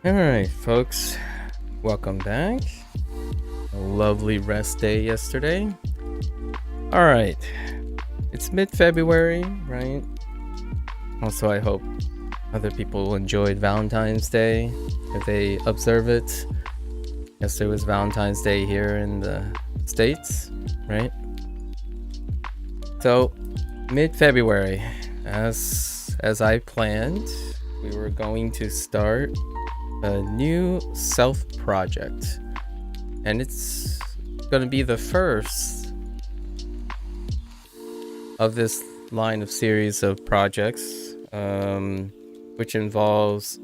Alright, folks, welcome back. A lovely rest day yesterday. Alright, it's mid-February, right? Also, I hope other people enjoyed Valentine's Day, if they observe it. Yesterday was Valentine's Day here in the States, right? So, mid-February, as I planned, we were going to start a new self-project, and it's going to be the first of this line of series of projects, which involves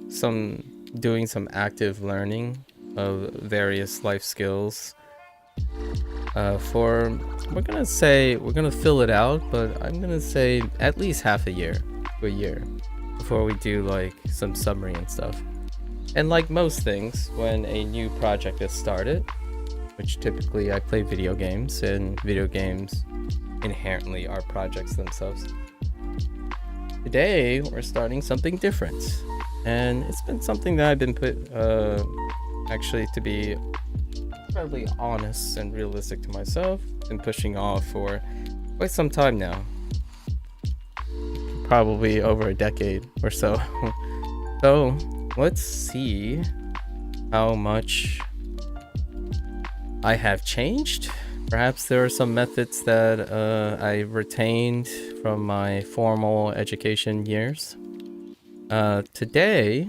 doing some active learning of various life skills. We're gonna fill it out, but I'm gonna say at least half a year to a year before we do like some summary and stuff. And like most things, when a new project is started, which typically I play video games, and video games inherently are projects themselves. Today, we're starting something different. And it's been something that I've been actually, to be incredibly honest and realistic to myself, been pushing off for quite some time now. Probably over a decade or so. So, let's see how much I have changed. Perhaps there are some methods that I retained from my formal education years. Today,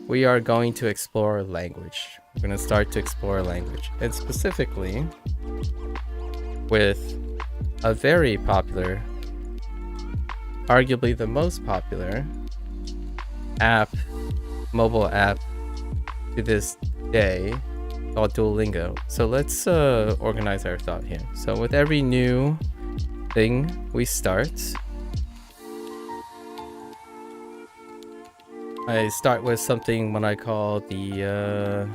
we are going to explore language. We're going to start to explore language, and specifically with a very popular, arguably the most popular mobile app to this day, called Duolingo. So let's organize our thought here. So with every new thing we start, I start with something what I call the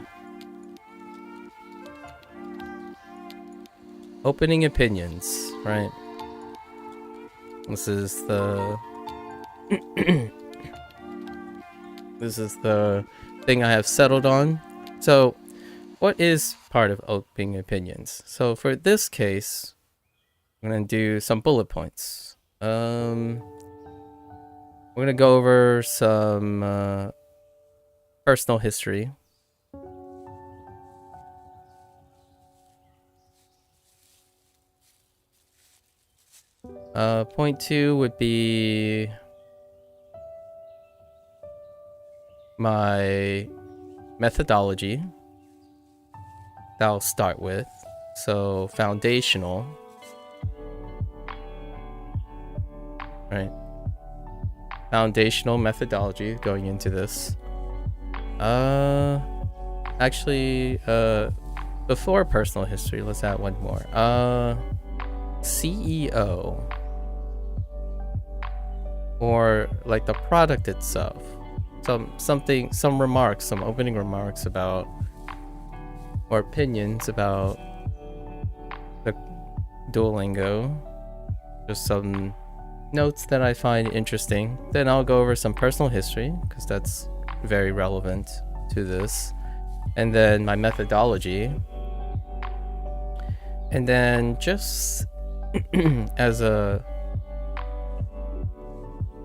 opening opinions, right? This is the this is the thing I have settled on. So what is part of opening opinions? So for this case, I'm going to do some bullet points. We're going to go over some personal history. Point 2 would be my methodology that I'll start with. So foundational, right? Foundational methodology going into this. Actually, before personal history, let's add one more. CEO, or like the product itself. Some remarks, some opening remarks about, or opinions about the Duolingo. Just some notes that I find interesting. Then I'll go over some personal history, because that's very relevant to this. And then my methodology. And then just as a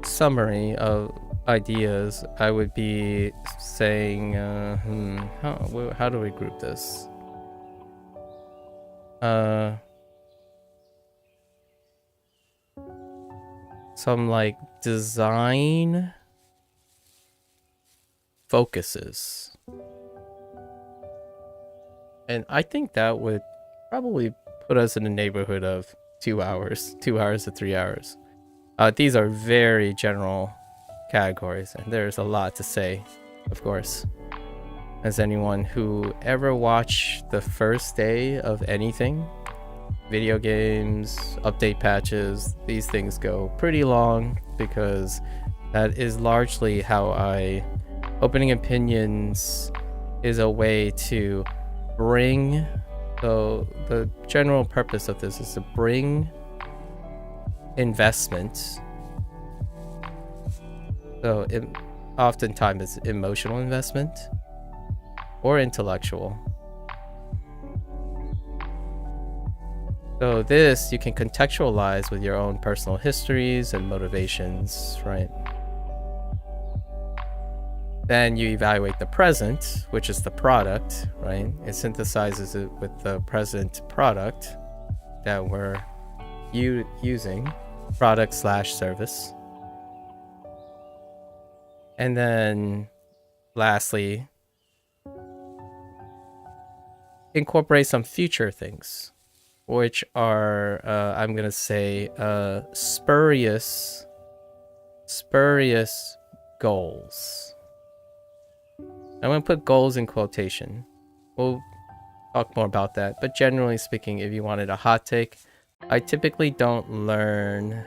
summary of ideas, I would be saying, how do we group this? Some like design focuses. And I think that would probably put us in the neighborhood of 2 hours to 3 hours. These are very general categories, and there's a lot to say, of course. As anyone who ever watched the first day of anything, video games, update patches, these things go pretty long, because that is largely how opening opinions is a way to bring, so the general purpose of this is to bring investment. So oftentimes it's emotional investment or intellectual. So this you can contextualize with your own personal histories and motivations, right? Then you evaluate the present, which is the product, right? It synthesizes it with the present product that we're using, product/service. And then lastly, incorporate some future things, which are, I'm going to say, spurious goals. I'm going to put goals in quotation. We'll talk more about that. But generally speaking, if you wanted a hot take, I typically don't learn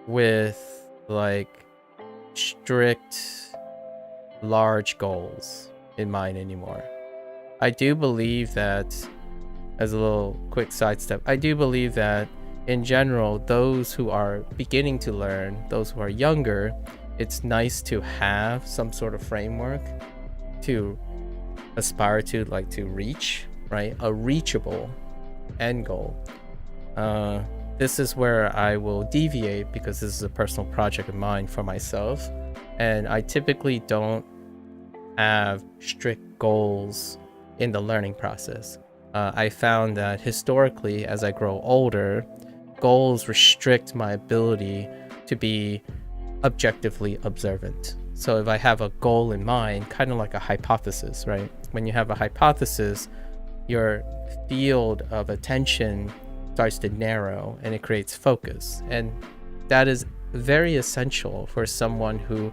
with like strict large goals in mind anymore. I do believe that, as a little quick sidestep, I do believe that in general, those who are beginning to learn, those who are younger, it's nice to have some sort of framework to aspire to, like to reach, right? A reachable end goal. This is where I will deviate because this is a personal project of mine for myself. And I typically don't have strict goals in the learning process. I found that historically, as I grow older, goals restrict my ability to be objectively observant. So if I have a goal in mind, kind of like a hypothesis, right? When you have a hypothesis, your field of attention starts to narrow and it creates focus. And that is very essential for someone who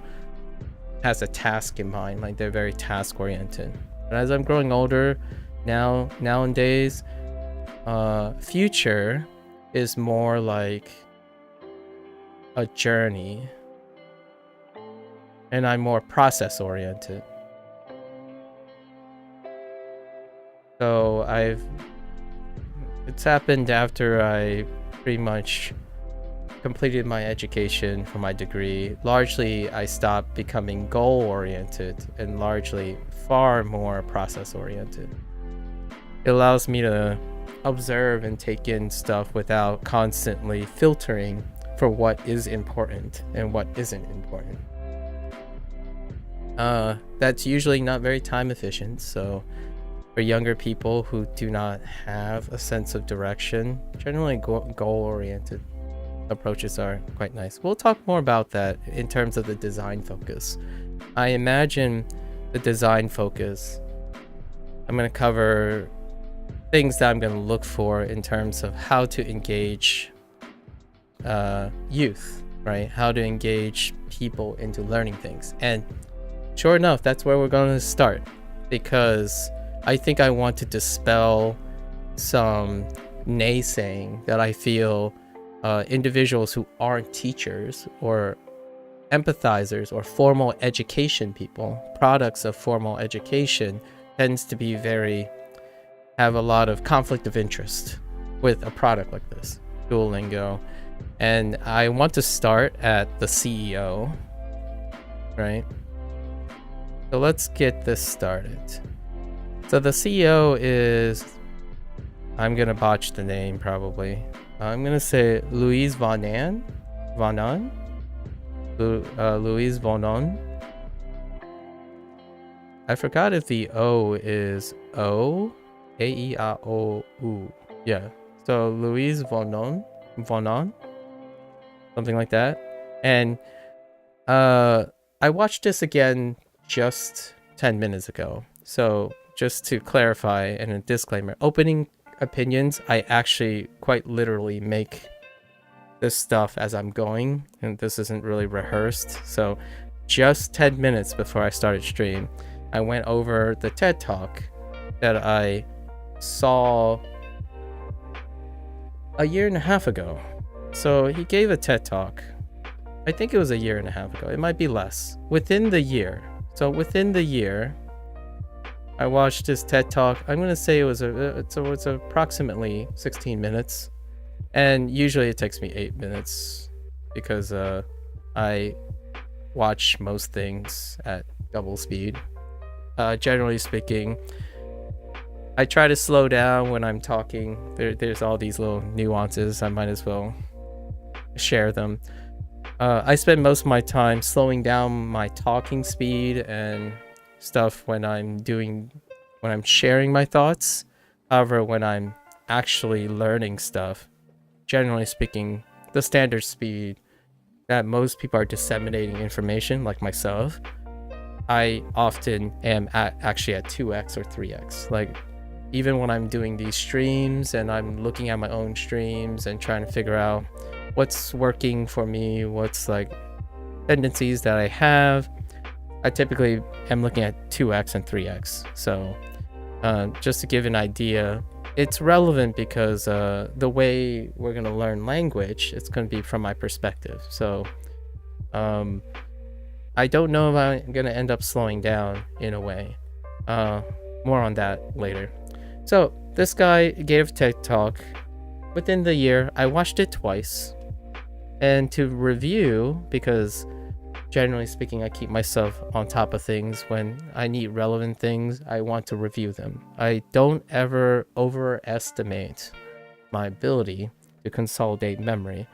has a task in mind, like they're very task oriented. But as I'm growing older, nowadays, future is more like a journey, and I'm more process oriented. So it's happened after I pretty much completed my education for my degree. Largely, I stopped becoming goal oriented and largely far more process oriented. It allows me to observe and take in stuff without constantly filtering for what is important and what isn't important. That's usually not very time efficient. So for younger people who do not have a sense of direction, generally goal-oriented approaches are quite nice. We'll talk more about that in terms of the design focus. I imagine the design focus, I'm going to cover things that I'm going to look for in terms of how to engage youth, right? How to engage people into learning things. And sure enough, that's where we're going to start, because I think I want to dispel some naysaying that I feel individuals who aren't teachers or empathizers or formal education people, products of formal education, tends to be have a lot of conflict of interest with a product like this, Duolingo. And I want to start at the CEO, right? So let's get this started. So the CEO is, I'm gonna botch the name probably. I'm gonna say Louise Vonon. Louise Vonon. I forgot if the O is O, A-E-R-O-U. Yeah. So Louise Vonon, something like that. And I watched this again just 10 minutes ago. So just to clarify, and a disclaimer, opening opinions, I actually quite literally make this stuff as I'm going, and this isn't really rehearsed. So just 10 minutes before I started stream, I went over the TED Talk that I saw a year and a half ago. So he gave a TED Talk. I think it was a year and a half ago. It might be less. Within the year. So within the year, I watched his TED Talk. I'm going to say it was approximately 16 minutes. And usually it takes me 8 minutes because I watch most things at double speed. Generally speaking, I try to slow down when I'm talking. There's all these little nuances. I might as well share them. I spend most of my time slowing down my talking speed and stuff when I'm sharing my thoughts. However, when I'm actually learning stuff, generally speaking, the standard speed that most people are disseminating information, like myself, I often am actually at 2x or 3x. Like, even when I'm doing these streams and I'm looking at my own streams and trying to figure out what's working for me, what's like tendencies that I have, I typically am looking at 2x and 3x. So just to give an idea, it's relevant because the way we're going to learn language, it's going to be from my perspective. So I don't know if I'm going to end up slowing down in a way. More on that later. So this guy gave a TED Talk. Within the year, I watched it twice. And to review, because generally speaking, I keep myself on top of things. When I need relevant things, I want to review them. I don't ever overestimate my ability to consolidate memory.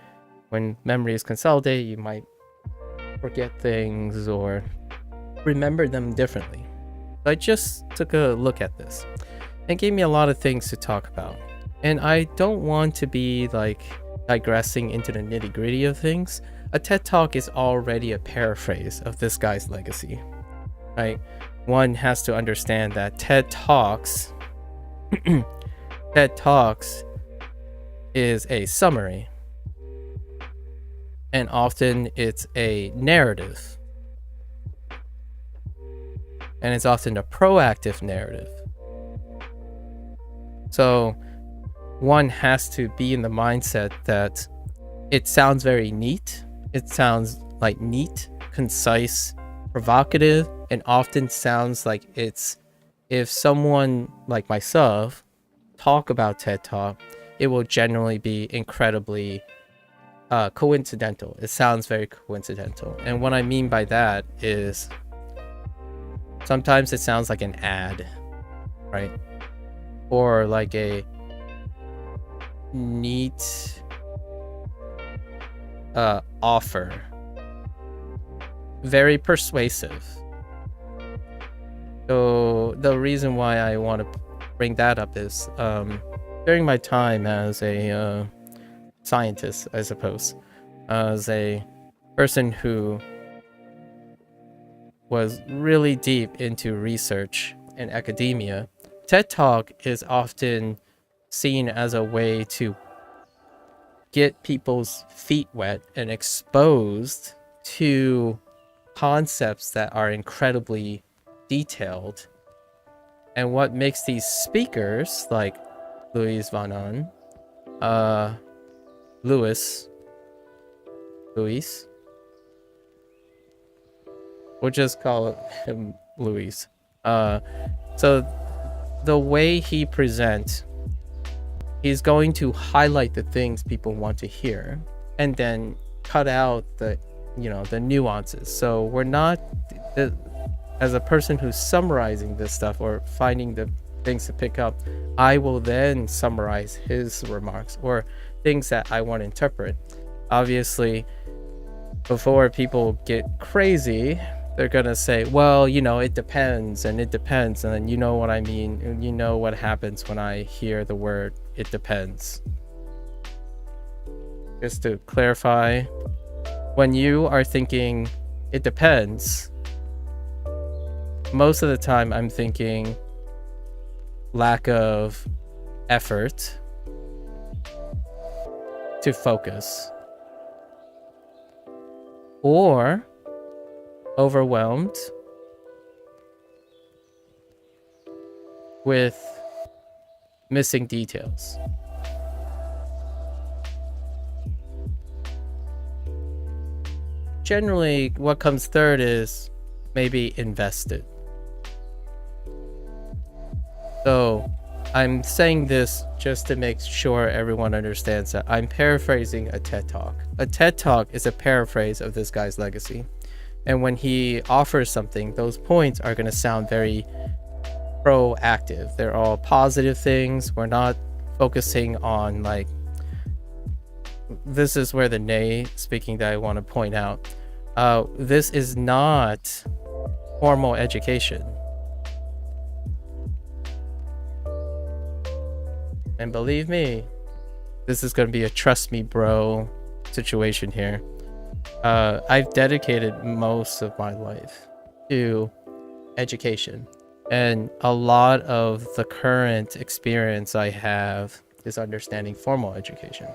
When memory is consolidated, you might forget things or remember them differently. I just took a look at this. It gave me a lot of things to talk about. And I don't want to be like digressing into the nitty-gritty of things. A TED Talk is already a paraphrase of this guy's legacy, right? One has to understand that TED Talks is a summary, and often it's a narrative, and it's often a proactive narrative. So one has to be in the mindset that it sounds very neat. It sounds like neat, concise, provocative, and often sounds like it's, if someone like myself talk about TED Talk, it will generally be incredibly coincidental. It sounds very coincidental. And what I mean by that is sometimes it sounds like an ad, right? Or like a neat offer. Very persuasive. So the reason why I want to bring that up is during my time as a scientist, I suppose, as a person who was really deep into research and academia, TED Talk is often seen as a way to get people's feet wet and exposed to concepts that are incredibly detailed. And what makes these speakers like Louis Van On, Louis, we'll just call him Louis. So the way he presents, he's going to highlight the things people want to hear and then cut out the nuances. So we're not, as a person who's summarizing this stuff or finding the things to pick up, I will then summarize his remarks or things that I want to interpret. Obviously, before people get crazy, they're gonna say, well, it depends, and then you know what I mean, and you know what happens when I hear the word it depends. Just to clarify, when you are thinking it depends, most of the time I'm thinking lack of effort to focus, or overwhelmed with missing details. Generally, what comes third is maybe invested. So I'm saying this just to make sure everyone understands that I'm paraphrasing a TED Talk. A TED Talk is a paraphrase of this guy's legacy. And when he offers something, those points are going to sound very proactive. They're all positive things. We're not focusing on like, this is where the nay speaking that I want to point out. This is not formal education. And believe me, this is going to be a trust me bro situation here. I've dedicated most of my life to education, and a lot of the current experience I have is understanding formal education.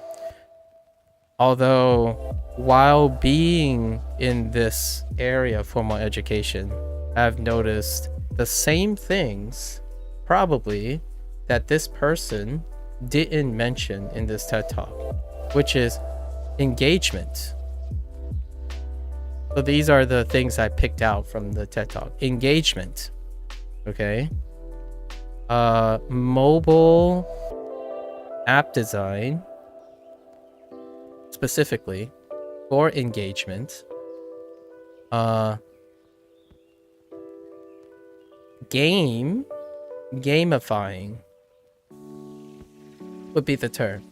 Although while being in this area of formal education, I've noticed the same things probably that this person didn't mention in this TED Talk, which is engagement. So these are the things I picked out from the TED Talk. Engagement, okay? Mobile app design, specifically for engagement. Gamifying would be the term,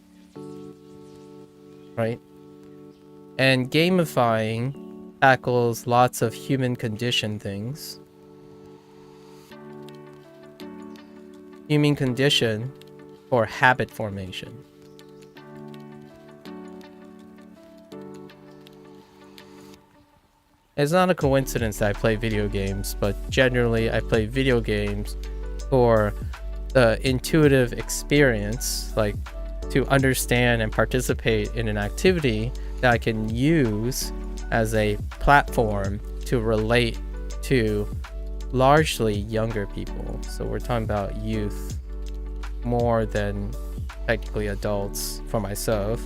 right? And gamifying tackles lots of human condition things. Human condition for habit formation. It's not a coincidence that I play video games, but generally I play video games for the intuitive experience, like to understand and participate in an activity that I can use as a platform to relate to largely younger people. So we're talking about youth more than technically adults for myself.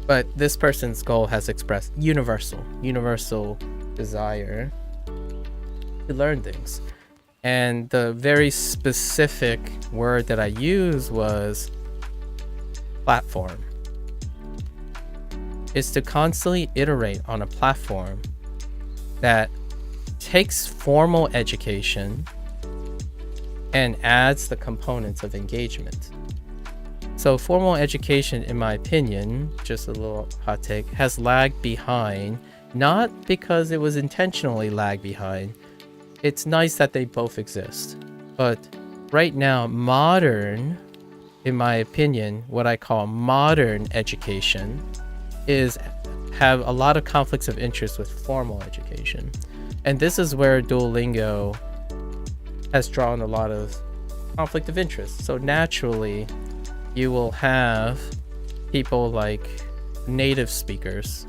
But this person's goal has expressed universal desire to learn things. And the very specific word that I used was platform. Is to constantly iterate on a platform that takes formal education and adds the components of engagement. So formal education, in my opinion, just a little hot take, has lagged behind, not because it was intentionally lagged behind. It's nice that they both exist. But right now, modern, in my opinion, what I call modern education is have a lot of conflicts of interest with formal education. And this is where Duolingo has drawn a lot of conflict of interest. So naturally, you will have people like native speakers,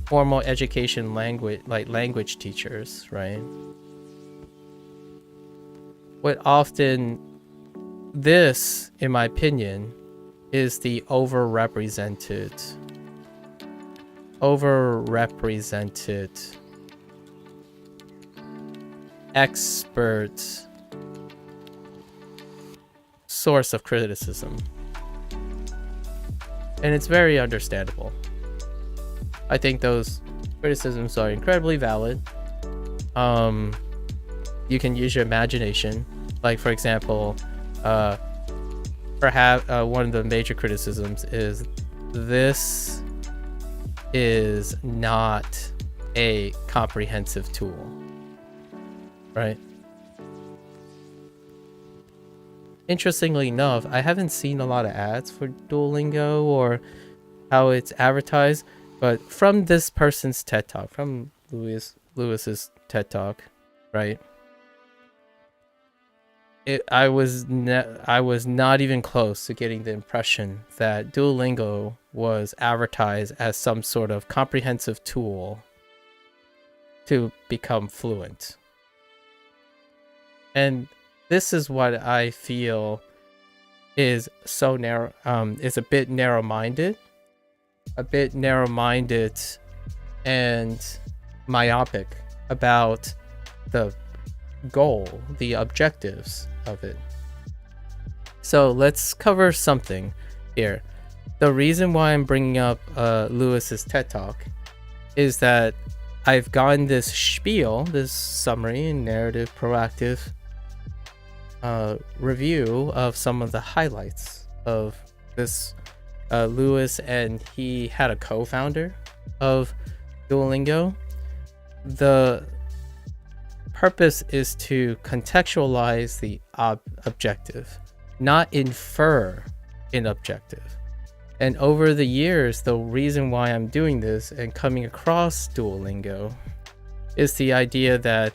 formal education language, like language teachers, right? What often, this, in my opinion, is the overrepresented expert source of criticism. And it's very understandable. I think those criticisms are incredibly valid. You can use your imagination. Like, for example, perhaps one of the major criticisms is this is not a comprehensive tool, right? Interestingly enough, I haven't seen a lot of ads for Duolingo or how it's advertised, but from this person's TED Talk, from Lewis's TED Talk, right? I was not even close to getting the impression that Duolingo was advertised as some sort of comprehensive tool to become fluent. And this is what I feel is so narrow, is a bit narrow-minded and myopic about the goal, the objectives of it. So let's cover something here. The reason why I'm bringing up Lewis's TED Talk is that I've gotten this spiel, this summary and narrative proactive review of some of the highlights of this Lewis, and he had a co-founder of Duolingo. The purpose is to contextualize the objective, not infer an objective. And over the years, the reason why I'm doing this and coming across Duolingo is the idea that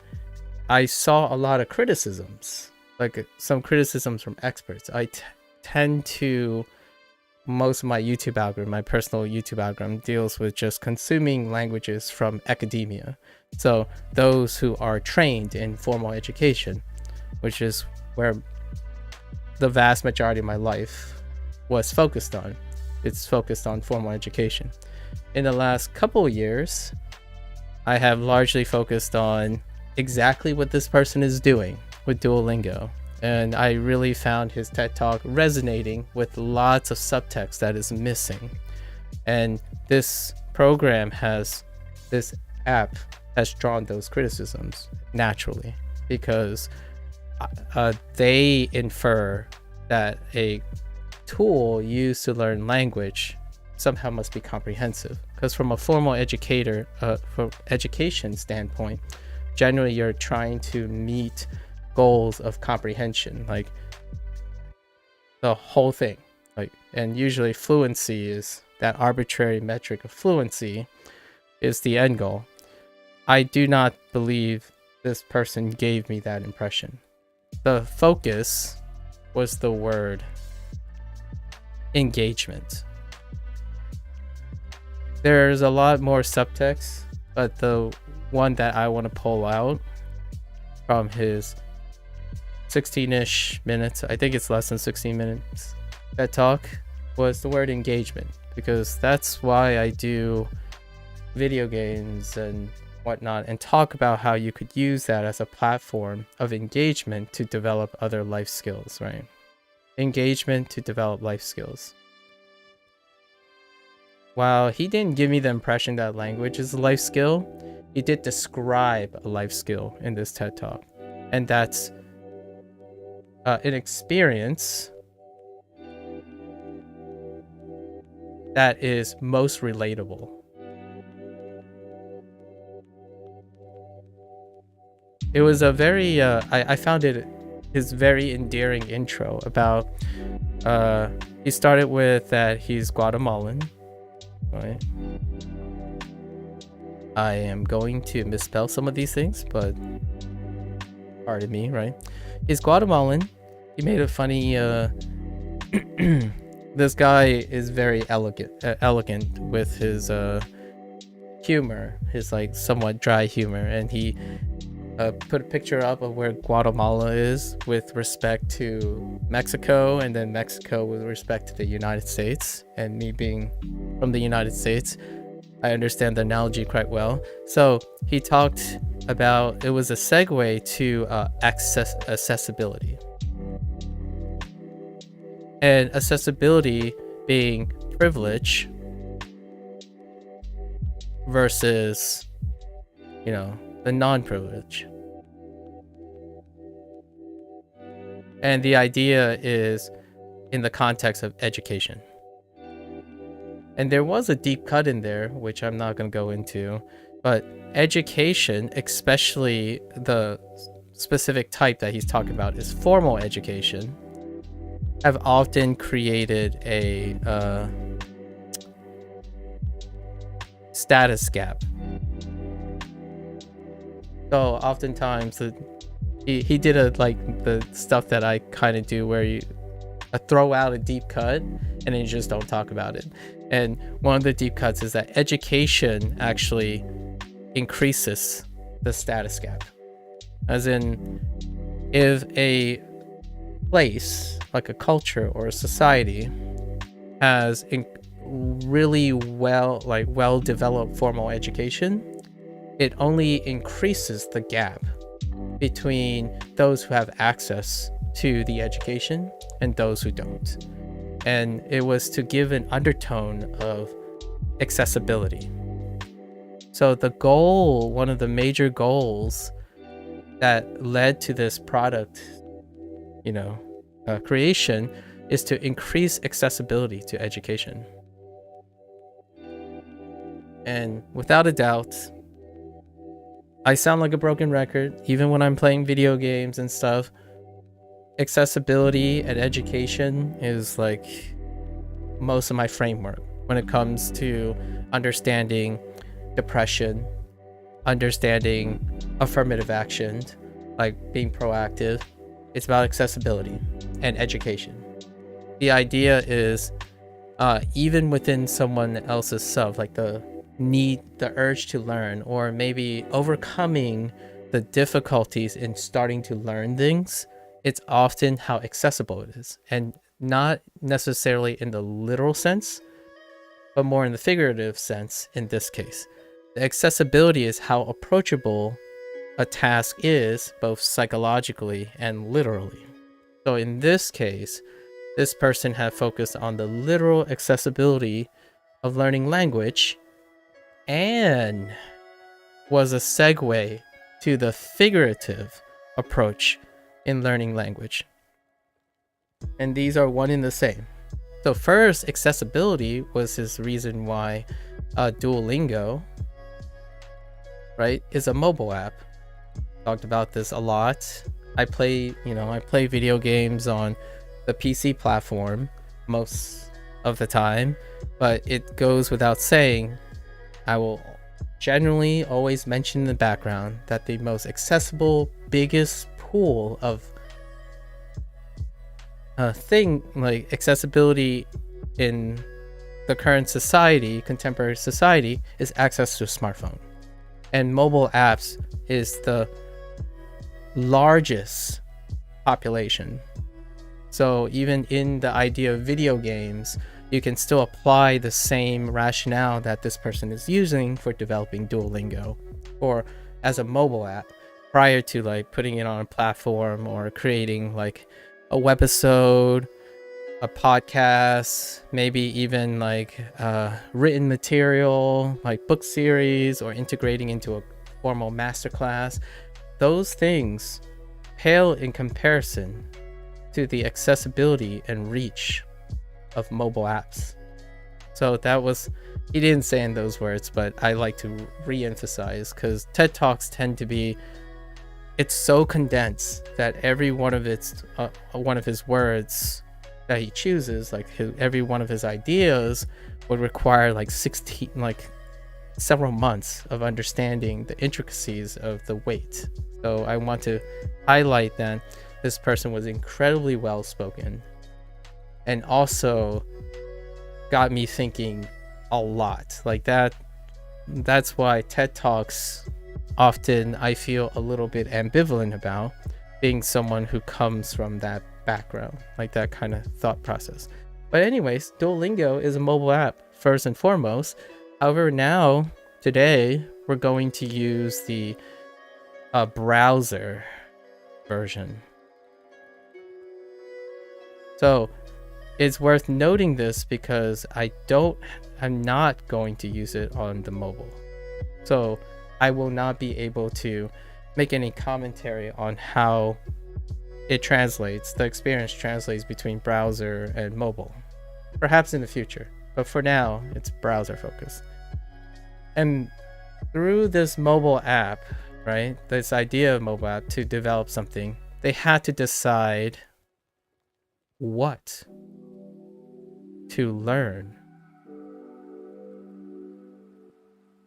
I saw a lot of criticisms, like some criticisms from experts. I tend to, most of my YouTube algorithm, my personal YouTube algorithm, deals with just consuming languages from academia. So those who are trained in formal education, which is where the vast majority of my life was focused on. It's focused on formal education. In the last couple of years, I have largely focused on exactly what this person is doing with Duolingo. And I really found his TED Talk resonating with lots of subtext that is missing. And this app has drawn those criticisms naturally, because they infer that a tool used to learn language somehow must be comprehensive, because from a formal from education standpoint, generally you're trying to meet goals of comprehension, like the whole thing, like, and usually fluency is that arbitrary metric of fluency is the end goal. I do not believe this person gave me that impression. The focus was the word engagement. There's a lot more subtext, but the one that I want to pull out from his 16-ish minutes, I think it's less than 16 minutes, that talk, was the word engagement, because that's why I do video games and whatnot, and talk about how you could use that as a platform of engagement to develop other life skills, right? Engagement to develop life skills. While he didn't give me the impression that language is a life skill, he did describe a life skill in this TED Talk. And that's an experience that is most relatable. It was a very, I found it his very endearing intro about, he started with that he's Guatemalan, right? I am going to misspell some of these things, but pardon me, right? He's Guatemalan. He made a funny, this guy is very elegant with his humor, his like somewhat dry humor, and he put a picture up of where Guatemala is with respect to Mexico, and then Mexico with respect to the United States. And me being from the United States, I understand the analogy quite well. So he talked about, it was a segue to accessibility. And accessibility being privilege versus, you know, the non-privilege. And the idea is in the context of education. And there was a deep cut in there, which I'm not going to go into, but education, especially the specific type that he's talking about is formal education, have often created a status gap. So oftentimes he did the stuff that I kind of do, where you throw out a deep cut and then you just don't talk about it. And one of the deep cuts is that education actually increases the status gap. As in, if a place, like a culture or a society, has really well developed formal education, it only increases the gap between those who have access to the education and those who don't. and it was to give an undertone of accessibility. So the goal, one of the major goals that led to this product, creation, is to increase accessibility to education. And without a doubt, I sound like a broken record, even when I'm playing video games and stuff. Accessibility and education is like most of my framework when it comes to understanding depression, understanding affirmative action, like being proactive. It's about accessibility and education. The idea is even within someone else's self, like the urge to learn, or maybe overcoming the difficulties in starting to learn things, it's often how accessible it is, and not necessarily in the literal sense, but more in the figurative sense in this case. The accessibility is how approachable a task is, both psychologically and literally. So in this case, this person had focused on the literal accessibility of learning language, and was a segue to the figurative approach in learning language. And these are one and the same. So first, accessibility was his reason why Duolingo, right, is a mobile app. Talked about this a lot. I play video games on the PC platform most of the time, but it goes without saying, I will generally always mention in the background that the most accessible, biggest pool of thing like accessibility in the current society, contemporary society, is access to a smartphone. And mobile apps is the largest population. So even in the idea of video games, you can still apply the same rationale that this person is using for developing Duolingo or as a mobile app prior to like putting it on a platform or creating like a webisode, a podcast, maybe even like written material like book series, or integrating into a formal masterclass. Those things pale in comparison to the accessibility and reach of mobile apps. So that was, he didn't say in those words, but I like to re-emphasize, because TED Talks tend to be, it's so condensed that every one of its one of his words that he chooses, like every one of his ideas, would require like several months of understanding the intricacies of the weight. So I want to highlight that this person was incredibly well spoken, and also got me thinking a lot. Like that's why TED Talks often I feel a little bit ambivalent about, being someone who comes from that background, like that kind of thought process. But anyways, Duolingo is a mobile app first and foremost. However, now today we're going to use the browser version. So it's worth noting this because I'm not going to use it on the mobile. So I will not be able to make any commentary on how it translates, the experience translates between browser and mobile. Perhaps in the future, but for now, it's browser focused. And through this mobile app, right, this idea of mobile app to develop something, they had to decide what to learn,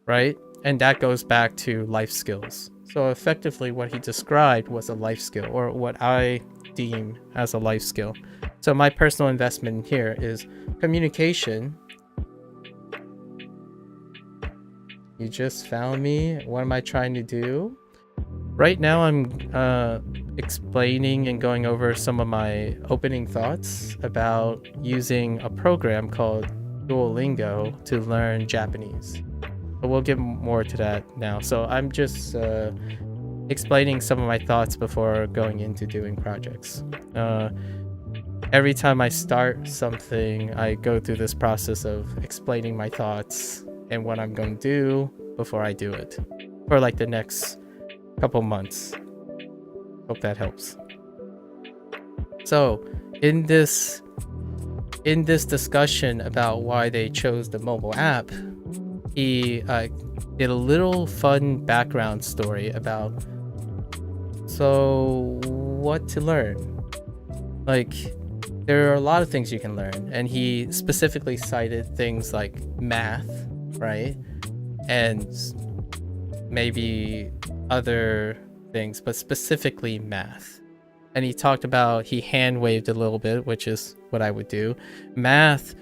right? And that goes back to life skills. So effectively what he described was a life skill, or what I deem as a life skill. So my personal investment here is communication. You just found me. What am I trying to do? Right now I'm explaining and going over some of my opening thoughts about using a program called Duolingo to learn Japanese. But we'll get more to that now. So I'm just explaining some of my thoughts before going into doing projects. every time I start something, I go through this process of explaining my thoughts and what I'm going to do before I do it for like the next couple months. Hope that helps. So in this discussion about why they chose the mobile app, he did a little fun background story about what to learn. Like, there are a lot of things you can learn, and he specifically cited things like math, right? And maybe other things, but specifically math. And he talked about, he hand waved a little bit, which is what I would do. Math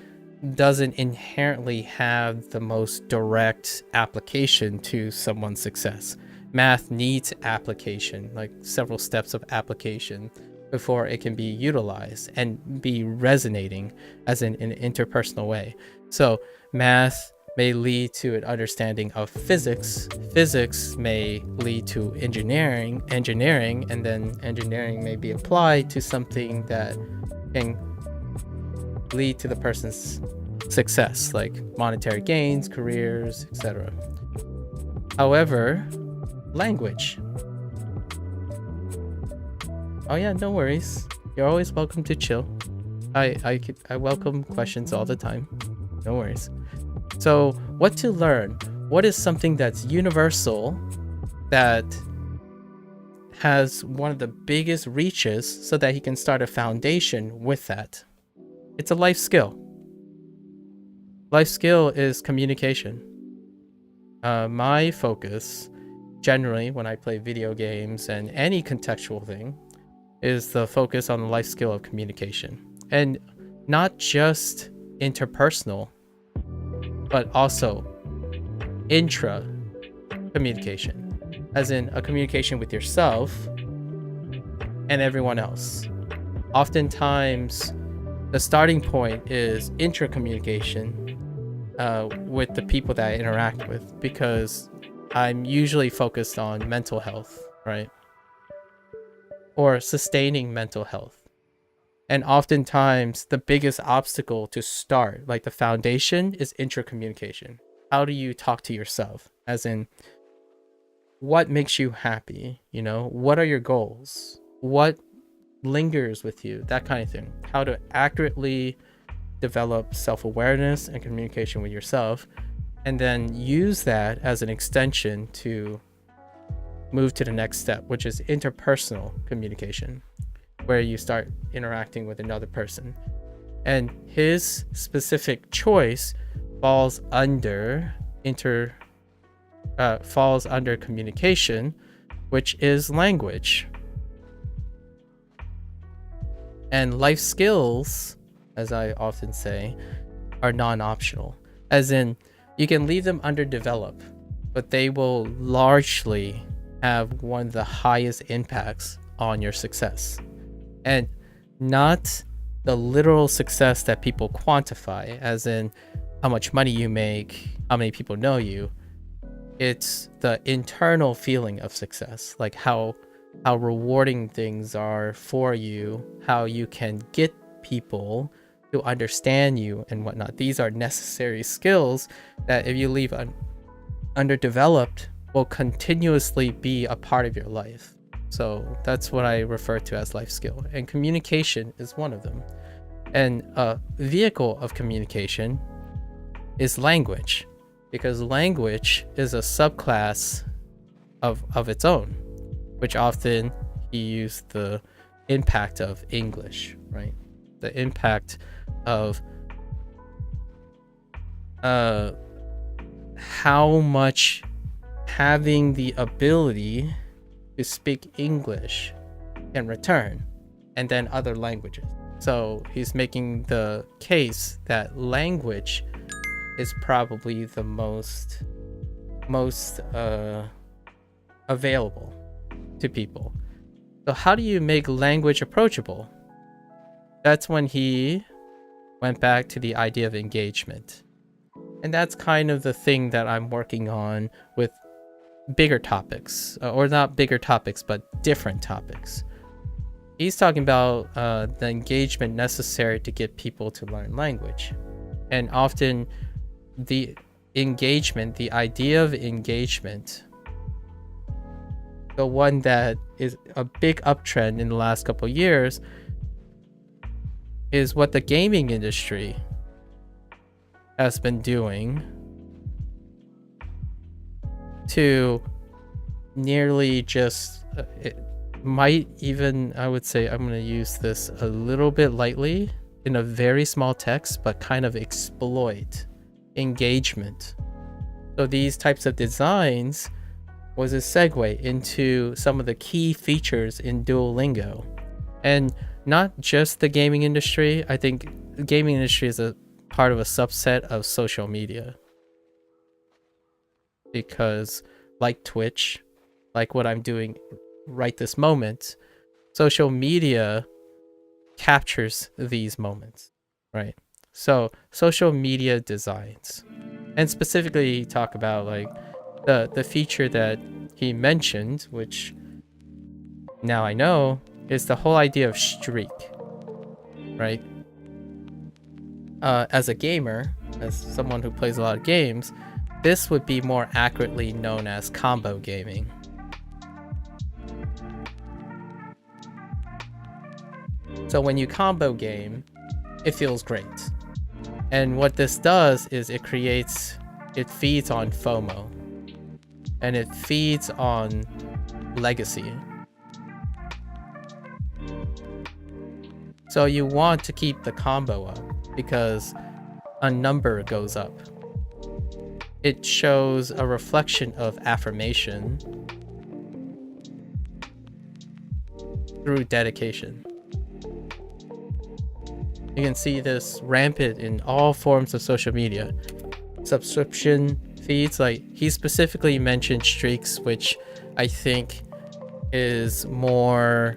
doesn't inherently have the most direct application to someone's success. Math needs application, like several steps of application, before it can be utilized and be resonating as in an interpersonal way. So math may lead to an understanding of physics. Physics may lead to engineering, and then engineering may be applied to something that can lead to the person's success, like monetary gains, careers, etc. However, language. Oh yeah, no worries. You're always welcome to chill. I welcome questions all the time. No worries. So, what to learn? What is something that's universal, that has one of the biggest reaches, so that he can start a foundation with that? It's a life skill. Life skill is communication. My focus, generally, when I play video games and any contextual thing, is the focus on the life skill of communication. And not just interpersonal, but also intra communication, as in a communication with yourself and everyone else. Oftentimes, the starting point is intra communication with the people that I interact with, because I'm usually focused on mental health, right? Or sustaining mental health. And oftentimes the biggest obstacle to start, like the foundation, is intra-communication. How do you talk to yourself? As in, what makes you happy? You know, what are your goals? What lingers with you? That kind of thing. How to accurately develop self-awareness and communication with yourself, and then use that as an extension to move to the next step, which is interpersonal communication, where you start interacting with another person. And his specific choice falls under communication, which is language. And life skills, as I often say, are non-optional. As in, you can leave them underdeveloped, but they will largely have one of the highest impacts on your success. And not the literal success that people quantify, as in how much money you make, how many people know you. It's the internal feeling of success, like how rewarding things are for you, how you can get people to understand you and whatnot. These are necessary skills that, if you leave underdeveloped, will continuously be a part of your life. So that's what I refer to as life skill, and communication is one of them. And a vehicle of communication is language, because language is a subclass of its own, which often he used the impact of English, right? The impact of how much having the ability to speak English can return, and then other languages. So he's making the case that language is probably the most available to people. So how do you make language approachable? That's when he went back to the idea of engagement. And that's kind of the thing that I'm working on with bigger topics, or not bigger topics, but different topics. He's talking about the engagement necessary to get people to learn language. And often the engagement, the idea of engagement, the one that is a big uptrend in the last couple of years, is what the gaming industry has been doing to nearly just it might even, I would say, I'm going to use this a little bit lightly in a very small text, but kind of exploit engagement. So these types of designs was a segue into some of the key features in Duolingo. And not just the gaming industry. I think the gaming industry is a part of a subset of social media. Because like Twitch, like what I'm doing right this moment, social media captures these moments, right? So social media designs, and specifically talk about like the feature that he mentioned, which now I know is the whole idea of streak, right? As a gamer, as someone who plays a lot of games, this would be more accurately known as combo gaming. So when you combo game, it feels great. And what this does is it feeds on FOMO. And it feeds on legacy. So you want to keep the combo up because a number goes up. It shows a reflection of affirmation through dedication. You can see this rampant in all forms of social media. Subscription feeds, like he specifically mentioned streaks, which I think is more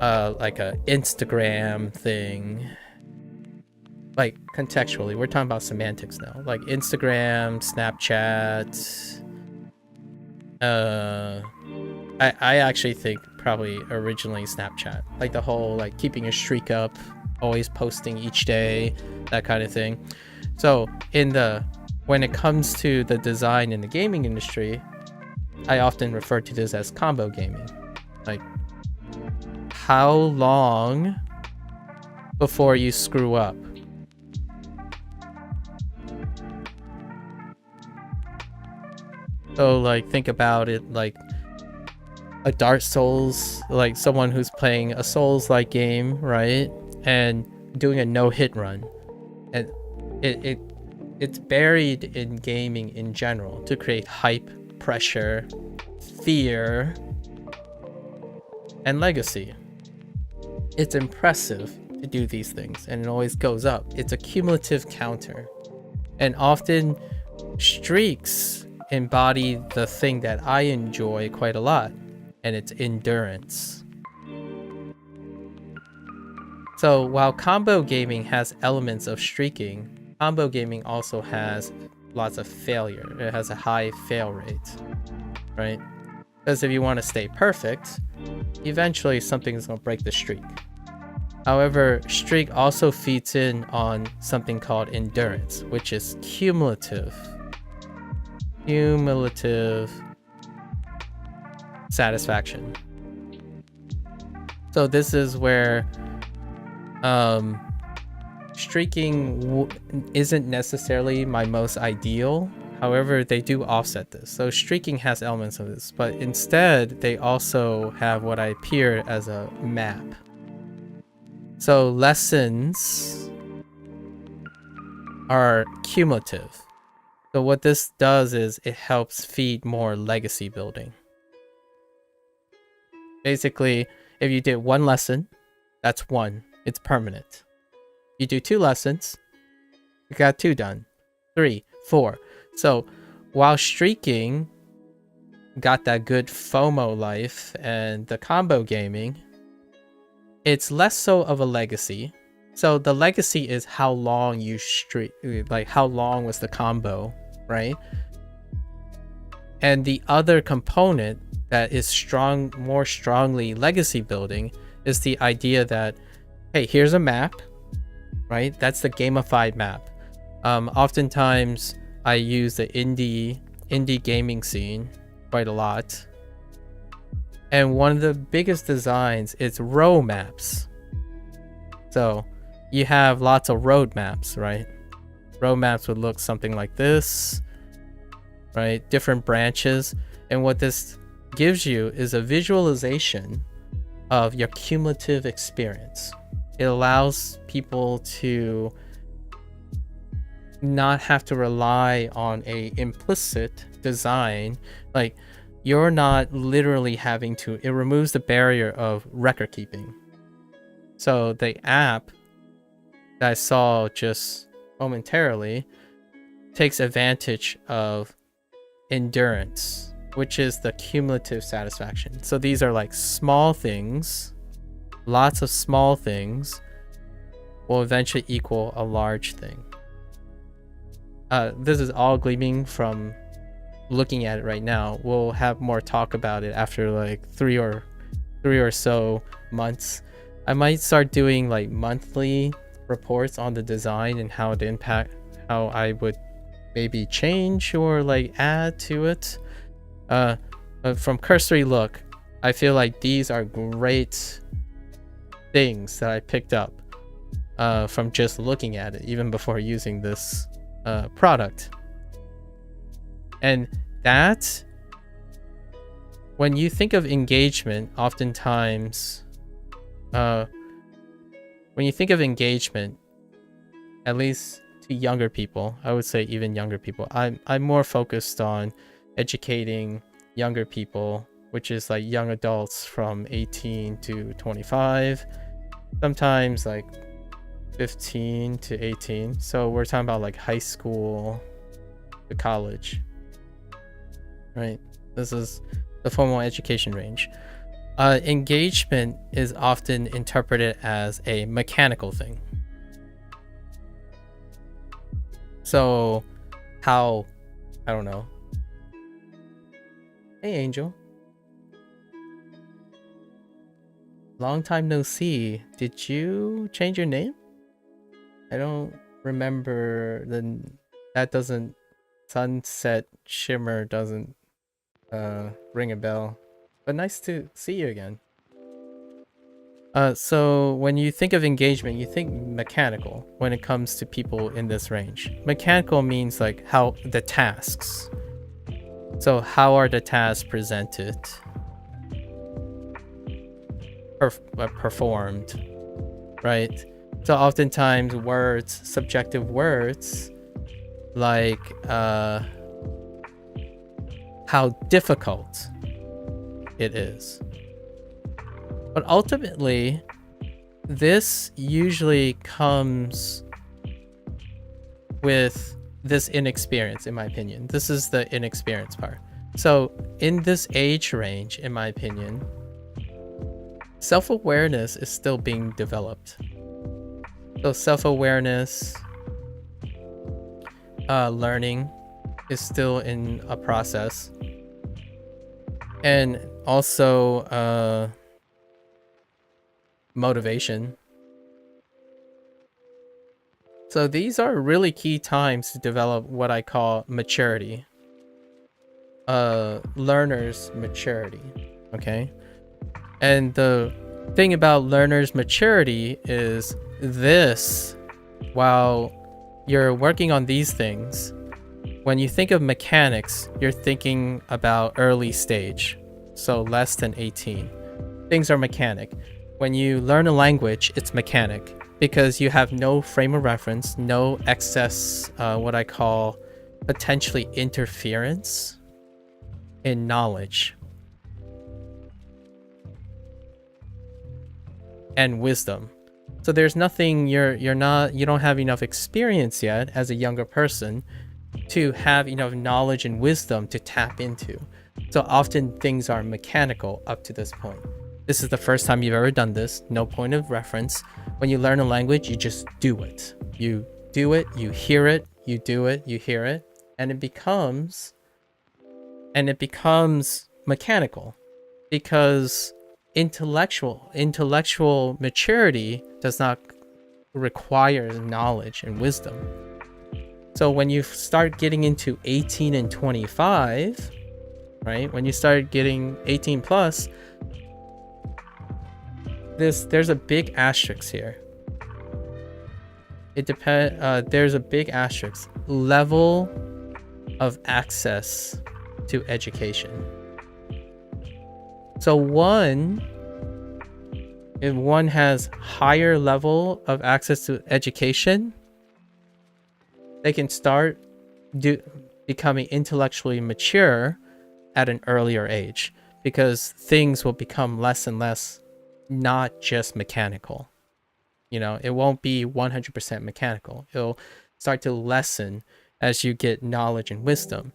like a Instagram thing. Like contextually, we're talking about semantics now. Like Instagram, Snapchat. I actually think probably originally Snapchat. Like the whole like keeping a streak up, always posting each day, that kind of thing. So when it comes to the design in the gaming industry, I often refer to this as combo gaming. Like how long before you screw up? So like think about it like a Dark Souls, like someone who's playing a Souls-like game, right? And doing a no-hit run. And it's buried in gaming in general to create hype, pressure, fear, and legacy. It's impressive to do these things, and it always goes up. It's a cumulative counter. And often streaks embody the thing that I enjoy quite a lot, and it's endurance. So while combo gaming has elements of streaking, combo gaming also has lots of failure. It has a high fail rate, right? Because if you want to stay perfect, eventually something is going to break the streak. However, streak also feeds in on something called endurance, which is cumulative satisfaction. So this is where streaking isn't necessarily my most ideal. However, they do offset this. So streaking has elements of this, but instead they also have what I peer as a map. So lessons are cumulative. So what this does is it helps feed more legacy building. Basically, if you did one lesson, that's one. It's permanent. You do 2 lessons, you got 2 done. 3, 4. So while streaking got that good FOMO life and the combo gaming, it's less so of a legacy. So the legacy is how long you streak, like how long was the combo, right? And the other component that is more strongly legacy building is the idea that, hey, here's a map, right? That's the gamified map. Oftentimes I use the indie gaming scene quite a lot. And one of the biggest designs is row maps. So you have lots of road maps, right? Road maps would look something like this, right? Different branches. And what this gives you is a visualization of your cumulative experience. It allows people to not have to rely on a implicit design. Like, you're not literally having to, it removes the barrier of record keeping. So the app that I saw just momentarily takes advantage of endurance, which is the cumulative satisfaction. So these are like small things, lots of small things will eventually equal a large thing. This is all gleaming from looking at it right now. We'll have more talk about it after like three or so months. I might start doing like monthly reports on the design and how it impact, how I would maybe change or like add to it. From cursory look, I feel like these are great things that I picked up from just looking at it, even before using this product. And that, when you think of engagement, oftentimes when you think of engagement, at least to younger people, I would say even younger people, I'm more focused on educating younger people, which is like young adults from 18 to 25, sometimes like 15 to 18. So we're talking about like high school to college, right? This is the formal education range. Engagement is often interpreted as a mechanical thing. So how, I don't know. Hey, Angel. Long time no see. Did you change your name? I don't remember. That doesn't, Sunset Shimmer doesn't ring a bell. But nice to see you again. So when you think of engagement, you think mechanical when it comes to people in this range. Mechanical means like how the tasks. So how are the tasks presented? Performed, right? So oftentimes words, subjective words, like how difficult it is. But ultimately, this usually comes with this inexperience, in my opinion. This is the inexperience part. So in this age range, in my opinion, self-awareness is still being developed. So self-awareness, learning is still in a process. And also motivation. So these are really key times to develop what I call maturity. Learner's maturity. Okay? And the thing about learner's maturity is this, while you're working on these things, when you think of mechanics, you're thinking about early stage, so less than 18. Things are mechanic. When you learn a language, it's mechanic because you have no frame of reference, no excess, what I call potentially interference in knowledge and wisdom. So there's nothing, you don't have enough experience yet as a younger person to have enough knowledge and wisdom to tap into. So often things are mechanical up to this point. This is the first time you've ever done this, no point of reference. When you learn a language, you just do it. You do it, you hear it, you do it, you hear it, and it becomes mechanical because intellectual maturity does not require knowledge and wisdom. So when you start getting into 18 and 25, right? When you start getting 18 plus, there's a big asterisk here. There's a big asterisk. Level of access to education. So if one has higher level of access to education, they can start becoming intellectually mature at an earlier age, because things will become less and less not just mechanical. You know, it won't be 100% mechanical. It'll start to lessen as you get knowledge and wisdom.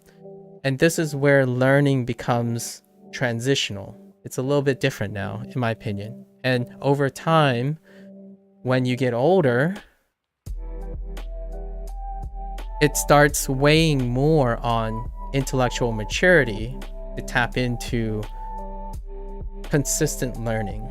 And this is where learning becomes transitional. It's a little bit different now, in my opinion. And over time, when you get older, it starts weighing more on intellectual maturity to tap into consistent learning,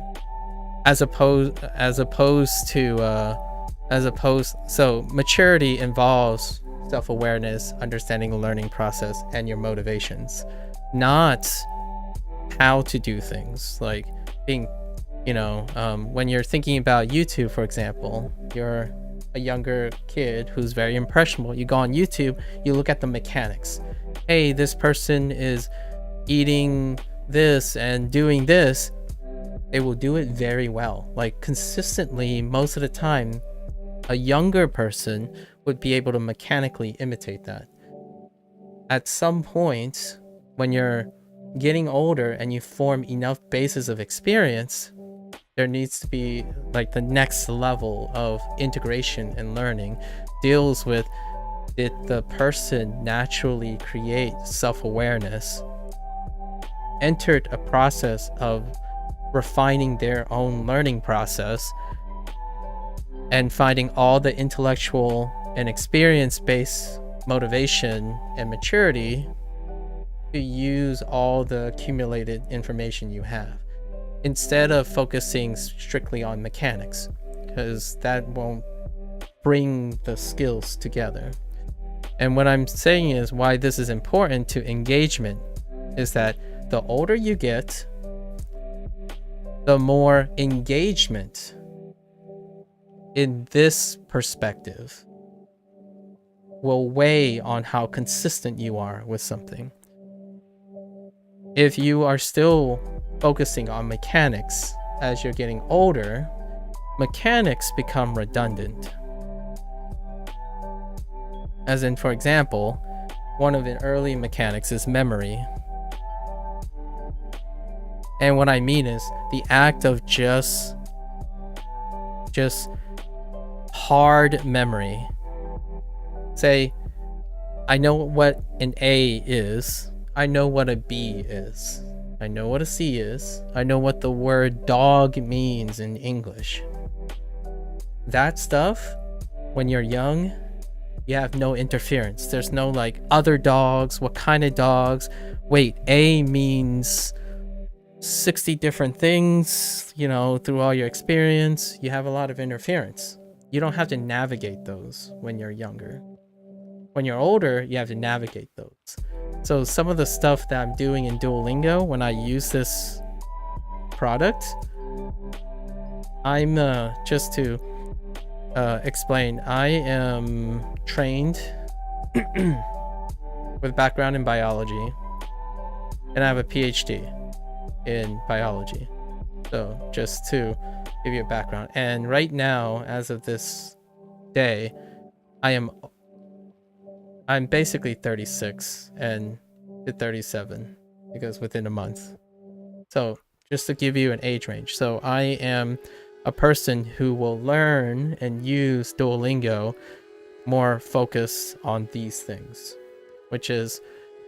so maturity involves self-awareness, understanding the learning process, and your motivations, not how to do things. Like being, when you're thinking about YouTube, for example, you're a younger kid who's very impressionable. You go on YouTube, you look at the mechanics. Hey, this person is eating this and doing this. They will do it very well, like consistently. Most of the time, a younger person would be able to mechanically imitate that. At some point, when you're getting older and you form enough bases of experience, there needs to be like the next level of integration and learning deals with, did the person naturally create self-awareness, entered a process of refining their own learning process, and finding all the intellectual and experience-based motivation and maturity to use all the accumulated information you have, instead of focusing strictly on mechanics, because that won't bring the skills together. And what I'm saying is why this is important to engagement is that the older you get, the more engagement in this perspective will weigh on how consistent you are with something. If you are still focusing on mechanics as you're getting older, mechanics become redundant. As in, for example, one of the early mechanics is memory. And what I mean is the act of just hard memory. Say, I know what an A is. I know what a B is. I know what a C is. I know what the word dog means in English. That stuff, when you're young, you have no interference. There's no like other dogs, what kind of dogs. Wait, A means 60 different things, through all your experience. You have a lot of interference. You don't have to navigate those when you're younger. When you're older, you have to navigate those. So some of the stuff that I'm doing in Duolingo when I use this product, I'm just to explain, I am trained with background in biology, and I have a PhD in biology. So just to give you a background, and right now, as of this day, I'm basically 36 and to 37, because within a month. So just to give you an age range, so I am a person who will learn and use Duolingo more focused on these things, which is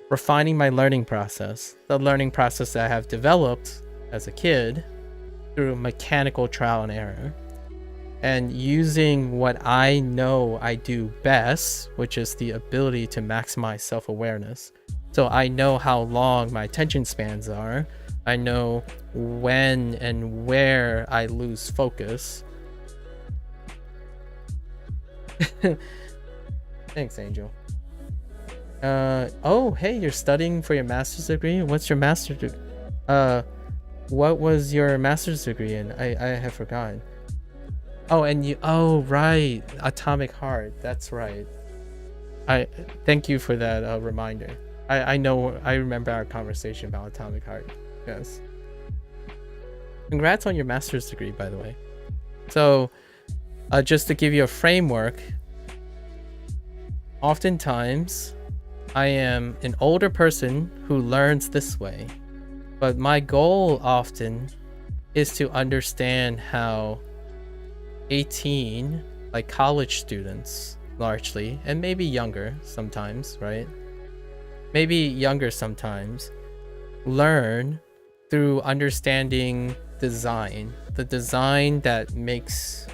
refining my learning process, the learning process that I have developed as a kid through mechanical trial and error, and using what I know I do best, which is the ability to maximize self-awareness. So I know how long my attention spans are. I know when and where I lose focus. Thanks, Angel. Oh, hey, you're studying for your master's degree? What's your master's degree? What was your master's degree in? I have forgotten. Oh, and you, oh, right, Atomic Heart. That's right. I thank you for that reminder. I know, I remember our conversation about Atomic Heart. Yes. Congrats on your master's degree, by the way. So, just to give you a framework, oftentimes I am an older person who learns this way, but my goal often is to understand how 18, like college students largely, and maybe younger sometimes, right? Maybe younger sometimes, learn through understanding design, the design that makes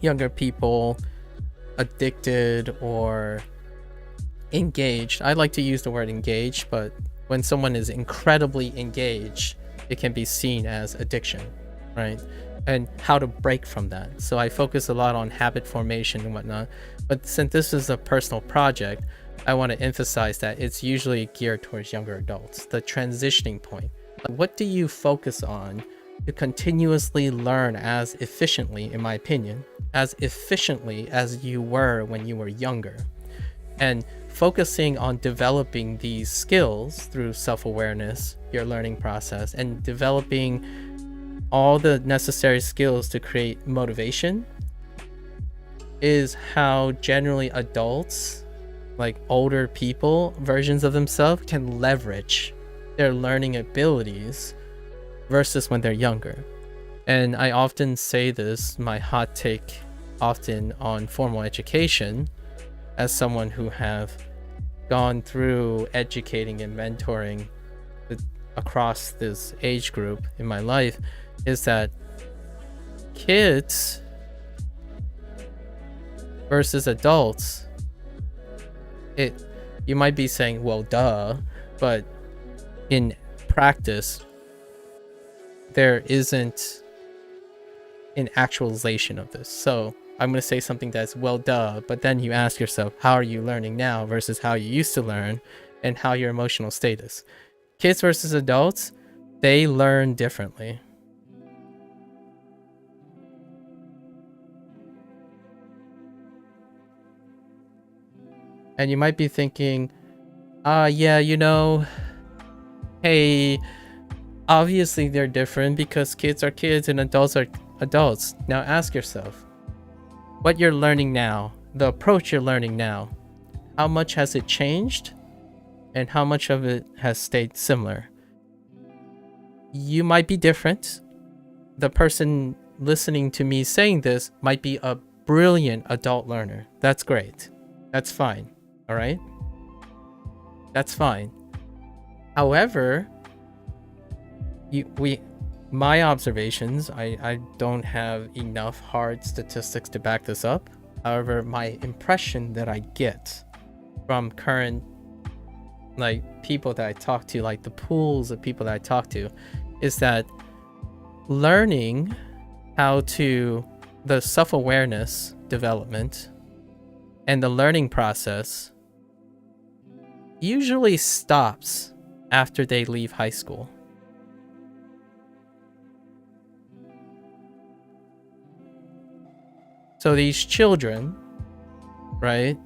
younger people addicted or engaged. I like to use the word engaged, but when someone is incredibly engaged, it can be seen as addiction, right? And how to break from that. So I focus a lot on habit formation and whatnot. But since this is a personal project, I want to emphasize that it's usually geared towards younger adults, the transitioning point. What do you focus on to continuously learn as efficiently, in my opinion, as efficiently as you were when you were younger? And focusing on developing these skills through self-awareness, your learning process, and developing all the necessary skills to create motivation is how generally adults, like older people, versions of themselves, can leverage their learning abilities versus when they're younger. And I often say this, my hot take often on formal education, as someone who have gone through educating and mentoring across this age group in my life, is that kids versus adults, you might be saying, well, duh, but in practice, there isn't an actualization of this. So I'm going to say something that's well, duh, but then you ask yourself, how are you learning now versus how you used to learn, and how your emotional state is. Kids versus adults, they learn differently. And you might be thinking, yeah, you know, hey, obviously they're different because kids are kids and adults are adults. Now ask yourself, what you're learning now, the approach you're learning now, how much has it changed and how much of it has stayed similar? You might be different. The person listening to me saying this might be a brilliant adult learner. That's great. That's fine. All right? That's fine. However, my observations, I don't have enough hard statistics to back this up. However, my impression that I get from current, like, people that I talk to, like the pools of people that I talk to, is that learning how to, the self-awareness development and the learning process usually stops after they leave high school. So these children, right,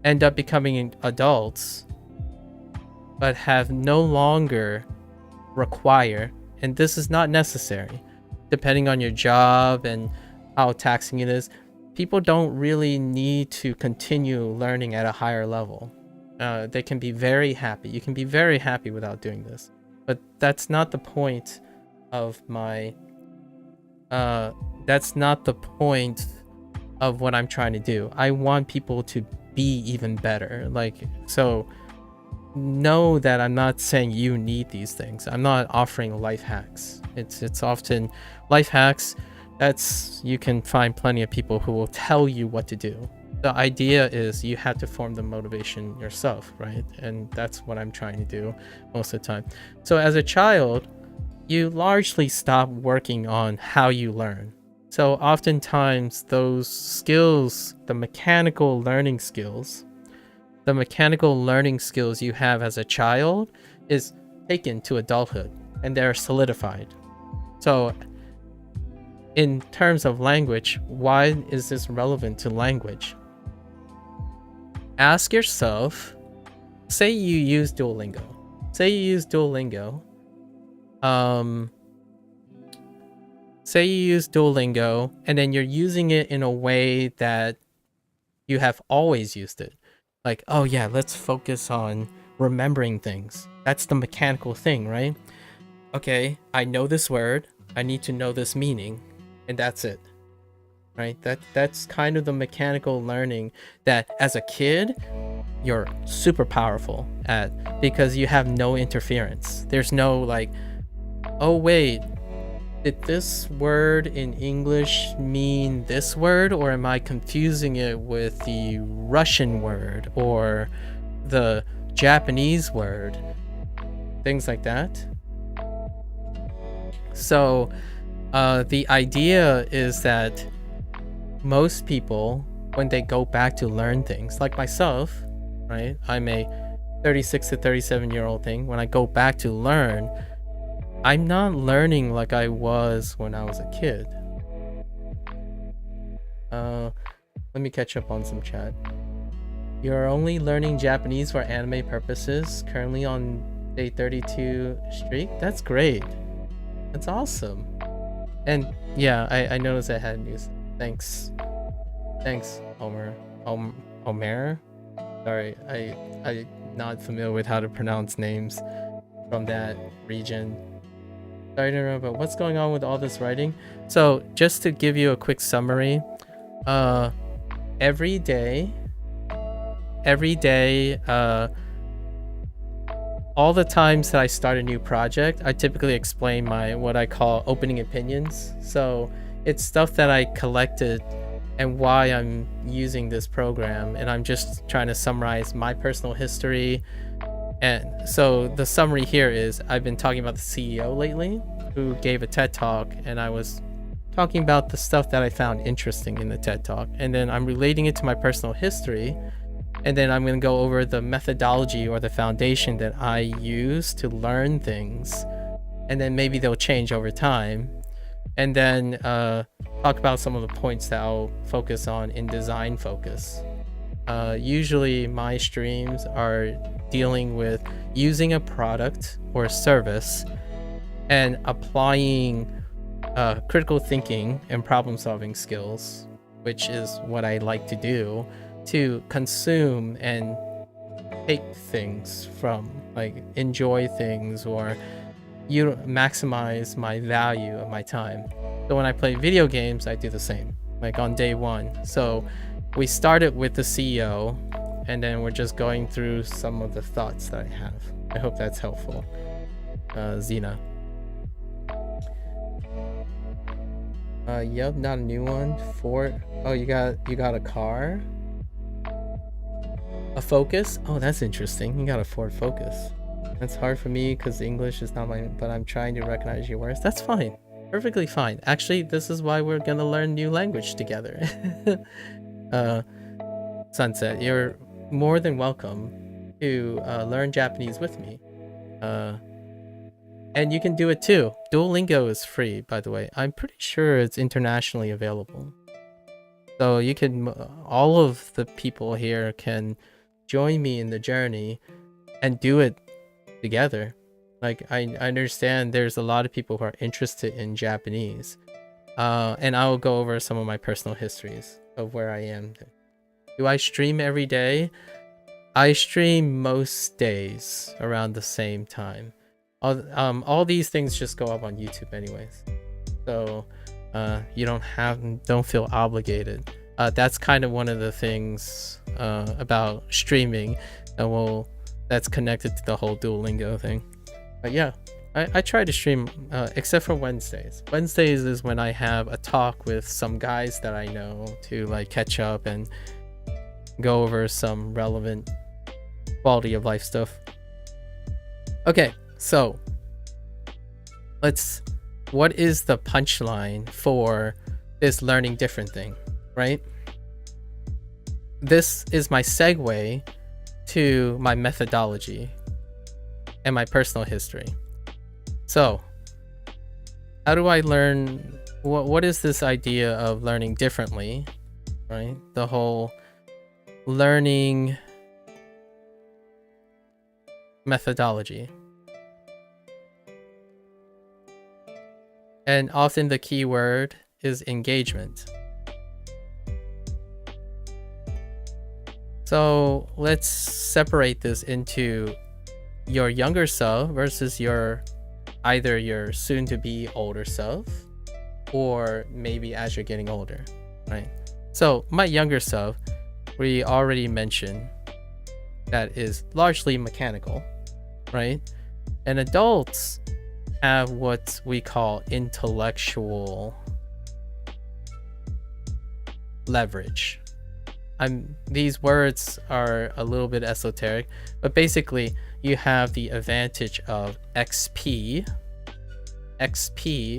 end up becoming adults, but have no longer require, and this is not necessary, depending on your job and how taxing it is, people don't really need to continue learning at a higher level. They can be very happy. You can be very happy without doing this. But that's not the point of my... that's not the point of what I'm trying to do. I want people to be even better. Like, so know that I'm not saying you need these things. I'm not offering life hacks. It's often life hacks. That's, you can find plenty of people who will tell you what to do. the idea is you have to form the motivation yourself, right? And that's what I'm trying to do most of the time. So as a child, you largely stop working on how you learn. So oftentimes those skills, the mechanical learning skills you have as a child is taken to adulthood and they're solidified. So in terms of language, why is this relevant to language? Ask yourself, say you use Duolingo. And then you're using it in a way that you have always used it. Like, oh yeah, let's focus on remembering things. That's the mechanical thing, right? Okay, I know this word, I need to know this meaning, and that's it. Right? That's kind of the mechanical learning that as a kid you're super powerful at, because you have no interference. There's no like, oh wait, did this word in English mean this word, or am I confusing it with the Russian word or the Japanese word? Things like that. So the idea is that most people, when they go back to learn things, like myself, right? I'm a 36 to 37 year old thing. When I go back to learn, I'm not learning like I was when I was a kid. Let me catch up on some chat. You're only learning Japanese for anime purposes, currently on day 32 streak? That's great. That's awesome. And yeah, I noticed I had news. Thanks, Homer. Sorry, I'm not familiar with how to pronounce names from that region. Sorry to interrupt, but what's going on with all this writing? So just to give you a quick summary, every day, all the times that I start a new project, I typically explain my what I call opening opinions. So it's stuff that I collected and why I'm using this program, and I'm just trying to summarize my personal history. And so the summary here is I've been talking about the CEO lately, who gave a TED talk, and I was talking about the stuff that I found interesting in the TED talk, and then I'm relating it to my personal history, and then I'm going to go over the methodology or the foundation that I use to learn things, and then maybe they'll change over time. And then talk about some of the points that I'll focus on in design focus. Usually my streams are dealing with using a product or a service and applying critical thinking and problem solving skills, which is what I like to do, to consume and take things from, like enjoy things, or you maximize my value of my time. So when I play video games, I do the same, like on day one. So we started with the CEO, and then we're just going through some of the thoughts that I have. I hope that's helpful. Zena. Yep, not a new one. Ford. Oh, you got a car? A Focus? Oh, that's interesting. You got a Ford Focus. That's hard for me because English is not but I'm trying to recognize your words. That's fine. Perfectly fine. Actually, this is why we're gonna learn new language together. Sunset, you're more than welcome to learn Japanese with me. And you can do it too. Duolingo is free, by the way. I'm pretty sure it's internationally available. So you can, all of the people here can join me in the journey and do it together. Like I understand there's a lot of people who are interested in Japanese, and I will go over some of my personal histories of where I am. Do I stream every day? I stream most days around the same time. All these things just go up on YouTube anyways, so you don't feel obligated. That's kind of one of the things about streaming, that's connected to the whole Duolingo thing. But yeah, I try to stream, except for Wednesdays. Wednesdays is when I have a talk with some guys that I know to like catch up and go over some relevant quality of life stuff. Okay, so what is the punchline for this learning different thing, right? This is my segue to my methodology and my personal history. So, how do I learn? What is this idea of learning differently, right? The whole learning methodology. And often the key word is engagement. So let's separate this into your younger self versus either your soon-to-be older self, or maybe as you're getting older, right? So my younger self, we already mentioned, that is largely mechanical, right? And adults have what we call intellectual leverage. These words are a little bit esoteric, but basically you have the advantage of XP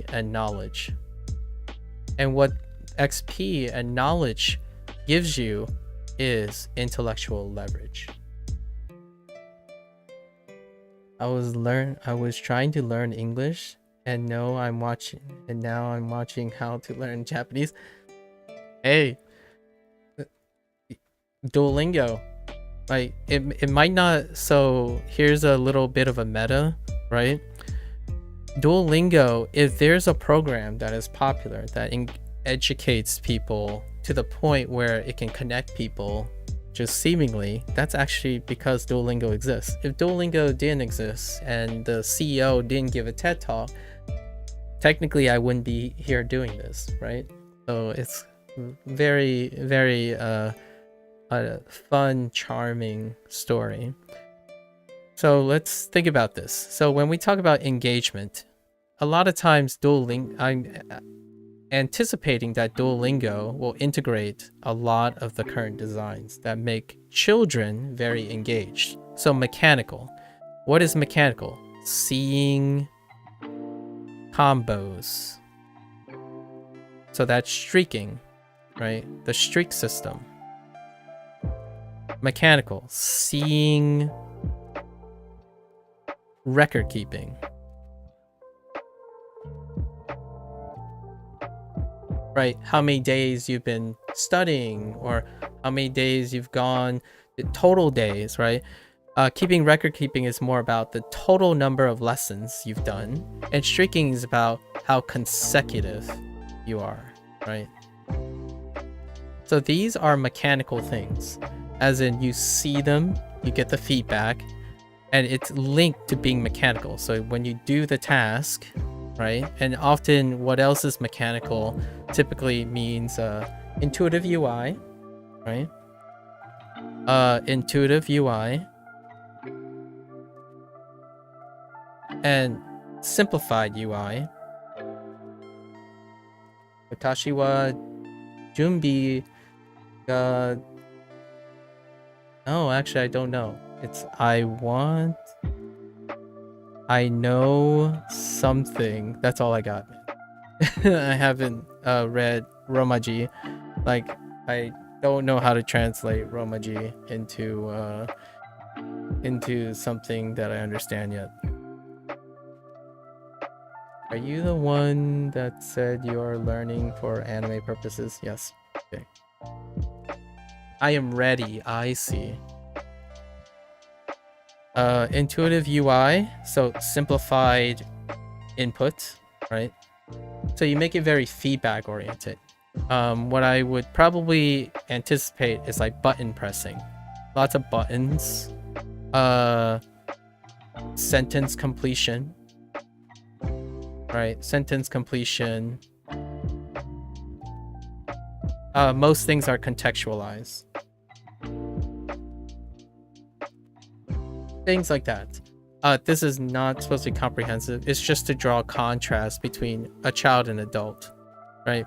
and knowledge. And what XP and knowledge gives you is intellectual leverage. I was trying to learn English, and now I'm watching how to learn Japanese. Hey, Duolingo, like it might not. So here's a little bit of a meta, right? Duolingo, if there's a program that is popular that educates people to the point where it can connect people just seemingly, that's actually because Duolingo exists. If Duolingo didn't exist and the CEO didn't give a TED talk, technically I wouldn't be here doing this, right? So it's very, very a fun, charming story. So let's think about this. So when we talk about engagement, a lot of times I'm anticipating that Duolingo will integrate a lot of the current designs that make children very engaged. So mechanical. What is mechanical? Seeing combos. So that's streaking, right? The streak system. Mechanical. Seeing record keeping. Right, how many days you've been studying, or how many days you've gone, total days, right? Keeping record keeping is more about the total number of lessons you've done, and streaking is about how consecutive you are, right? So these are mechanical things, as in you see them, you get the feedback, and it's linked to being mechanical. So when you do the task, right? And often what else is mechanical typically means intuitive UI, right? Intuitive UI and simplified UI. Watashi wa junbi ga... Oh, actually, I don't know. It's I know something. That's all I got. I haven't read Romaji. Like, I don't know how to translate Romaji into something that I understand yet. Are you the one that said you are learning for anime purposes? Yes. Okay. I am ready. I see. Intuitive UI, so simplified input, right? So you make it very feedback oriented. What I would probably anticipate is like button pressing, lots of buttons, sentence completion, right? Sentence completion. Most things are contextualized. Things like that. This is not supposed to be comprehensive. It's just to draw a contrast between a child and adult, right?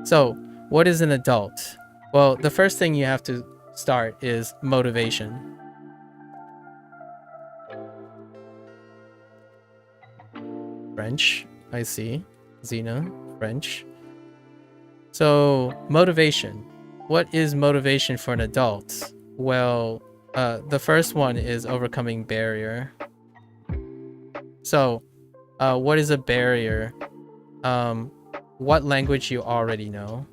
So what is an adult? Well, the first thing you have to start is motivation. French, I see. Xena, French. So, motivation. What is motivation for an adult? Well, the first one is overcoming barrier. So, what is a barrier? What language you already know?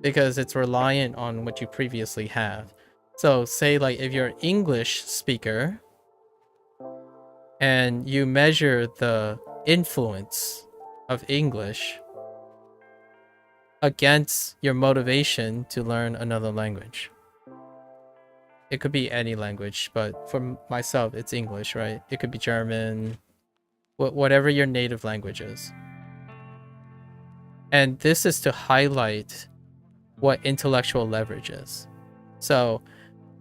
Because it's reliant on what you previously have. So say like if you're an English speaker and you measure the influence of English against your motivation to learn another language. It could be any language, but for myself, it's English, right? It could be German, whatever your native language is. And this is to highlight what intellectual leverage is. So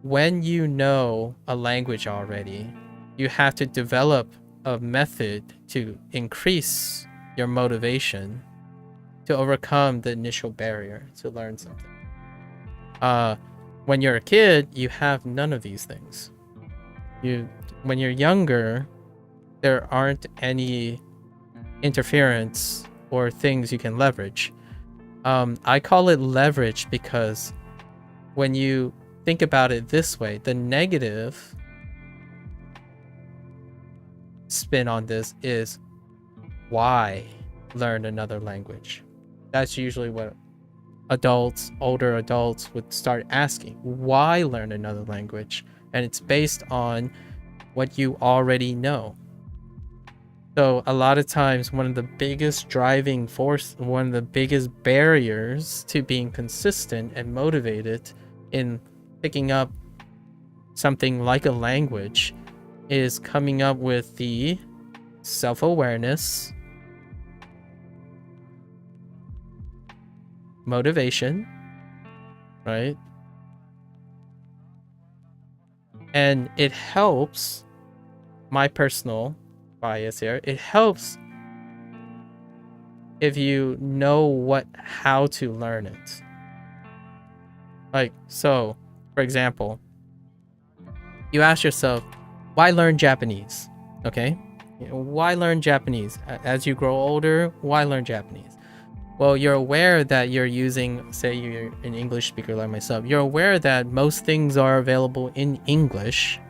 when you know a language already, you have to develop a method to increase your motivation to overcome the initial barrier to learn something. When you're a kid, you have none of these things. When you're younger, there aren't any interference or things you can leverage. I call it leverage because when you think about it this way, the negative spin on this is why learn another language. That's usually what older adults would start asking. Why learn another language? And it's based on what you already know. So a lot of times, one of the biggest driving force, one of the biggest barriers to being consistent and motivated in picking up something like a language is coming up with the self-awareness, motivation, right? And it helps, my personal bias here, it helps if you know how to learn it. Like, so, for example, you ask yourself, why learn Japanese? Okay? Why learn Japanese? As you grow older, why learn Japanese? Well, you're aware that you're using, say you're an English speaker like myself, you're aware that most things are available in English,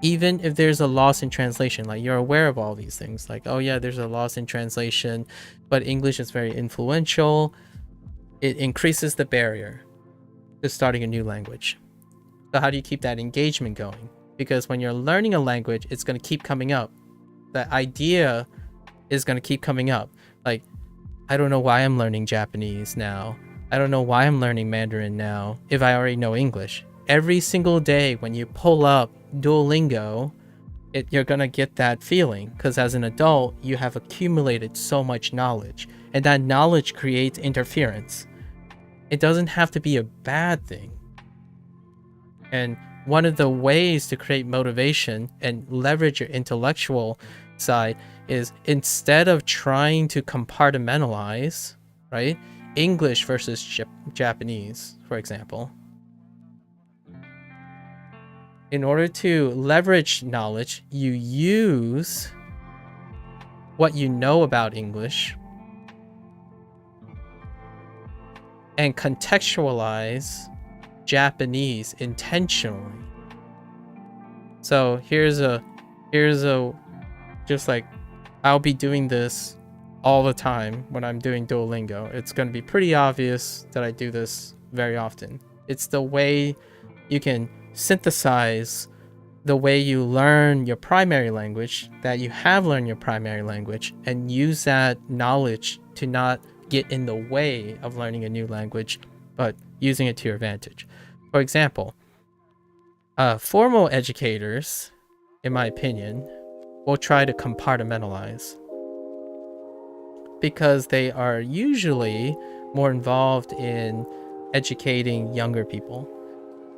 even if there's a loss in translation. Like, you're aware of all these things. Like, oh yeah, there's a loss in translation, but English is very influential. It increases the barrier to starting a new language. So how do you keep that engagement going? Because when you're learning a language, it's going to keep coming up. The idea is going to keep coming up. Like, I don't know why I'm learning Japanese now. I don't know why I'm learning Mandarin now if I already know English. Every single day when you pull up Duolingo, you're going to get that feeling, because as an adult, you have accumulated so much knowledge, and that knowledge creates interference. It doesn't have to be a bad thing. And one of the ways to create motivation and leverage your intellectual side is, instead of trying to compartmentalize, right? English versus Japanese, for example. In order to leverage knowledge, you use what you know about English and contextualize Japanese intentionally. So here's a just like, I'll be doing this all the time when I'm doing Duolingo. It's going to be pretty obvious that I do this very often. It's the way you can synthesize the way you learn your primary language, that you have learned your primary language, and use that knowledge to not get in the way of learning a new language, but using it to your advantage. For example, formal educators, in my opinion, will try to compartmentalize because they are usually more involved in educating younger people.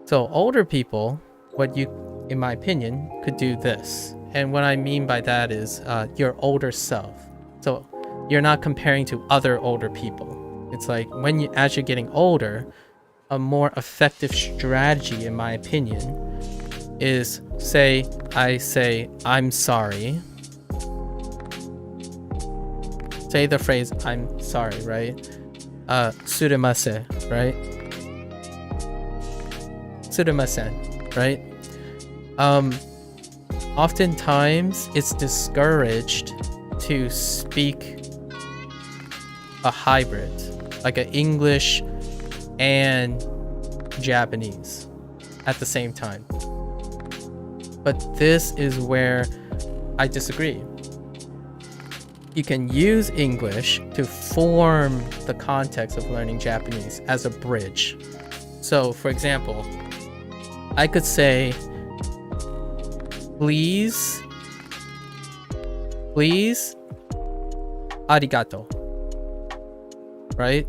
So older people, what you, in my opinion, could do this. And what I mean by that is your older self. So you're not comparing to other older people. It's like as you're getting older, a more effective strategy, in my opinion, is I say I'm sorry. Say the phrase I'm sorry, right? Suremase, right? Suremasen, right? Oftentimes it's discouraged to speak a hybrid, like an English and Japanese at the same time. But this is where I disagree. You can use English to form the context of learning Japanese as a bridge. So, for example, I could say, please, arigato, right?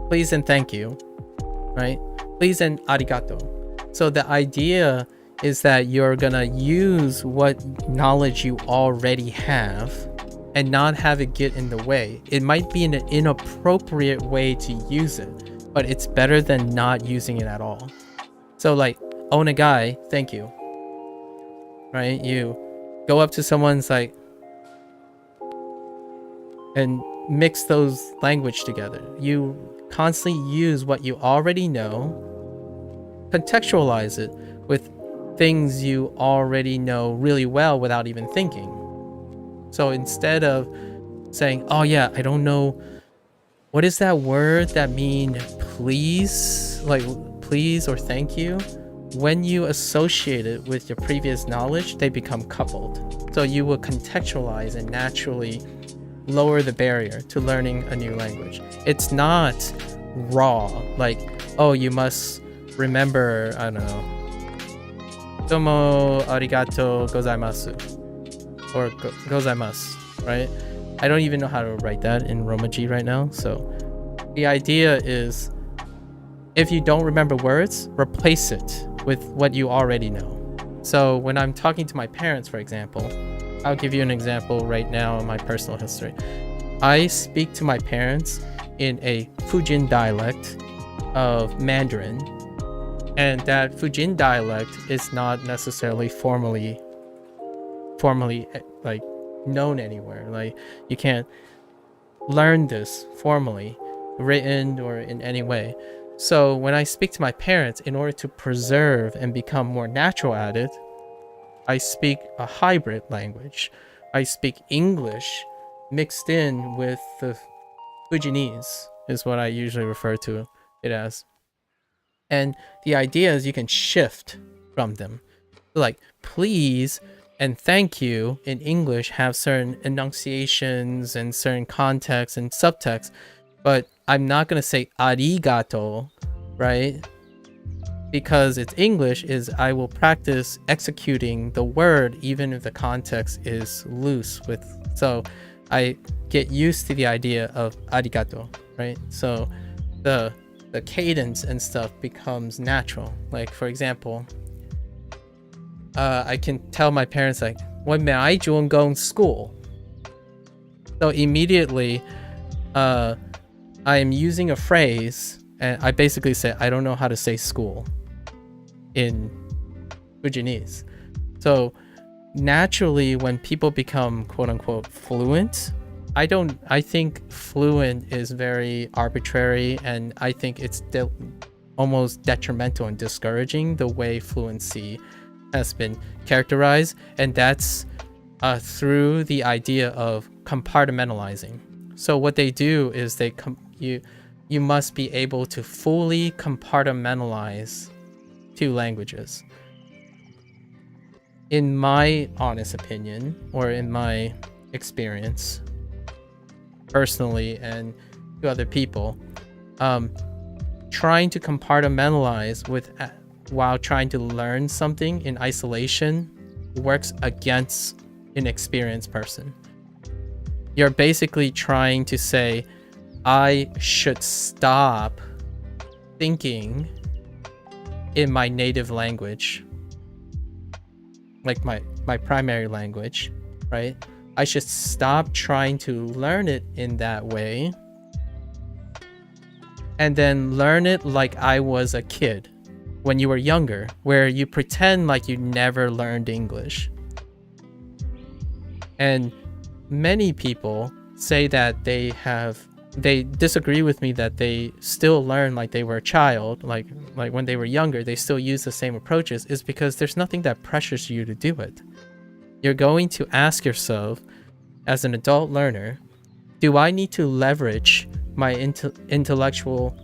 Please and thank you, right? Please and arigato. So the idea is that you're gonna use what knowledge you already have and not have it get in the way. It might be an inappropriate way to use it, but it's better than not using it at all. So like, onegai, thank you, right? You go up to someone's like, and mix those language together. You constantly use what you already know, contextualize it with things you already know really well without even thinking. So instead of saying, oh yeah, I don't know, what is that word that mean please, like please or thank you? When you associate it with your previous knowledge, they become coupled. So you will contextualize and naturally lower the barrier to learning a new language. It's not raw, like, oh, you must remember, I don't know, domo arigato gozaimasu, or gozaimasu, right? I don't even know how to write that in Romaji right now. So the idea is, if you don't remember words, replace it with what you already know. So when I'm talking to my parents, for example, I'll give you an example right now in my personal history. I speak to my parents in a Fujin dialect of Mandarin, and that Fujin dialect is not necessarily formally like known anywhere. Like you can't learn this formally, written or in any way. So when I speak to my parents, in order to preserve and become more natural at it, I speak a hybrid language. I speak English mixed in with the Fujinese, is what I usually refer to it as. And the idea is you can shift from them. Like, please and thank you in English have certain enunciations and certain context and subtext, but I'm not going to say arigato, right? Because it's English, is I will practice executing the word even if the context is loose with, so I get used to the idea of arigato, right? So the cadence and stuff becomes natural. Like, for example, I can tell my parents like, when may I go school? So immediately I am using a phrase, and I basically say, I don't know how to say school in Fujinese. So naturally, when people become quote unquote fluent, I think fluent is very arbitrary, and I think it's almost detrimental and discouraging the way fluency has been characterized, and that's through the idea of compartmentalizing. So what they do is you must be able to fully compartmentalize two languages. In my honest opinion, or in my experience, personally and to other people, trying to compartmentalize while trying to learn something in isolation works against an experienced person. You're basically trying to say, I should stop thinking in my native language, like my primary language, right? I should stop trying to learn it in that way and then learn it like I was a kid when you were younger, where you pretend like you never learned English. And many people say that they disagree with me that they still learn like they were a child, like when they were younger, they still use the same approaches, is because there's nothing that pressures you to do it. You're going to ask yourself, as an adult learner, do I need to leverage my intellectual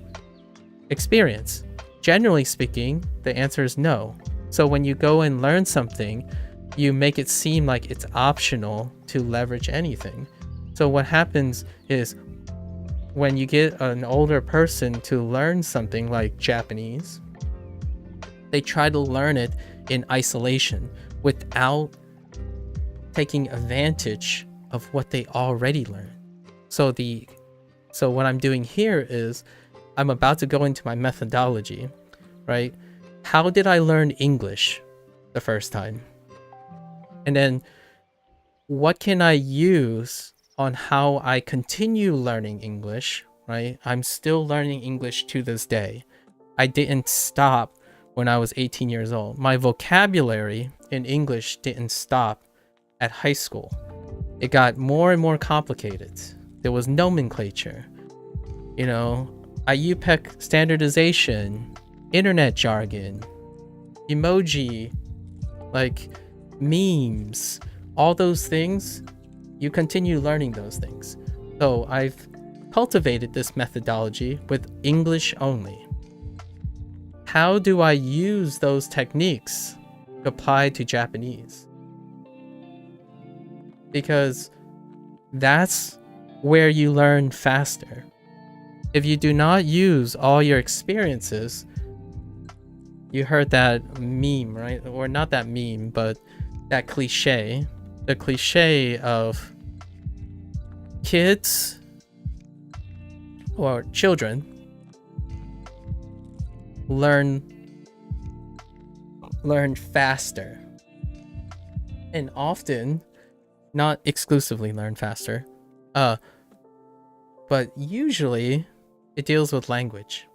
experience? Generally speaking, the answer is no. So when you go and learn something, you make it seem like it's optional to leverage anything. So what happens is when you get an older person to learn something like Japanese, they try to learn it in isolation without taking advantage of what they already learned. So what I'm doing here is I'm about to go into my methodology, right? How did I learn English the first time? And then what can I use on how I continue learning English, right? I'm still learning English to this day. I didn't stop when I was 18 years old. My vocabulary in English didn't stop at high school. It got more and more complicated. There was nomenclature, IUPAC standardization, internet jargon, emoji, like memes, all those things. You continue learning those things. So I've cultivated this methodology with English only. How do I use those techniques applied to Japanese? Because that's where you learn faster. If you do not use all your experiences, you heard that meme, right? Or not that meme, but that cliche. The cliche of kids or children learn faster. And often, not exclusively learn faster, but usually it deals with language.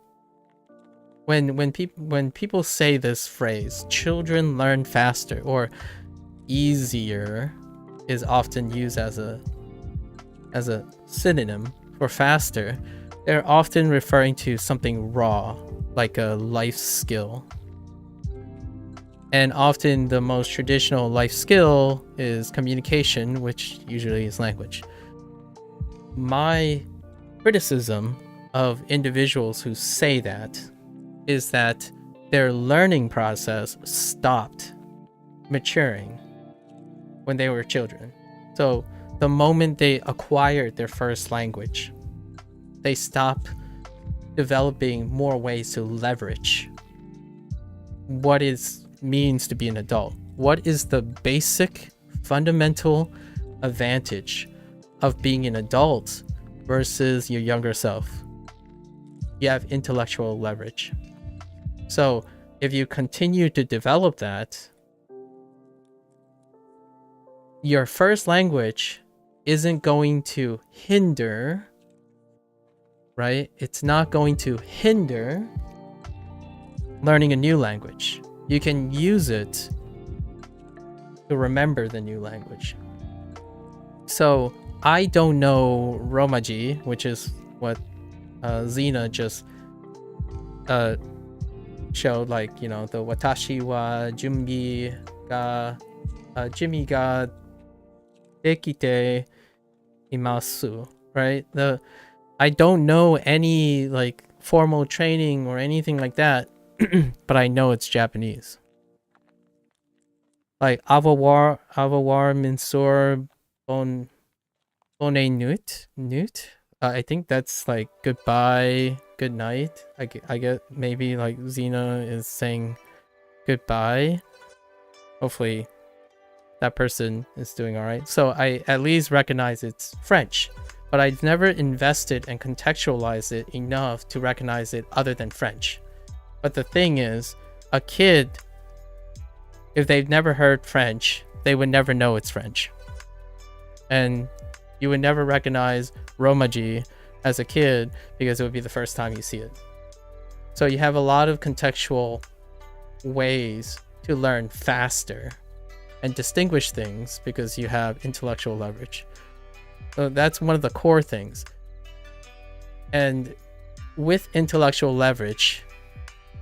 When people say this phrase, children learn faster or easier, is often used as a synonym for faster, they're often referring to something raw, like a life skill. And often the most traditional life skill is communication, which usually is language. My criticism of individuals who say that is that their learning process stopped maturing when they were children. So the moment they acquired their first language, they stopped developing more ways to leverage what it means to be an adult. What is the basic fundamental advantage of being an adult versus your younger self? You have intellectual leverage. So if you continue to develop that, your first language isn't going to hinder, right? It's not going to hinder learning a new language. You can use it to remember the new language. So I don't know Romaji, which is what Xena just showed, like, the watashi wa junbi ga jimi ga dekite imasu, right? I don't know any like formal training or anything like that, but I know it's Japanese. Like avoir minsur bon nut. I think that's like goodbye, good night. I get maybe like Xena is saying goodbye. Hopefully that person is doing all right. So I at least recognize it's French, but I've never invested and contextualized it enough to recognize it other than French. But the thing is, a kid, if they've never heard French, they would never know it's French. And you would never recognize Romaji as a kid because it would be the first time you see it. So you have a lot of contextual ways to learn faster and distinguish things because you have intellectual leverage. So that's one of the core things. And with intellectual leverage,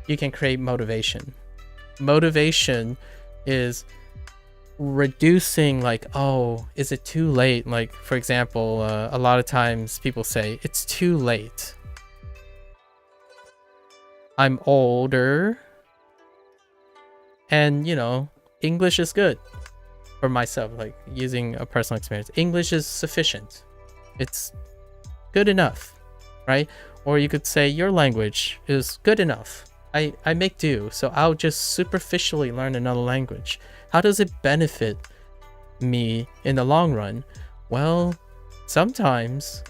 you can create motivation. Motivation is reducing like, oh, is it too late? Like, for example, a lot of times people say it's too late. I'm older and, English is good for myself, like using a personal experience. English is sufficient. It's good enough, right? Or you could say your language is good enough. I make do, so I'll just superficially learn another language. How does it benefit me in the long run? Well, sometimes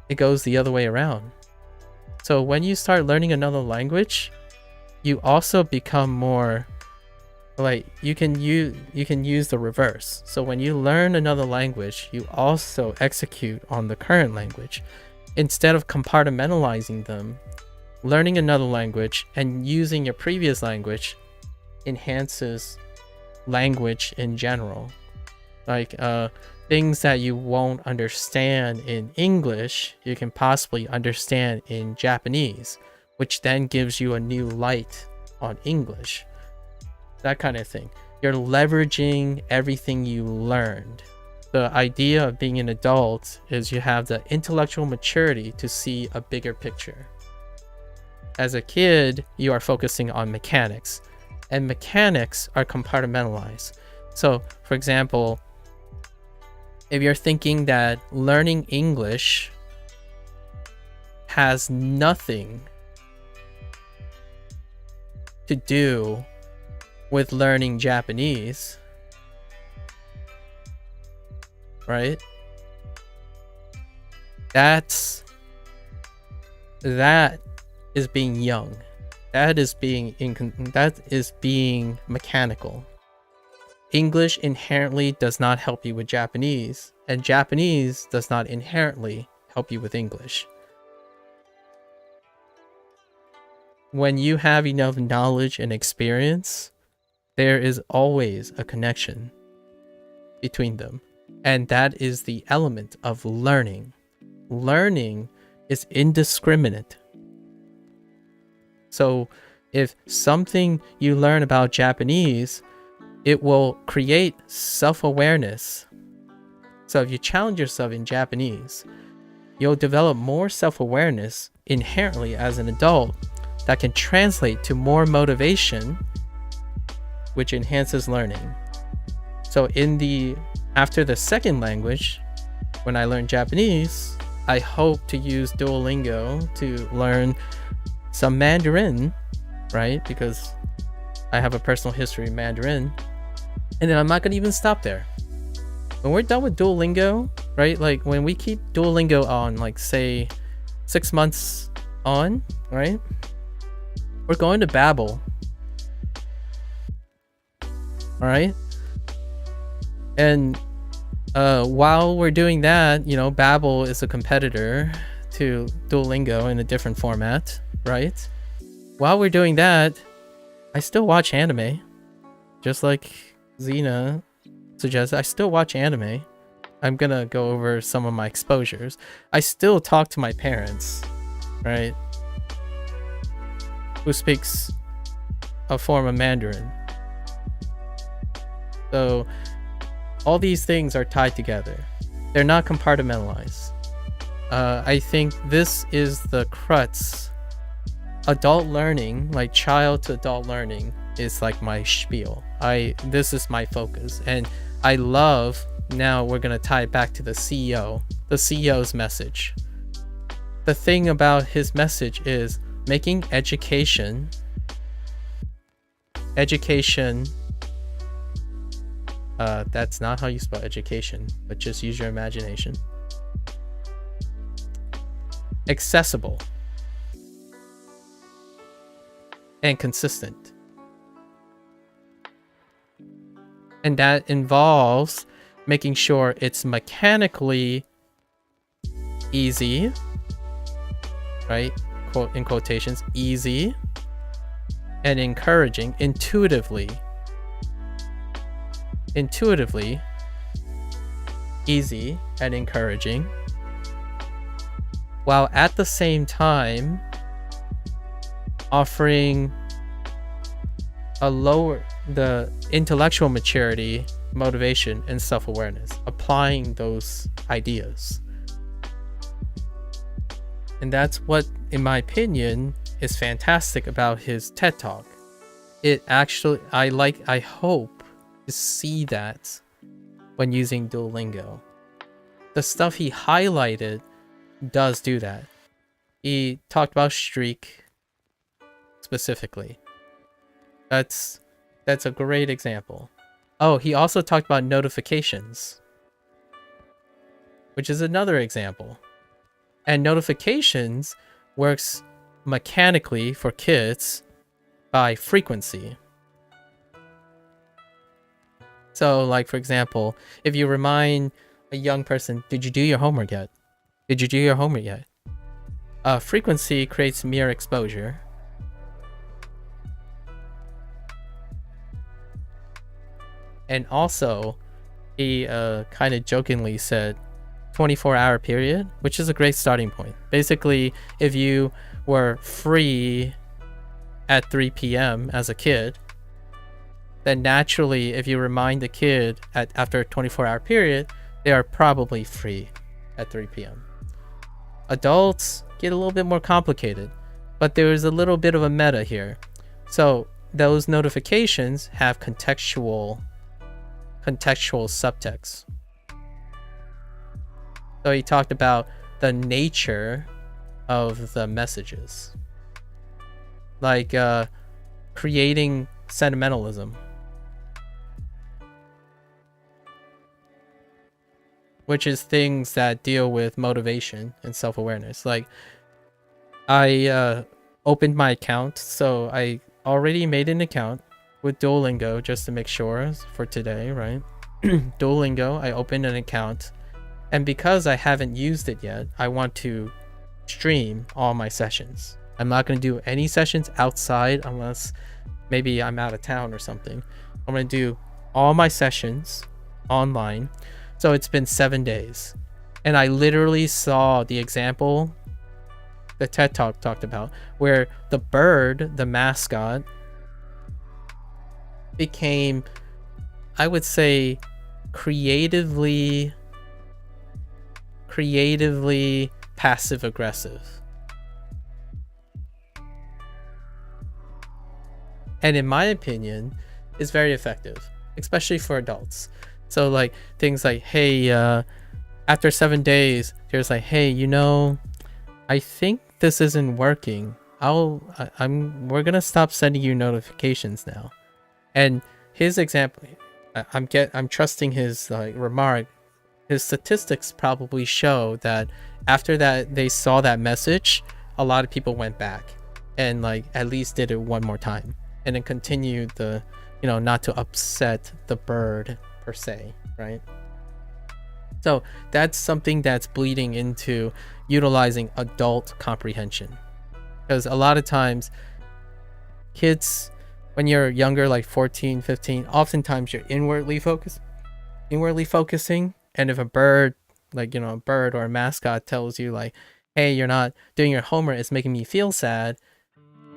it goes the other way around. So when you start learning another language, you also become more like you can use the reverse. So when you learn another language, you also execute on the current language. Instead of compartmentalizing them, learning another language and using your previous language enhances language in general. Like things that you won't understand in English, you can possibly understand in Japanese, which then gives you a new light on English. That kind of thing. You're leveraging everything you learned. The idea of being an adult is you have the intellectual maturity to see a bigger picture. As a kid, you are focusing on mechanics, and mechanics are compartmentalized. So, for example, if you're thinking that learning English has nothing to do with learning Japanese, right? That is being young. That is being mechanical. English inherently does not help you with Japanese, and Japanese does not inherently help you with English. When you have enough knowledge and experience, there is always a connection between them. And that is the element of learning. Learning is indiscriminate. So if something you learn about Japanese, it will create self-awareness. So if you challenge yourself in Japanese, you'll develop more self-awareness inherently as an adult that can translate to more motivation, which enhances learning. So after the second language, when I learn Japanese, I hope to use Duolingo to learn some Mandarin, right? Because I have a personal history in Mandarin. And then I'm not gonna even stop there. When we're done with Duolingo, right? Like when we keep Duolingo on, like say 6 months on, right? We're going to Babbel. All right. And while we're doing that, Babbel is a competitor to Duolingo in a different format, right? While we're doing that, I still watch anime. Just like Xena suggests, I still watch anime. I'm gonna go over some of my exposures. I still talk to my parents, right? Who speaks a form of Mandarin. So all these things are tied together. They're not compartmentalized. I think this is the crux. Adult learning, like child to adult learning, is like my spiel. This is my focus. And I love, now we're going to tie it back to the CEO's message. The thing about his message is making education, that's not how you spell education, but just use your imagination. Accessible and consistent. And that involves making sure it's mechanically easy, right? Quote in quotations, easy, and encouraging, intuitively easy and encouraging, while at the same time offering the intellectual maturity, motivation, and self-awareness, applying those ideas. And that's what, in my opinion, is fantastic about his TED Talk. It actually, I hope to see that when using Duolingo. The stuff he highlighted does do that. He talked about streak specifically. That's a great example. Oh, he also talked about notifications, which is another example. And notifications works mechanically for kids by frequency. So, like, for example, if you remind a young person, did you do your homework yet? Did you do your homework yet? Frequency creates mere exposure. And also, he kind of jokingly said 24-hour period, which is a great starting point. Basically, if you were free at 3 p.m. as a kid, then naturally, if you remind the kid after a 24-hour period, they are probably free at 3 p.m. Adults get a little bit more complicated, but there's a little bit of a meta here. So those notifications have contextual subtext. So he talked about the nature of the messages, like creating sentimentalism, which is things that deal with motivation and self-awareness. Like, I opened my account, so I already made an account with Duolingo just to make sure for today, right? Duolingo, I opened an account, and because I haven't used it yet, I want to stream all my sessions. I'm not going to do any sessions outside unless maybe I'm out of town or something. I'm going to do all my sessions online. So it's been 7 days, and I literally saw the example the TED Talk talked about, where the bird, the mascot, became, I would say, creatively passive aggressive. And in my opinion, is very effective, especially for adults. So like things like, hey, after 7 days, there's like, hey, you know, I think this isn't working. We're gonna stop sending you notifications now. And his example, I'm trusting his remark. His statistics probably show that after that they saw that message, a lot of people went back and like at least did it one more time, and then continued the, you know, not to upset the bird per se, right? So that's something that's bleeding into utilizing adult comprehension, because a lot of times kids, when you're younger, like 14, 15, oftentimes you're inwardly focusing. And if a bird, like, you know, a bird or a mascot tells you like, hey, you're not doing your homework, it's making me feel sad,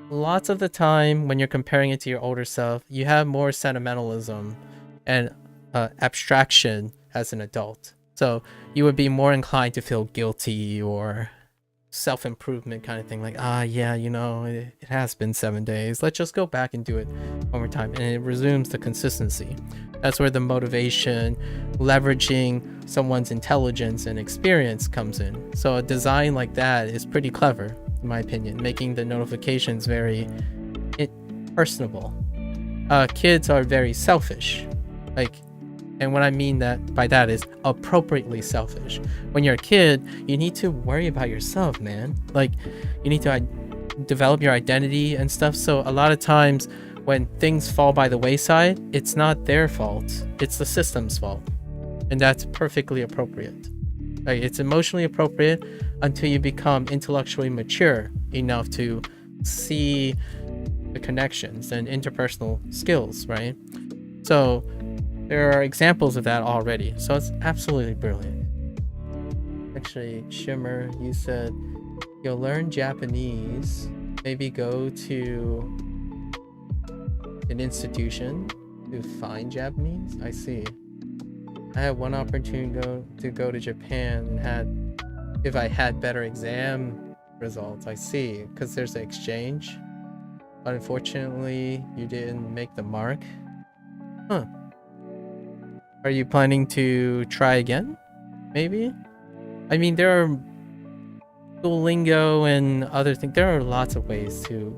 lots of the time when you're comparing it to your older self, you have more sentimentalism and abstraction as an adult. So you would be more inclined to feel guilty or self-improvement kind of thing, like, yeah, you know, it has been 7 days, let's just go back and do it one more time, and it resumes the consistency. That's where the motivation, leveraging someone's intelligence and experience comes in. So a design like that is pretty clever, in my opinion, making the notifications very personable. Kids are very selfish, like, and what I mean by that is appropriately selfish. When you're a kid, you need to worry about yourself, man. Like, you need to develop your identity and stuff. So a lot of times when things fall by the wayside, it's not their fault, it's the system's fault. And that's perfectly appropriate. Right? It's emotionally appropriate until you become intellectually mature enough to see the connections and interpersonal skills, right? So there are examples of that already. So it's absolutely brilliant. Actually, Shimmer, you said you'll learn Japanese, maybe go to an institution to find Japanese. I see. I had one opportunity to go to Japan and if I had better exam results. I see, because there's an exchange. But unfortunately, you didn't make the mark. Huh. Are you planning to try again? Maybe? I mean, there are Duolingo and other things. There are lots of ways to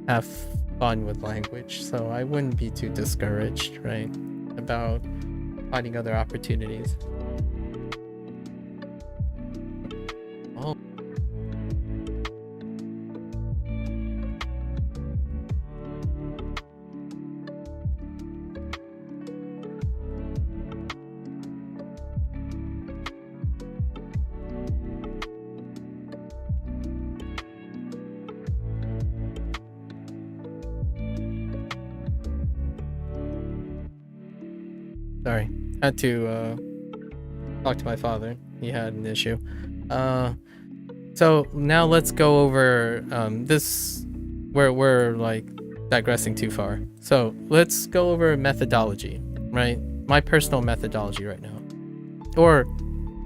have fun with language, so I wouldn't be too discouraged, right, about finding other opportunities. Oh. Sorry, had to talk to my father. He had an issue. So now let's go over this. We're like digressing too far. So let's go over methodology, right? My personal methodology right now,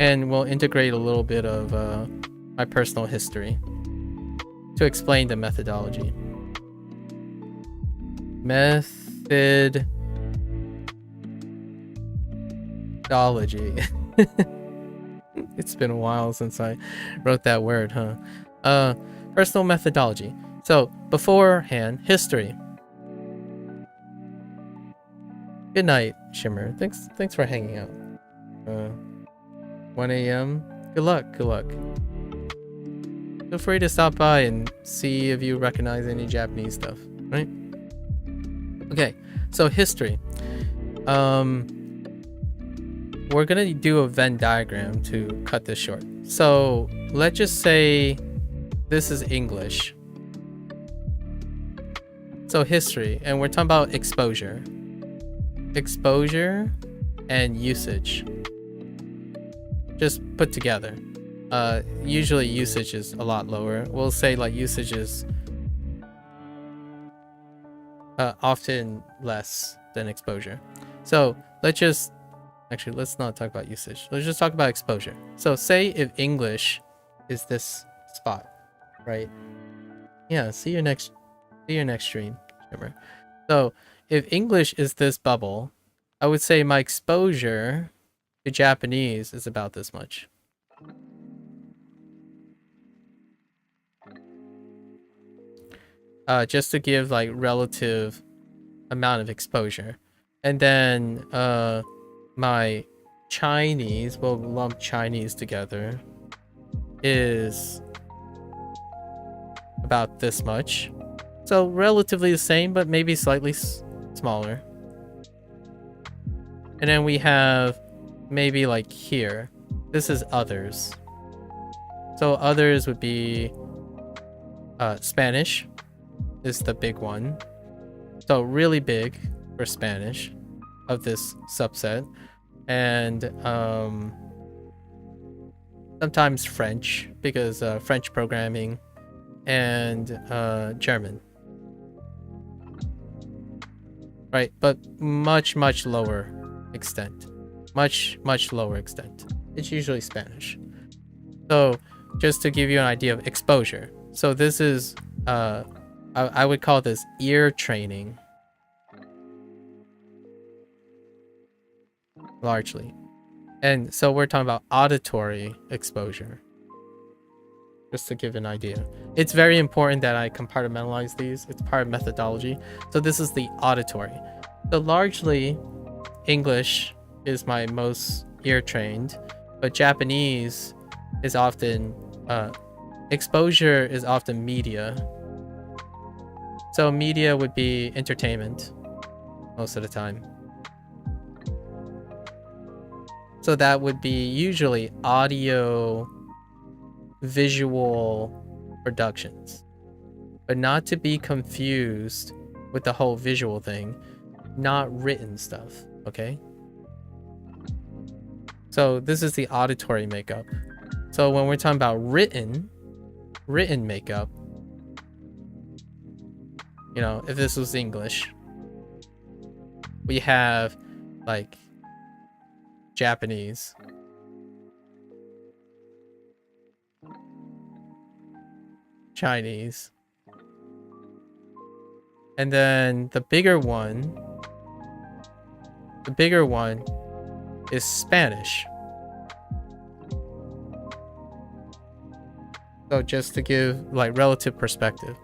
and we'll integrate a little bit of my personal history to explain the methodology. Methodology. It's been a while since I wrote that word, huh? Personal methodology. So beforehand, history. Good night, Shimmer. Thanks for hanging out. 1 a.m. Good luck. Feel free to stop by and see if you recognize any Japanese stuff, right? Okay, so history. We're gonna do a Venn diagram to cut this short. So let's just say this is English. So history, and we're talking about exposure and usage, just put together. Usually usage is a lot lower. We'll say like usage is often less than exposure. So let's not talk about usage. Let's just talk about exposure. So say if English is this spot, right? Yeah, see your next stream, Shimmer. So if English is this bubble, I would say my exposure to Japanese is about this much. Just to give like relative amount of exposure. And then my Chinese, we'll lump Chinese together, is about this much. So relatively the same, but maybe slightly smaller. And then we have maybe like here, this is others. So others would be Spanish is the big one. So really big for Spanish of this subset. And sometimes French, because French programming, and German. Right, but much lower extent. Much lower extent. It's usually Spanish. So just to give you an idea of exposure. So this is I would call this ear training. Largely. And so we're talking about auditory exposure. Just to give an idea. It's very important that I compartmentalize these. It's part of methodology. So this is the auditory. So largely, English is my most ear trained, but Japanese is often, exposure is often media. So media would be entertainment most of the time. So that would be usually audio, visual productions, but not to be confused with the whole visual thing, not written stuff, okay? So this is the auditory makeup. So when we're talking about written makeup, you know, if this was English, we have like Japanese, Chinese, and then the bigger one is Spanish. So just to give like relative perspective,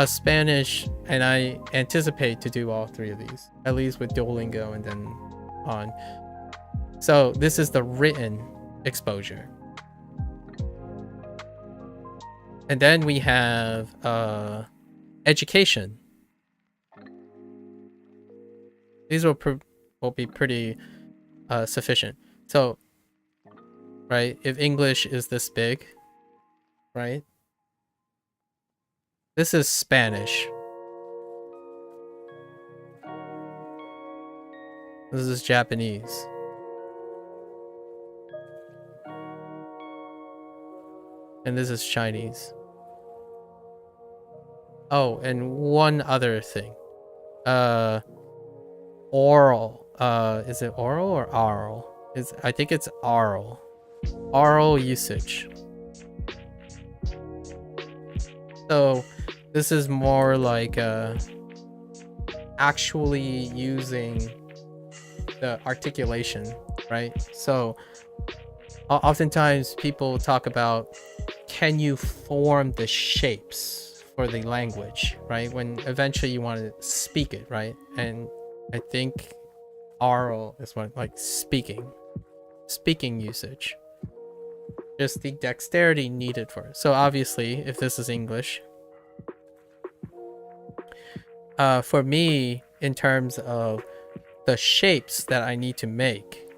Spanish, and I anticipate to do all three of these, at least with Duolingo and then on. So this is the written exposure. And then we have education. These will be pretty sufficient. So, right, if English is this big, right? This is Spanish. This is Japanese. And this is Chinese. Oh, and one other thing. Oral. Is it oral or oral? I think it's oral. Oral usage. So this is more like actually using the articulation, right? So oftentimes people talk about, can you form the shapes for the language, right? When eventually you want to speak it, right? And I think oral is what, like speaking usage. Just the dexterity needed for it. So obviously, if this is English, for me, in terms of the shapes that I need to make,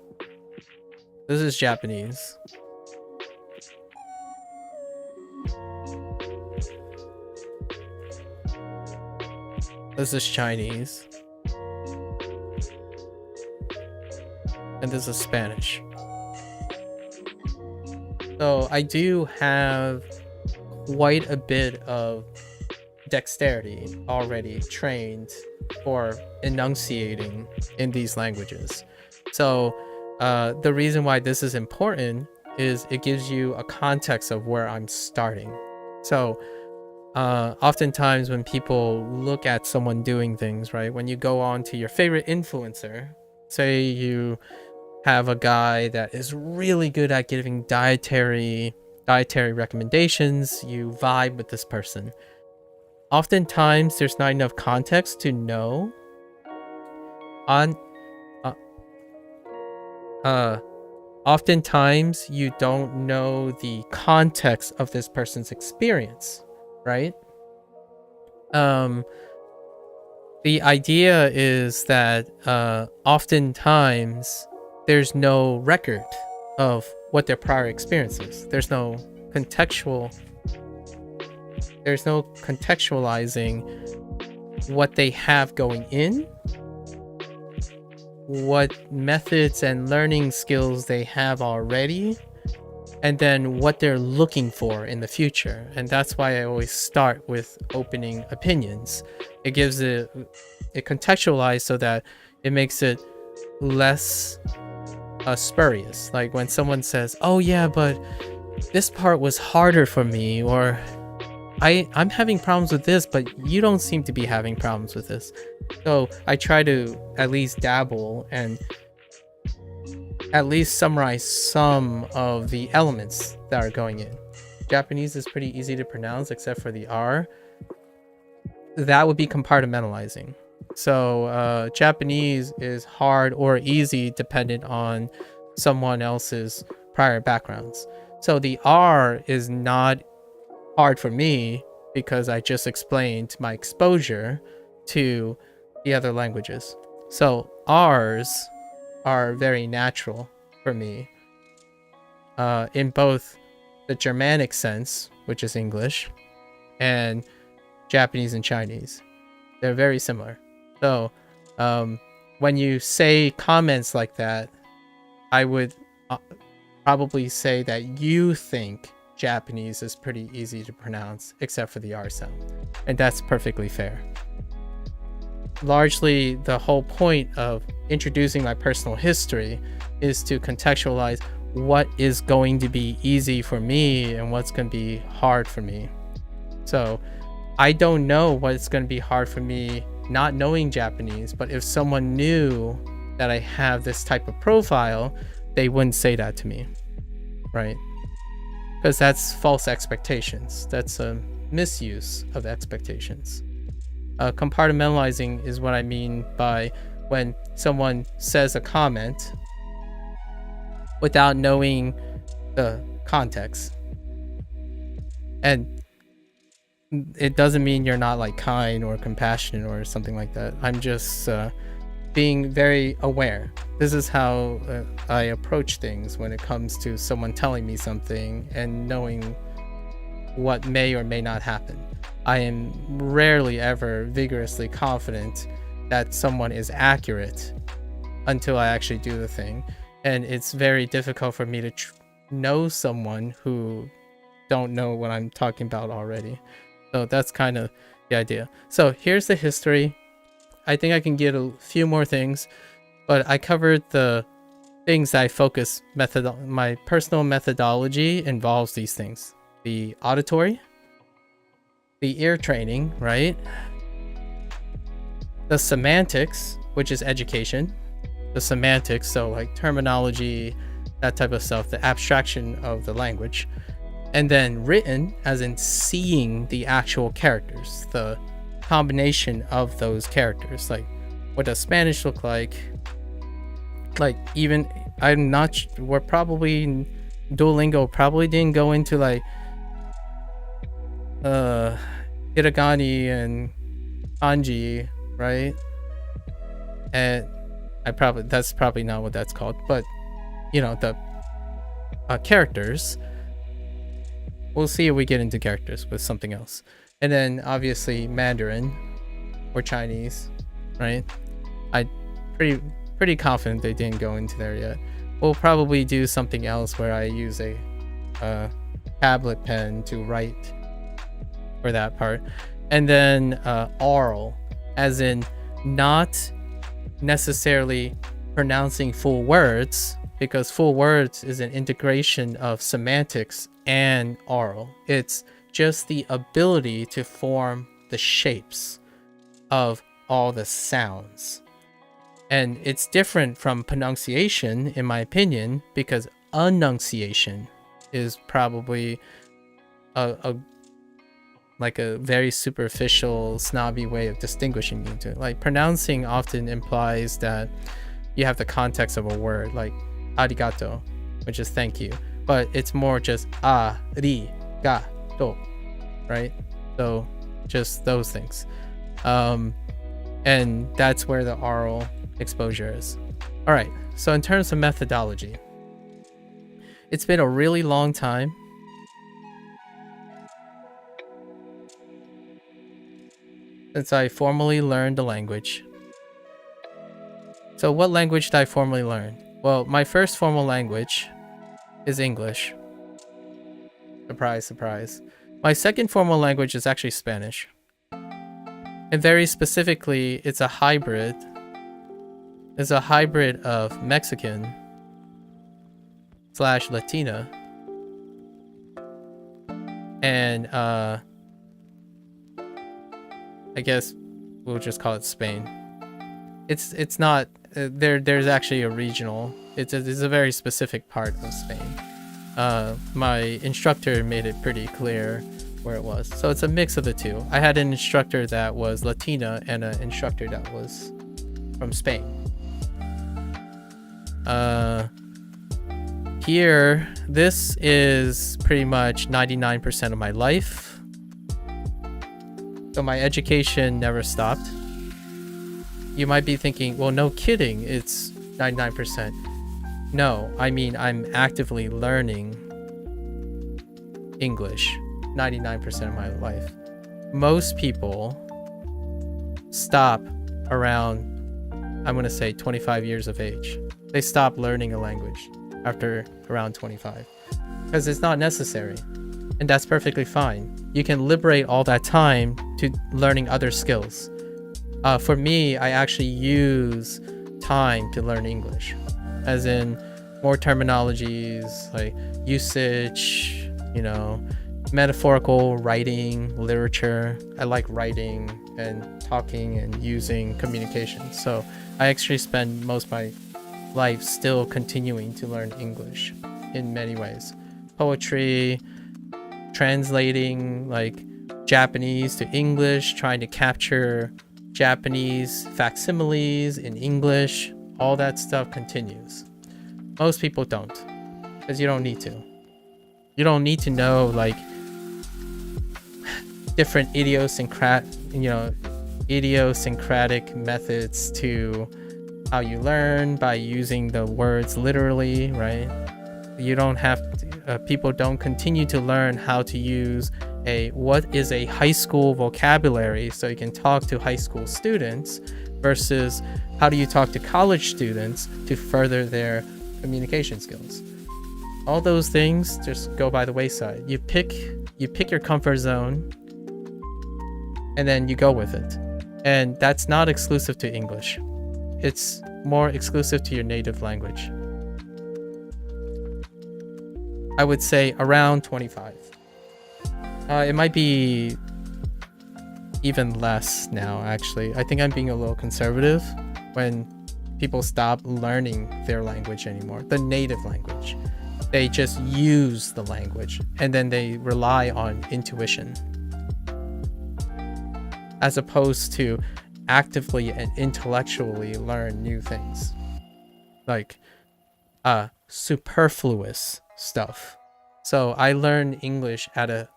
this is Japanese. This is Chinese. And this is Spanish. So I do have quite a bit of dexterity already trained for enunciating in these languages. So the reason why this is important is it gives you a context of where I'm starting. So oftentimes when people look at someone doing things, right, when you go on to your favorite influencer, say you have a guy that is really good at giving dietary recommendations, you vibe with this person. Oftentimes there's not enough context to know oftentimes you don't know the context of this person's experience, right? The idea is that oftentimes there's no record of what their prior experience is. There's no contextualizing what they have going in, what methods and learning skills they have already, and then what they're looking for in the future. And that's why I always start with opening opinions. It gives it contextualized so that it makes it less spurious. Like when someone says, oh yeah, but this part was harder for me, or I'm having problems with this, but you don't seem to be having problems with this. So I try to at least dabble and at least summarize some of the elements that are going in. Japanese is pretty easy to pronounce except for the R. That would be compartmentalizing. So Japanese is hard or easy dependent on someone else's prior backgrounds. So the R is not hard for me because I just explained my exposure to the other languages. So R's are very natural for me in both the Germanic sense, which is English, and Japanese and Chinese. They're very similar. So when you say comments like that, I would probably say that you think Japanese is pretty easy to pronounce, except for the R sound. And that's perfectly fair. Largely, the whole point of introducing my personal history is to contextualize what is going to be easy for me and what's going to be hard for me. So I don't know what's going to be hard for me not knowing Japanese, but if someone knew that I have this type of profile, they wouldn't say that to me, right? Because that's false expectations. That's a misuse of expectations. Compartmentalizing is what I mean by when someone says a comment without knowing the context. And it doesn't mean you're not like kind or compassionate or something like that. I'm just being very aware. This is how I approach things when it comes to someone telling me something and knowing what may or may not happen. I am rarely ever vigorously confident that someone is accurate until I actually do the thing. And it's very difficult for me to know someone who don't know what I'm talking about already. So that's kind of the idea. So here's the history. I think I can get a few more things, but I covered the things that I focus. My personal methodology involves these things: the auditory, the ear training, right? The semantics, which is education. The semantics, so like terminology, that type of stuff, the abstraction of the language. And then written, as in seeing the actual characters, the combination of those characters. Like, what does Spanish look like? Like, even, I'm not, we're probably, Duolingo probably didn't go into like, hiragana and kanji, right? And that's probably not what that's called, but, you know, the characters. We'll see if we get into characters with something else. And then obviously Mandarin or Chinese, right? I'm pretty confident they didn't go into there yet. We'll probably do something else where I use a tablet pen to write for that part. And then oral, as in not necessarily pronouncing full words, because full words is an integration of semantics and oral. It's just the ability to form the shapes of all the sounds. And it's different from pronunciation, in my opinion, because enunciation is probably a very superficial, snobby way of distinguishing the two. Like, pronouncing often implies that you have the context of a word, like arigato, which is thank you. But it's more just arigato, right? So just those things. And that's where the oral exposure is. All right, so in terms of methodology, it's been a really long time since I formally learned the language. So what language did I formally learn? Well, my first formal language is English. Surprise, surprise. My second formal language is actually Spanish. And very specifically, it's a hybrid. It's a hybrid of Mexican / Latina. And I guess we'll just call it Spain. It's not there's actually a regional. It's a very specific part of Spain. My instructor made it pretty clear where it was. So it's a mix of the two. I had an instructor that was Latina and an instructor that was from Spain. Here, this is pretty much 99% of my life. So my education never stopped. You might be thinking, well, no kidding, it's 99%. No, I mean I'm actively learning English 99% of my life. Most people stop around, I'm going to say 25 years of age. They stop learning a language after around 25 because it's not necessary. And that's perfectly fine. You can liberate all that time to learning other skills. For me, I actually use time to learn English, as in more terminologies, like usage, you know, metaphorical writing, literature. I like writing and talking and using communication. So I actually spend most of my life still continuing to learn English in many ways. Poetry, translating like Japanese to English, trying to capture Japanese facsimiles in English, all that stuff continues. Most people don't, because you don't need to. You don't need to know like different idiosyncratic methods to how you learn by using the words literally, right? You don't have to, people don't continue to learn how to use what is a high school vocabulary so you can talk to high school students versus how do you talk to college students to further their communication skills. All those things just go by the wayside. You pick your comfort zone and then you go with it. And that's not exclusive to English. It's more exclusive to your native language. I would say around 25. It might be even less now, actually. I think I'm being a little conservative when people stop learning their language anymore, the native language. They just use the language and then they rely on intuition as opposed to actively and intellectually learn new things like superfluous stuff. So I learn English at a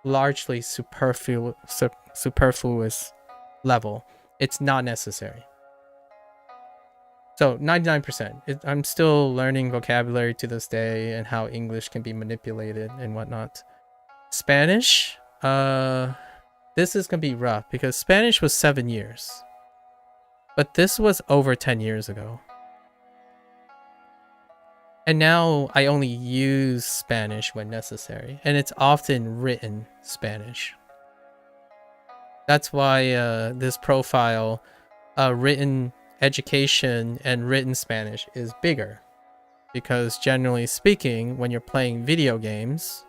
largely superfluous level. It's not necessary. So 99%. I'm still learning vocabulary to this day and how English can be manipulated and whatnot. Spanish, this is gonna be rough because Spanish was 7 years, but this was over 10 years ago. And now I only use Spanish when necessary, and it's often written Spanish. That's why this profile, written education and written Spanish, is bigger. Because generally speaking, when you're playing video games,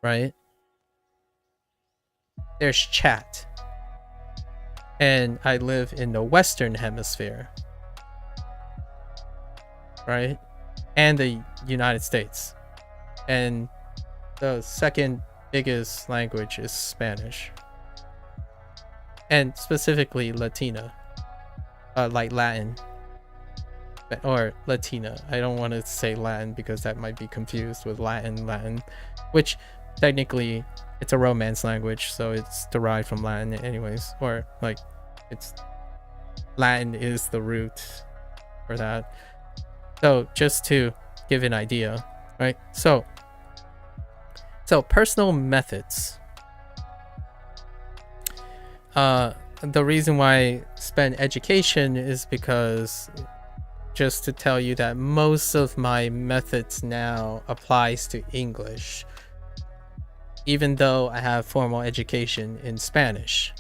right, there's chat. And I live in the Western Hemisphere, right? And the United States. And the second biggest language is Spanish. And specifically Latina. Like Latin. Or Latina. I don't want to say Latin because that might be confused with Latin. Which technically it's a Romance language, so it's derived from Latin anyways. Or like it's Latin is the root for that. So just to give an idea, right? So personal methods. The reason why I spend education is because just to tell you that most of my methods now applies to English, even though I have formal education in Spanish.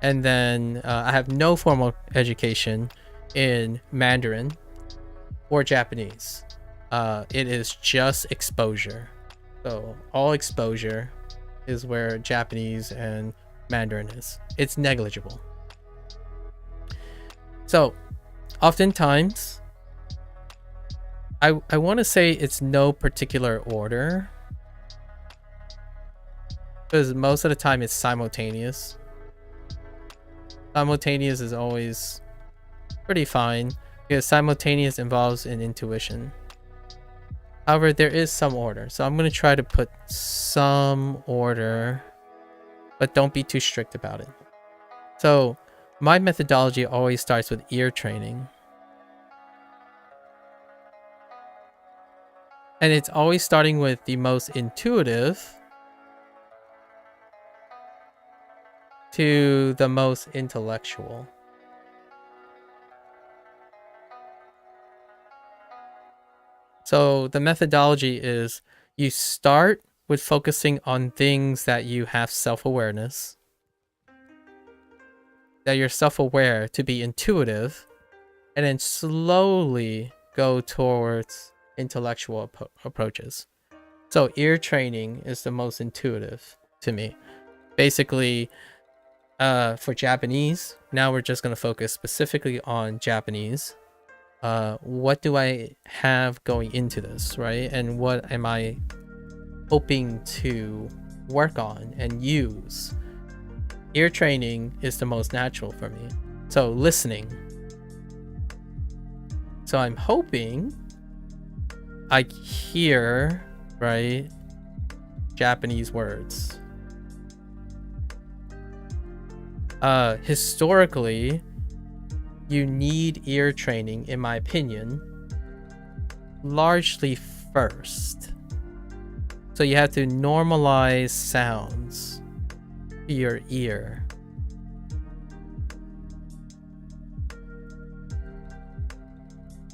And then I have no formal education in Mandarin or Japanese. It is just exposure. So all exposure is where Japanese and Mandarin is. It's negligible. So oftentimes I want to say it's no particular order, because most of the time it's simultaneous. Simultaneous is always pretty fine because simultaneous involves an intuition. However, there is some order, so I'm going to try to put some order, but don't be too strict about it. So my methodology always starts with ear training. And it's always starting with the most intuitive to the most intellectual. So the methodology is you start with focusing on things that you have self-awareness, that you're self-aware to be intuitive, and then slowly go towards intellectual approaches. So ear training is the most intuitive to me. Basically, for Japanese, now we're just going to focus specifically on Japanese. What do I have going into this, right? And what am I hoping to work on and use? Ear training is the most natural for me. So listening. So I'm hoping I hear, right, Japanese words. Historically, you need ear training, in my opinion, largely first. So you have to normalize sounds to your ear.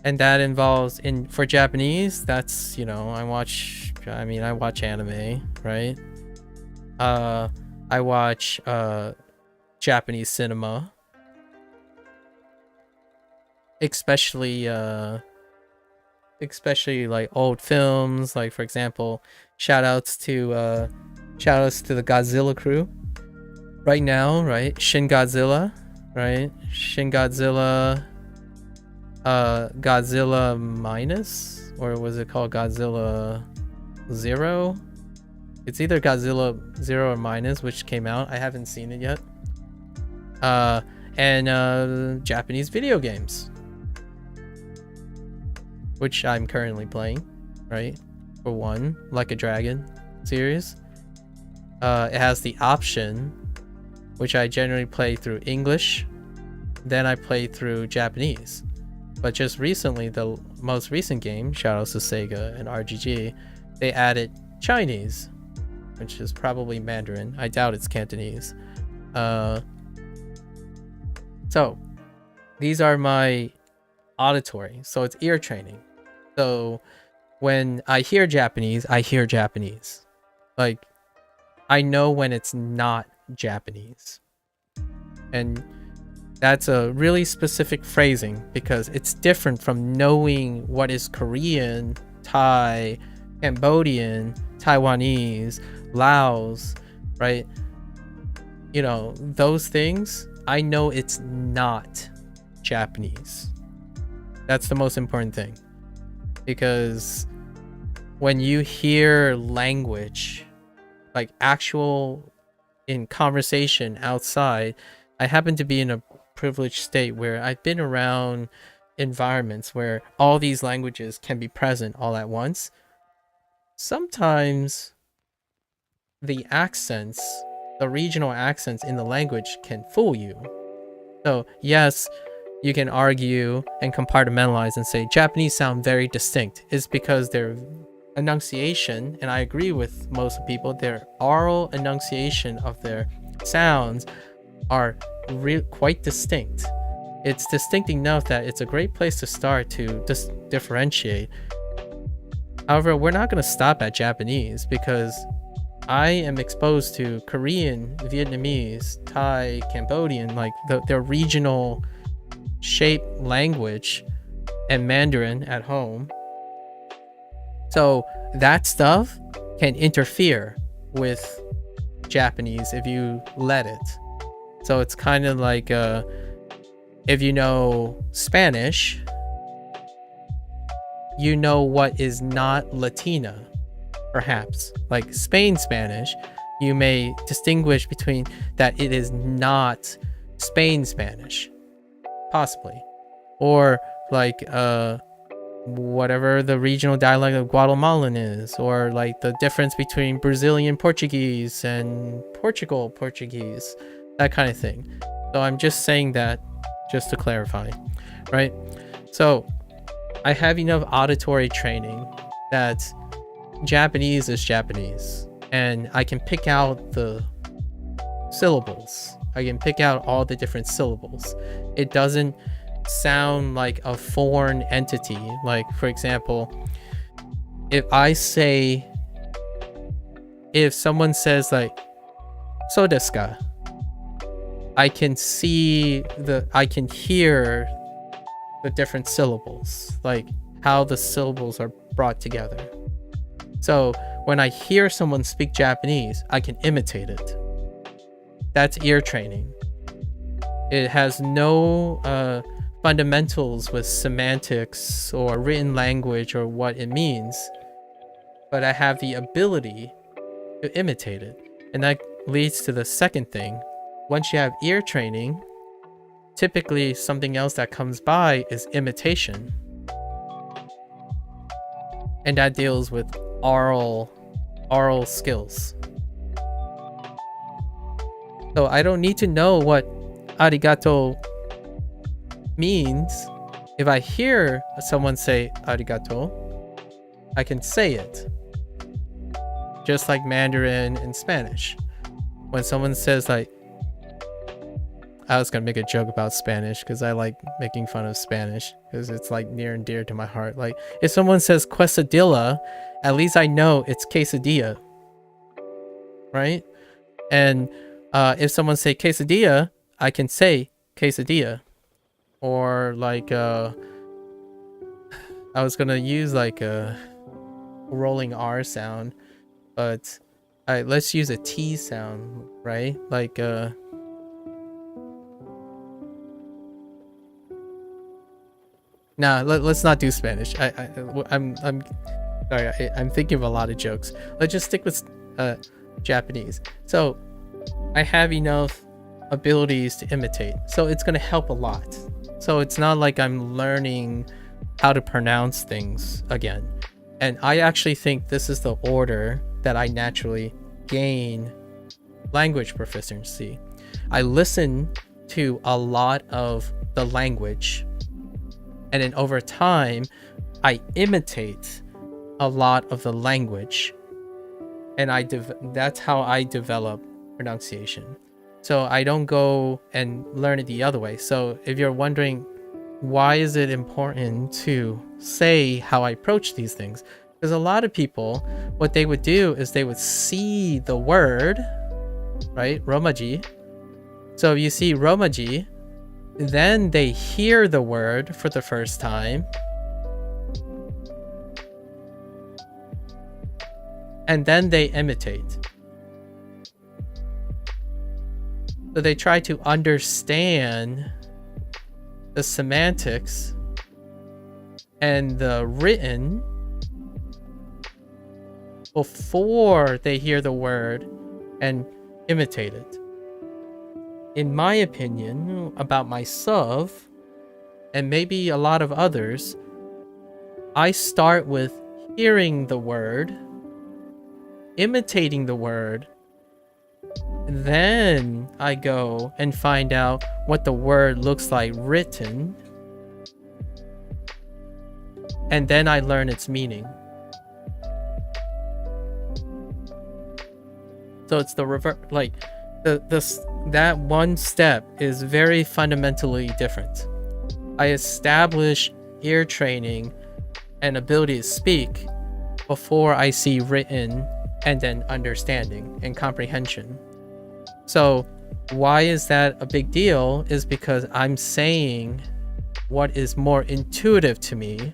And that involves, for Japanese, that's, you know, I watch anime, right? I watch Japanese cinema. Especially like old films, like for example, shout outs to the Godzilla crew right now, right? Shin Godzilla, right? Shin Godzilla, Godzilla minus, or was it called Godzilla Zero? It's either Godzilla Zero or Minus, which came out. I haven't seen it yet. And Japanese video games, which I'm currently playing, right? For one, Like a Dragon series. It has the option, which I generally play through English, then I play through Japanese. But just recently, the most recent game, shout outs to SEGA and RGG, they added Chinese, which is probably Mandarin. I doubt it's Cantonese. So these are my auditory, so it's ear training. So when I hear Japanese, I hear Japanese. Like, I know when it's not Japanese. And that's a really specific phrasing because it's different from knowing what is Korean, Thai, Cambodian, Taiwanese, Laos, right? You know, those things, I know it's not Japanese. That's the most important thing. Because when you hear language, like actual in conversation outside, I happen to be in a privileged state where I've been around environments where all these languages can be present all at once. Sometimes the accents, the regional accents in the language can fool you. So yes, you can argue and compartmentalize and say Japanese sound very distinct. It's because their enunciation, and I agree with most people, their oral enunciation of their sounds are quite distinct. It's distinct enough that it's a great place to start to differentiate. However, we're not going to stop at Japanese because I am exposed to Korean, Vietnamese, Thai, Cambodian, like their regional shape language, and Mandarin at home. So that stuff can interfere with Japanese if you let it. So it's kind of like if you know Spanish, you know what is not Latina, perhaps. Like Spain Spanish, you may distinguish between that it is not Spain Spanish, possibly. Or like whatever the regional dialect of Guatemalan is, or like the difference between Brazilian Portuguese and Portugal Portuguese, that kind of thing. So I'm just saying that just to clarify, right? So I have enough auditory training that Japanese is Japanese, and I can pick out the syllables. I can pick out all the different syllables. It doesn't sound like a foreign entity. Like, for example, if someone says like "so desu ka," I can hear the different syllables, like how the syllables are brought together. So when I hear someone speak Japanese, I can imitate it. That's ear training. It has no fundamentals with semantics or written language or what it means, but I have the ability to imitate it. And that leads to the second thing. Once you have ear training, typically something else that comes by is imitation. And that deals with oral skills. So I don't need to know what arigato means. If I hear someone say arigato, I can say it. Just like Mandarin and Spanish. When someone says like, I was gonna make a joke about Spanish because I like making fun of Spanish because it's like near and dear to my heart. Like if someone says quesadilla, at least I know it's quesadilla, right? And if someone say quesadilla, I can say quesadilla. Or like I was gonna use like a rolling R sound, but let's use a T sound, right? Like nah, let's not do Spanish. I'm sorry, I'm thinking of a lot of jokes. Let's just stick with Japanese. So I have enough abilities to imitate, so it's gonna help a lot. So it's not like I'm learning how to pronounce things again. And I actually think this is the order that I naturally gain language proficiency. I listen to a lot of the language, and then over time, I imitate a lot of the language, and that's how I develop pronunciation. So I don't go and learn it the other way. So if you're wondering, why is it important to say how I approach these things? Because a lot of people, what they would do is they would see the word, right? Romaji. So if you see Romaji, then they hear the word for the first time. And then they imitate. So they try to understand the semantics and the written before they hear the word and imitate it. In my opinion, about myself, and maybe a lot of others, I start with hearing the word, imitating the word, then I go and find out what the word looks like written, and then I learn its meaning. So it's the reverse, like that one step is very fundamentally different. I establish ear training and ability to speak before I see written and then understanding and comprehension. So why is that a big deal? Is because I'm saying what is more intuitive to me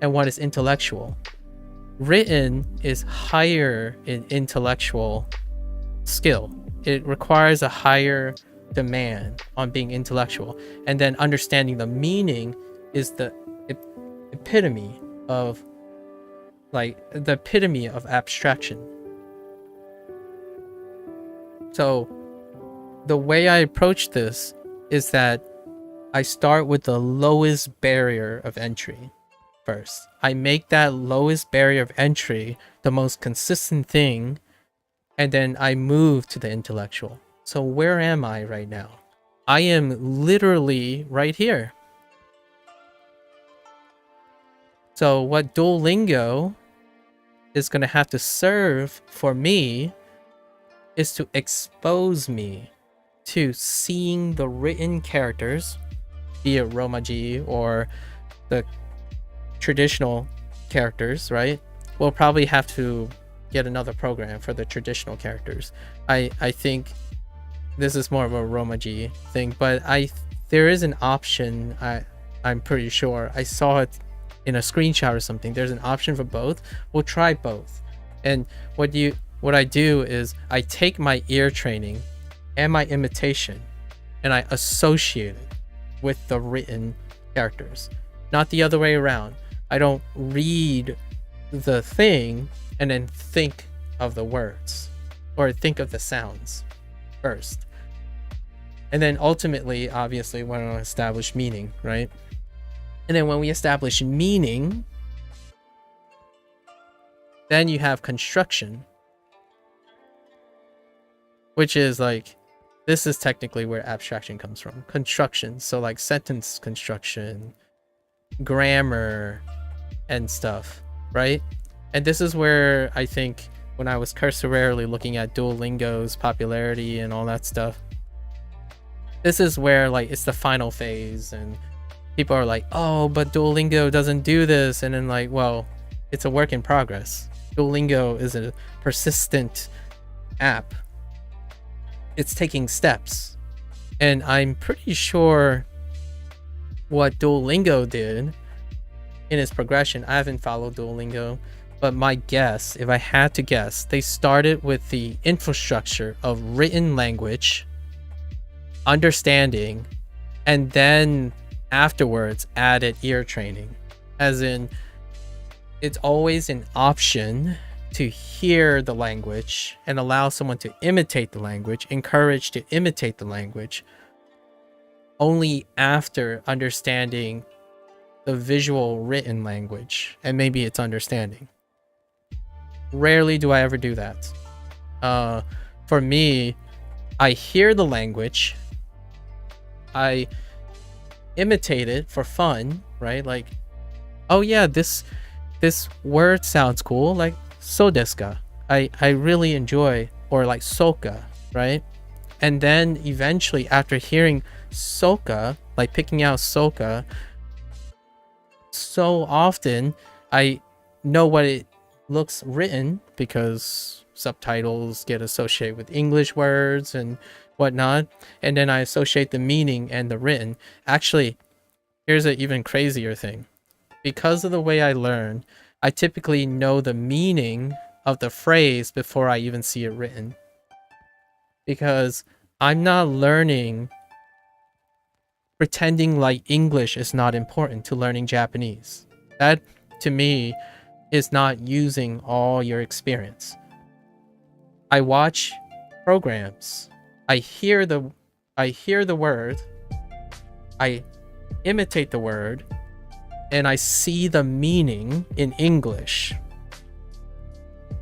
and what is intellectual. Written is higher in intellectual skill. It requires a higher demand on being intellectual. And then understanding the meaning is the epitome of abstraction. So the way I approach this is that I start with the lowest barrier of entry first. I make that lowest barrier of entry the most consistent thing, and then I move to the intellectual. So where am I right now? I am literally right here. So what Duolingo is going to have to serve for me is to expose me to seeing the written characters, be it Romaji or the traditional characters, right? We'll probably have to get another program for the traditional characters. I think this is more of a Romaji thing, but there is an option. I'm pretty sure I saw it in a screenshot or something. There's an option for both. We'll try both. And what I do is I take my ear training and my imitation and I associate it with the written characters, not the other way around. I don't read the thing and then think of the words or think of the sounds first. And then ultimately, obviously, we're going to establish meaning, right? And then when we establish meaning, then you have construction, which is like, this is technically where abstraction comes from. Construction. So like sentence construction, grammar, and stuff, right? And this is where I think when I was cursorily looking at Duolingo's popularity and all that stuff, this is where like it's the final phase and people are like, oh, but Duolingo doesn't do this. And then like, well, it's a work in progress. Duolingo is a persistent app. It's taking steps. And I'm pretty sure what Duolingo did in its progression, I haven't followed Duolingo, but my guess, if I had to guess, they started with the infrastructure of written language, understanding, and then afterwards added ear training. As in, it's always an option to hear the language and allow someone to imitate the language, encourage to imitate the language, only after understanding the visual written language and maybe its understanding. Rarely do I ever do that. For me, I hear the language, I imitate it for fun, right? Like, oh yeah, this word sounds cool, like so desu ka. I really enjoy, or like soka, right? And then eventually after hearing soka, like picking out soka, so often I know what it looks written because subtitles get associated with English words and whatnot, and then I associate the meaning and the written. Actually, here's an even crazier thing. Because of the way I learn, I typically know the meaning of the phrase before I even see it written, because I'm not learning pretending like English is not important to learning Japanese. That, to me, is not using all your experience. I watch programs. I hear the word. I imitate the word. And I see the meaning in English.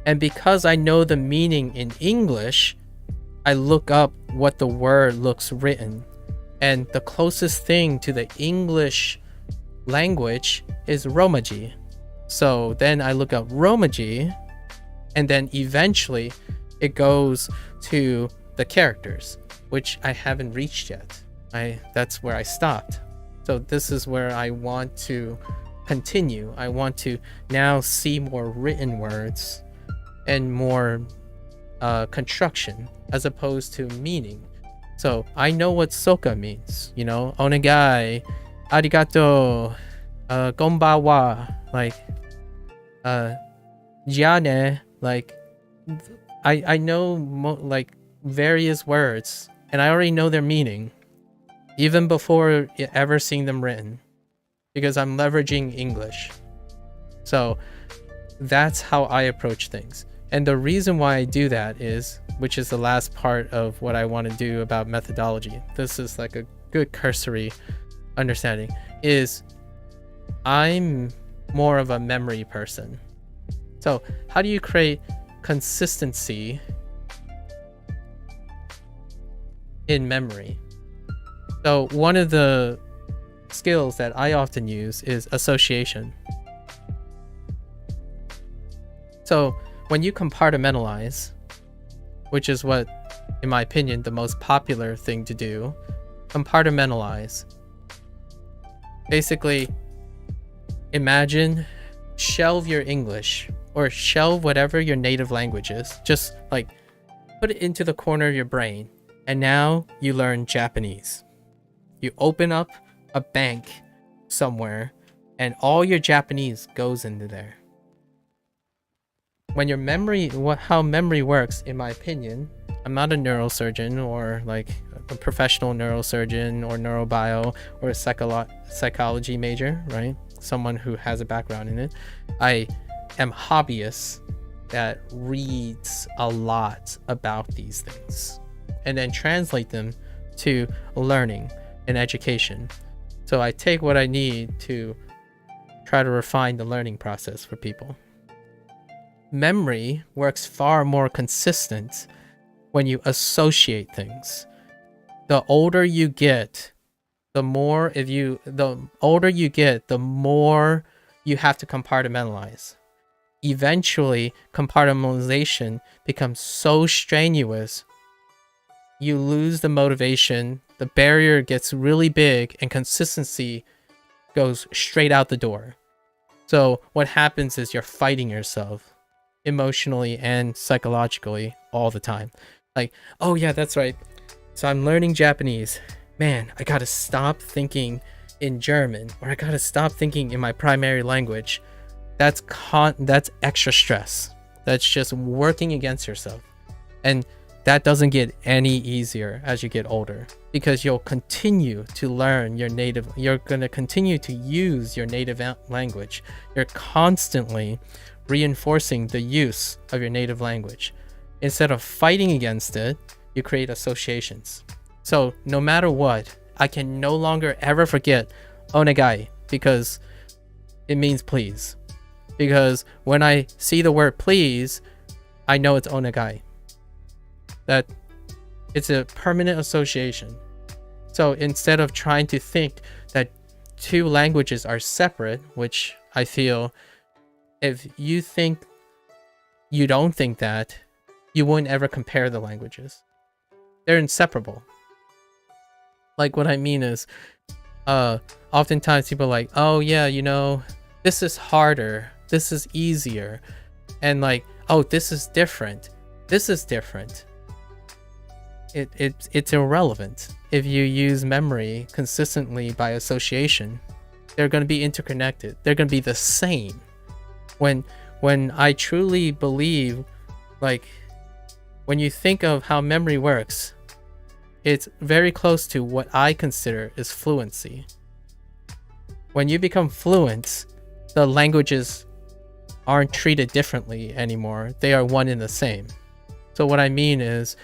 And because I know the meaning in English, I look up what the word looks written. And the closest thing to the English language is Romaji. So then I look up Romaji, and then eventually it goes to the characters, which I haven't reached yet. That's where I stopped. So this is where I want to continue. I want to now see more written words and more construction as opposed to meaning. So I know what soka means, you know, onegai, arigato, konbanwa, like, jiane, like, I know like various words and I already know their meaning even before ever seeing them written, because I'm leveraging English. So that's how I approach things. And the reason why I do that is, which is the last part of what I want to do about methodology, this is like a good cursory understanding, is I'm more of a memory person. So how do you create consistency in memory? So one of the skills that I often use is association. So when you compartmentalize, which is what, in my opinion, the most popular thing to do, compartmentalize. Basically, imagine, shelve your English, or shelve whatever your native language is. Just like put it into the corner of your brain, and now you learn Japanese. You open up a bank somewhere, and all your Japanese goes into there. When your memory, how memory works, in my opinion, I'm not a neurosurgeon or like a professional neurosurgeon or neurobio or a psychology major, right? Someone who has a background in it. I am hobbyist that reads a lot about these things and then translate them to learning and education. So I take what I need to try to refine the learning process for people. Memory works far more consistent when you associate things. The older you get, the more you have to compartmentalize. Eventually, compartmentalization becomes so strenuous, you lose the motivation, the barrier gets really big, and consistency goes straight out the door. So what happens is you're fighting yourself emotionally and psychologically all the time. Like, oh yeah, that's right. So I'm learning Japanese. Man, I gotta stop thinking in German, or I gotta stop thinking in my primary language. That's extra stress. That's just working against yourself. And that doesn't get any easier as you get older, because you'll continue to learn you're going to continue to use your native language. You're constantly reinforcing the use of your native language. Instead of fighting against it, you create associations. So no matter what, I can no longer ever forget onegai, because it means please. Because when I see the word please, I know it's onegai. That it's a permanent association. So instead of trying to think that two languages are separate, which I feel, if you don't think that, you wouldn't ever compare the languages. They're inseparable. Like, what I mean is, oftentimes people are like, oh yeah, this is harder, this is easier, and like, oh, this is different, this is different. It's irrelevant. If you use memory consistently by association, they're going to be interconnected. They're going to be the same. When I truly believe, like, when you think of how memory works, it's very close to what I consider is fluency. When you become fluent, the languages aren't treated differently anymore. They are one and the same. So what I mean is,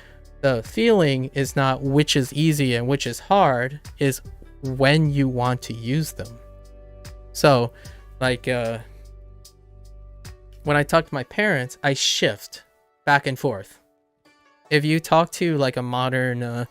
the feeling is not which is easy and which is hard, is when you want to use them. So, like, when I talk to my parents, I shift back and forth. If you talk to like a modern,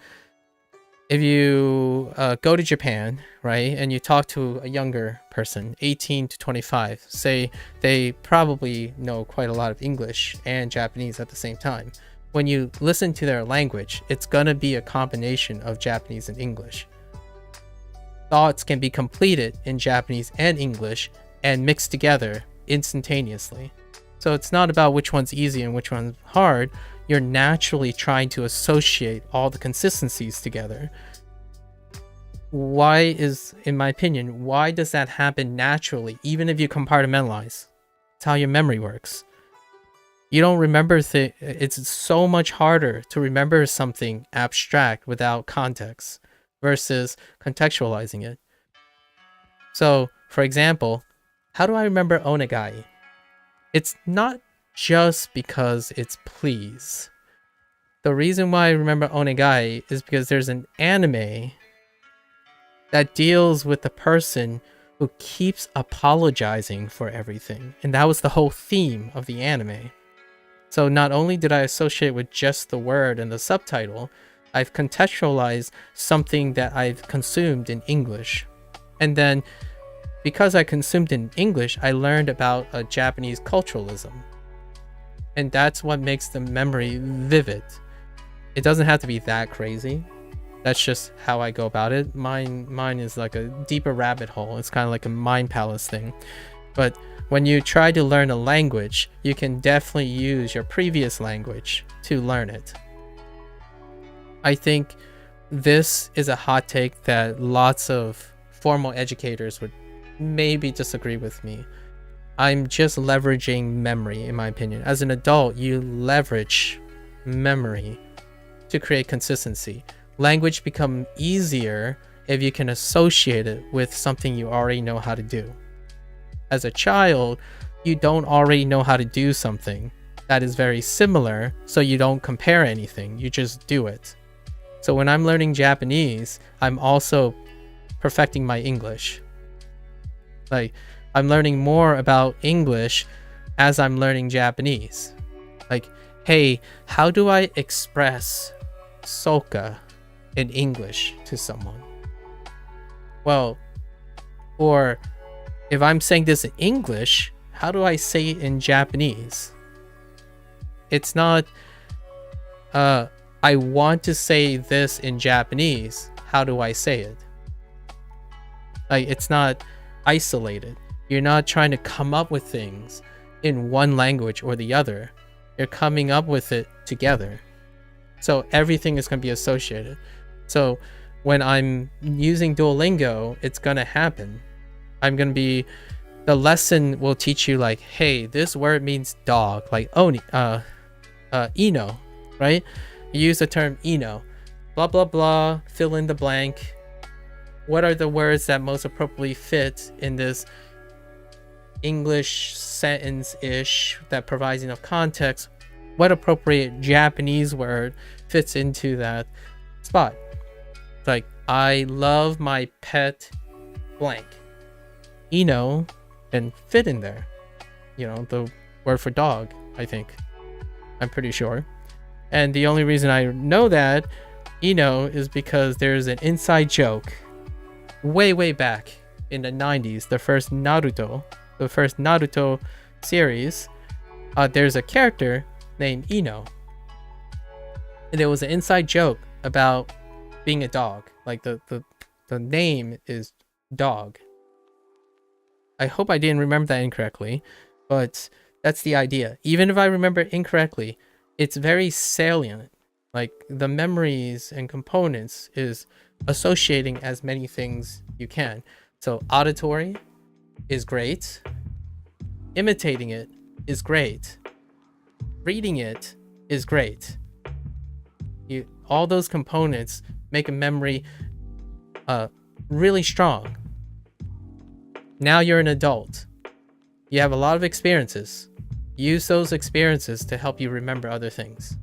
if you go to Japan, right, and you talk to a younger person, 18 to 25, say they probably know quite a lot of English and Japanese at the same time. When you listen to their language, it's going to be a combination of Japanese and English. Thoughts can be completed in Japanese and English and mixed together instantaneously. So it's not about which one's easy and which one's hard. You're naturally trying to associate all the consistencies together. In my opinion, why does that happen naturally, even if you compartmentalize? It's how your memory works. You don't remember it's so much harder to remember something abstract without context versus contextualizing it. So, for example, how do I remember onegai? It's not just because it's please. The reason why I remember onegai is because there's an anime that deals with the person who keeps apologizing for everything. And that was the whole theme of the anime. So not only did I associate with just the word and the subtitle, I've contextualized something that I've consumed in English. And then, because I consumed in English, I learned about Japanese culturalism. And that's what makes the memory vivid. It doesn't have to be that crazy. That's just how I go about it. Mine is like a deeper rabbit hole. It's kind of like a mind palace thing. But when you try to learn a language, you can definitely use your previous language to learn it. I think this is a hot take that lots of formal educators would maybe disagree with me. I'm just leveraging memory, in my opinion. As an adult, you leverage memory to create consistency. Language become easier if you can associate it with something you already know how to do. As a child, you don't already know how to do something that is very similar, so you don't compare anything, you just do it. So when I'm learning Japanese, I'm also perfecting my English. Like, I'm learning more about English as I'm learning Japanese. Like, hey, how do I express soka in English to someone? Well, or if I'm saying this in English, how do I say it in Japanese? It's not, I want to say this in Japanese. How do I say it? Like, it's not isolated. You're not trying to come up with things in one language or the other. You're coming up with it together. So everything is going to be associated. So when I'm using Duolingo, it's going to happen. The lesson will teach you like, hey, this word means dog, like oni, ino, right? You use the term ino, blah, blah, blah, fill in the blank. What are the words that most appropriately fit in this English sentence-ish that provides enough context? What appropriate Japanese word fits into that spot? Like, I love my pet blank. Ino can fit in there. You know, the word for dog, I think. I'm pretty sure. And the only reason I know that Ino is because there's an inside joke way back in the 90s, the first Naruto series. There's a character named Ino. And there was an inside joke about being a dog. Like the name is dog. I hope I didn't remember that incorrectly, but that's the idea. Even if I remember it incorrectly, it's very salient. Like, the memories and components is associating as many things you can. So auditory is great. Imitating it is great. Reading it is great. All those components make a memory really strong. Now you're an adult. You have a lot of experiences. Use those experiences to help you remember other things.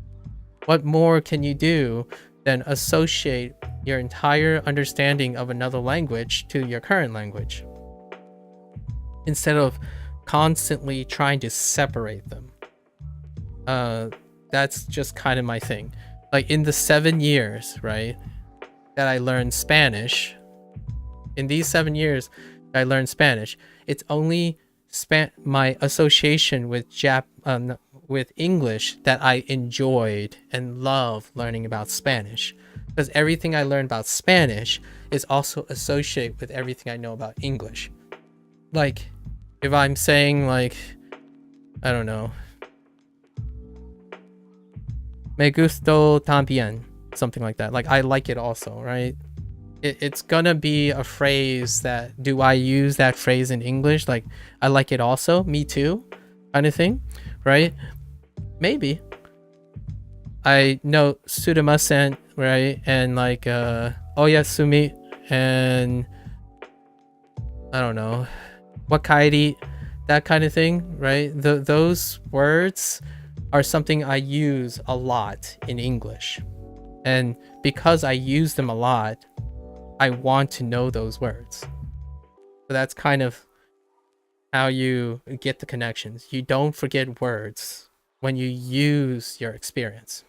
What more can you do than associate your entire understanding of another language to your current language, instead of constantly trying to separate them? That's just kind of my thing. Like, in the 7 years, right, that I learned Spanish, in these 7 years that I learned Spanish, it's only my association with English that I enjoyed and love learning about Spanish, because everything I learned about Spanish is also associated with everything I know about English. Like, if I'm saying, like, I don't know, me gusto también, something like that. Like, I like it also, right? It's gonna be a phrase that, do I use that phrase in English? Like, I like it also, me too, kind of thing, right? Maybe. I know sumimasen, right? And like, oyasumi, and I don't know, wakairi, that kind of thing, right? Those words are something I use a lot in English. And because I use them a lot, I want to know those words. So that's kind of how you get the connections. You don't forget words when you use your experience.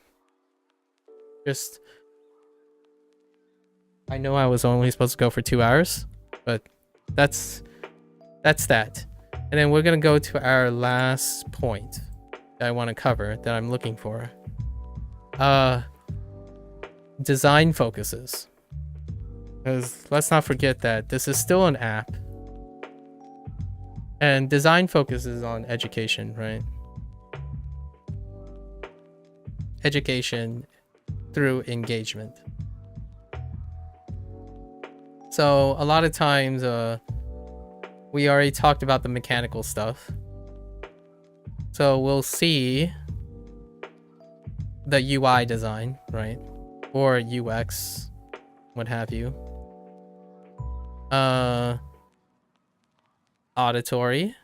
I know I was only supposed to go for 2 hours, but that's that. And then we're gonna go to our last point that I want to cover that I'm looking for. Design focuses. Because let's not forget that this is still an app. And design focuses on education, right? Education through engagement. So a lot of times we already talked about the mechanical stuff. So we'll see the UI design, right? Or UX, what have you. Auditory.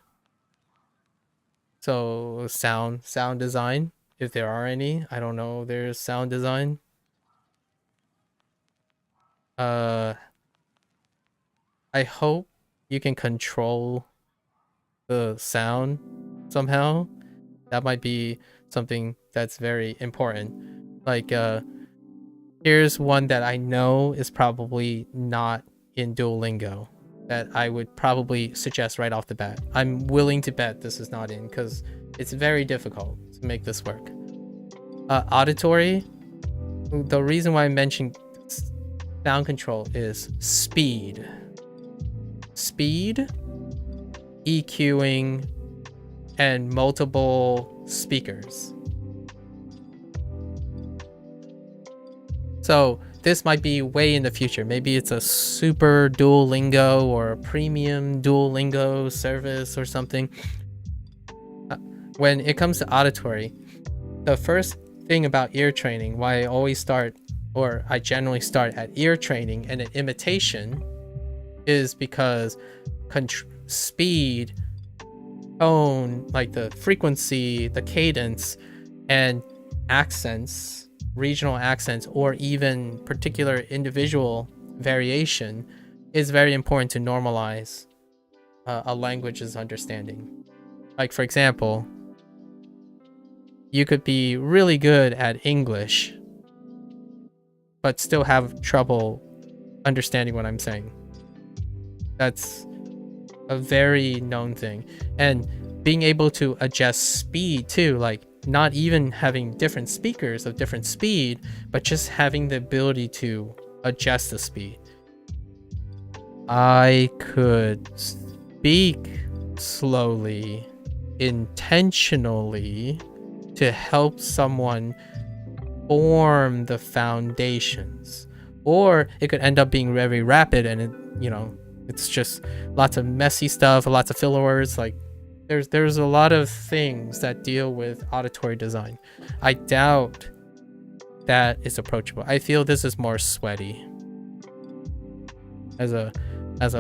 So sound design, if there are any. I don't know, there's sound design. I hope you can control the sound somehow. That might be something that's very important. Like, here's one that I know is probably not in Duolingo that I would probably suggest right off the bat. I'm willing to bet this is not in because it's very difficult to make this work. Auditory. The reason why I mentioned sound control is speed. Speed, EQing, and multiple speakers. So this might be way in the future. Maybe it's a super Duolingo or a premium Duolingo service or something. When it comes to auditory, the first thing about ear training, why I always start, or I generally start at ear training and an imitation, is because speed, tone, like the frequency, the cadence, and accents, regional accents, or even particular individual variation is very important to normalize a language's understanding. Like, for example, you could be really good at English, but still have trouble understanding what I'm saying. That's a very known thing. And being able to adjust speed too, like not even having different speakers of different speed, but just having the ability to adjust the speed. I could speak slowly, intentionally, to help someone form the foundations. Or it could end up being very rapid and it, you know, it's just lots of messy stuff, lots of filler words. Like there's a lot of things that deal with auditory design. I doubt that is approachable. I feel this is more sweaty as a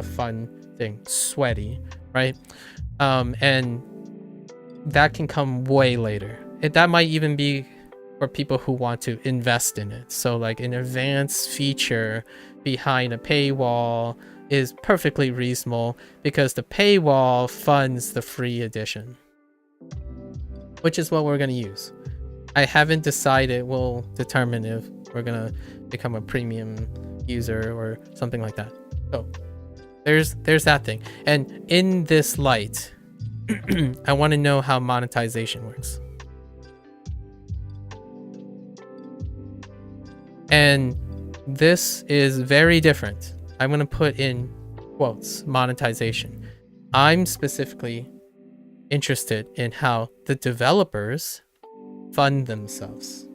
fun thing, sweaty, right? And that can come way later. That might even be for people who want to invest in it. So like an advanced feature behind a paywall is perfectly reasonable because the paywall funds the free edition, which is what we're going to use. I haven't decided. We'll determine if we're going to become a premium user or something like that. So there's that thing. And in this light, I want to know how monetization works. And this is very different. I'm going to put in quotes, monetization. I'm specifically interested in how the developers fund themselves.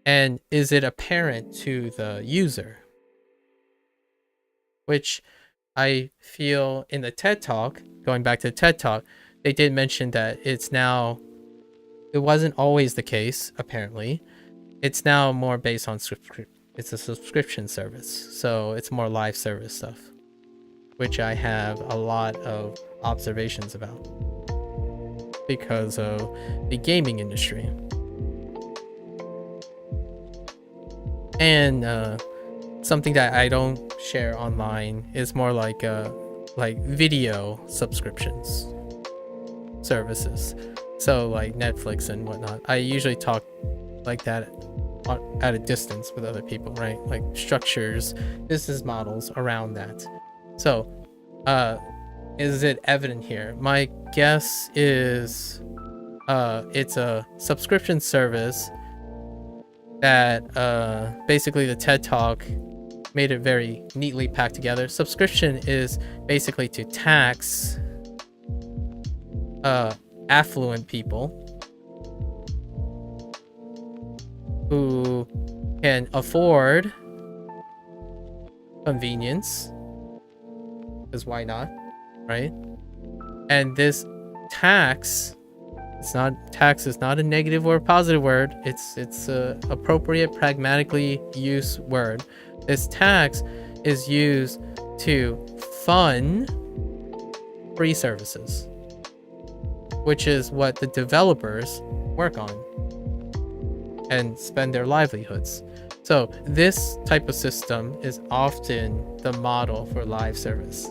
And is it apparent to the user? Which I feel in the TED Talk, going back to the TED Talk, they did mention that it wasn't always the case, apparently. It's now more based on it's a subscription service, so it's more live service stuff, which I have a lot of observations about because of the gaming industry. And something that I don't share online is more like video subscriptions services. So like Netflix and whatnot. I usually talk like that at a distance with other people, right? Like structures, business models around that. So is it evident here? My guess is it's a subscription service that basically the TED Talk made it very neatly packed together. Subscription is basically to tax affluent people who can afford convenience, because why not, right? And this tax, tax is not a negative or a positive word. It's a appropriate, pragmatically used word. This tax is used to fund free services, which is what the developers work on and spend their livelihoods. So this type of system is often the model for live service.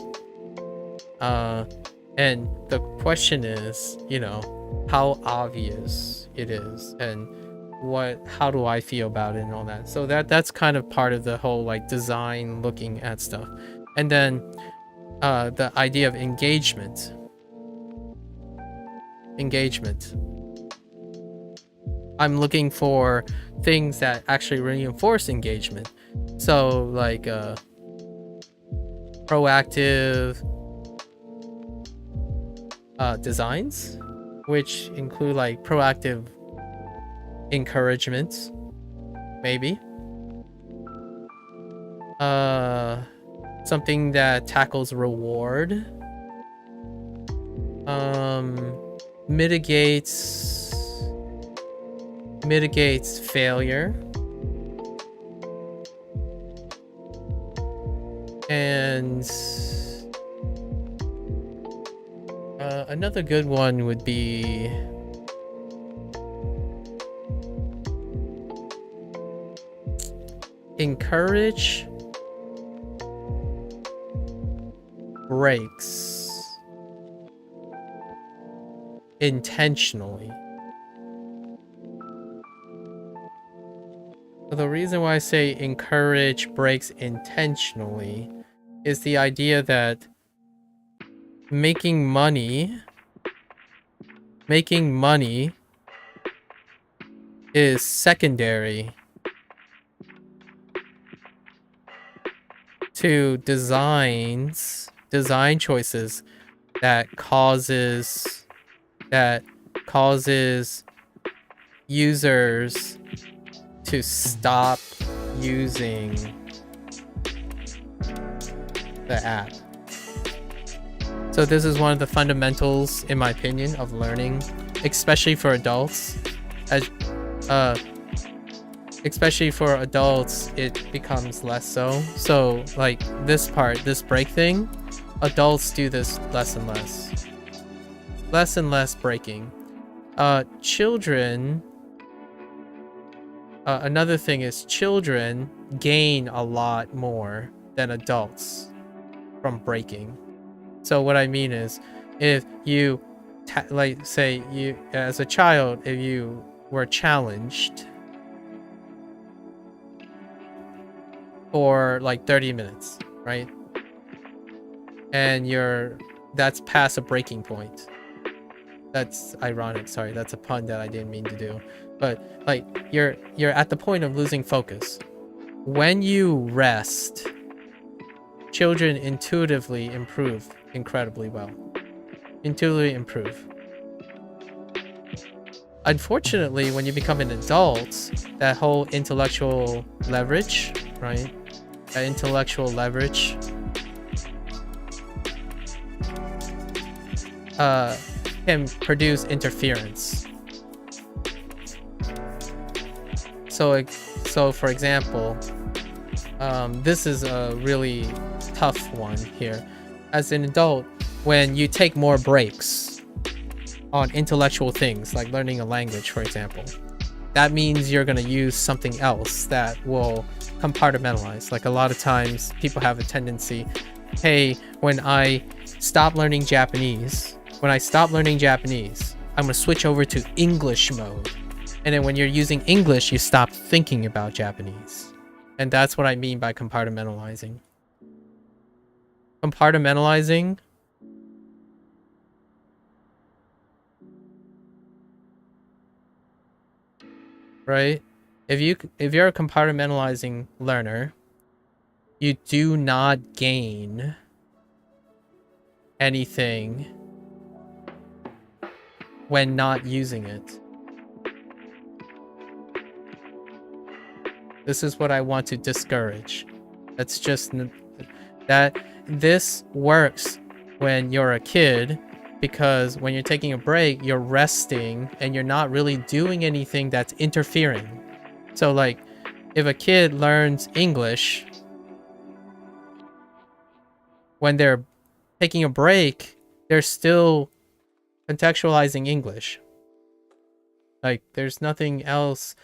And the question is, you know, how obvious it is, and how do I feel about it and all that. So that's kind of part of the whole like design, looking at stuff. And then the idea of engagement. I'm looking for things that actually reinforce engagement. So like proactive designs, which include like proactive encouragement, maybe. Something that tackles reward. Mitigates failure. And another good one would be encourage breaks intentionally. The reason why I say encourage breaks intentionally is the idea that making money is secondary to design choices that causes users to stop using the app. So this is one of the fundamentals, in my opinion, of learning, especially for adults. Especially for adults, it becomes less so. So like this break thing, adults do this less and less breaking. Children, another thing is children gain a lot more than adults from breaking. So what I mean is, if you like say you as a child, if you were challenged for like 30 minutes, right? And that's past a breaking point. That's ironic, sorry, that's a pun that I didn't mean to do. But like you're at the point of losing focus. When you rest, children intuitively improve incredibly well. Intuitively improve. Unfortunately, when you become an adult, that whole intellectual leverage, right? That intellectual leverage can produce interference. So for example, this is a really tough one here. As an adult, when you take more breaks on intellectual things, like learning a language, for example, that means you're going to use something else that will compartmentalize. Like a lot of times people have a tendency, hey, when I stop learning Japanese, I'm going to switch over to English mode. And then when you're using English, you stop thinking about Japanese. And that's what I mean by compartmentalizing. Compartmentalizing right? If you're a compartmentalizing learner, you do not gain anything when not using it. This is what I want to discourage. That's just that this works when you're a kid, because when you're taking a break, you're resting and you're not really doing anything that's interfering. So like if a kid learns English when they're taking a break, they're still contextualizing English. Like there's nothing else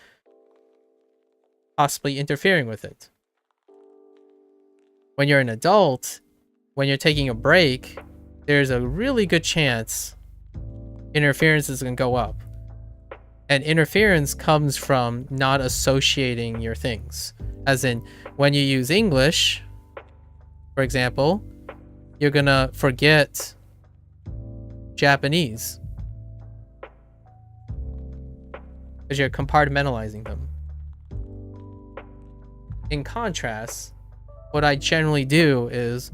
possibly interfering with it. When you're an adult, when you're taking a break, there's a really good chance interference is going to go up. And interference comes from not associating your things. As in, when you use English, for example, you're going to forget Japanese because you're compartmentalizing them. In contrast, what I generally do is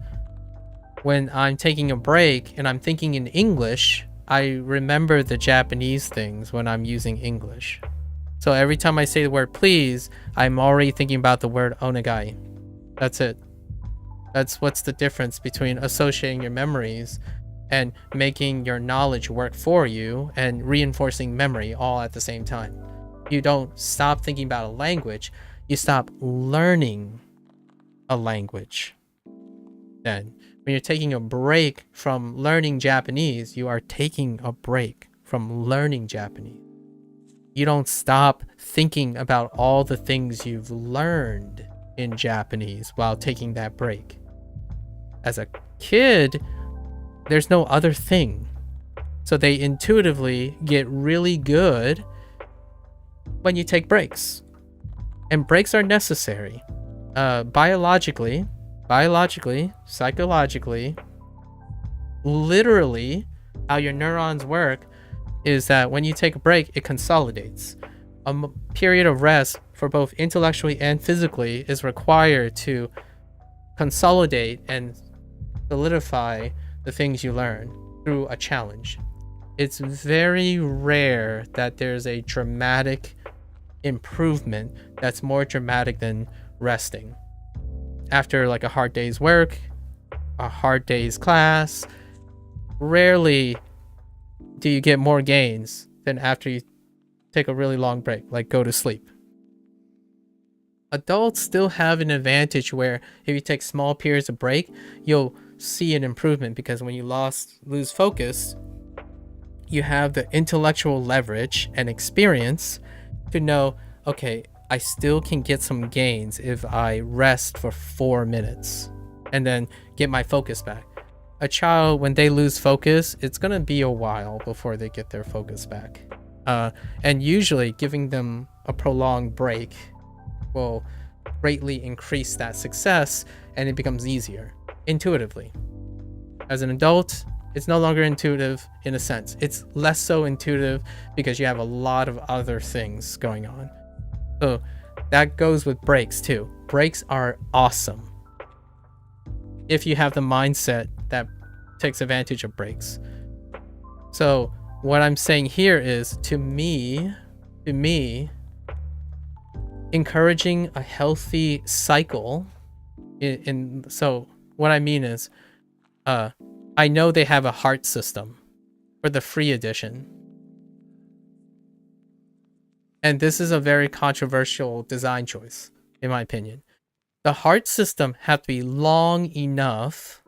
when I'm taking a break and I'm thinking in English, I remember the Japanese things when I'm using English. So every time I say the word please, I'm already thinking about the word onegai. That's it. That's what's the difference between associating your memories and making your knowledge work for you and reinforcing memory all at the same time. You don't stop thinking about a language, you stop learning a language. Then when you're taking a break from learning Japanese, you are taking a break from learning Japanese. You don't stop thinking about all the things you've learned in Japanese while taking that break. As a kid, there's no other thing. So they intuitively get really good when you take breaks. And breaks are necessary. Biologically, psychologically, literally, how your neurons work is that when you take a break, it consolidates. A period of rest for both intellectually and physically is required to consolidate and solidify the things you learn through a challenge. It's very rare that there's a dramatic improvement that's more dramatic than resting. After like a hard day's work, a hard day's class, rarely do you get more gains than after you take a really long break, like go to sleep. Adults still have an advantage where if you take small periods of break, you'll see an improvement, because when you lose focus, you have the intellectual leverage and experience to know, okay, I still can get some gains if I rest for 4 minutes and then get my focus back. A child, when they lose focus, it's going to be a while before they get their focus back. And usually giving them a prolonged break will greatly increase that success, and it becomes easier intuitively. As an adult, it's no longer intuitive in a sense. It's less so intuitive because you have a lot of other things going on. So that goes with breaks too. Breaks are awesome if you have the mindset that takes advantage of breaks. So what I'm saying here is, to me, encouraging a healthy cycle so what I mean is, I know they have a heart system for the free edition. And this is a very controversial design choice, in my opinion. The heart system have to be long enough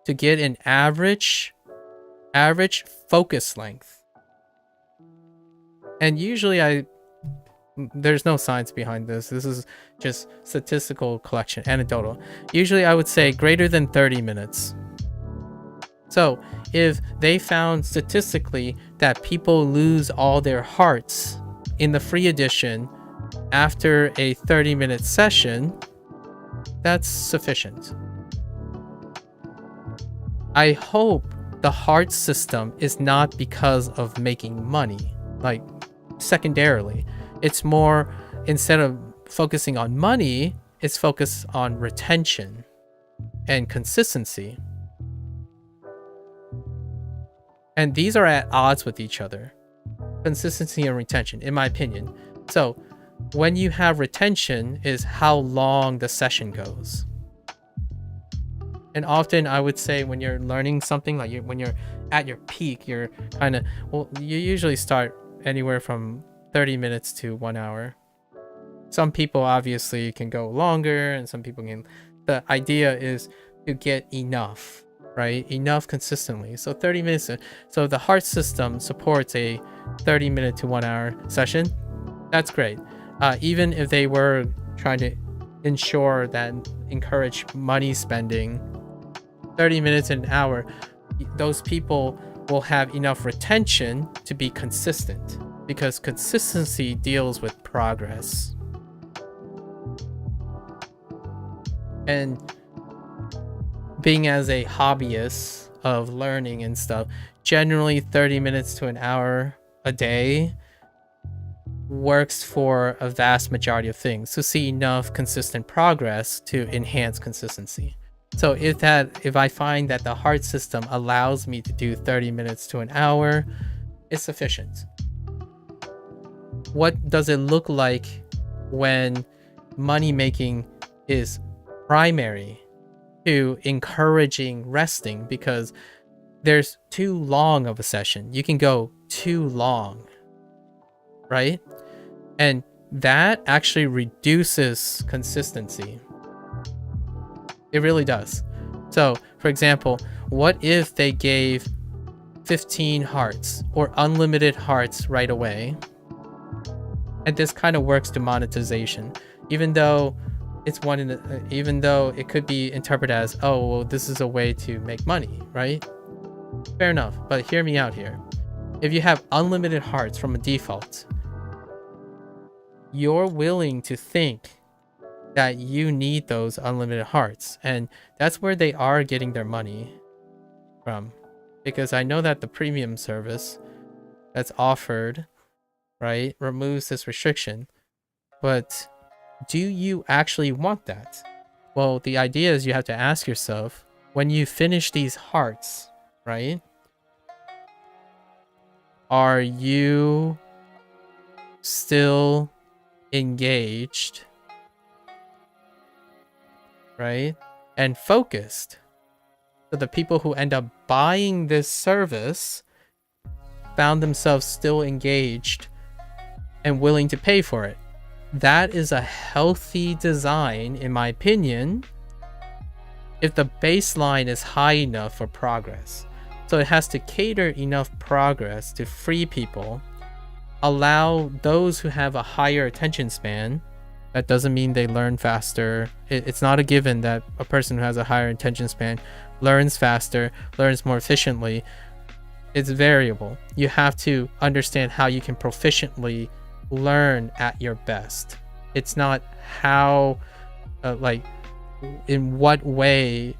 to get an average focus length. And usually there's no science behind this. This is just statistical collection, anecdotal. Usually I would say greater than 30 minutes. So if they found statistically that people lose all their hearts in the free edition after a 30-minute session, that's sufficient. I hope the heart system is not because of making money. Like, secondarily. It's more, instead of focusing on money, it's focused on retention and consistency. And these are at odds with each other. Consistency and retention, in my opinion. So when you have retention is how long the session goes. And often I would say when you're learning something, like when you're at your peak, you're kind of, well, you usually start anywhere from 30 minutes to 1 hour. Some people obviously can go longer, and some people can. The idea is to get enough, right? Enough consistently. So 30 minutes. So the heart system supports a 30-minute to 1 hour session. That's great. Even if they were trying to ensure that encourage money spending, 30 minutes an hour, those people will have enough retention to be consistent, because consistency deals with progress. And being as a hobbyist of learning and stuff, generally 30 minutes to an hour a day works for a vast majority of things to see enough consistent progress to enhance consistency. So if I find that the heart system allows me to do 30 minutes to an hour, it's sufficient. What does it look like when money making is primary to encouraging resting? Because there's too long of a session. You can go too long, right? And that actually reduces consistency. It really does. So, for example, what if they gave 15 hearts or unlimited hearts right away? And this kind of works to monetization, even though it's even though it could be interpreted as, oh, well, this is a way to make money, right? Fair enough, but hear me out here. If you have unlimited hearts from a default, you're willing to think that you need those unlimited hearts, and that's where they are getting their money from. Because I know that the premium service that's offered, right, removes this restriction, but do you actually want that? Well, the idea is you have to ask yourself, when you finish these hearts, right, are you still engaged, right, and focused? So the people who end up buying this service found themselves still engaged and willing to pay for it. That is a healthy design, in my opinion, if the baseline is high enough for progress. So it has to cater enough progress to free people, allow those who have a higher attention span. That doesn't mean they learn faster. It's not a given that a person who has a higher attention span learns faster, learns more efficiently. It's variable. You have to understand how you can proficiently learn at your best. It's not how, in what way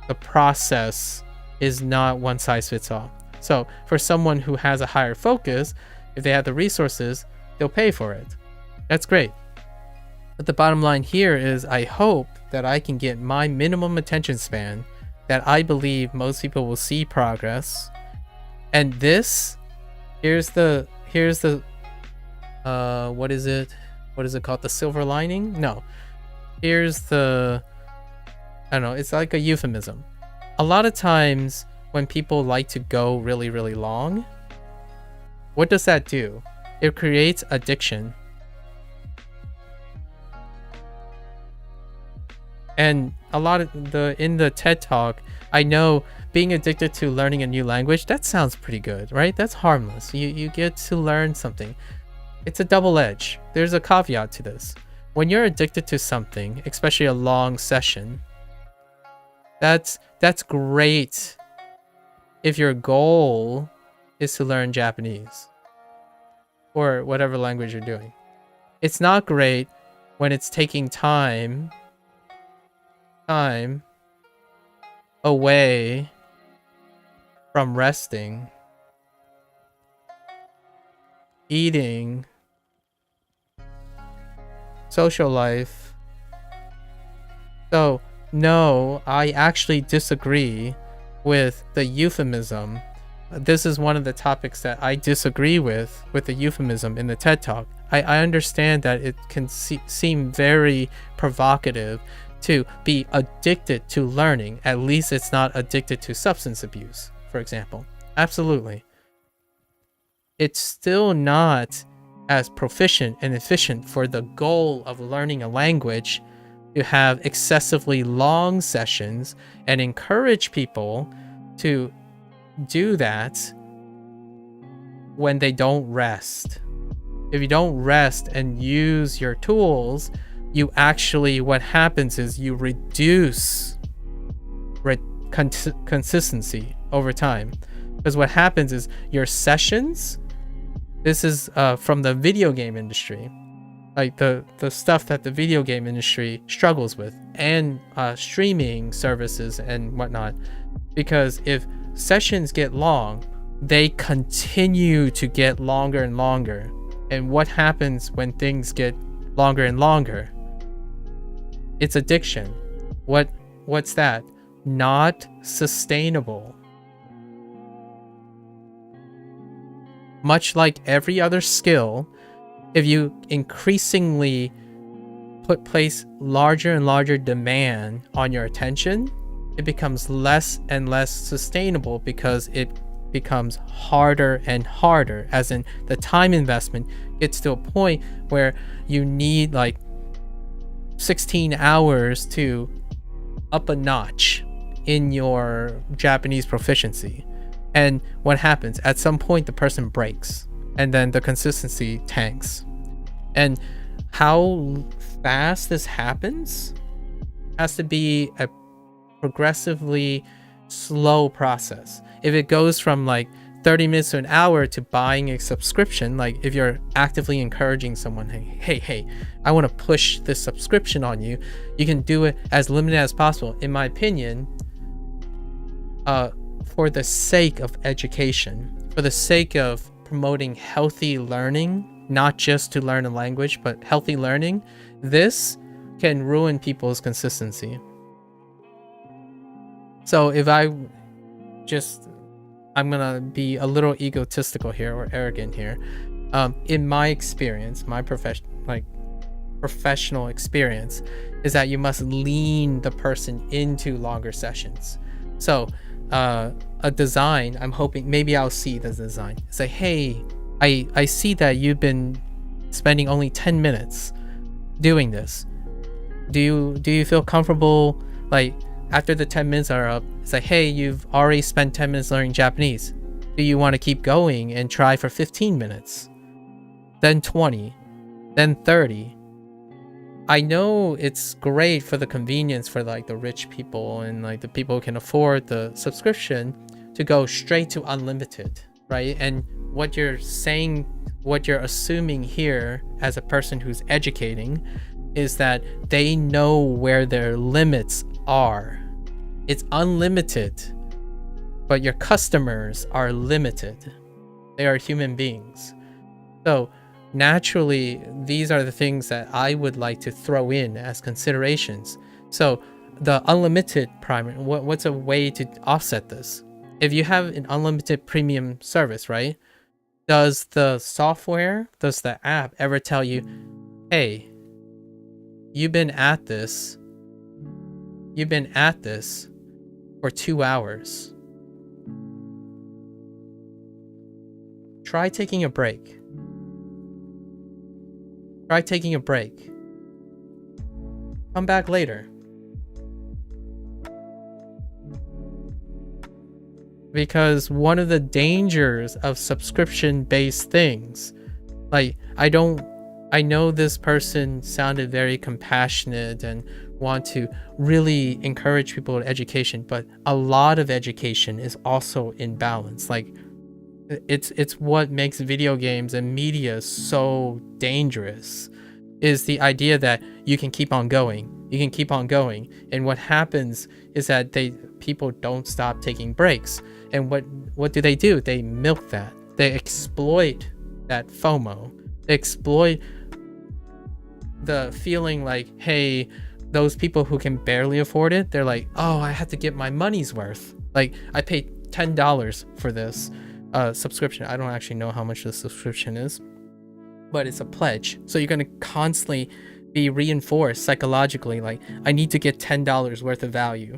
the process is not one size fits all. So for someone who has a higher focus, if they have the resources, they'll pay for it. That's great. But the bottom line here is, I hope that I can get my minimum attention span, that I believe most people will see progress. And this, here's the what is it called, the silver lining? No, here's the, I don't know, it's like a euphemism. A lot of times when people like to go really, really long, what does that do? It creates addiction. And a lot of in the TED Talk, I know being addicted to learning a new language, that sounds pretty good, right? That's harmless. You get to learn something. It's a double edge. There's a caveat to this. When you're addicted to something, especially a long session, that's great if your goal is to learn Japanese or whatever language you're doing. It's not great when it's taking time away from resting. eating, social life. So, no, I actually disagree with the euphemism. This is one of the topics that I disagree with the euphemism in the TED Talk. I understand that it can seem very provocative to be addicted to learning. At least it's not addicted to substance abuse, for example. Absolutely. It's still not as proficient and efficient for the goal of learning a language to have excessively long sessions and encourage people to do that when they don't rest. If you don't rest and use your tools, you actually, what happens is you reduce consistency over time. Because what happens is your sessions, this is from the video game industry, like the stuff that the video game industry struggles with, and streaming services and whatnot. Because if sessions get long, they continue to get longer and longer. And what happens when things get longer and longer? It's addiction. What's that? Not sustainable. Much like every other skill, if you increasingly place larger and larger demand on your attention, it becomes less and less sustainable because it becomes harder and harder, as in the time investment gets to a point where you need like 16 hours to up a notch in your Japanese proficiency. And what happens? At some point the person breaks and then the consistency tanks. And how fast this happens has to be a progressively slow process. If it goes from like 30 minutes to an hour to buying a subscription, like if you're actively encouraging someone, hey, I want to push this subscription on you, you can do it as limited as possible. In my opinion, for the sake of education, for the sake of promoting healthy learning, not just to learn a language, but healthy learning, this can ruin people's consistency. So if I'm gonna be a little egotistical here or arrogant here. In my experience, my professional experience is that you must lean the person into longer sessions. So a design, I'm hoping maybe I'll see the design. Say, hey, I see that you've been spending only 10 minutes doing this. Do you feel comfortable, like after the 10 minutes are up, it's like, hey, you've already spent 10 minutes learning Japanese. Do you want to keep going and try for 15 minutes? Then 20, then 30. I know it's great for the convenience for like the rich people and like the people who can afford the subscription to go straight to unlimited, right? And what you're saying, what you're assuming here as a person who's educating is that they know where their limits are. It's unlimited, but your customers are limited. They are human beings. So naturally, these are the things that I would like to throw in as considerations. So the unlimited Prime, what's a way to offset this? If you have an unlimited premium service, right? Does the software, does the app ever tell you, hey, you've been at this for 2 hours. Try taking a break. Come back later. Because one of the dangers of subscription-based things, like I know this person sounded very compassionate and want to really encourage people in education, but a lot of education is also imbalance. Like it's what makes video games and media so dangerous, is the idea that you can keep on going. And what happens is that people don't stop taking breaks. And what do? They milk that. They exploit that FOMO. They exploit the feeling like, hey, those people who can barely afford it, they're like, oh, I have to get my money's worth. Like, I paid $10 for this subscription. I don't actually know how much the subscription is, but it's a pledge. So you're going to constantly be reinforced psychologically, like, I need to get $10 worth of value.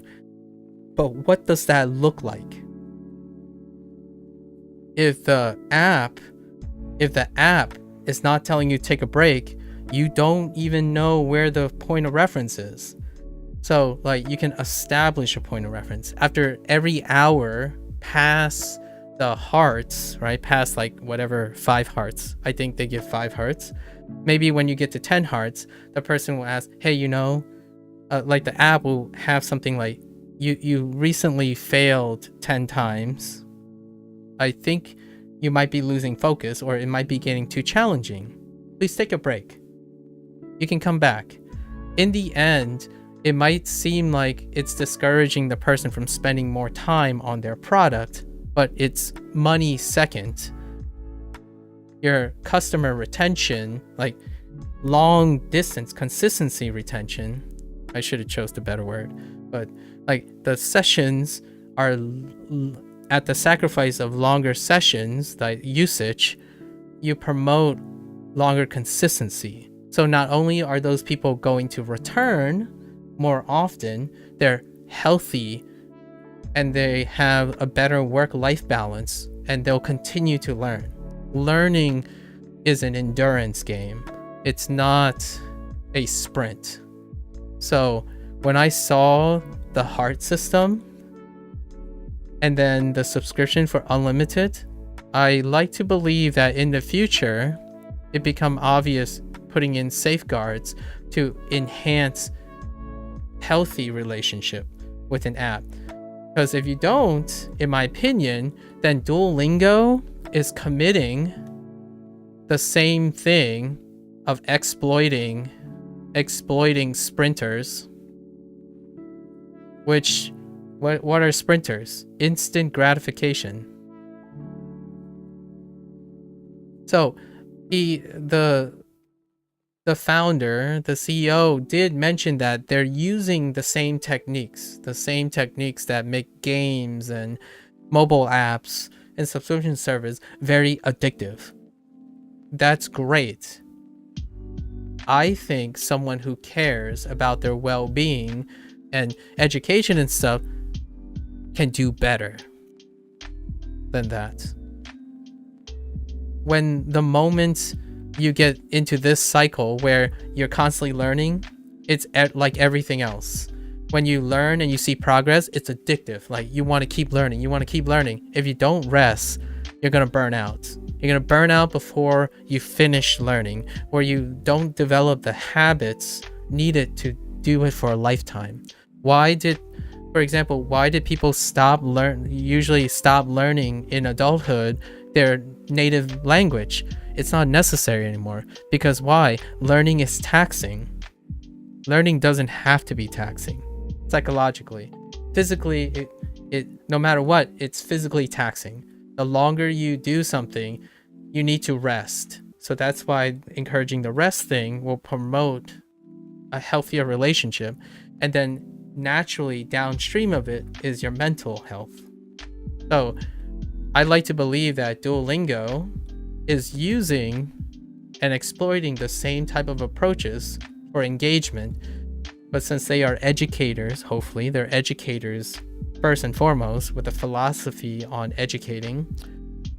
But what does that look like? If the app is not telling you to take a break, you don't even know where the point of reference is. So like, you can establish a point of reference after every hour past the hearts, right? Past like whatever 5 hearts. I think they give 5 hearts. Maybe when you get to 10 hearts, the person will ask, hey, like the app will have something like, you recently failed 10 times. I think you might be losing focus, or it might be getting too challenging. Please take a break. You can come back. In the end, it might seem like it's discouraging the person from spending more time on their product, but it's money second. Your customer retention, like long distance consistency retention, I should have chose the better word, but like the sessions are at the sacrifice of longer sessions, like usage, you promote longer consistency. So not only are those people going to return more often, they're healthy and they have a better work-life balance, and they'll continue to learn. Learning is an endurance game. It's not a sprint. So when I saw the heart system and then the subscription for unlimited, I like to believe that in the future, it become obvious putting in safeguards to enhance healthy relationship with an app. Because if you don't, in my opinion, then Duolingo is committing the same thing of exploiting sprinters. Which, what are sprinters? Instant gratification. So the founder, the CEO, did mention that they're using the same techniques that make games and mobile apps and subscription service very addictive. That's great. I think someone who cares about their well-being and education and stuff can do better than that. When the moment you get into this cycle where you're constantly learning, it's like everything else. When you learn and you see progress, it's addictive. Like, you want to keep learning. If you don't rest, you're going to burn out. You're going to burn out before you finish learning, or you don't develop the habits needed to do it for a lifetime. Why did people usually stop learning in adulthood their native language? It's not necessary anymore. Because why? Learning is taxing. Learning doesn't have to be taxing. Psychologically. Physically, it no matter what, it's physically taxing. The longer you do something, you need to rest. So that's why encouraging the rest thing will promote a healthier relationship. And then naturally downstream of it is your mental health. So I'd like to believe that Duolingo is using and exploiting the same type of approaches for engagement, but since they are educators, hopefully they're educators first and foremost, with a philosophy on educating,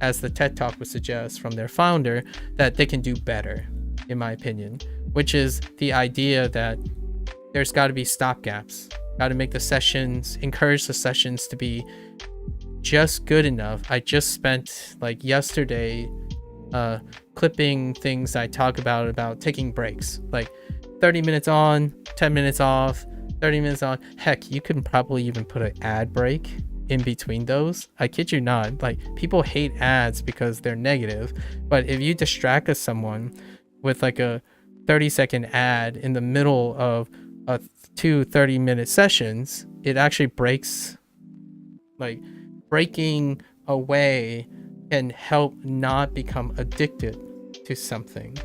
as the TED Talk would suggest from their founder, that they can do better, in my opinion, which is the idea that there's got to be stopgaps, got to make the sessions, encourage the sessions to be just good enough. I just spent like yesterday clipping things I talk about taking breaks, like 30 minutes on, 10 minutes off, 30 minutes on. Heck, you could probably even put an ad break in between those. I kid you not. Like, people hate ads because they're negative, but if you distract someone with like a 30-second ad in the middle of two 30-minute sessions, it actually breaks. Like, breaking away can help not become addicted to something.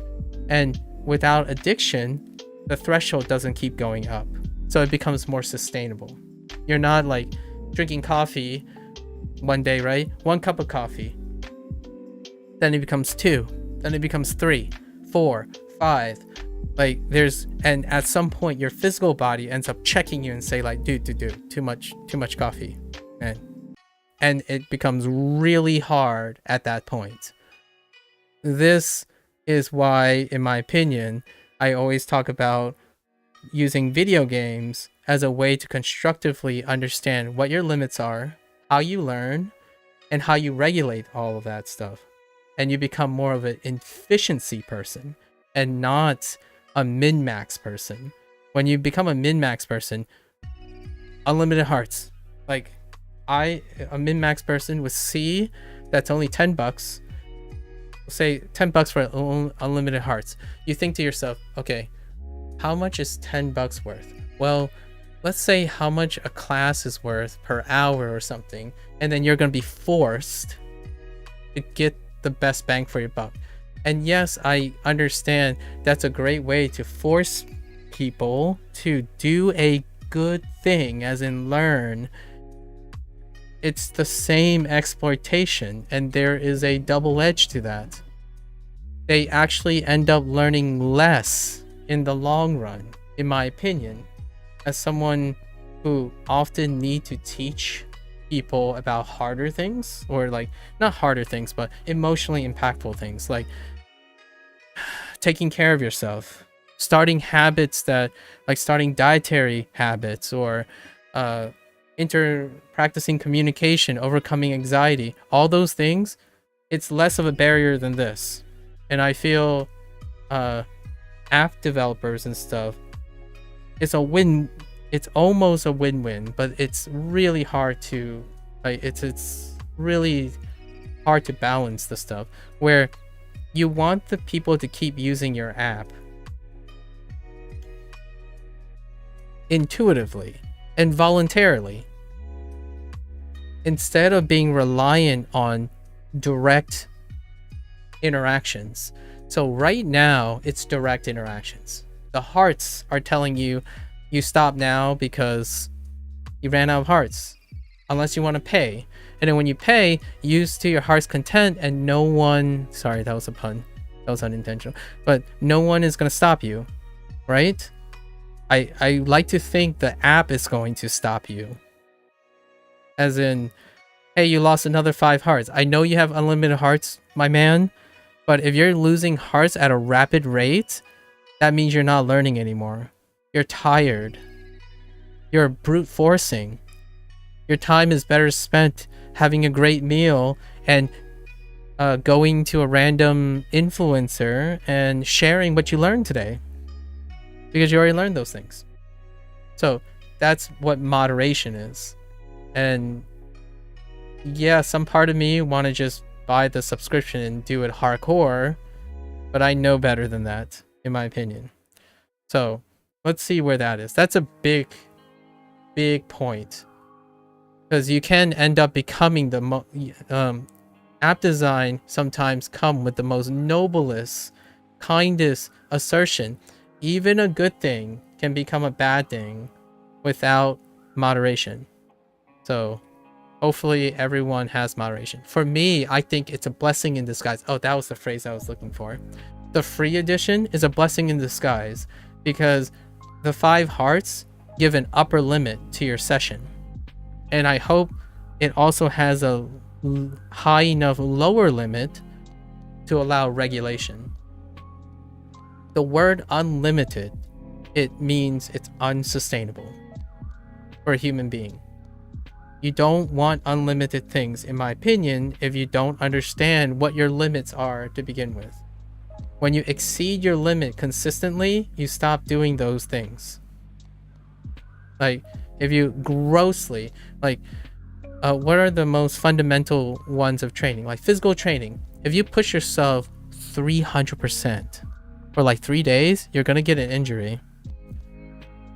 And without addiction, the threshold doesn't keep going up. So it becomes more sustainable. You're not like drinking coffee one day, right? 1 cup of coffee. Then it becomes 2. Then it becomes 3, 4, 5. Like and at some point your physical body ends up checking you and say like, dude, too much coffee. And it becomes really hard at that point. This is why, in my opinion, I always talk about using video games as a way to constructively understand what your limits are, how you learn, and how you regulate all of that stuff. And you become more of an efficiency person and not a min-max person. When you become a min-max person, unlimited hearts. Like, a min-max person with C, that's only $10. Say $10 for unlimited hearts. You think to yourself, okay, how much is $10 worth? Well, let's say how much a class is worth per hour or something, and then you're going to be forced to get the best bang for your buck. And yes, I understand that's a great way to force people to do a good thing, as in learn. It's the same exploitation, and there is a double edge to that. They actually end up learning less in the long run, in my opinion, as someone who often need to teach people about harder things, or like not harder things, but emotionally impactful things, like taking care of yourself, starting habits that like starting dietary habits, or practicing communication, overcoming anxiety, all those things. It's less of a barrier than this. And I feel app developers and stuff, it's almost a win-win, but it's really hard to it's really hard to balance the stuff where you want the people to keep using your app intuitively and voluntarily, instead of being reliant on direct interactions. So right now it's direct interactions. The hearts are telling you stop now because you ran out of hearts, unless you want to pay. And then when you pay, use to your heart's content, and no one, sorry, that was a pun, that was unintentional, but no one is going to stop you, right? I like to think the app is going to stop you, as in, hey, you lost another 5 hearts. I know you have unlimited hearts, my man, but if you're losing hearts at a rapid rate, that means you're not learning anymore. You're tired. You're brute forcing. Your time is better spent having a great meal and going to a random influencer and sharing what you learned today, because you already learned those things. So that's what moderation is. And yeah, some part of me want to just buy the subscription and do it hardcore, but I know better than that, in my opinion. So let's see where that is. That's a big point, because you can end up becoming the app design sometimes come with the most noblest, kindest assertion. Even a good thing can become a bad thing without moderation. So hopefully everyone has moderation. For me, I think it's a blessing in disguise. Oh, that was the phrase I was looking for. The free edition is a blessing in disguise, because the 5 hearts give an upper limit to your session. And I hope it also has a high enough lower limit to allow regulation. The word unlimited, it means it's unsustainable for a human being. You don't want unlimited things, in my opinion, if you don't understand what your limits are to begin with. When you exceed your limit consistently, you stop doing those things. Like, if you grossly, like, what are the most fundamental ones of training? Like physical training. If you push yourself 300% for like 3 days, you're gonna get an injury.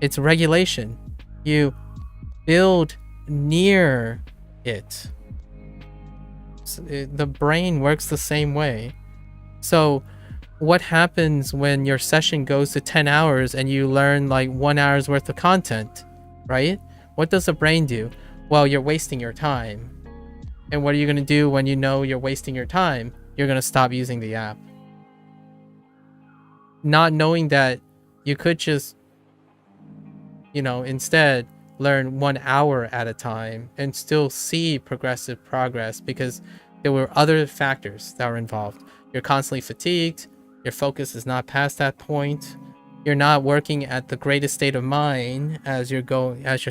It's regulation. You build near it. So the brain works the same way. So what happens when your session goes to 10 hours and you learn like 1 hour's worth of content, right? What does the brain do? Well, you're wasting your time. And what are you going to do when you know you're wasting your time? You're going to stop using the app. Not knowing that you could just, instead learn 1 hour at a time and still see progressive progress, because there were other factors that were involved. You're constantly fatigued. Your focus is not past that point. You're not working at the greatest state of mind as your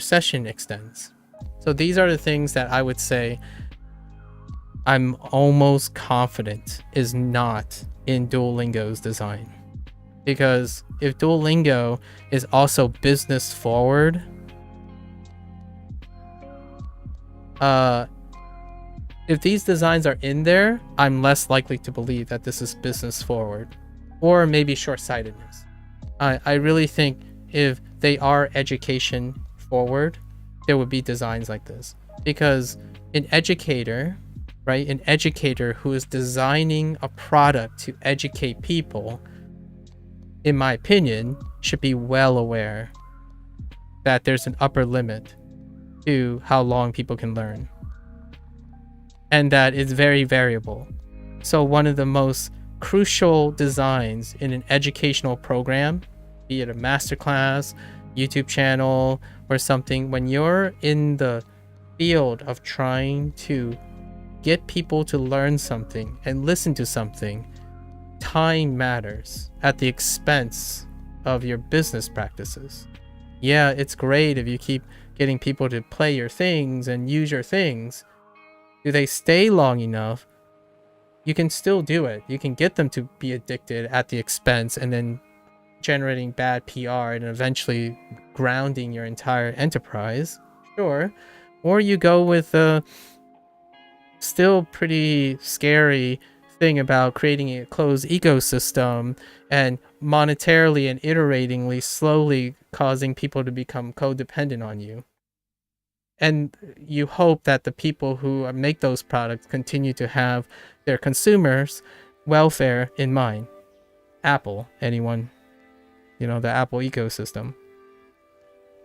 session extends. So these are the things that I would say I'm almost confident is not in Duolingo's design. Because if Duolingo is also business forward, if these designs are in there, I'm less likely to believe that this is business forward, or maybe short-sightedness. I really think if they are education forward, there would be designs like this, because an educator, right? An educator who is designing a product to educate people, in my opinion, should be well aware that there's an upper limit to how long people can learn, and that it's very variable. So one of the most crucial designs in an educational program, be it a masterclass, YouTube channel, or something, when you're in the field of trying to get people to learn something and listen to something, time matters at the expense of your business practices. Yeah, it's great if you keep getting people to play your things and use your things. Do they stay long enough? You can still do it. You can get them to be addicted at the expense, and then generating bad PR and eventually grounding your entire enterprise. Sure. Or you go with a still pretty scary thing about creating a closed ecosystem and monetarily and iteratingly slowly causing people to become codependent on you. And you hope that the people who make those products continue to have their consumers' welfare in mind. Apple, anyone, the Apple ecosystem.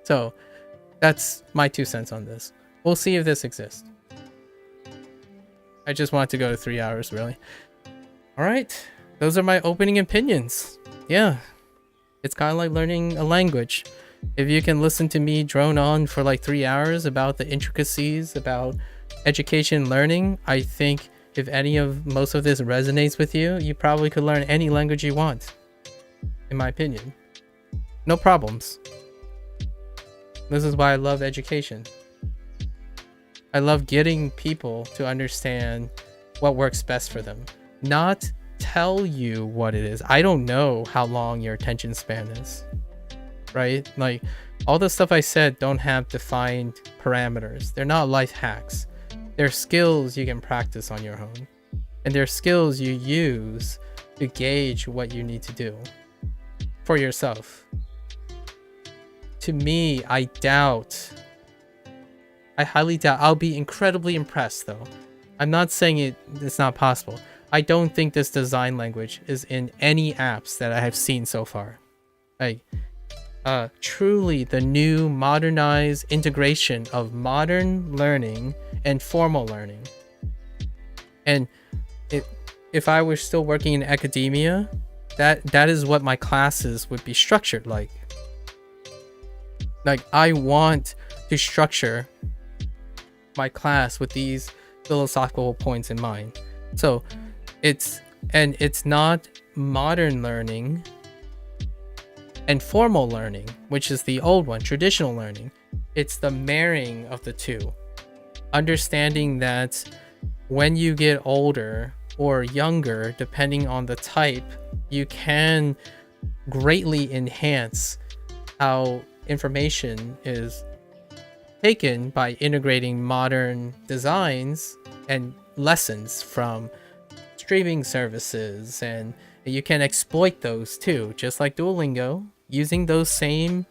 So that's my 2 cents on this. We'll see if this exists. I just want to go to 3 hours, really. All right. Those are my opening opinions. Yeah. It's kind of like learning a language. If you can listen to me drone on for like 3 hours about the intricacies about education learning, I think if most of this resonates with you, you probably could learn any language you want, in my opinion. No problems. This is why I love education. I love getting people to understand what works best for them, not tell you what it is. I don't know how long your attention span is, right? Like, all the stuff I said don't have defined parameters. They're not life hacks. They're skills you can practice on your own, and they're skills you use to gauge what you need to do for yourself. To me, I highly doubt. I'll be incredibly impressed, though. I'm not saying it's not possible. I don't think this design language is in any apps that I have seen so far. Like, truly the new modernized integration of modern learning and formal learning. And if I were still working in academia, that is what my classes would be structured like. Like, I want to structure my class with these philosophical points in mind. So it's not modern learning and formal learning, which is the old one, traditional learning. It's the marrying of the two. Understanding that when you get older or younger, depending on the type, you can greatly enhance how information is taken by integrating modern designs and lessons from streaming services, and you can exploit those too, just like Duolingo, using those same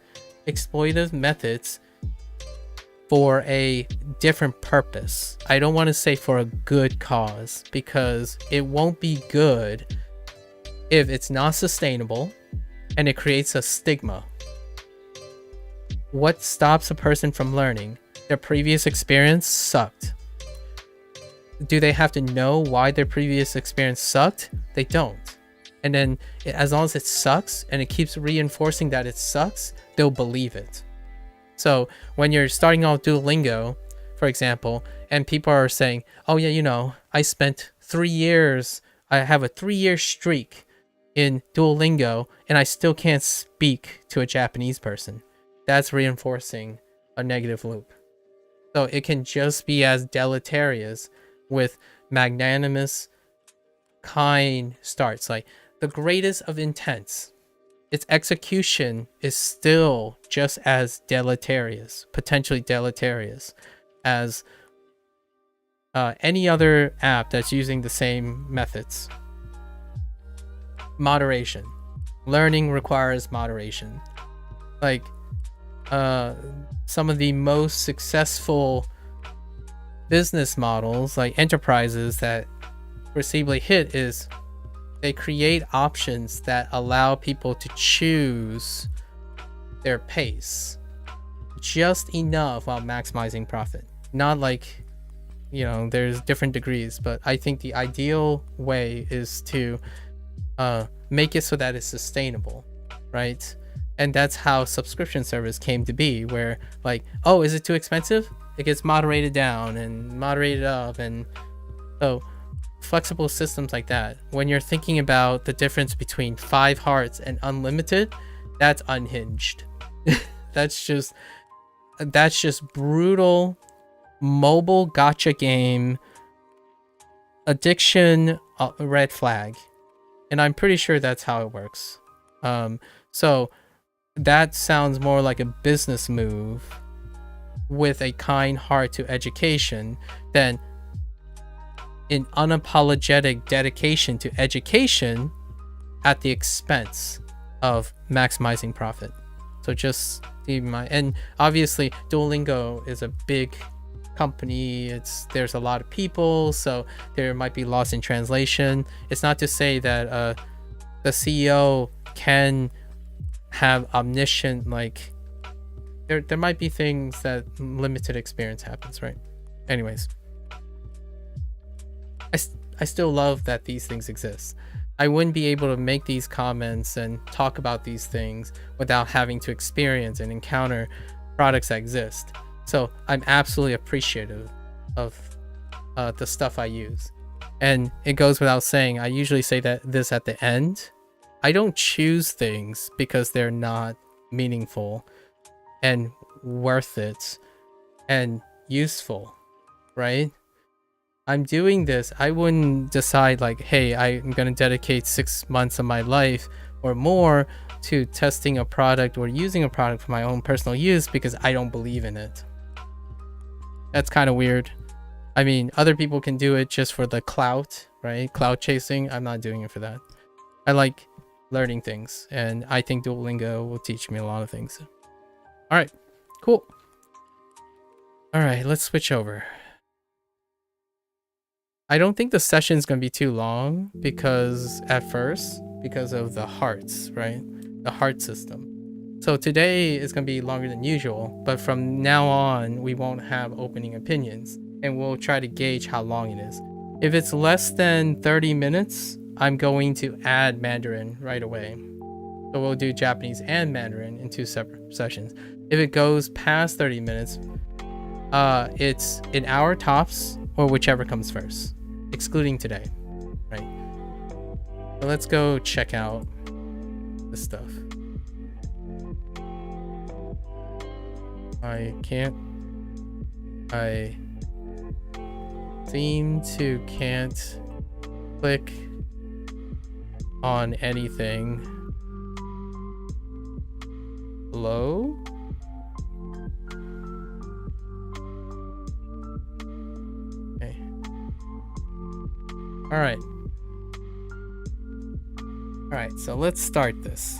exploitive methods for a different purpose. I don't want to say for a good cause, because it won't be good if it's not sustainable and it creates a stigma. What stops a person from learning? Their previous experience sucked. Do they have to know why their previous experience sucked? They don't. And then as long as it sucks and it keeps reinforcing that it sucks, they'll believe it. So when you're starting off Duolingo, for example, and people are saying, oh yeah, you know, I spent 3 years, I have a 3-year streak in Duolingo and I still can't speak to a Japanese person. That's reinforcing a negative loop. So it can just be as deleterious with magnanimous, kind starts. Like the greatest of intents, its execution is still just as deleterious, potentially deleterious, as any other app that's using the same methods. Moderation. Learning requires moderation. Like some of the most successful business models, like enterprises that perceivably hit, is they create options that allow people to choose their pace just enough while maximizing profit. Not like, you know, there's different degrees, but I think the ideal way is to make it so that it's sustainable, right? And that's how subscription service came to be, where like, oh, is it too expensive? It gets moderated down and moderated up. And so flexible systems like that, when you're thinking about the difference between 5 hearts and unlimited, that's unhinged. that's just brutal mobile gotcha game addiction, red flag. And I'm pretty sure that's how it works. So that sounds more like a business move with a kind heart to education than an unapologetic dedication to education at the expense of maximizing profit. So just keep in mind, and obviously Duolingo is a big company, there's a lot of people, so there might be loss in translation. It's not to say that the CEO can have omniscient, like there might be things that limited experience happens, right? Anyways, I still love that these things exist. I wouldn't be able to make these comments and talk about these things without having to experience and encounter products that exist. So I'm absolutely appreciative of the stuff I use. And it goes without saying, I usually say that this at the end. I don't choose things because they're not meaningful and worth it and useful, right? I'm doing this. I wouldn't decide like, hey, I'm going to dedicate 6 months of my life or more to testing a product or using a product for my own personal use because I don't believe in it. That's kind of weird. I mean, other people can do it just for the clout, right? Clout chasing. I'm not doing it for that. I like learning things, and I think Duolingo will teach me a lot of things. All right, cool. All right, let's switch over. I don't think the session's going to be too long because of the hearts, right? The heart system. So today is going to be longer than usual, but from now on, we won't have opening opinions, and we'll try to gauge how long it is. If it's less than 30 minutes, I'm going to add Mandarin right away. So we'll do Japanese and Mandarin in 2 separate sessions. If it goes past 30 minutes, it's an hour tops or whichever comes first, excluding today, right? So let's go check out this stuff. I seem to can't click on anything. Hello? Okay. All right, so let's start this.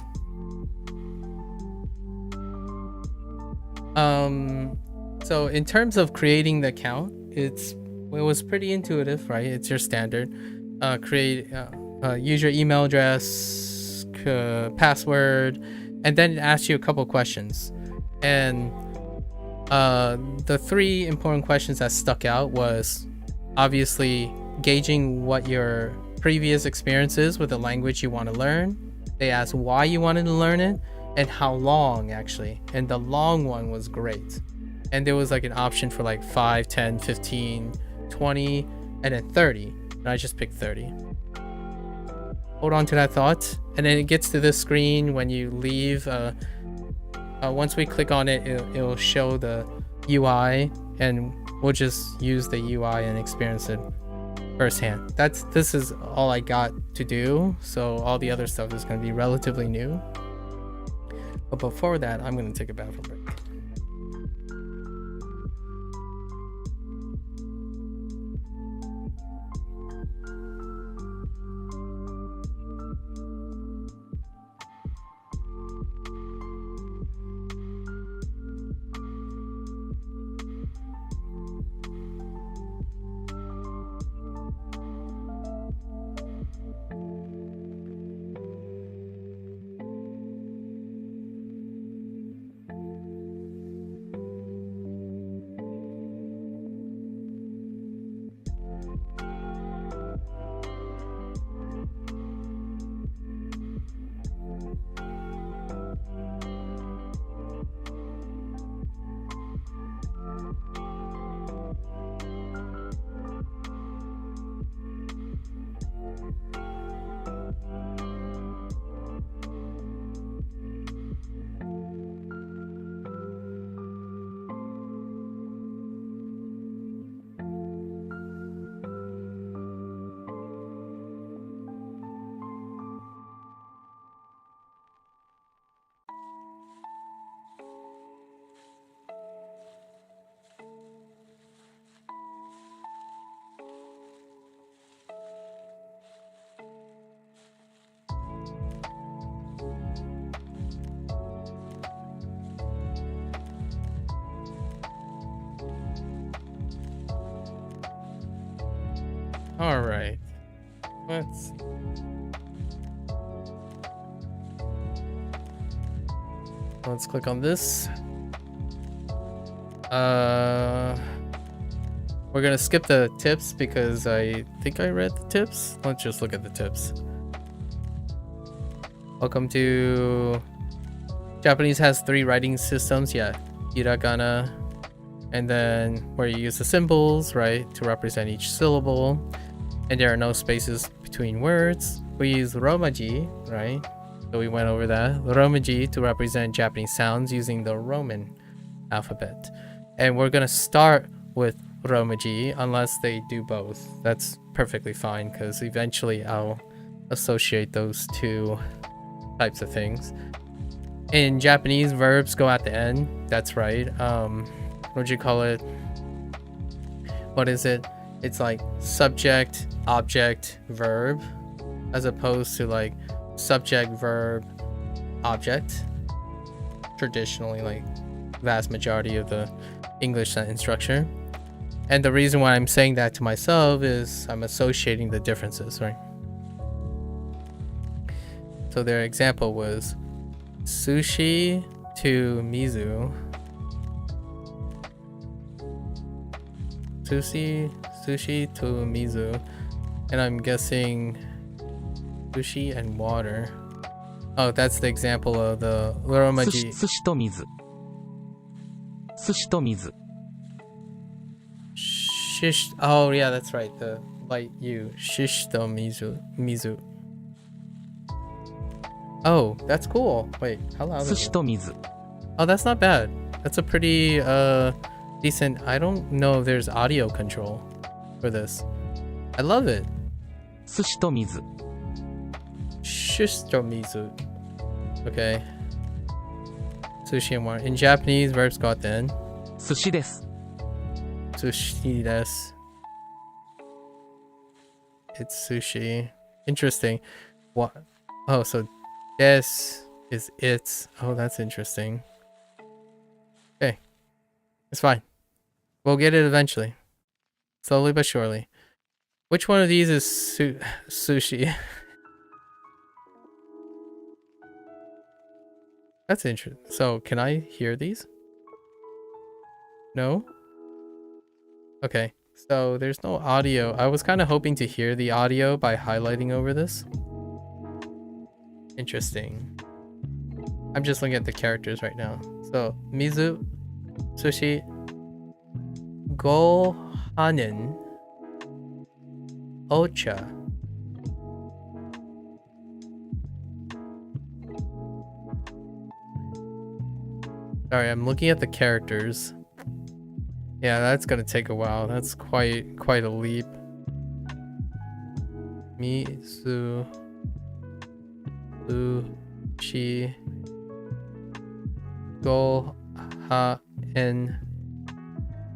So in terms of creating the account, it was pretty intuitive, right? It's your standard. use your email address, password, and then it asks you a couple questions. And the 3 important questions that stuck out was obviously gauging what your previous experience is with the language you want to learn. They asked why you wanted to learn it and how long, actually. And the long one was great. And there was like an option for like 5, 10, 15, 20, and then 30. And I just picked 30. Hold on to that thought. And then it gets to this screen when you leave. Once we click on it, it'll show the UI, and we'll just use the UI and experience it firsthand. This is all I got to do, so all the other stuff is going to be relatively new. But before that, I'm going to take a bathroom break. All right, let's click on this. We're gonna skip the tips because I think I read the tips. Let's just look at the tips. Welcome to Japanese has 3 writing systems. Yeah, hiragana, and then where you use the symbols, right, to represent each syllable. And there are no spaces between words. We use Romaji, right? So we went over that. Romaji to represent Japanese sounds using the Roman alphabet. And we're gonna start with Romaji unless they do both. That's perfectly fine because eventually I'll associate those 2 types of things. In Japanese, verbs go at the end. That's right. What'd you call it? What is it? It's like subject, object, verb, as opposed to like subject, verb, object. Traditionally, like vast majority of the English sentence structure. And the reason why I'm saying that to myself is I'm associating the differences, right? So their example was sushi to mizu. Sushi to mizu, and I'm guessing sushi and water. Oh, that's the example of the Romaji. Sushi to mizu. Sushi to mizu. Shish. Oh yeah, that's right. The light U. Shish to mizu. Oh, that's cool. Wait, how loud is Sushi it? to mizu. Oh, that's not bad. That's a pretty decent. I don't know if there's audio control for this. I love it. Sushi to mizu. Shishomizu. Okay. Sushi and water. In Japanese, verbs go at the end. Sushi desu. Sushi desu. It's sushi. Interesting. What? Oh, so des is it's. Oh, that's interesting. Okay. It's fine. We'll get it eventually. Slowly but surely. Which one of these is sushi? That's interesting. So can I hear these? No? Okay. So there's no audio. I was kind of hoping to hear the audio by highlighting over this. Interesting. I'm just looking at the characters right now. So Mizu, Sushi, Gohanen, Ocha. Sorry, I'm looking at the characters. Yeah, that's gonna take a while. That's quite a leap. Mizu, Sushi, Gohanen,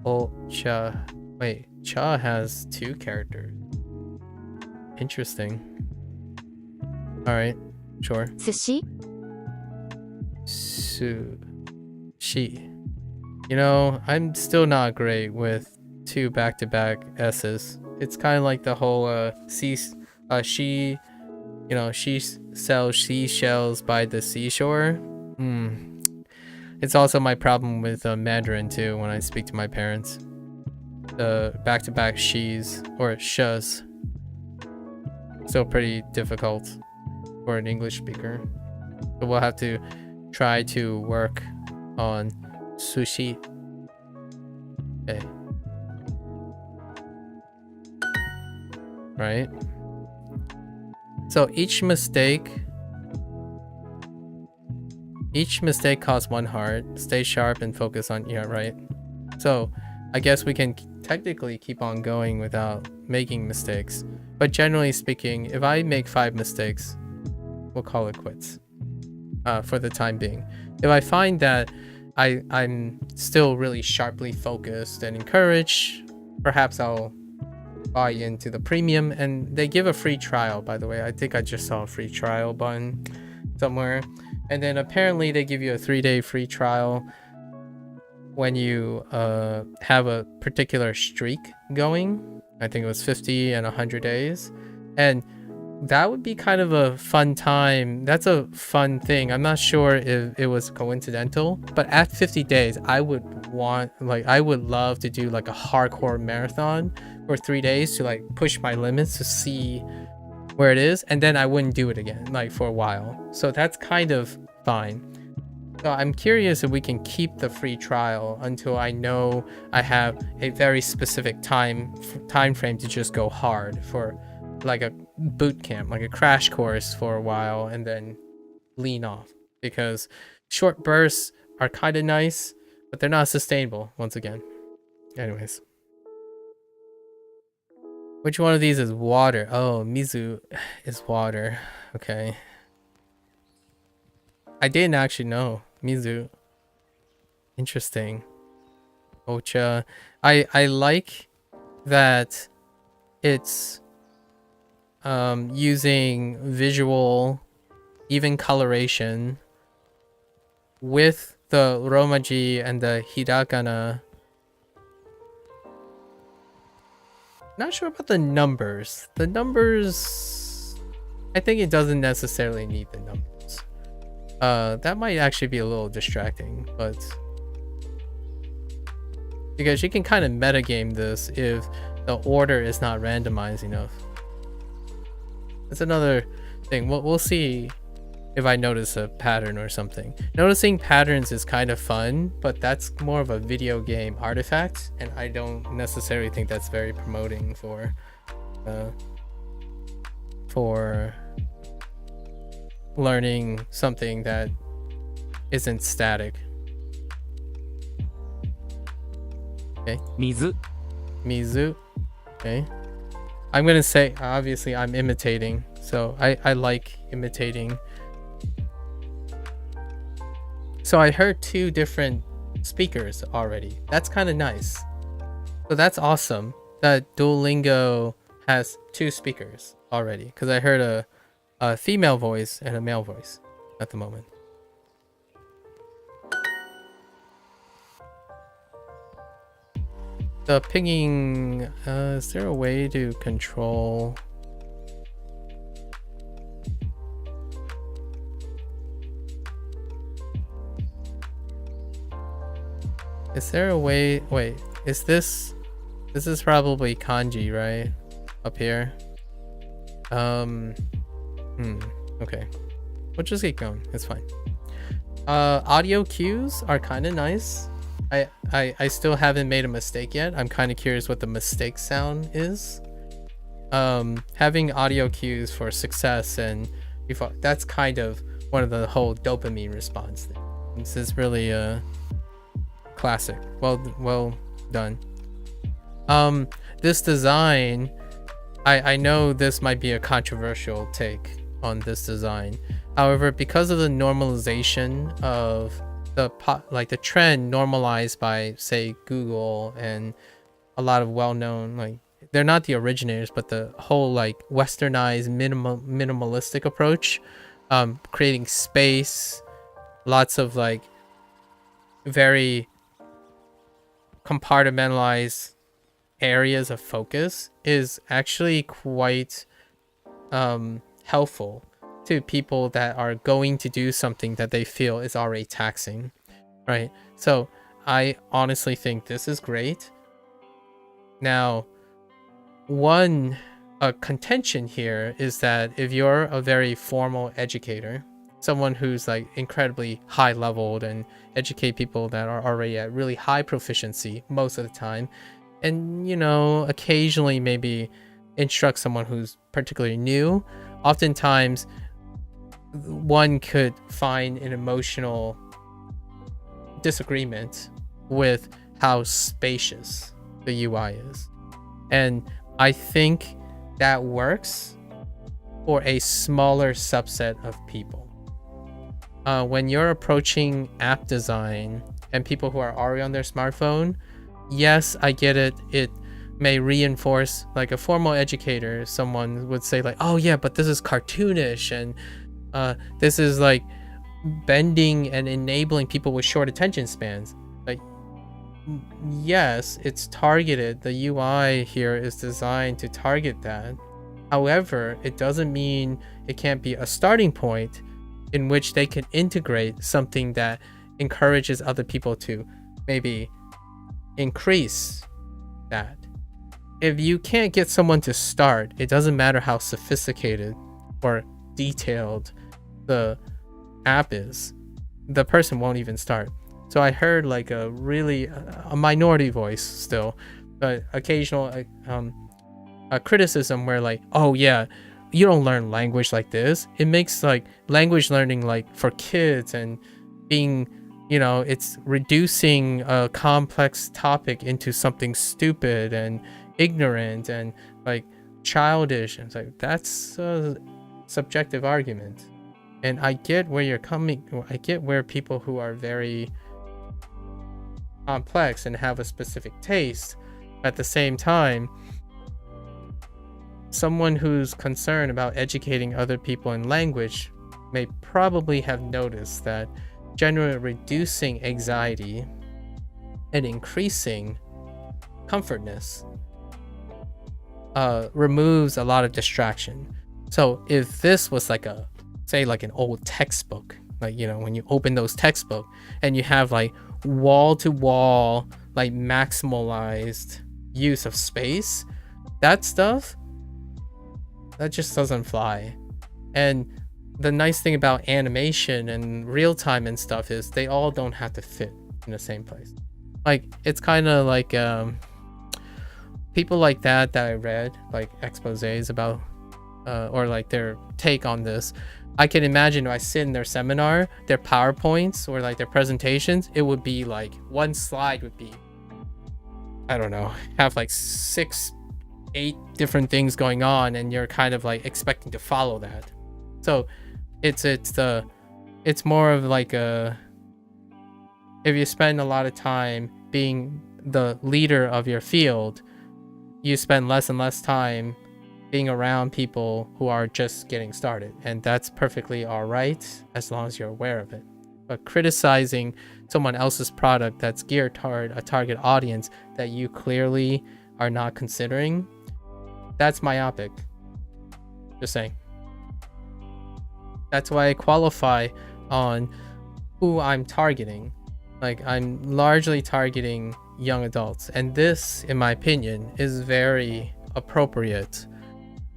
Ocha. Wait, Cha has 2 characters. Interesting. Alright, sure. 寿司 Sushi. You know, I'm still not great with 2 back-to-back S's. It's kind of like the whole she, you know, she sells seashells by the seashore. It's also my problem with Mandarin too when I speak to my parents. The back-to-back she's or shus. Still pretty difficult for an English speaker. So we'll have to try to work on sushi. Okay. Right. So each mistake costs 1 heart. Stay sharp and focus on, yeah, right. So I guess we can technically keep on going without making mistakes. But generally speaking, if I make 5 mistakes, we'll call it quits for the time being. If I find that I'm still really sharply focused and encouraged, perhaps I'll buy into the premium. And they give a free trial, by the way. I think I just saw a free trial button somewhere. And then apparently they give you a 3-day free trial when you have a particular streak going. I think it was 50 and 100 days. And that would be kind of a fun time. That's a fun thing. I'm not sure if it was coincidental, but at 50 days, I would love to do like a hardcore marathon for 3 days to like push my limits to see where it is. And then I wouldn't do it again, like for a while. So that's kind of fine. So I'm curious if we can keep the free trial until I know I have a very specific time frame to just go hard for like a boot camp, like a crash course for a while, and then lean off, because short bursts are kind of nice, but they're not sustainable once again. Anyways, which one of these is water? Oh, Mizu is water. Okay, I didn't actually know. Mizu, interesting. Ocha, I like that it's using visual, even coloration with the romaji and the hiragana. Not sure about the numbers. The numbers, I think it doesn't necessarily need the numbers. That might actually be a little distracting, but because you can kind of metagame this if the order is not randomized enough. That's another thing. We'll see if I notice a pattern or something. Noticing patterns is kind of fun, but that's more of a video game artifact, and I don't necessarily think that's very promoting for learning something that isn't static. Okay. 水 Mizu. Okay. I'm gonna say, obviously I'm imitating, so I like imitating. So I heard 2 different speakers already. That's kind of nice. So that's awesome that Duolingo has 2 speakers already, because I heard a female voice and a male voice at the moment. The pinging, is there a way to control? Is there a way? Wait, is this? This is probably kanji, right? Up here. Okay. We'll just keep going. It's fine. Audio cues are kind of nice. I still haven't made a mistake yet. I'm kind of curious what the mistake sound is. Having audio cues for success and that's kind of one of the whole dopamine response thing. This is really classic. Well done. This design, I know this might be a controversial take on this design. However, because of the normalization of the trend normalized by, say, Google and a lot of well-known, like, they're not the originators, but the whole like westernized minimalistic approach, creating space, lots of like very compartmentalized areas of focus is actually quite helpful to people that are going to do something that they feel is already taxing, right? So I honestly think this is great. Now, one contention here is that if you're a very formal educator, someone who's like incredibly high leveled and educate people that are already at really high proficiency most of the time, and occasionally maybe instruct someone who's particularly new, oftentimes one could find an emotional disagreement with how spacious the UI is. And I think that works for a smaller subset of people. When you're approaching app design and people who are already on their smartphone, yes, I get it. It may reinforce, like a formal educator, someone would say like, oh yeah, but this is cartoonish and this is like bending and enabling people with short attention spans. Like, yes, it's targeted. The UI here is designed to target that. However, it doesn't mean it can't be a starting point in which they can integrate something that encourages other people to maybe increase that. If you can't get someone to start, it doesn't matter how sophisticated or detailed the app is, the person won't even start. So I heard like a minority voice still, but occasional a criticism where like, oh yeah, you don't learn language like this. It makes like language learning like for kids and being, it's reducing a complex topic into something stupid and ignorant and like childish. And it's like, that's a subjective argument. And I get where you're coming. I get where people who are very complex and have a specific taste, at the same time, someone who's concerned about educating other people in language may probably have noticed that generally reducing anxiety and increasing comfortness removes a lot of distraction. So if this was like an old textbook, like, when you open those textbook and you have like wall to wall, like maximalized use of space, that stuff, that just doesn't fly. And the nice thing about animation and real time and stuff is they all don't have to fit in the same place. Like, it's kind of like people like that I read, like exposés about or like their take on this. I can imagine if I sit in their seminar, their PowerPoints or like their presentations, it would be like one slide would be, I don't know, have like 6-8 different things going on, and you're kind of like expecting to follow that. So it's more of like if you spend a lot of time being the leader of your field, you spend less and less time being around people who are just getting started, and that's perfectly all right as long as you're aware of it. But criticizing someone else's product that's geared toward a target audience that you clearly are not considering, that's myopic. Just saying. That's why I qualify on who I'm targeting. Like, I'm largely targeting young adults, and this, in my opinion, is very appropriate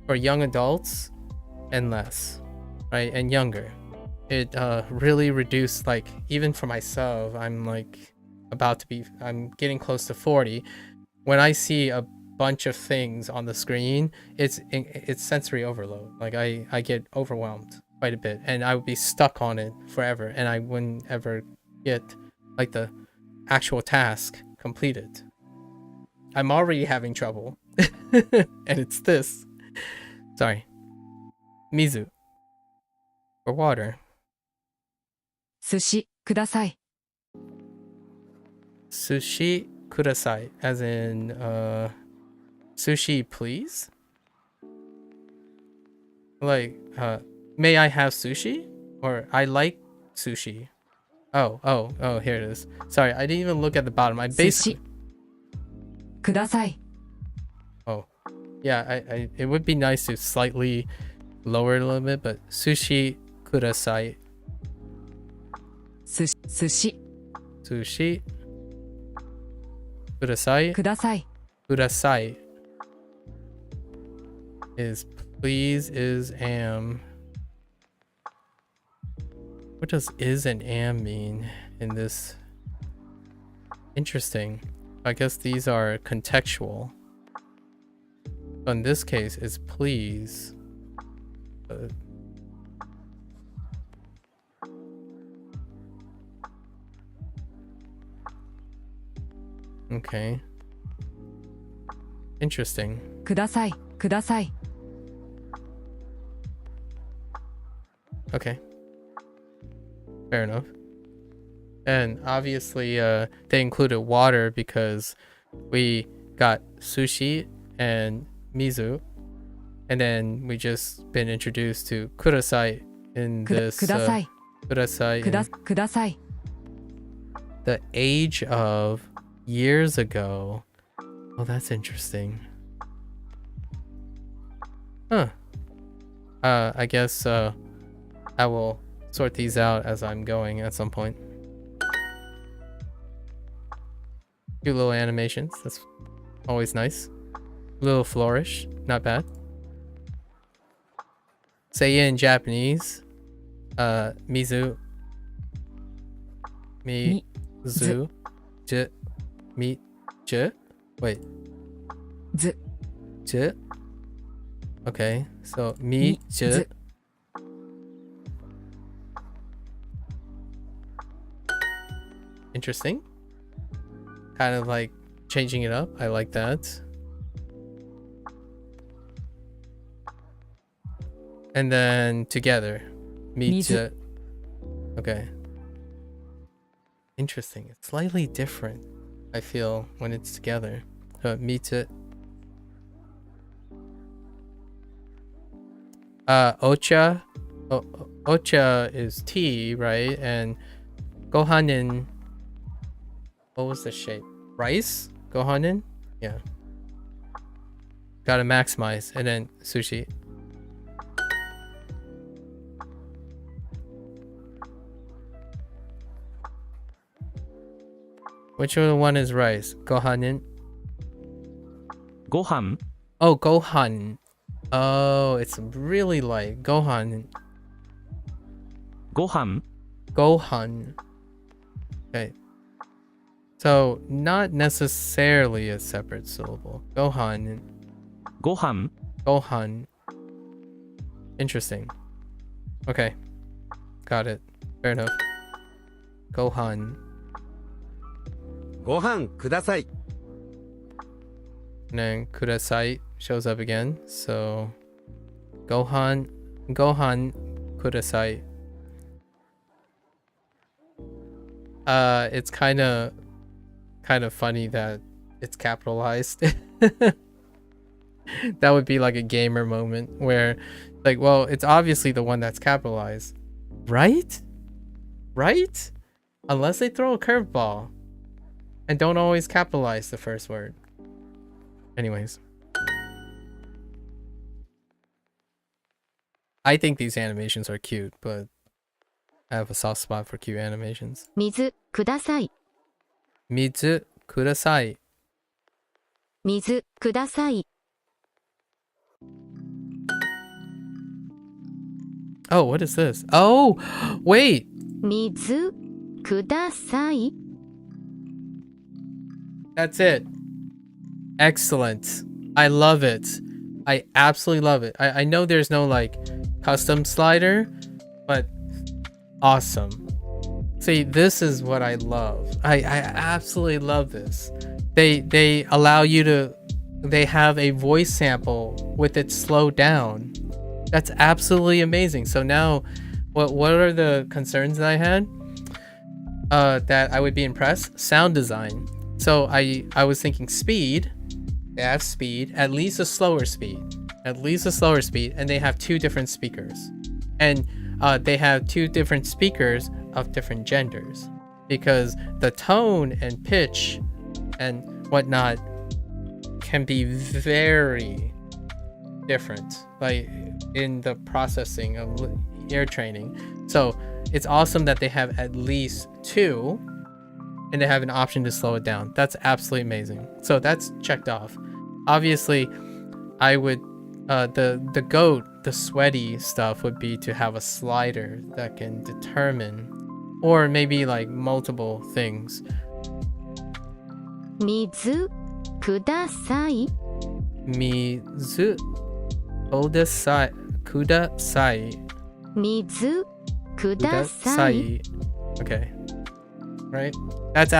for young adults and less, right? And younger. It really reduced, like, even for myself, I'm like I'm getting close to 40. When I see a bunch of things on the screen, it's sensory overload. Like, I get overwhelmed quite a bit, and I would be stuck on it forever, and I wouldn't ever get like the actual task completed. I'm already having trouble. And it's this. Sorry. Mizu. For water. 寿司ください。 Sushi kudasai. As in, sushi please? Like, may I have sushi? Or I like sushi. Oh, here it is. Sorry, I didn't even look at the bottom. I 寿 basically... 司ください。 Oh, yeah, it would be nice to slightly lower it a little bit, but sushi kudasai. 寿司 Sushi kudasai. ください。 Kudasai is please, is, am. What does is and am mean in this? Interesting. I guess these are contextual. So in this case, it's please. Okay. Interesting. ください。ください。 Okay. Fair enough. And obviously, they included water because we got sushi and mizu, and then we just been introduced to kudasai in くだ this ください。 kudasai くだ in ください。 the age of years ago. Oh, that's interesting. Huh. I guess I will sort these out as I'm going at some point. Cute little animations. That's always nice. Little flourish. Not bad. Say in Japanese. Mizu. Mizu. J. Mi. J. Wait. ず J. Okay. So mi. み J. ず Interesting. Kind of like changing it up. I like that. And then together. Mizu. Mizu. Okay. Interesting. It's slightly different, I feel, when it's together. Mizu. Ocha. Ocha is tea, right? And gohanin. What was the shape? Rice? Gohanin? Yeah. Gotta maximize. And then sushi. Which one is rice? Gohanin? ご飯 Oh, gohan. Oh, it's really light. Gohan. ご飯 Gohan. Okay. So, not necessarily a separate syllable. Gohan. ご飯 Gohan. Interesting. Okay. Got it. Fair enough. Gohan. ご飯ください。 And then kudasai shows up again. So, Gohan kudasai. It's kind of funny that it's capitalized. That would be like a gamer moment where, like, well, it's obviously the one that's capitalized, right? Right? Unless they throw a curveball and don't always capitalize the first word. Anyways, I think these animations are cute, but I have a soft spot for cute animations. 水ください。水ください。水ください。 Oh, what is this? Oh, wait. 水ください。 That's it. Excellent. I love it. I absolutely love it. I know there's no like custom slider, but awesome. See, this is what I love. I absolutely love this. They allow you to, they have a voice sample with it slowed down. That's absolutely amazing. So now what are the concerns that I had? That I would be impressed? Sound design. So I was thinking speed. They have speed, at least a slower speed. At least a slower speed, and they have 2 different speakers. And they have 2 different speakers of different genders. Because the tone and pitch and whatnot can be very different, like in the processing of ear training. So it's awesome that they have at least 2 and they have an option to slow it down. That's absolutely amazing. So that's checked off. Obviously, I would the goat, the sweaty stuff would be to have a slider that can determine, or maybe like multiple things. 水ください。 Mizu kudasai. Kudasai. 水ください。 Kudasai. Okay. Right? That's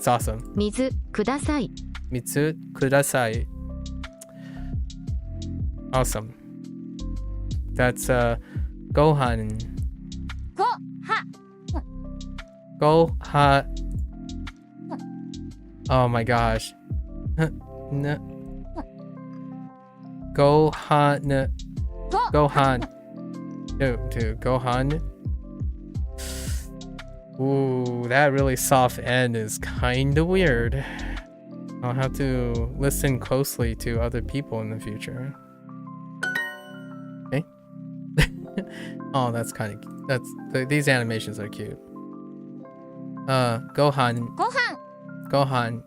awesome. 水ください。 Mitsu kudasai. Awesome. That's Gohan. ごは Goha. Oh my gosh. No. Gohan. Gohan. Dude, Gohan. Ooh, that really soft end is kinda weird. I'll have to listen closely to other people in the future. Okay. Oh, that's these animations are cute. Gohan. ごはん Gohan.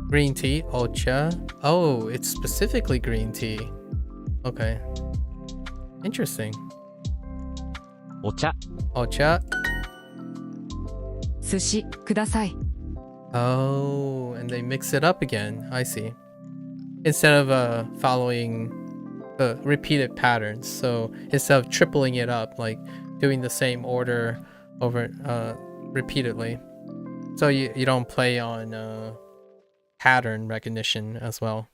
Green tea, ocha. Oh, it's specifically green tea. Okay. Interesting. お茶 Ocha. 寿司ください。 Oh, and they mix it up again. I see. Instead of following the repeated patterns. So instead of tripling it up, like doing the same order over repeatedly. So you don't play on pattern recognition as well.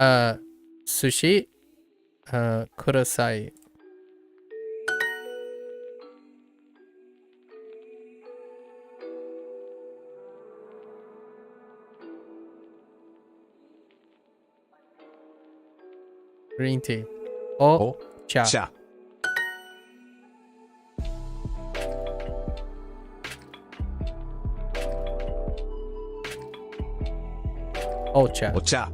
Sushi kudasai. Green tea. Oh, cha. 茶 Ocha. お茶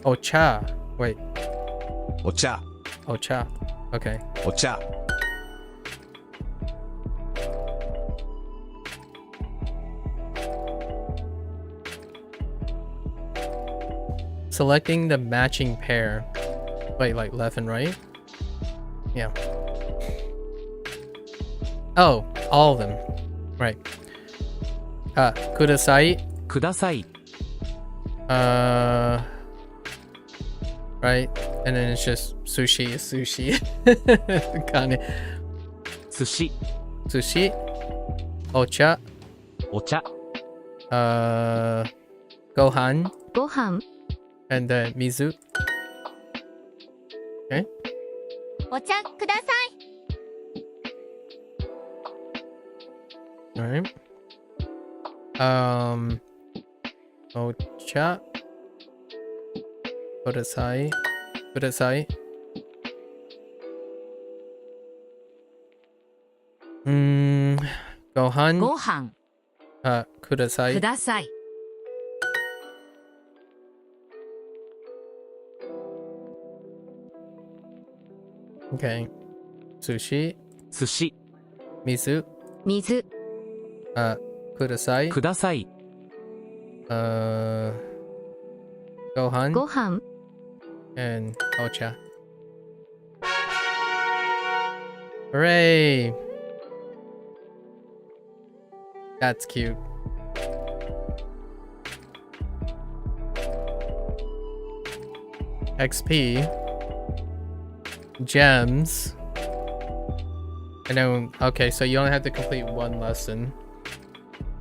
Ocha. Wait. お茶 Ocha. Okay. お茶 Selecting the matching pair. Wait, like left and right? Yeah. Oh, all of them. Right. Kudasai. ください Right. And then it's just sushi is sushi. Kane. 寿司 Sushi. Ocha. お茶 Gohan. ごはん And then mizu. Okay. お茶ください。 Alright. Ocha. Kudasai. Kudasai. Gohan. ご飯 Kudasai. ください。Okay. Sushi. 寿司 Mizu. 水 Kudasai. ください Gohan. ご飯 And Ocha. Hooray! That's cute. XP. Gems. And then, okay, so you only have to complete one lesson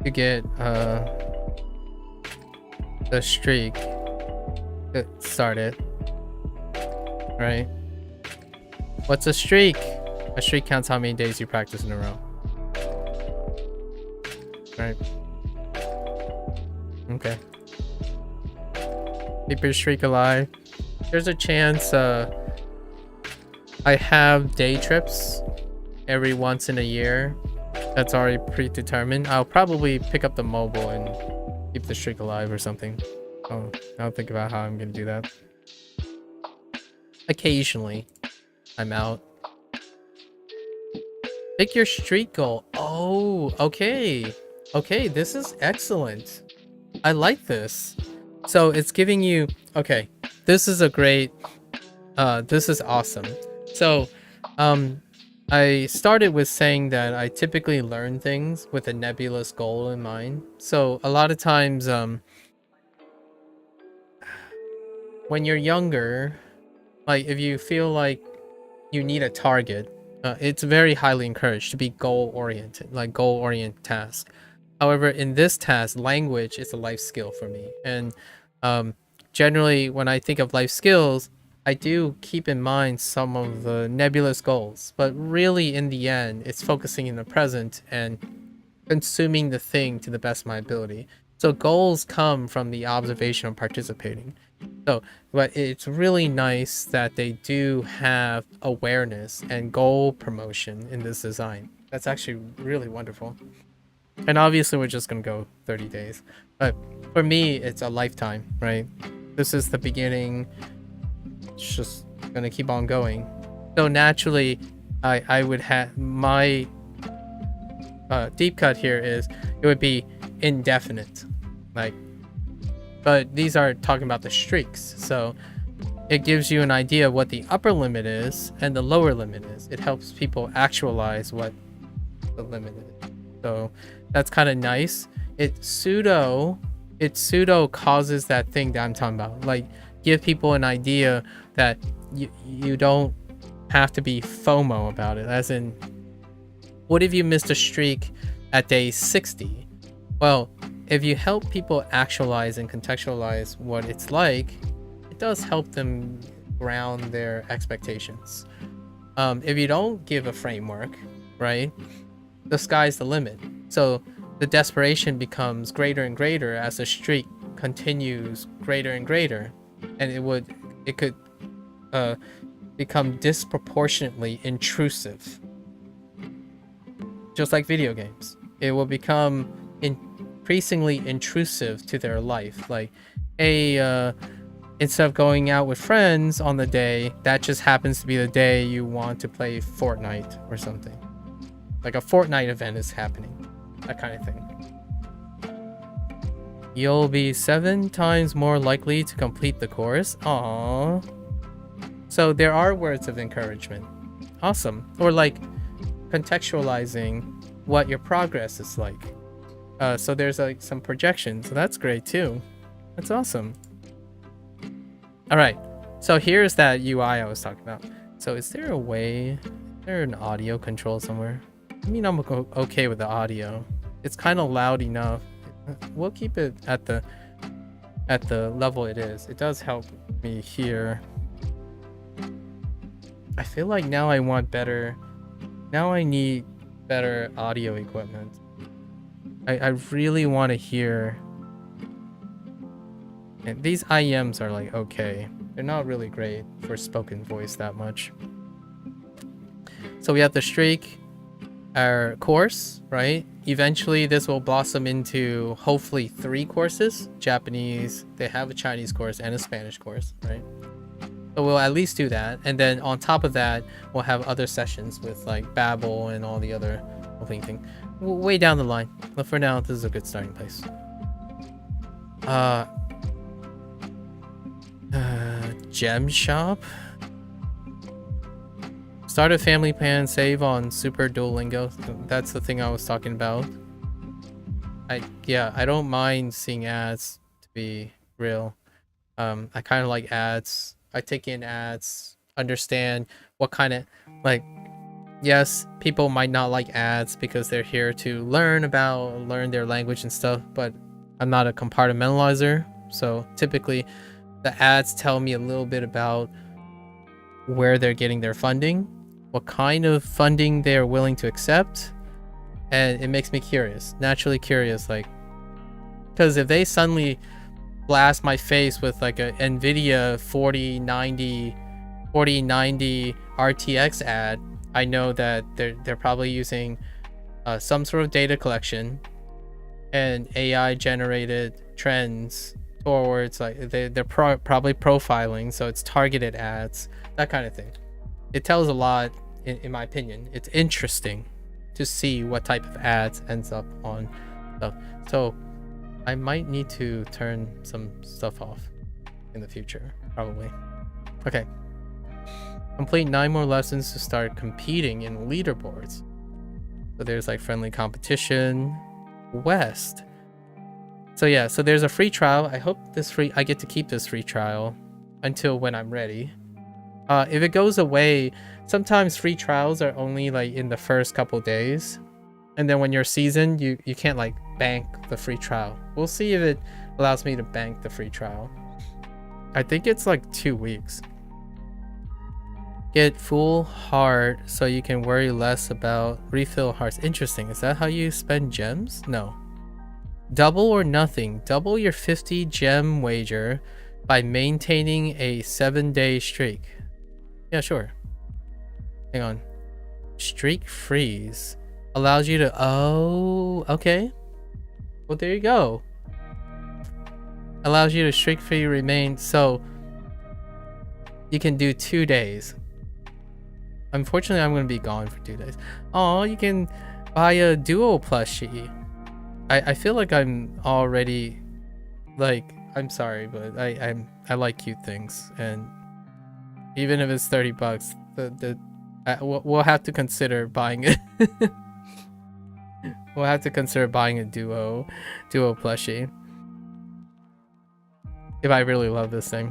to get the streak started. Right? What's a streak? A streak counts how many days you practice in a row. Right. Okay. Keep your streak alive. There's a chance I have day trips every once in a year. That's already predetermined. I'll probably pick up the mobile and keep the streak alive or something. I'll think about how I'm gonna do that. Occasionally, I'm out. Pick your streak goal. Oh, okay. Okay, this is excellent. I like this. So it's giving you, okay, this is a great, this is awesome. So, I started with saying that I typically learn things with a nebulous goal in mind. So a lot of times, when you're younger, like if you feel like you need a target, it's very highly encouraged to be goal-oriented, like goal-oriented task. However, in this task, language is a life skill for me. And generally, when I think of life skills, I do keep in mind some of the nebulous goals. But really, in the end, it's focusing in the present and consuming the thing to the best of my ability. So goals come from the observation of participating. So, but it's really nice that they do have awareness and goal promotion in this design. That's actually really wonderful. And obviously we're just gonna go 30 days. But for me, it's a lifetime, right? This is the beginning. It's just gonna keep on going. So naturally, I would have my deep cut here is it would be indefinite, like. But these are talking about the streaks, so it gives you an idea of what the upper limit is and the lower limit is. It helps people actualize what the limit is. So that's kind of nice. It pseudo causes that thing that I'm talking about. Like give people an idea that you don't have to be FOMO about it. As in, what if you missed a streak at day 60? Well, if you help people actualize and contextualize what it's like, it does help them ground their expectations. If you don't give a framework, right, the sky's the limit. So the desperation becomes greater and greater as the streak continues greater and greater, and it could become disproportionately intrusive. Just like video games, it will become increasingly intrusive to their life. Like, instead of going out with friends on the day, that just happens to be the day you want to play Fortnite or something. Like a Fortnite event is happening. That kind of thing. You'll be 7 times more likely to complete the course. Aww. So there are words of encouragement. Awesome. Or like contextualizing what your progress is like. So there's like some projections. So that's great too. That's awesome. All right. So here's that UI I was talking about. So is there a way? Is there an audio control somewhere? I mean, I'm okay with the audio. It's kind of loud enough. We'll keep it at the level it is. It does help me hear. I feel like now I want better. Now I need better audio equipment. I really want to hear. And these IEMs are like okay. They're not really great for spoken voice that much. So we have the streak, our course, right? Eventually this will blossom into hopefully 3 courses. Japanese, they have a Chinese course and a Spanish course, right? So we'll at least do that, and then on top of that, we'll have other sessions with like Babbel and all the other thing. Way down the line, but for now, this is a good starting place. Gem shop. Start a family plan, save on Super Duolingo. That's the thing I was talking about. I don't mind seeing ads, to be real. I kind of like ads. I take in ads, understand what kind of, like, yes, people might not like ads because they're here to learn their language and stuff, but I'm not a compartmentalizer. So typically the ads tell me a little bit about where they're getting their funding, what kind of funding they're willing to accept, and it makes me curious, naturally curious, like, because if they suddenly blast my face with like a Nvidia 4090 RTX ad, I know that they're probably using some sort of data collection and AI generated trends towards, like, they're probably profiling, so it's targeted ads, that kind of thing. It tells a lot, in my opinion. It's interesting to see what type of ads ends up on stuff. So I might need to turn some stuff off in the future, probably. Okay. Complete 9 more lessons to start competing in leaderboards. So there's like friendly competition, West. So yeah, so there's a free trial. I hope I get to keep this free trial until when I'm ready. If it goes away, sometimes free trials are only like in the first couple days, and then when you're seasoned, you can't like bank the free trial. We'll see if it allows me to bank the free trial. I think it's like 2 weeks. Get full heart so you can worry less about refill hearts. Interesting. Is that how you spend gems? No. Double or nothing. Double your 50 gem wager by maintaining a 7-day streak. Yeah, sure. Hang on. Streak freeze allows you to... Oh, okay. Well, there you go. Allows you to streak free remain. So you can do 2 days. Unfortunately, I'm going to be gone for 2 days. Oh, you can buy a duo plushie. I feel like I'm already, like, I'm sorry, but I like cute things, and even if it's $30, we'll have to consider buying it. We'll have to consider buying a duo plushie if I really love this thing.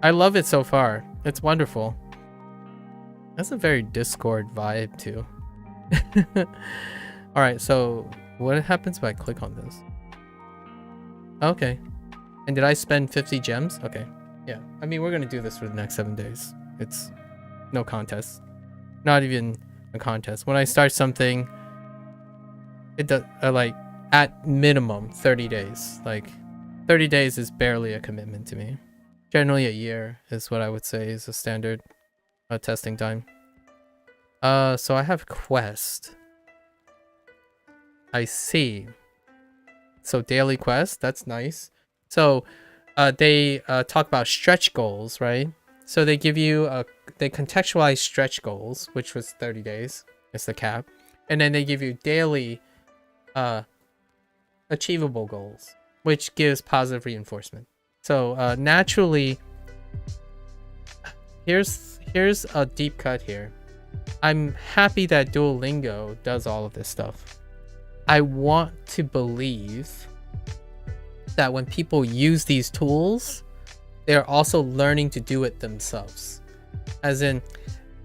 I love it so far. It's wonderful. That's a very Discord vibe too. All right, so what happens if I click on this? Okay. And did I spend 50 gems? Okay. Yeah. I mean, we're going to do this for the next 7 days. It's no contest. Not even a contest. When I start something, it does, like, at minimum 30 days. Like, 30 days is barely a commitment to me. Generally a year is what I would say is a standard testing time. So I have quest. I see. So daily quest, that's nice. So they talk about stretch goals, right? So they give you they contextualize stretch goals, which was 30 days. It's the cap. And then they give you daily achievable goals, which gives positive reinforcement. So naturally, here's a deep cut here. I'm happy that Duolingo does all of this stuff. I want to believe that when people use these tools, they're also learning to do it themselves. As in,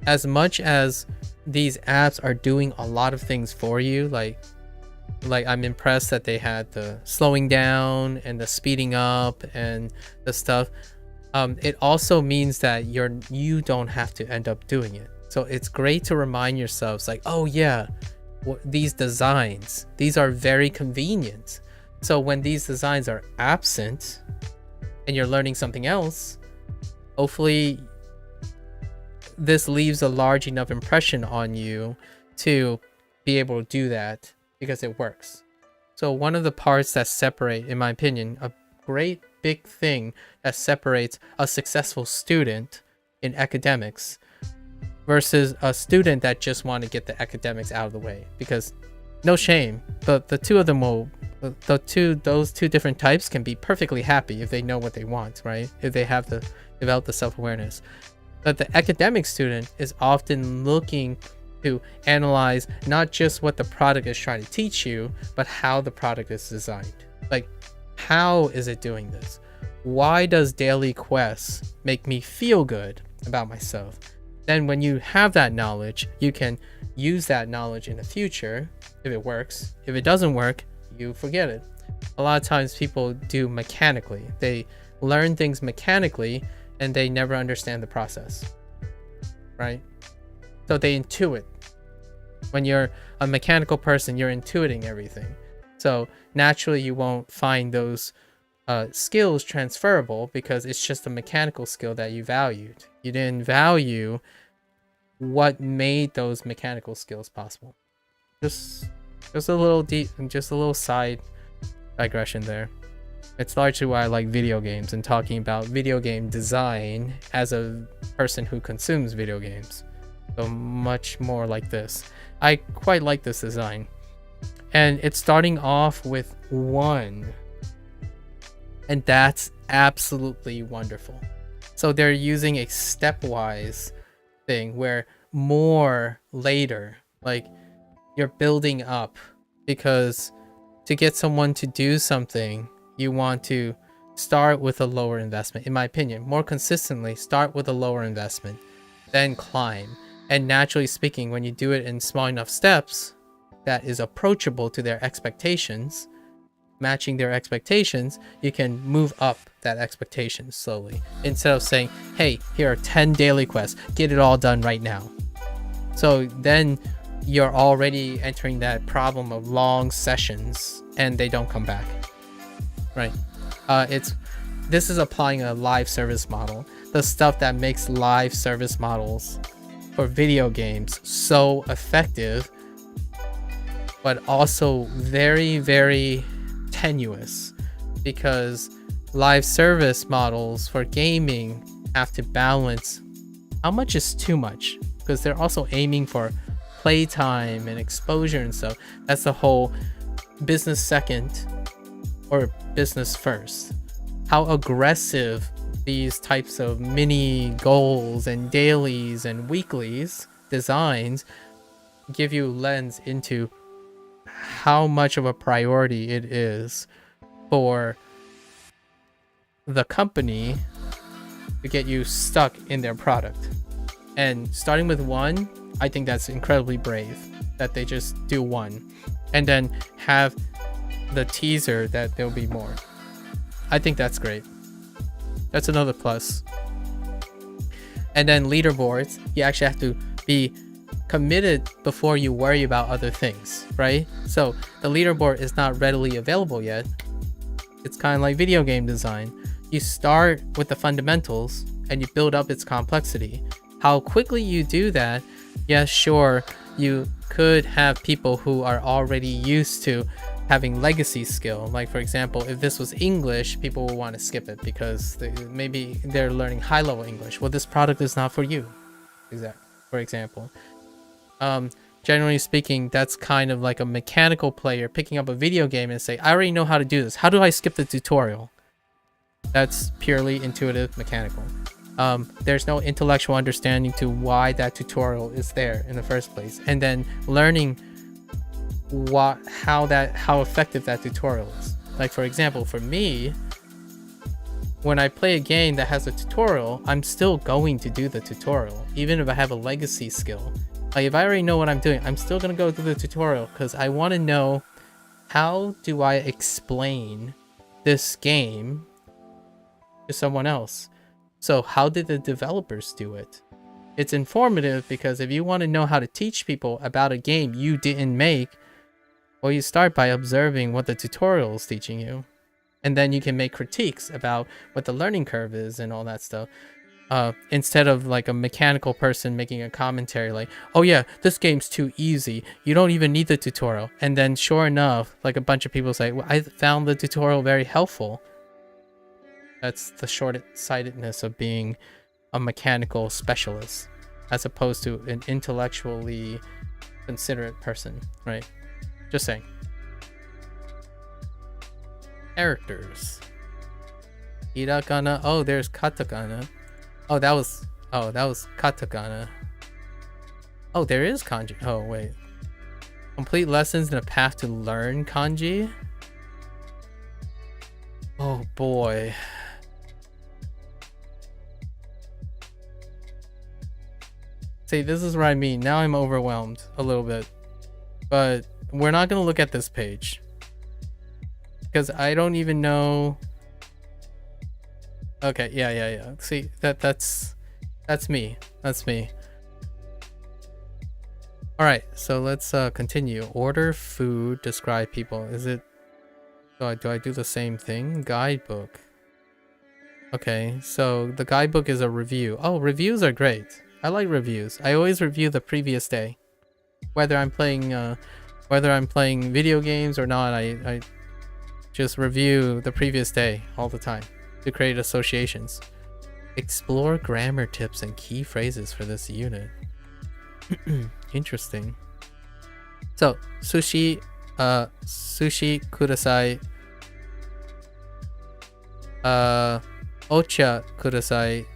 as much as these apps are doing a lot of things for you, like I'm impressed that they had the slowing down and the speeding up and the stuff. It also means that you don't have to end up doing it. So it's great to remind yourselves, like, oh yeah, these designs, these are very convenient. So when these designs are absent and you're learning something else, hopefully this leaves a large enough impression on you to be able to do that because it works. So one of the parts that separate, in my opinion, a great big thing that separates a successful student in academics versus a student that just want to get the academics out of the way. Because no shame, but the two of them will, those two different types can be perfectly happy if they know what they want, right? If they have the develop the self-awareness. But the academic student is often looking to analyze not just what the product is trying to teach you, but how the product is designed. Like, how is it doing this? Why does daily quests make me feel good about myself? Then when you have that knowledge, you can use that knowledge in the future if it works. If it doesn't work, you forget it. A lot of times people do mechanically. They learn things mechanically and they never understand the process, right? So they intuit. When you're a mechanical person, you're intuiting everything. So naturally you won't find those skills transferable because it's just a mechanical skill that you valued. You didn't value what made those mechanical skills possible. Just a little deep, just a little side digression there. It's largely why I like video games and talking about video game design as a person who consumes video games. So much more like this. I quite like this design. And it's starting off with 1. And that's absolutely wonderful. So they're using a stepwise thing where more later, like you're building up, because to get someone to do something, you want to start with a lower investment. In my opinion, more consistently, start with a lower investment, then climb. And naturally speaking, when you do it in small enough steps that is approachable to their expectations, matching their expectations, you can move up that expectation slowly. Instead of saying, hey, here are 10 daily quests, get it all done right now. So then you're already entering that problem of long sessions and they don't come back, right? This is applying a live service model, the stuff that makes live service models for video games so effective, but also very, very tenuous, because live service models for gaming have to balance how much is too much, because they're also aiming for playtime and exposure and stuff. That's the whole business second or business first. How aggressive these types of mini goals and dailies and weeklies designs give you a lens into how much of a priority it is for the company to get you stuck in their product. And starting with 1, I think that's incredibly brave that they just do 1 and then have the teaser that there'll be more. I think that's great. That's another plus. And then leaderboards, you actually have to be committed before you worry about other things, right? So the leaderboard is not readily available yet. It's kind of like video game design. You start with the fundamentals and you build up its complexity. How quickly you do that, yes, sure, you could have people who are already used to having legacy skill. Like for example, if this was English, people will want to skip it because maybe they're learning high level English. Well, this product is not for you. For example. Generally speaking, that's kind of like a mechanical player picking up a video game and say, I already know how to do this. How do I skip the tutorial? That's purely intuitive, mechanical. There's no intellectual understanding to why that tutorial is there in the first place. And then learning how effective that tutorial is. Like for example, for me, when I play a game that has a tutorial, I'm still going to do the tutorial, even if I have a legacy skill. Like if I already know what I'm doing, I'm still gonna go through the tutorial because I want to know, how do I explain this game to someone else? So how did the developers do it? It's informative because if you want to know how to teach people about a game you didn't make, well, you start by observing what the tutorial is teaching you. And then you can make critiques about what the learning curve is and all that stuff. Instead of like a mechanical person making a commentary like, oh yeah, this game's too easy, you don't even need the tutorial. And then sure enough, like a bunch of people say, well, I found the tutorial very helpful. That's the short-sightedness of being a mechanical specialist, as opposed to an intellectually considerate person, right? Just saying. Characters. Hiragana. Oh, there's katakana. Oh, that was katakana. Oh, there is kanji. Oh, wait. Complete lessons in a path to learn kanji. Oh boy. See, this is what I mean. Now I'm overwhelmed a little bit. But we're not going to look at this page, because I don't even know. Okay, yeah. See, that's me. That's me. All right, so let's continue. Order food, describe people. Is it... do I do the same thing? Guidebook. Okay, so the guidebook is a review. Oh, reviews are great. I like reviews. I always review the previous day. Whether I'm playing video games or not, I just review the previous day all the time to create associations. Explore grammar tips and key phrases for this unit. Interesting. So, sushi kudasai. Ocha kudasai.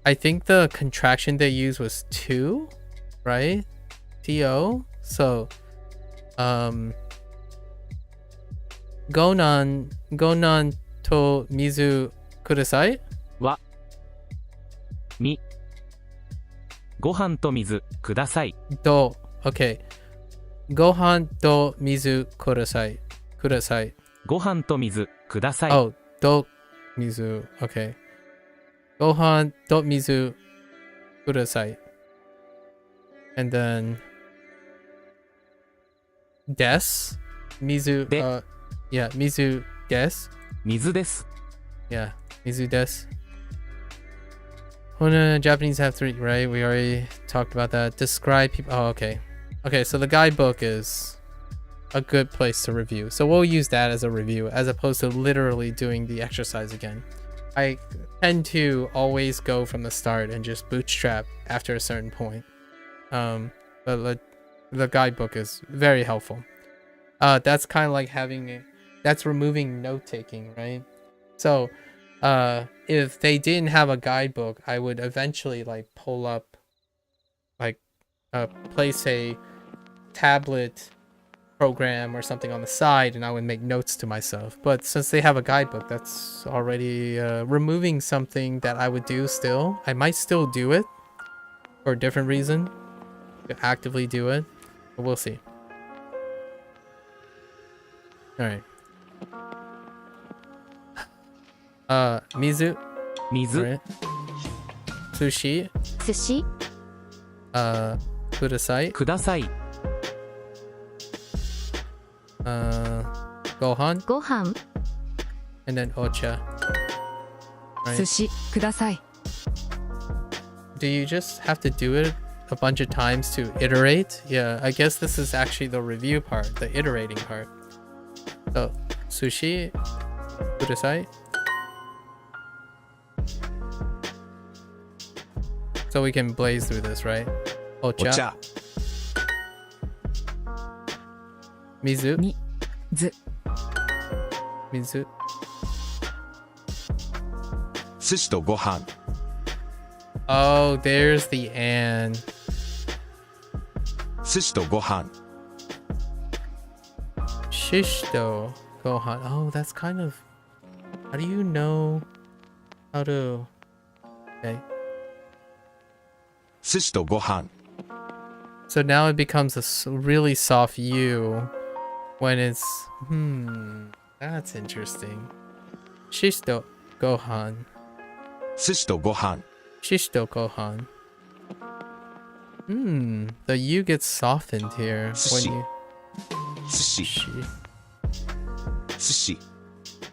I think the contraction they used was 2, right? TO. So, gonan to mizu kudasai. は、み、ご飯と水ください。 Do. Okay. Gohan to mizu kudasai. Kudasai. ご飯と水ください。 Oh, do mizu. Okay. Gohan to mizu kudasai. And then des mizu. De. Yeah, mizu des. 水です。 Yeah, mizu des. Japanese have 3, right? We already talked about that. Describe people. Oh, okay. Okay, so the guidebook is a good place to review. So we'll use that as a review as opposed to literally doing the exercise again. I tend to always go from the start and just bootstrap after a certain point. But the guidebook is very helpful. That's kind of like that's removing note-taking, right? So if they didn't have a guidebook, I would eventually like pull up, like place a tablet program or something on the side, and I would make notes to myself. But since they have a guidebook, that's already removing something that I would do still. I might still do it for a different reason, to actively do it, but we'll see. All right. Mizu. 水、 Right. Sushi. 寿司 Kudasai. ください。 Gohan. ご飯 And then Ocha. Right. 寿司ください Do you just have to do it a bunch of times to iterate? Yeah, I guess this is actually the review part, the iterating part. So, sushi, kudasai. So we can blaze through this, right? Ocha. お茶、 Mizu. みず Mizu. 寿司とご飯 Oh, there's the and. 寿司とご飯 Shishito Gohan. Oh, that's kind of... How do you know how to... Okay. 寿司とご飯 So now it becomes a really soft U when it's... That's interesting. Shishito Gohan. 寿司とご飯 Shishito Gohan. The U gets softened here when Sushi. you... 寿司 Shi- 寿司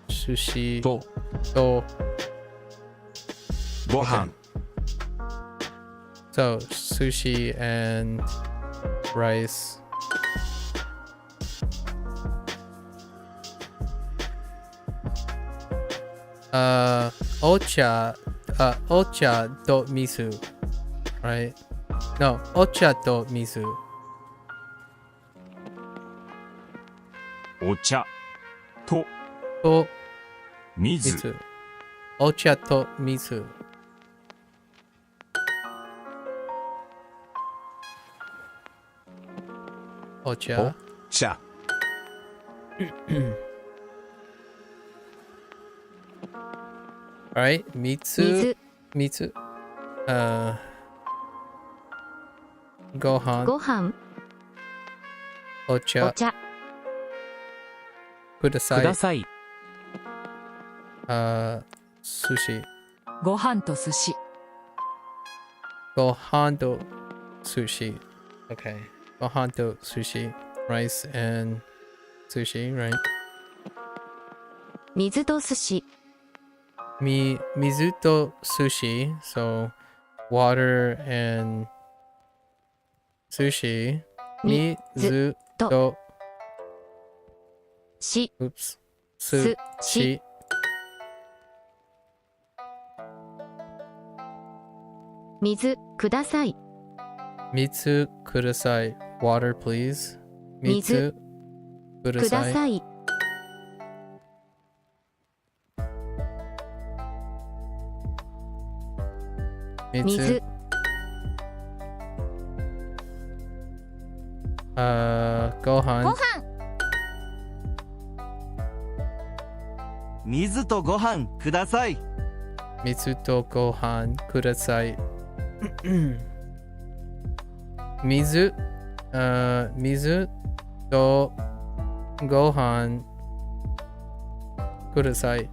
Sushi. と To. ご飯 So, sushi and rice. ocha, ocha to misu, right? No, ocha to misu. お茶と To 水 misu. Ocha to misu. Ocha. 茶 Alright, mitsu. 水 Mitsu. Gohan. ご飯 Ocha. お茶 く Kudasai. ださい Sushi. ご飯と寿司 Gohan to sushi. Okay. Gohan to sushi. Rice and sushi, right? 水と寿司 Mizu to sushi. So water and sushi. Mizu toし oops. す Sushi. 水ください Mitsu kudasai. Water, please. Mitsu くだ kudasai. さい Mitsu. 水 Gohan. ご飯水とご飯ください。 Mitsu to gohan kudasai. Mizu. Mizu to gohan kudasai.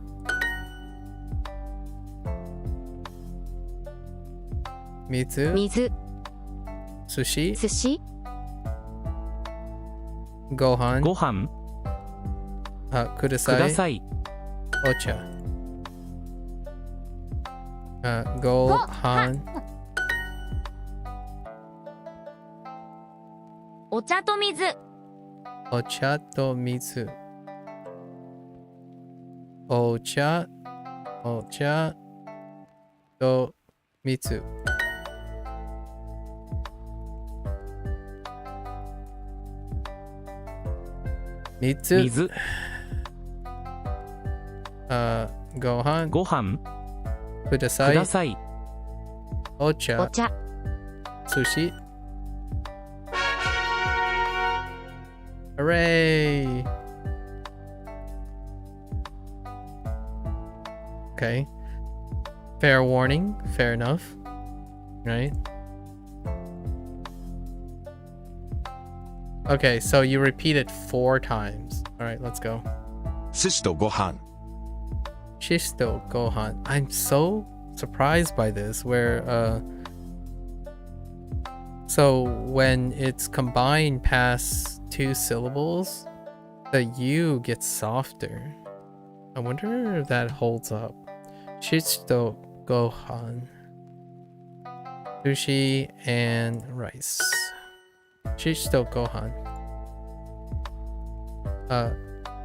Mitsu. 水 Sushi. 寿司 Gohan. ご飯 く Kudasai. ださい Ocha. Gohan. お茶と水 Ocha to mitsu. Ocha. Ocha to mitsu. Mitsu. 水 Gohan. ご飯く Kudasai. ださい Ocha. お茶 Sushi. Hooray! Okay. Fair warning. Fair enough. Right? Okay, so you repeat it 4 times. Alright, let's go. 寿司とご飯 Shisto Gohan. I'm so surprised by this, where so when it's combined past 2 syllables, the U gets softer. I wonder if that holds up. Shisto Gohan. Sushi and rice. Shisto Gohan.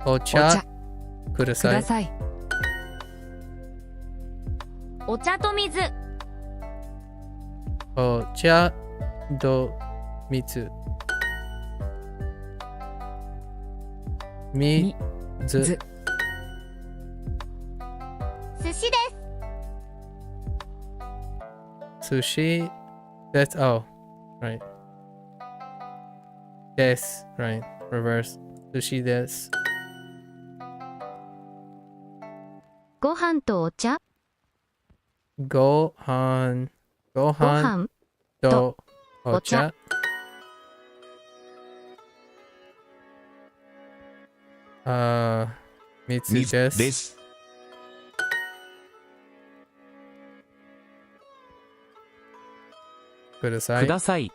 Ocha くだ kudasai. さいお茶と水 Ocha do mitsu. Mizu. ず寿司です Sushi. That's oh, right. Des, right. Reverse. Sushi des. ご飯とお茶 Gohan. ご Gohan 飯 do ocha. ocha. Mitsu 水 des. です く Kudasai. ださい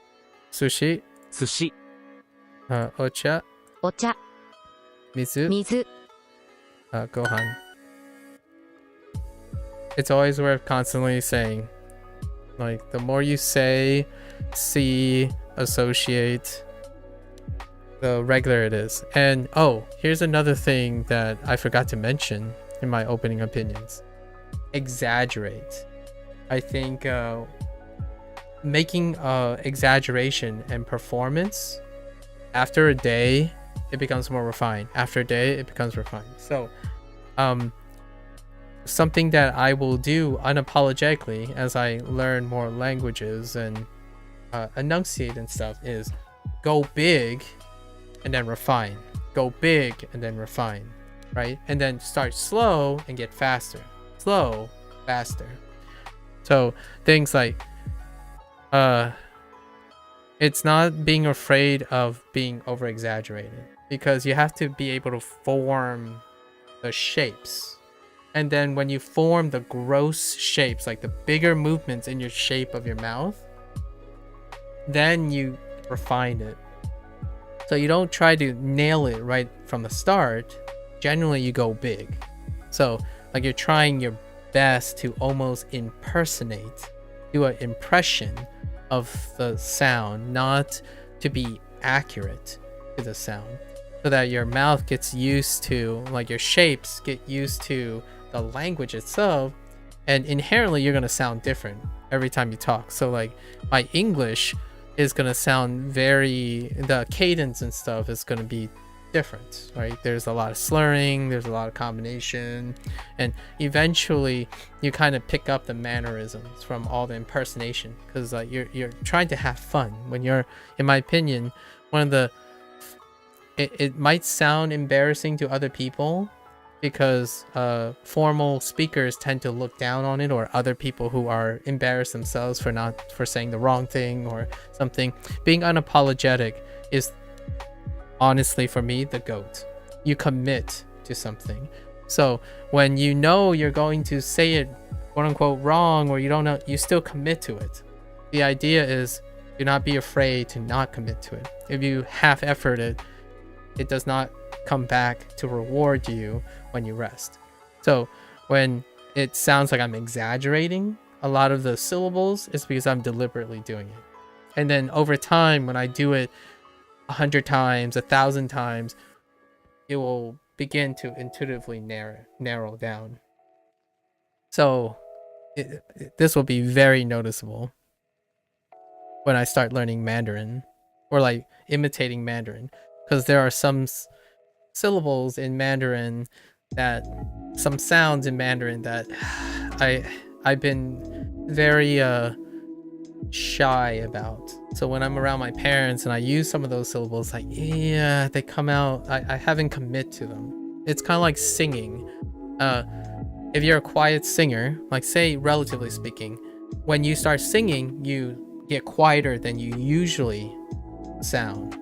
Sushi. 寿司 Ocha. お茶 Mitsu. 水 Gohan. It's always worth constantly saying. Like, the more you say, see, associate, the regular it is. And, oh, here's another thing that I forgot to mention in my opening opinions. Exaggerate. I think making exaggeration and performance, after a day, it becomes more refined. After a day, it becomes refined. So, something that I will do unapologetically as I learn more languages and enunciate and stuff is go big and then refine. Go big and then refine, right? And then start slow and get faster. Slow, faster. So things like it's not being afraid of being over exaggerated, because you have to be able to form the shapes. And then when you form the gross shapes, like the bigger movements in your shape of your mouth, then you refine it. So you don't try to nail it right from the start. Generally, you go big. So like you're trying your best to almost impersonate, do an impression of the sound, not to be accurate to the sound, so that your mouth gets used to, like your shapes get used to the language itself, and inherently you're going to sound different every time you talk. So like my English is going to sound the cadence and stuff is going to be different, right? There's a lot of slurring, there's a lot of combination, and eventually you kind of pick up the mannerisms from all the impersonation, because like you're trying to have fun when you're, in my opinion, one of the it might sound embarrassing to other people, because formal speakers tend to look down on it, or other people who are embarrassed themselves for saying the wrong thing or something. Being unapologetic is honestly, for me, the GOAT. You commit to something. So when you know you're going to say it quote unquote wrong, or you don't know, you still commit to it. The idea is do not be afraid to not commit to it. If you half-effort it, it does not come back to reward you when you rest. So when it sounds like I'm exaggerating a lot of the syllables, it's because I'm deliberately doing it. And then over time, when I do it 100 times, 1,000 times, it will begin to intuitively narrow down. So this will be very noticeable when I start learning Mandarin, or like imitating Mandarin, because there are some syllables in Mandarin, that some sounds in Mandarin that I've been very shy about. So when I'm around my parents and I use some of those syllables, like, yeah, they come out, I haven't commit to them. It's kind of like singing. If you're a quiet singer, like say, relatively speaking, when you start singing, you get quieter than you usually sound.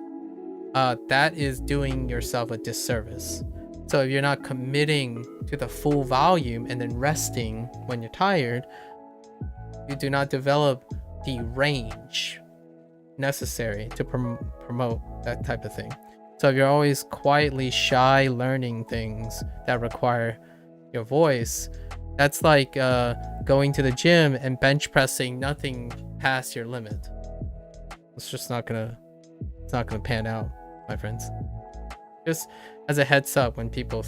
That is doing yourself a disservice. So if you're not committing to the full volume and then resting when you're tired, you do not develop the range necessary to promote that type of thing. So if you're always quietly shy learning things that require your voice, that's like going to the gym and bench pressing nothing past your limit. It's just not gonna pan out, my friends. Just as a heads up when people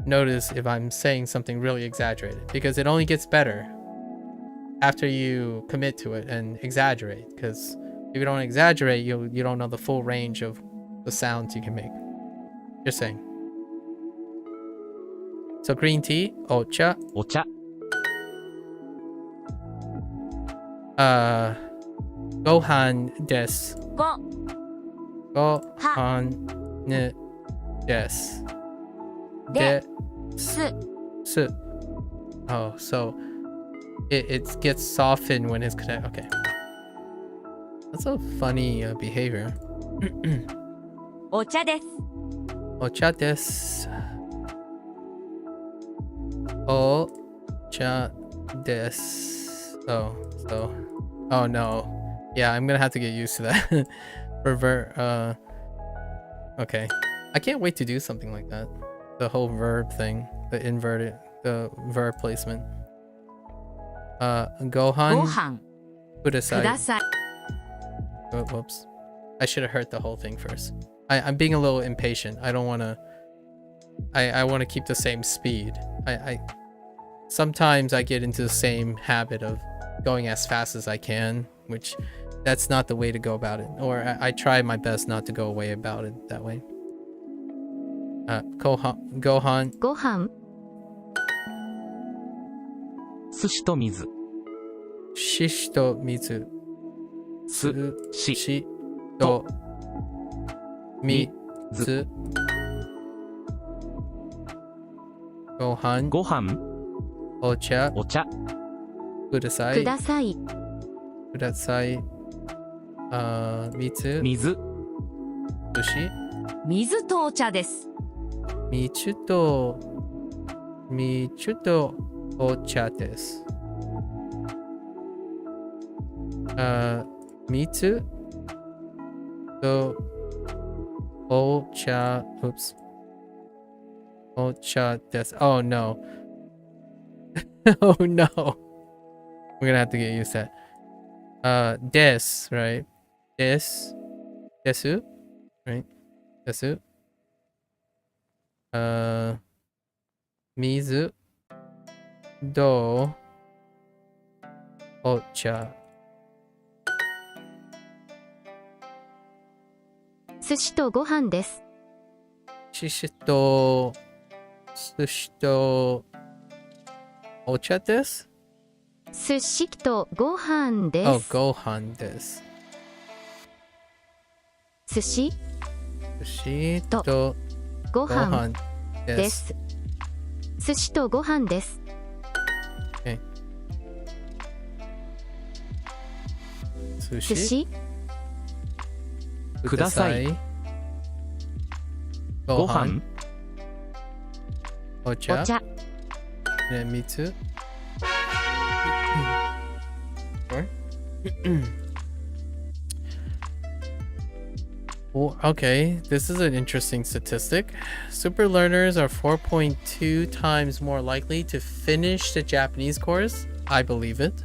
notice if I'm saying something really exaggerated, because it only gets better after you commit to it and exaggerate. Because if you don't exaggerate, you don't know the full range of the sounds you can make. Just saying. So green tea, ocha. お茶 Gohan desu. ご Gohan desu. で Su. Oh, so it gets softened when it's connected. Okay. That's a funny behavior. お茶です Ocha desu. Ocha desu. Oh, so. Oh no. Yeah, I'm gonna have to get used to that. Revert. Okay. I can't wait to do something like that. The whole verb thing. The verb placement. Gohan ご飯 kudasai. ください Oh, whoops. I should have heard the whole thing first. I'm being a little impatient. I don't want to I want to keep the same speed. I sometimes I get into the same habit of going as fast as I can, which that's not the way to go about it. Or I try my best not to go away about it that way. Gohan. ご飯寿司と水。ししと水。すししと水。ご飯。ご飯お茶。お茶ください。くださいください。水。水寿司。水とお茶です。水とお茶です。水とお茶。Oops. お茶です。Oh no. Oh no. We're gonna have to get used to that. Des, right? Desu? Right? Desu? 水とお茶。寿司とご飯です。寿司とお茶です。寿司とご飯で Oh, す。ご飯です。寿司寿司とごご飯飯でです。す。寿司とご飯です。寿寿司ください。ご飯お茶。お茶ね、水。Well, okay, this is an interesting statistic. Super learners are 4.2 times more likely to finish the Japanese course. I believe it.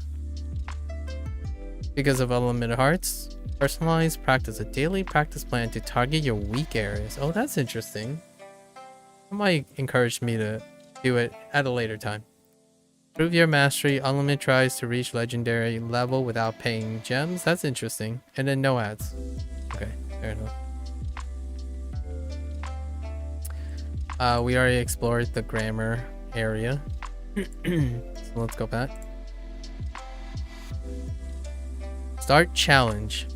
Because of unlimited hearts, personalized practice, a daily practice plan to target your weak areas. Oh, that's interesting. That might encourage me to do it at a later time. Prove your mastery. Unlimited tries to reach legendary level without paying gems. That's interesting. And then no ads. Okay, fair enough. We already explored the grammar area. So let's go back. Start challenge.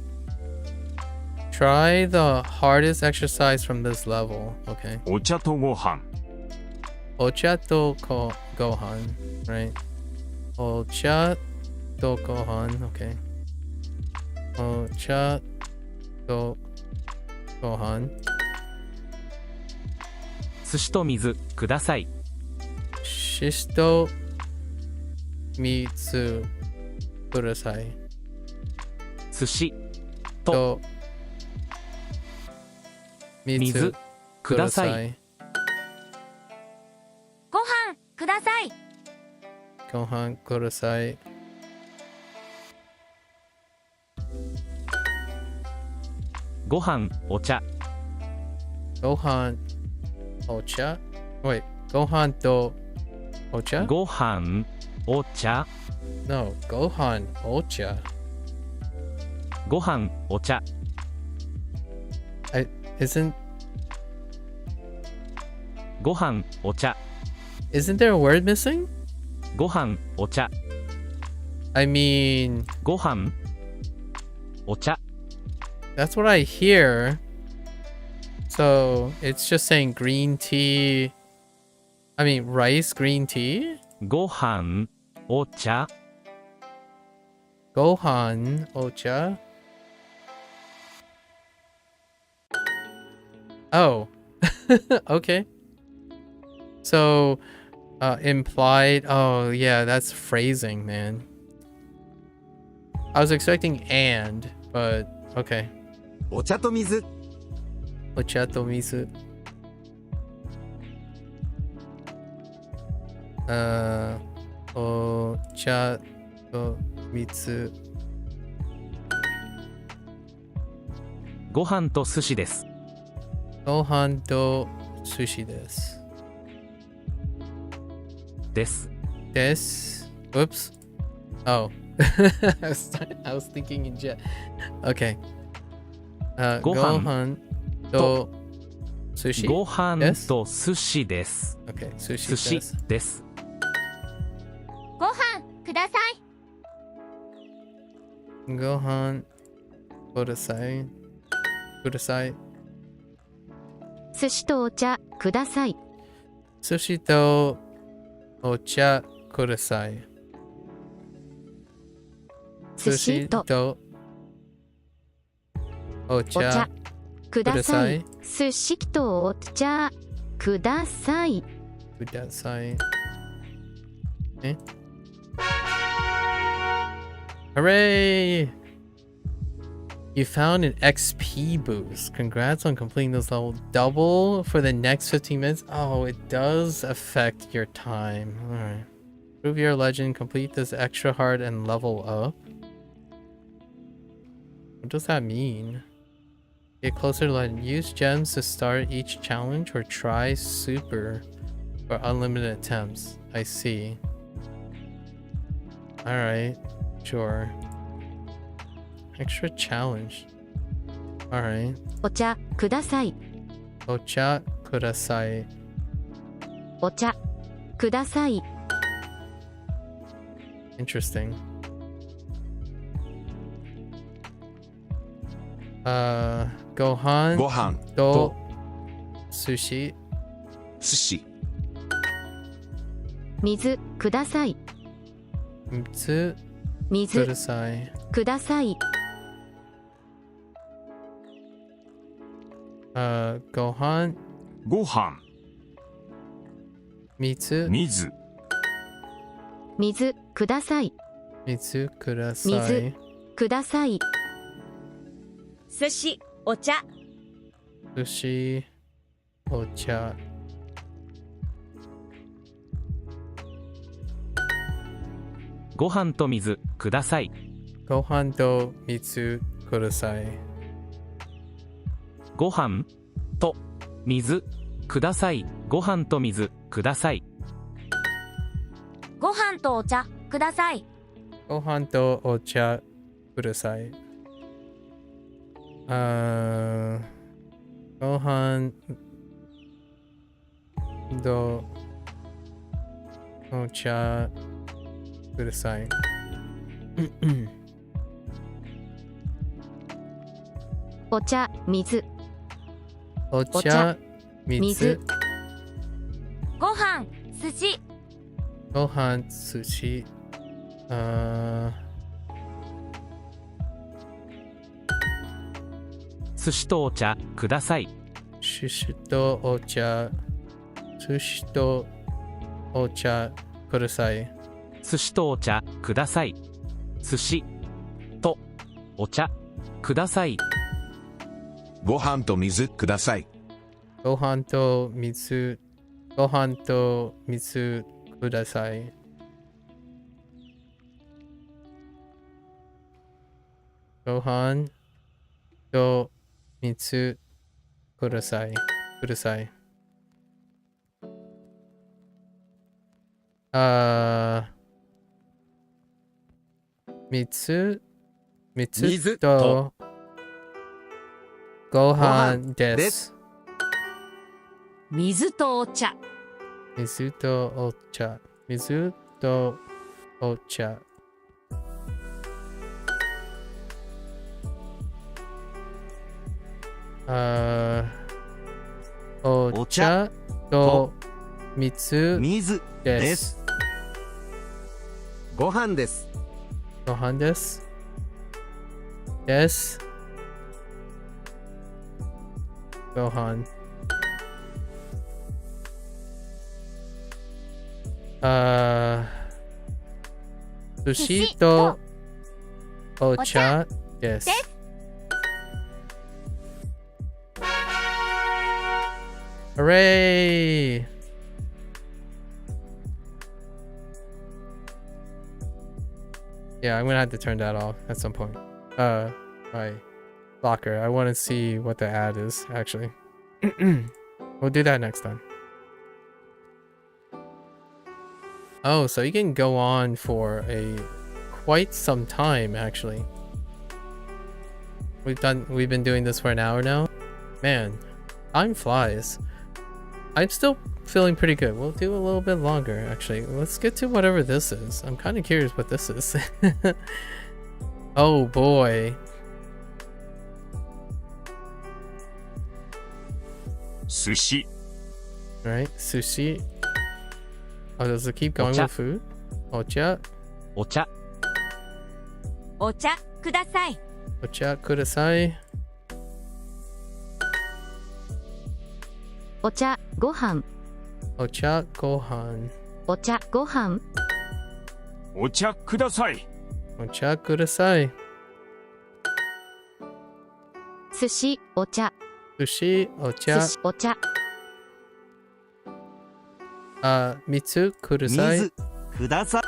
Try the hardest exercise from this level. Okay. お茶とご飯 Ocha to gohan, right? Ocha to gohan, okay. Ocha to gohan. 寿司と水ください。 Shisto mitsu kudasai. 寿司 To mitsu 水ください。 kudasai. ご飯ください。 Gohan kudasai. ご飯お茶 Gohan ocha. Wait, gohan to ocha? ご飯お茶 No, gohan ocha. ご飯お茶 Isn't ご飯お茶 isn't there a word missing? ご飯お茶 I mean, ご飯お茶 that's what I hear. So it's just saying green tea. I mean, rice, green tea? ご飯お茶 Gohan, ocha. Oh, okay. So, implied. Oh, yeah, that's phrasing, man. I was expecting and, but okay. お茶と水 Ocha to misu. Ocha to mitsu. ご飯と寿司です。 Gohan to sushi desu. です。This. Whoops. Oh. I was thinking in jet. Okay. ご飯 Gohan to sushi. ご飯 Yes? と寿司です。 Okay, 寿 sushi 司 です。です。ご飯ください。Gohan kudasai. Kudasai. 寿司とお茶ください。 Sushi to ocha kudasai. 寿司と to お茶 ocha ください。 kudasai. 寿司とお茶ください。 Kudasai. Okay. Hooray! You found an XP boost. Congrats on completing this level. Double for the next 15 minutes. Oh, it does affect your time. Alright. Prove your legend. Complete this extra hard and level up. What does that mean? Get closer to legend. Use gems to start each challenge or try super for unlimited attempts. I see. Alright. Sure. Extra challenge. Alright. お茶ください。 Ocha kudasai. お茶ください。 Interesting. Gohan ご飯 to sushi. 寿司水ください。 Mitsu 水 kudasai. ください。 Gohan ご飯 mitsu 水水ください。 mitsu kudasai. ください。寿司、お茶。 Sushi ocha. ご飯と水ください。 Gohan to mitsu kudasai. ご飯と水ください。ご飯と水ください。ご飯とお茶ください。 Gohan to ocha kudasai. Gohan to ocha kudasai. お茶水 Ocha mitsu. ご飯、寿司。 Gohan sushi. 寿司とお茶ください。 Sushi to ocha. Sushi to ocha kudasai. 寿司とお茶ください。寿司とお茶ください。ご飯と水ください Gohan to mitsu. Gohan to mitsu kudasai. Gohan to mitsu kudasai. Kudasai. Mitsu 水ととご飯飯で。です水とお茶。水とお茶。水とお茶。お茶と水水で。ですすご飯ですご飯です。です。ご飯。寿司とお茶です。Hooray! Yeah, I'm gonna have to turn that off at some point. My locker. I want to see what the ad is, actually. We'll do that next time. Oh, so you can go on for quite some time actually. We've been doing this for an hour now. Man, time flies. I'm still feeling pretty good. We'll do a little bit longer actually. Let's get to whatever this is. I'm kind of curious what this is. Oh boy. Sushi. Alright, sushi. Oh, does it keep going Ocha. with food? Ocha. お茶お茶ください Ocha kudasai. お茶ご飯 Ocha gohan. お茶ご飯お茶ください。 Ocha kudasai. 寿司お茶 Sushi, 寿 ocha. 司お茶 Mitsu 水 kudasai. ください。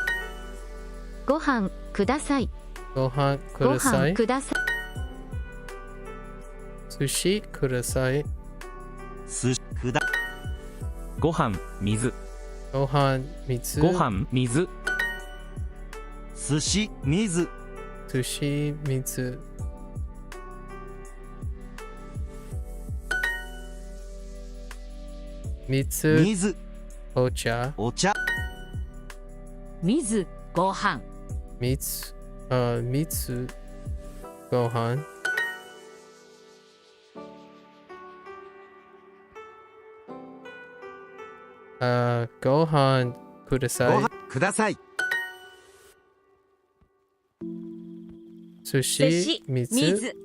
ご飯ください Gohan ご飯 kudasai. ください Sushi kudasai. 寿司くだご飯水 Gohan mitsu. ご飯水寿司水 Sushi mitsu. Mitsu 水 ocha. お茶水ご飯 Mitsu Mitsu Gohan. Gohan ご kudasai. 飯ください。 Sushi 寿司 mitsu. 水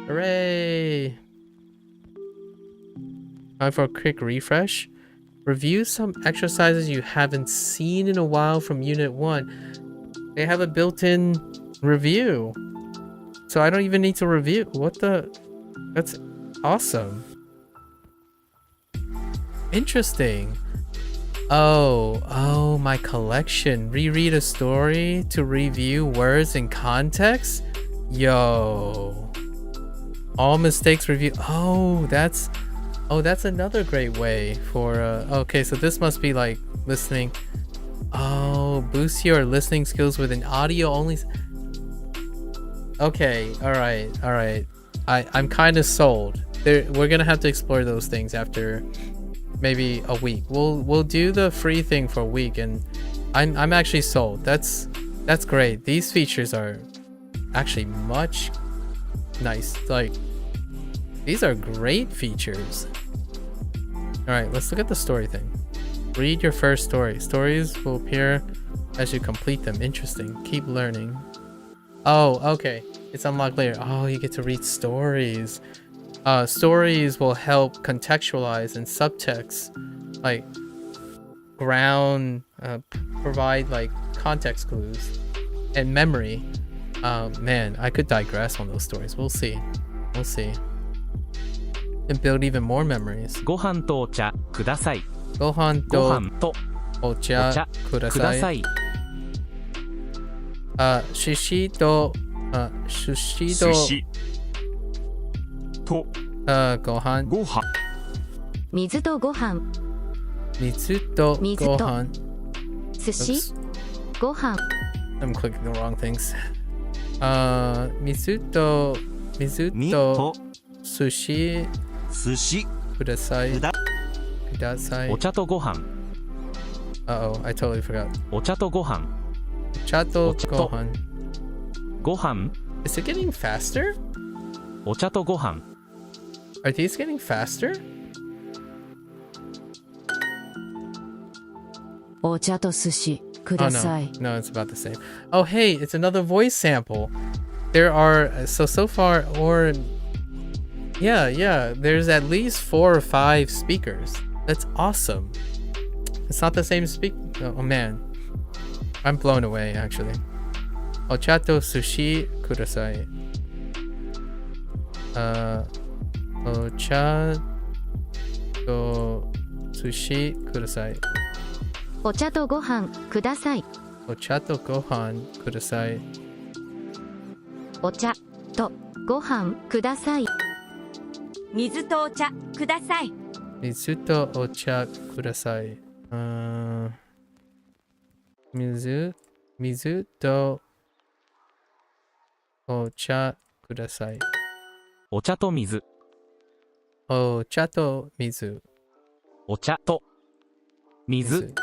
Hooray! Time for a quick refresh. Review some exercises you haven't seen in a while from Unit 1. They have a built-in review. So I don't even need to review. What the? That's awesome. Interesting. Oh, my collection. Reread a story to review words in context? Yo. All mistakes review. Oh, that's another great way for okay, so this must be like listening. Oh, boost your listening skills with an audio only. Okay, all right. I'm kind of sold. We're gonna have to explore those things after maybe a week. We'll do the free thing for a week, and I'm actually sold. That's great. These features are actually much nice. Like, these are great features. All right, let's look at the story thing. Read your first story. Stories will appear as you complete them. Interesting. Keep learning. Oh, okay. It's unlocked later. Oh, you get to read stories. Stories will help contextualize and subtext, like provide like context clues and memory. Man, I could digress on those stories. We'll see. And build even more memories. ご飯とお茶ください Gohan ご to 飯と ocha お茶くださ kudasai. い Sushi to 寿司と gohan. ご飯。水とご飯 Mitsu to Mitsu to. gohan. 寿司 Oops. ご飯 I'm clicking the wrong things. Mitsu to みと sushi 寿司 kudasai. くだ Kudasai. お茶とご飯 Uh-oh, I totally forgot. お茶とご飯 Chato Ocha to. gohan. ご飯 Is it getting faster? お茶とご飯 Are these getting faster? お茶と寿司く Oh ださい no, it's about the same. Oh hey, it's another voice sample. There are so far, or yeah, there's at least 4 or 5 speakers. That's awesome. It's not the same oh man, I'm blown away actually. Ochato sushi kudasai. Ochato sushi kudasai. お茶とご飯ください Ochato gohan kudasai. お茶とご飯ください水とお茶ください水とお茶ください。水とお茶ください。お茶と水。お茶と水。お茶と水。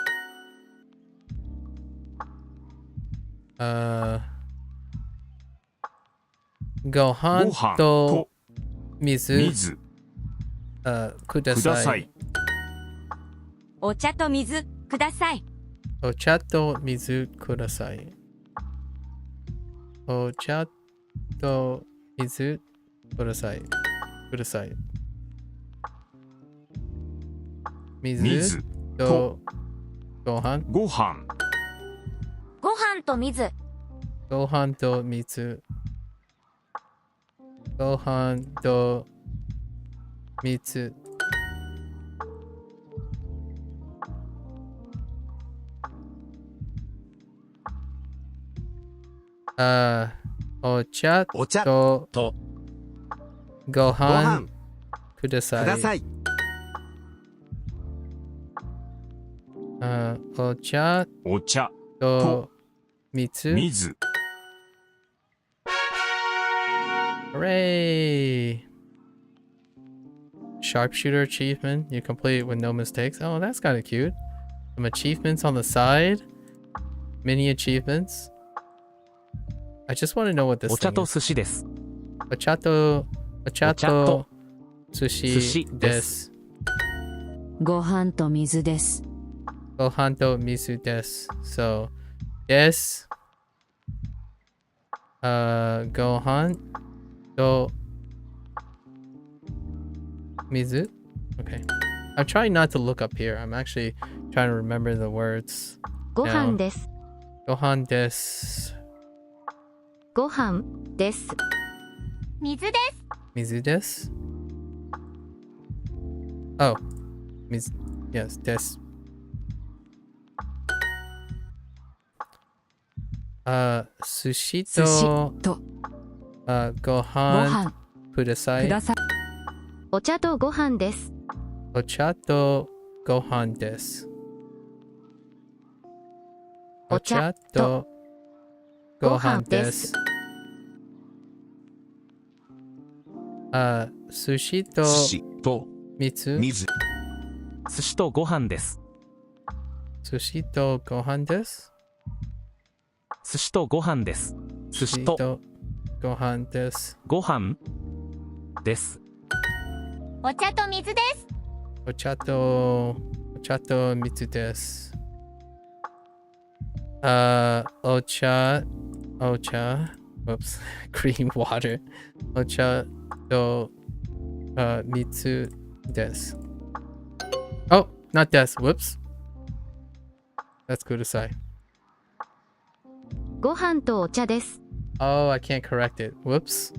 ご飯と水ください。お茶と水ください。お茶と水ください。お茶と水ください。ください。水とご飯。ご飯。ご飯と水。ご飯と水。ご飯と水。お茶お茶ととごご飯飯ください。ください。お茶お茶と水。水。 Hooray! Sharpshooter achievement. You complete it with no mistakes. Oh, that's kind of cute. Some achievements on the side. Mini achievements. I just want to know what this お茶 thing と is. 寿司です。お茶と寿司で寿す。ご飯と水です。ご飯と水です。So, です。ご飯と水? Okay. I'm trying not to look up here. I'm actually trying to remember the words. ご飯です。ご飯です。ご飯です。水です。水です。Oh. 水。Yes, です。寿司寿司ととごご飯飯ください。ください。お茶とご飯です。お茶とご飯です。お茶とご飯です。寿司と寿司と水。水。寿司とご飯です。寿司とご飯です。寿司とご飯です。寿司とご飯です。ご飯です。お茶と水です。お茶と水です。お茶、whoops, green water. お茶と水です。Oh, not des. Whoops. That's good aside. ご飯とお茶です。Oh, I can't correct it. Whoops.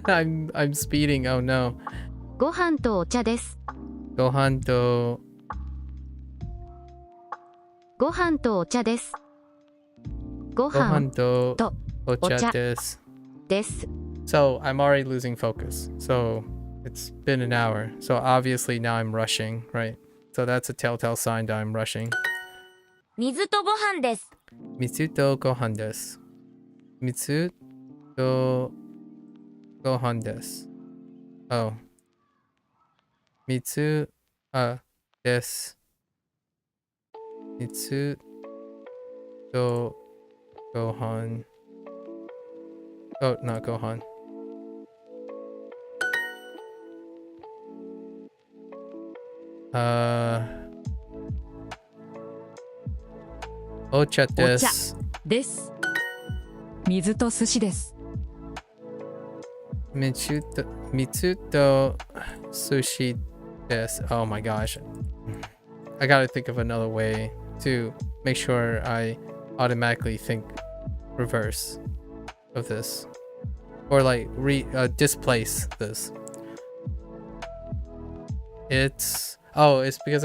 I'm speeding. Oh no. ご飯とお茶です。ご飯とご飯とお茶です。ごご飯飯ととお茶です。です。 So I'm already losing focus. So it's been an hour. So obviously now I'm rushing, right? So that's a telltale sign that I'm rushing. 水とご飯です。水とご飯です。水とご飯です。Oh. 水です。水とご飯。Oh, not ご飯。お茶です。です。水と寿司です。水と寿司です。Oh my gosh. I gotta think of another way to make sure I automatically think reverse of this. Or like displace this. It's because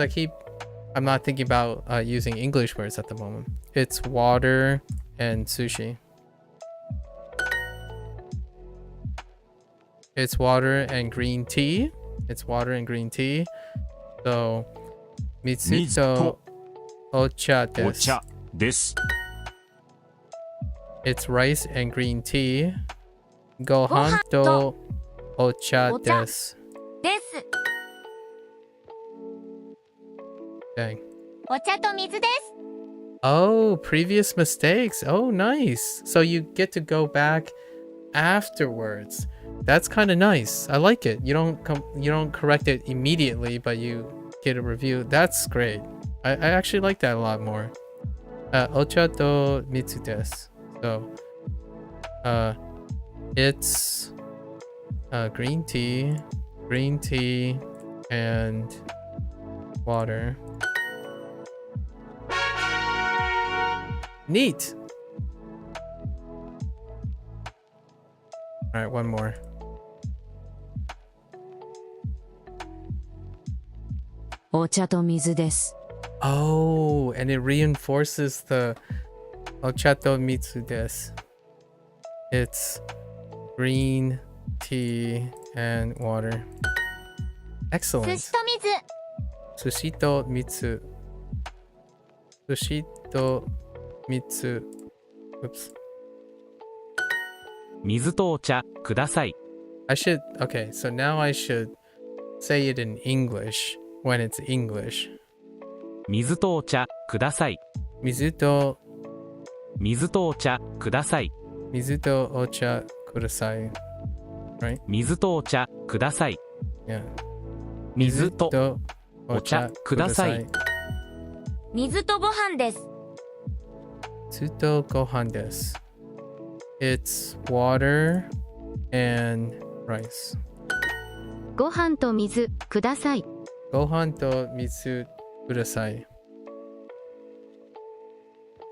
I'm not thinking about using English words at the moment. It's water and sushi. It's water and green tea. It's water and green tea. So, 水水ととお茶です。お茶です。 It's rice and green tea. ご飯とお茶です。です。 Okay. お茶と水です。 Oh, previous mistakes. Oh, nice. So you get to go back afterwards. That's kind of nice. I like it. You don't correct it immediately, but you get a review. That's great. I actually like that a lot more. Ocha to mitsu desu. So, it's green tea, and water. Neat. All right, one more. Ocha to mizu desu. Oh, and it reinforces the ochato mitsu desu. It's green tea and water. 寿 Excellent. 司と水。 Sushi to mitsu. Sushi to mitsu. Oops. 水とお茶ください。 I should. Okay, so now I should say it in English when it's English. 水とお茶ください。 Mizu to 水とお茶ください。 mizu to ocha kudasai. Right? 水とお茶ください。 Yeah. 水とお茶ください。水とご飯です。 水とご飯です。It's water and rice. ご飯と水ください。ご飯と水ください。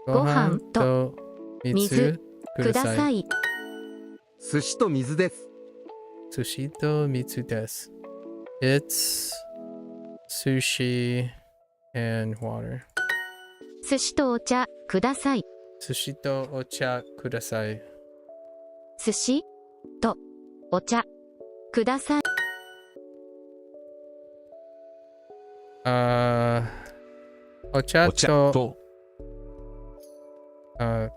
ご飯と水ください。寿司と水です。寿司と水です。It's sushi and water. 寿司とお茶ください。寿司とお茶ください。寿司とお茶ください。お茶お茶とと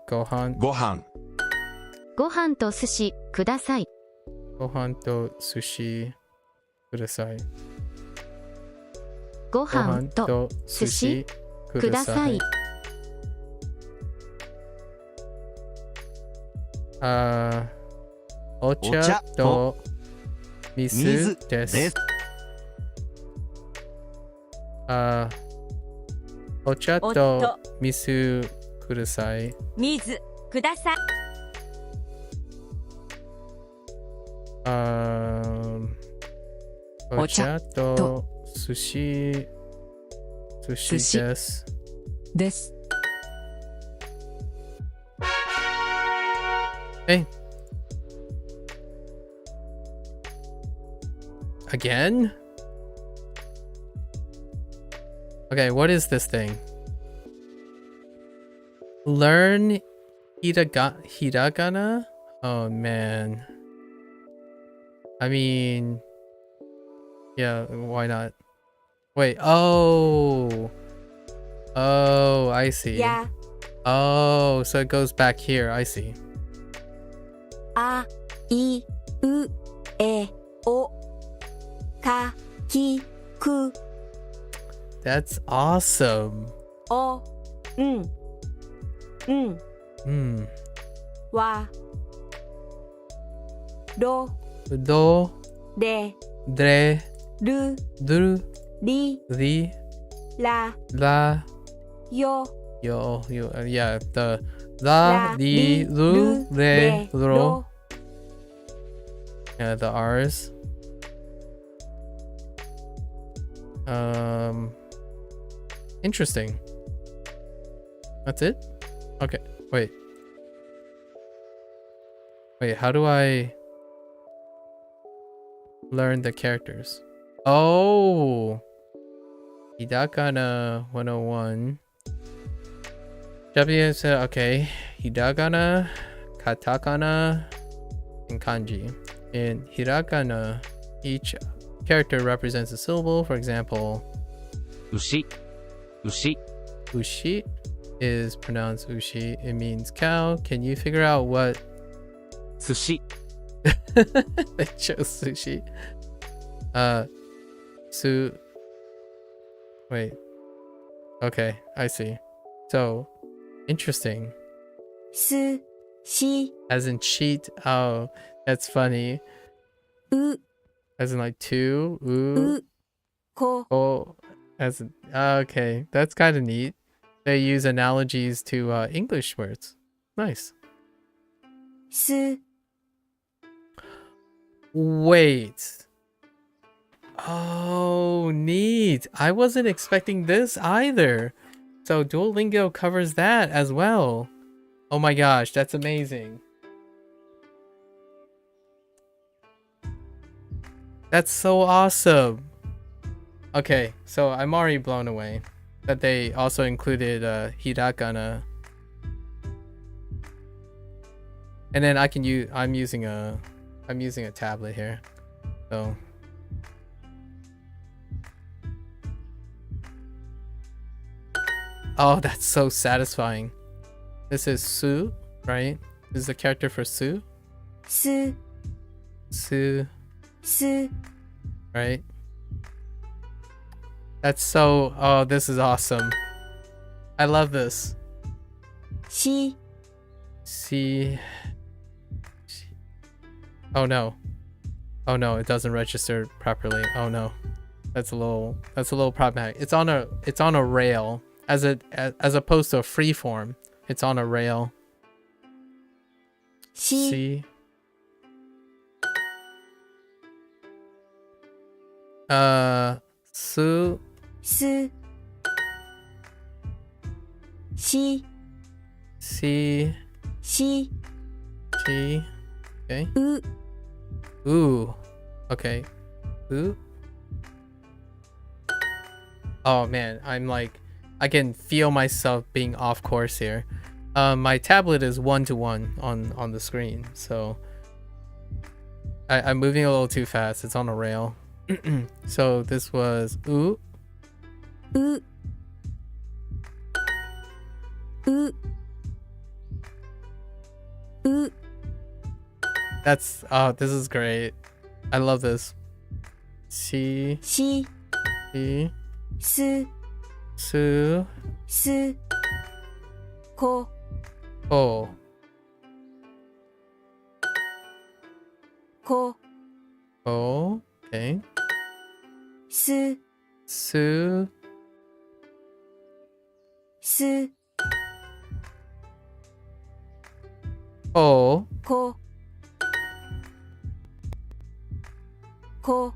ご飯ご飯。ご飯と寿司ください。ご飯と寿司ください。ごご飯飯とと寿司ください。お茶と水で。ですす。お茶と水ください。水ください。お茶と寿司です。です。 Hey. Again? Okay, what is this thing? Learn hiragana? Oh man. I mean, yeah, why not? Wait, oh, I see. Yeah. Oh, so it goes back here. I see. あいうえおかきく That's awesome. おHmm. わろ Do, れ dre, る dru, り the, ら la, よ yo, yeah, the ら la, the, り lu, る re, れ ro, ろ yeah, the R's. Interesting. That's it? Okay, wait. Wait, how do I learn the characters? Oh! Hidakana 101. Japanese, okay. Hidakana, katakana, and kanji. In hiragana, each character represents a syllable. For example, 牛牛 Ushi is pronounced ushi. It means cow. Can you figure out what 寿司 they chose sushi? Wait. Okay, I see. So, interesting. すし As in cheat. Oh, that's funny. う As in like two. Ooh. うこ Oh, as in, okay. That's kind of neat. They use analogies to English words. Nice. す Wait. Oh, neat. I wasn't expecting this either. So Duolingo covers that as well. Oh my gosh, that's amazing. That's so awesome. Okay, so I'm already blown away that they also included hiragana. And then I'm using a tablet here. So oh, that's so satisfying. This is Su, right? This is the character for Su. す Su, す right? That's so... Oh, this is awesome. I love this. し See... Oh no. Oh no, it doesn't register properly. Oh no. That's a little problematic. It's on a rail. As opposed to a free form. It's on a rail. し See? Su, すし see, し she. Okay. う Ooh. Okay. Ooh. Oh man, I'm like, I can feel myself being off course here. My tablet is 1-to-1 on the screen, so I'm moving a little too fast. It's on a rail. So this was ooh, ううう that's this is great. I love this. See, し see, す su, すこ oh, こ oh, okay. す Su, す oh, ここ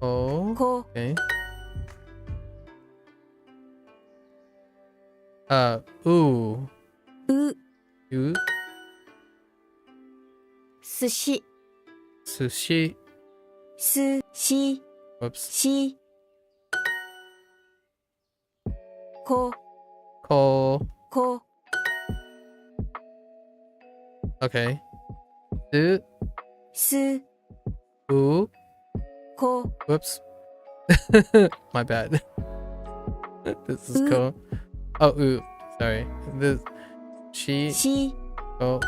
oh, こ okay. Ooh, う ooh, すし sushi. すし Whoops. しこ Ko. こ Okay. Su, す ooh. こ Whoops. My bad. This is cool. Oh, ooh. Sorry. This. She. し Oh.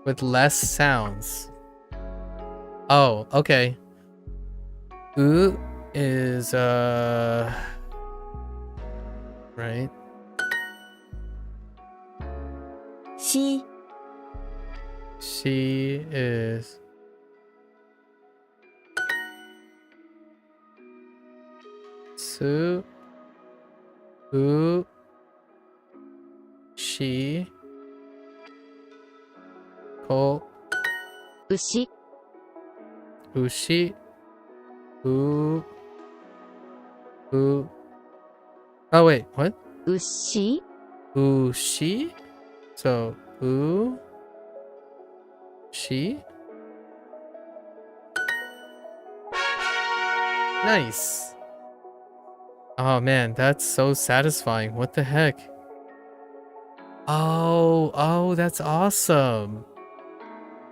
With less sounds. Oh, okay. Ooh is right. し She is Su. Ooh. She. Ko. 牛 Ushi. Ooh. Ooh. Oh wait, what? 牛 Ushi? So, ooh. She? Nice. Oh man, that's so satisfying. What the heck? Oh, that's awesome.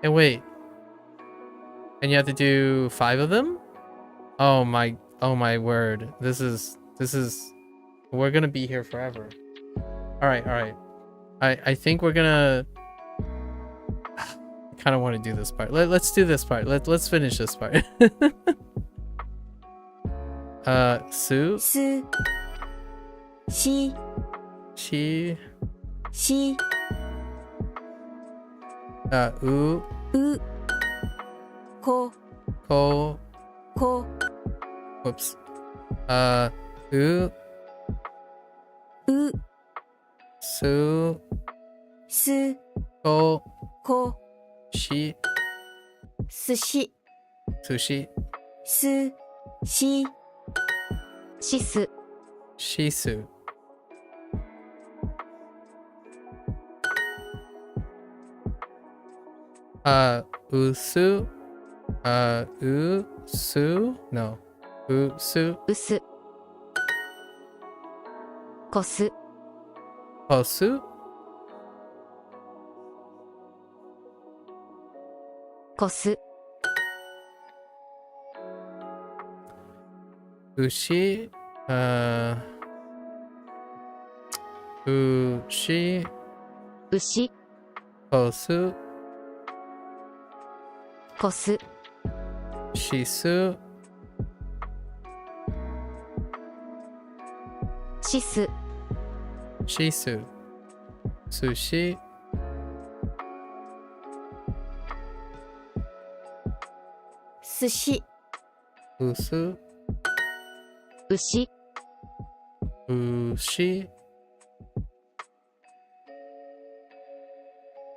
And wait. And you have to do 5 of them? Oh my word. This is we're gonna be here forever. Alright. I think we're gonna I kinda wanna do this part. Let's do this part. Let's finish this part. Su, すし she, し u, うこ ko, こ whoops. U, う su, す ko, こ shi, すし sushi, すししす shisu. Usu, usu, no, usu, うすこす kosu, こす ushi, ushi, 牛 kosu, こす shisu, しす shisu, sushi, すし usu, 牛 ushi,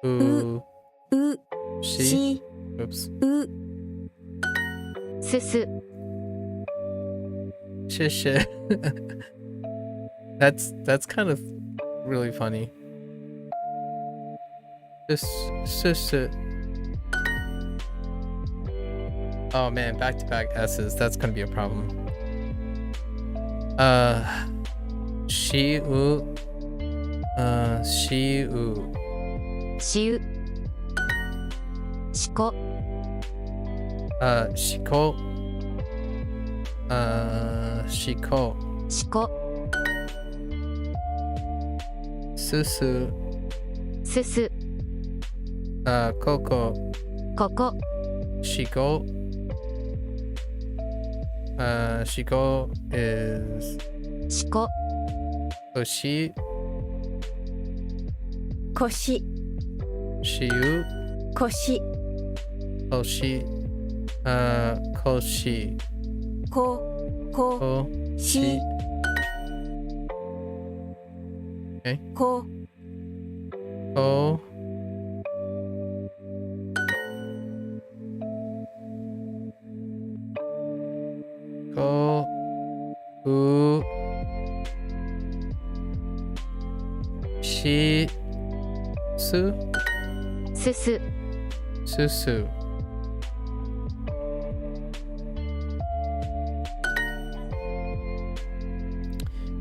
う shi, し oops, うすす shishi. That's kind of really funny. Shishi. Oh man, back-to-back S's. That's gonna be a problem. Shiu. Shiu. しうしこ Shiko. Shiko. しこ Susu. すす Koko. ここ Shiko. Shiko is しこ Koshi. こし Shiu. こし Koshi. Koshi. ここ Koshi. Okay. こ Ko. Ko. U. Shi. Su. すす Susu.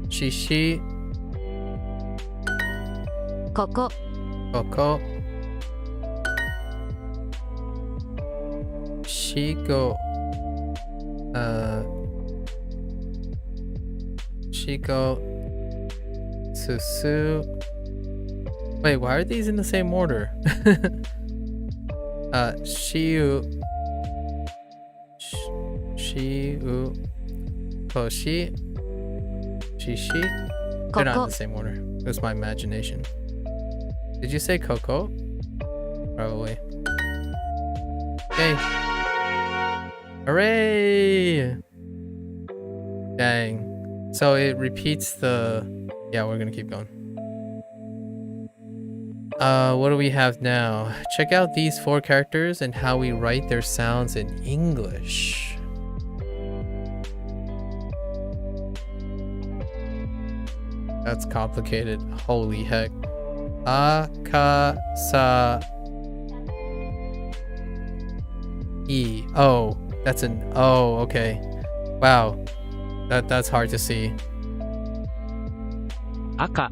Shishi. ここ Koko. Shiko. Shiko. Susu. Wait, why are these in the same order? Shiu. Shiu. Koshi. Shishi. They're not in ここ the same order. It was my imagination. Did you say Coco? Probably. Yay. Hooray! Dang. So it repeats the... Yeah, we're gonna keep going. What do we have now? Check out these 4 characters and how we write their sounds in English. That's complicated. Holy heck. Akasa. E. Oh, that's an O. Okay. Wow. That's hard to see. 赤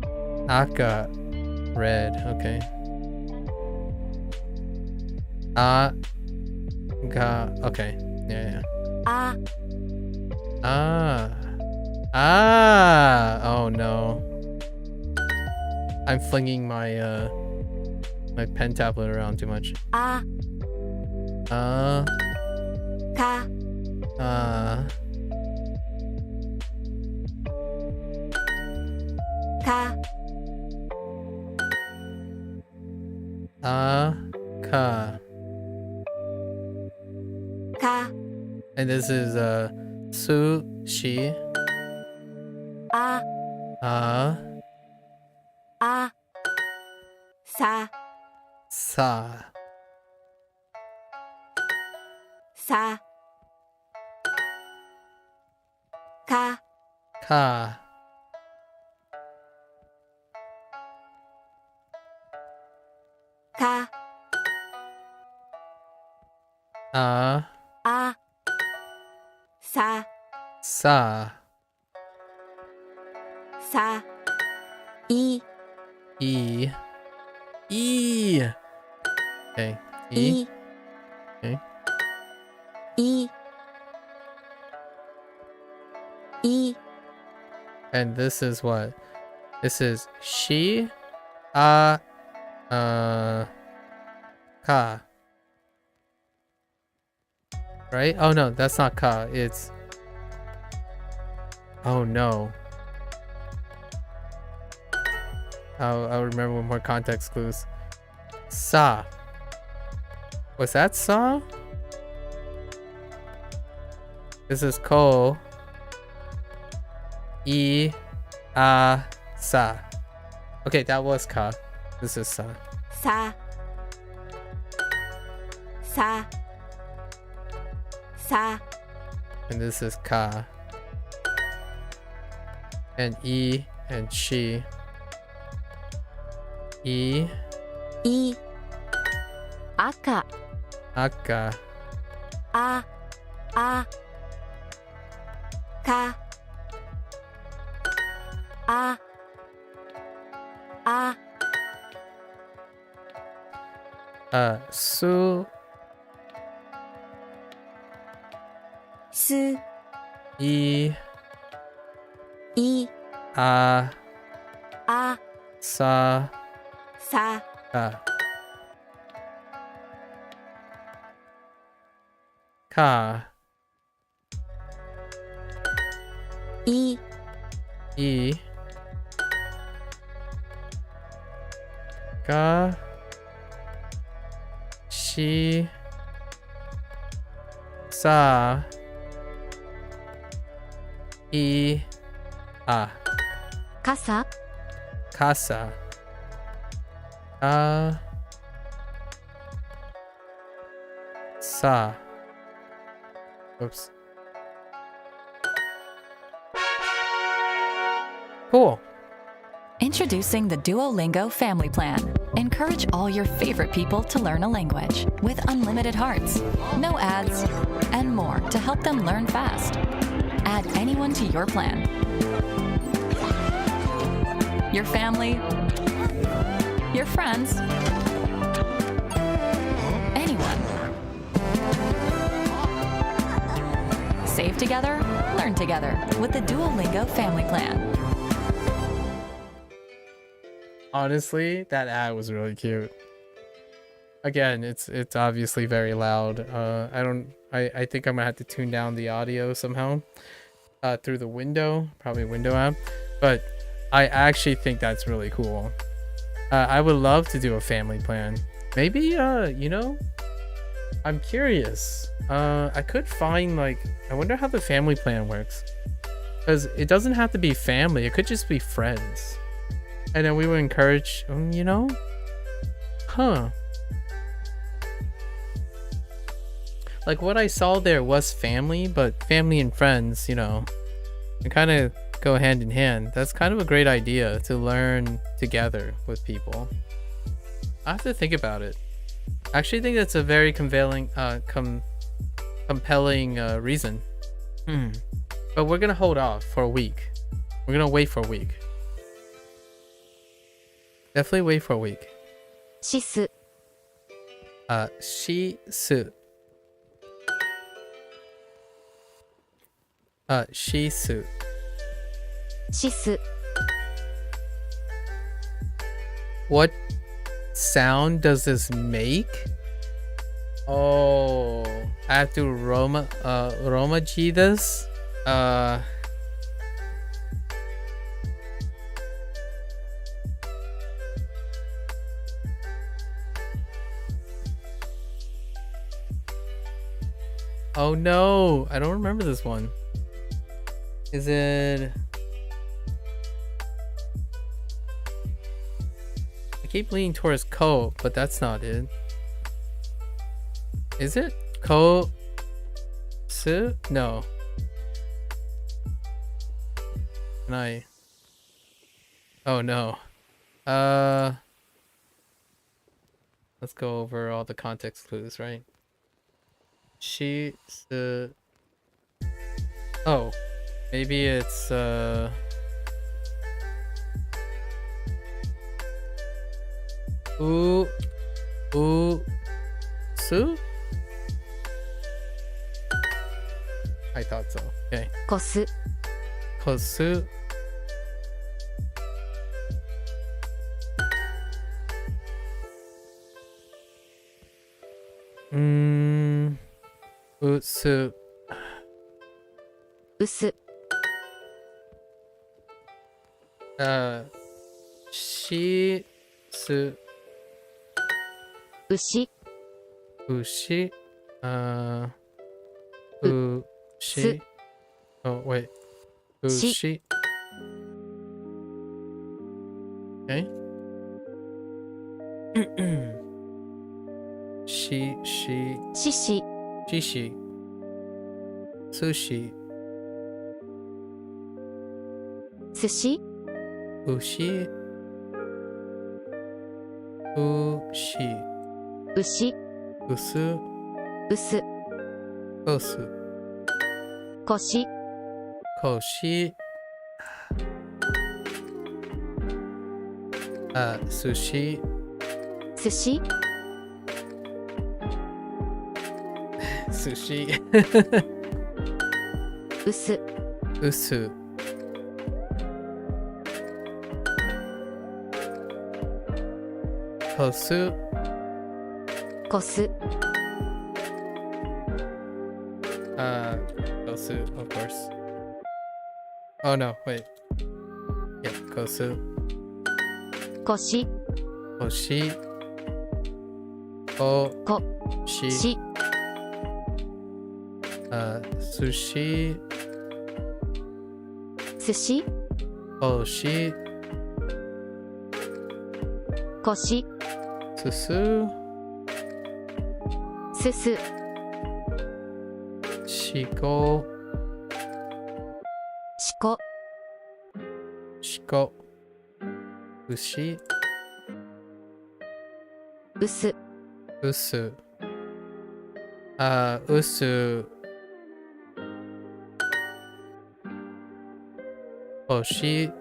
Aka. Red. Okay. Okay. Yeah. A. Oh no. I'm flinging my my pen tablet around too much. A. Ka. Ka. Ka. Ka. And this is sushi. A. Sa. Sa. Sa. Ka. Ka. Ka. A. Sa. Sa. Sa. E. E. E. Okay. E. Okay. E. E. And this is what? This is she. Ka. Right? Oh no, that's not ka. It's. Oh no. I'll remember with more context clues. Sa. Was that sa? This is ko. E. Sa. Okay, that was ka. This is sa. Sa. Sa. Sa. And this is ka. And e and she. E. E. Aka. Aka. A. Ka. A. Su. Su. E. E. A. Sa. Sa. Ka. Ka. E. E. Ka. She. Sa. E. A. Kasa. Casa. Sa. Oops. Cool. Introducing the Duolingo Family Plan. Encourage all your favorite people to learn a language with unlimited hearts, no ads, and more to help them learn fast. Add anyone to your plan. Your family, your friends, anyone. Save together, learn together with the Duolingo Family Plan. Honestly, that ad was really cute. Again, it's obviously very loud. I think I'm gonna have to tune down the audio somehow through the window, probably window app. But I actually think that's really cool. I would love to do a family plan. Maybe you know, I'm curious. I could find like, I wonder how the family plan works. Because it doesn't have to be family, it could just be friends. And then we would encourage, you know? Huh. Like what I saw there was family, but family and friends, you know, they kind of go hand in hand. That's kind of a great idea to learn together with people. I have to think about it. I actually think that's a very compelling reason. But we're gonna hold off for a week. We're gonna wait for a week. Definitely wait for a week. Shisu. Shisu. シス。シス。 What sound does this make? Oh, I have to Roma G this? Oh no, I don't remember this one. Is it... I keep leaning towards Ko, but that's not it. Is it? Ko... Su? No. Can I... Oh no. Let's go over all the context clues, right? She... Oh. Maybe it's, Su? I thought so. Okay. こす。 Kosu. Usu. うす。 Shi. Su. 牛。 Ushi. Ushi. Oh, wait. Ushi. Okay. Shi. しし。 Shishi. Sushi. 寿司。 Ushi. Ushi. 牛。 Usu. うす。 Kosu. 腰。 Koshi. Sushi. 寿司。 Sushi. うす。 Usu. Kosu. こす。 Kosu, of course. Oh no, wait. Yeah, Kosu. 腰。 Koshi. こ。 Shi. し。 Sushi. 寿司。 Koshi. 腰。 Susu. すす。 Shiko. しこ。 Shiko. Ushi. うす。 Usu. Usu. Koshi.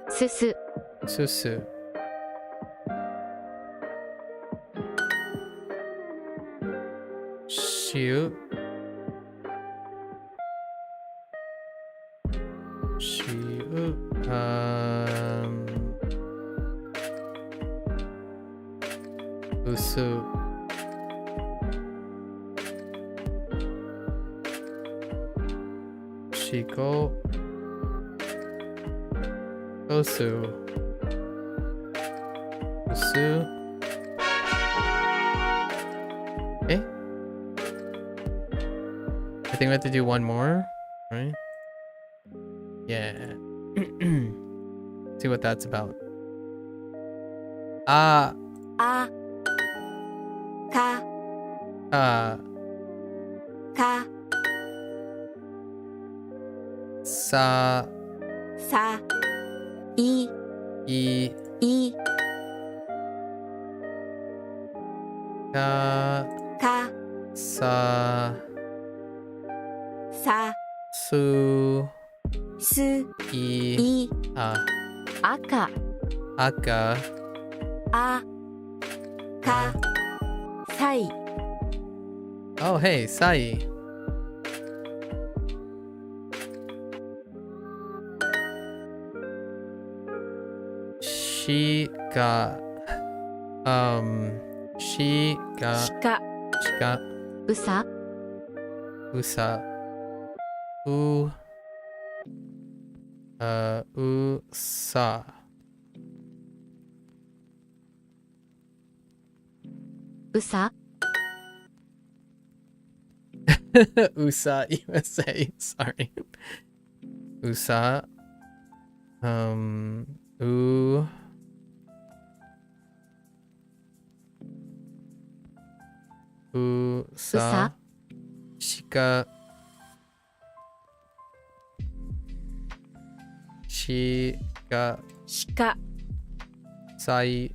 すす。 Susu. Shiu. Shiu. Usu. Shiko. Kosu. Usu. Okay. I think we have to do one more, right? Yeah. See what that's about. あ。か。 か。 Sa. さ。い。 I. い。 Ka. か。 Sa. さ。 Su. す。 I. い。 赤. 赤。 あ。か。さい。 Oh, hey, Sai. Shiga. Shiga. 鹿 Shiga. うさ Usa. U. Usa. うさ USA. USA. Sorry. USA. U. Usa. Shika. Shiga. 鹿 Sai.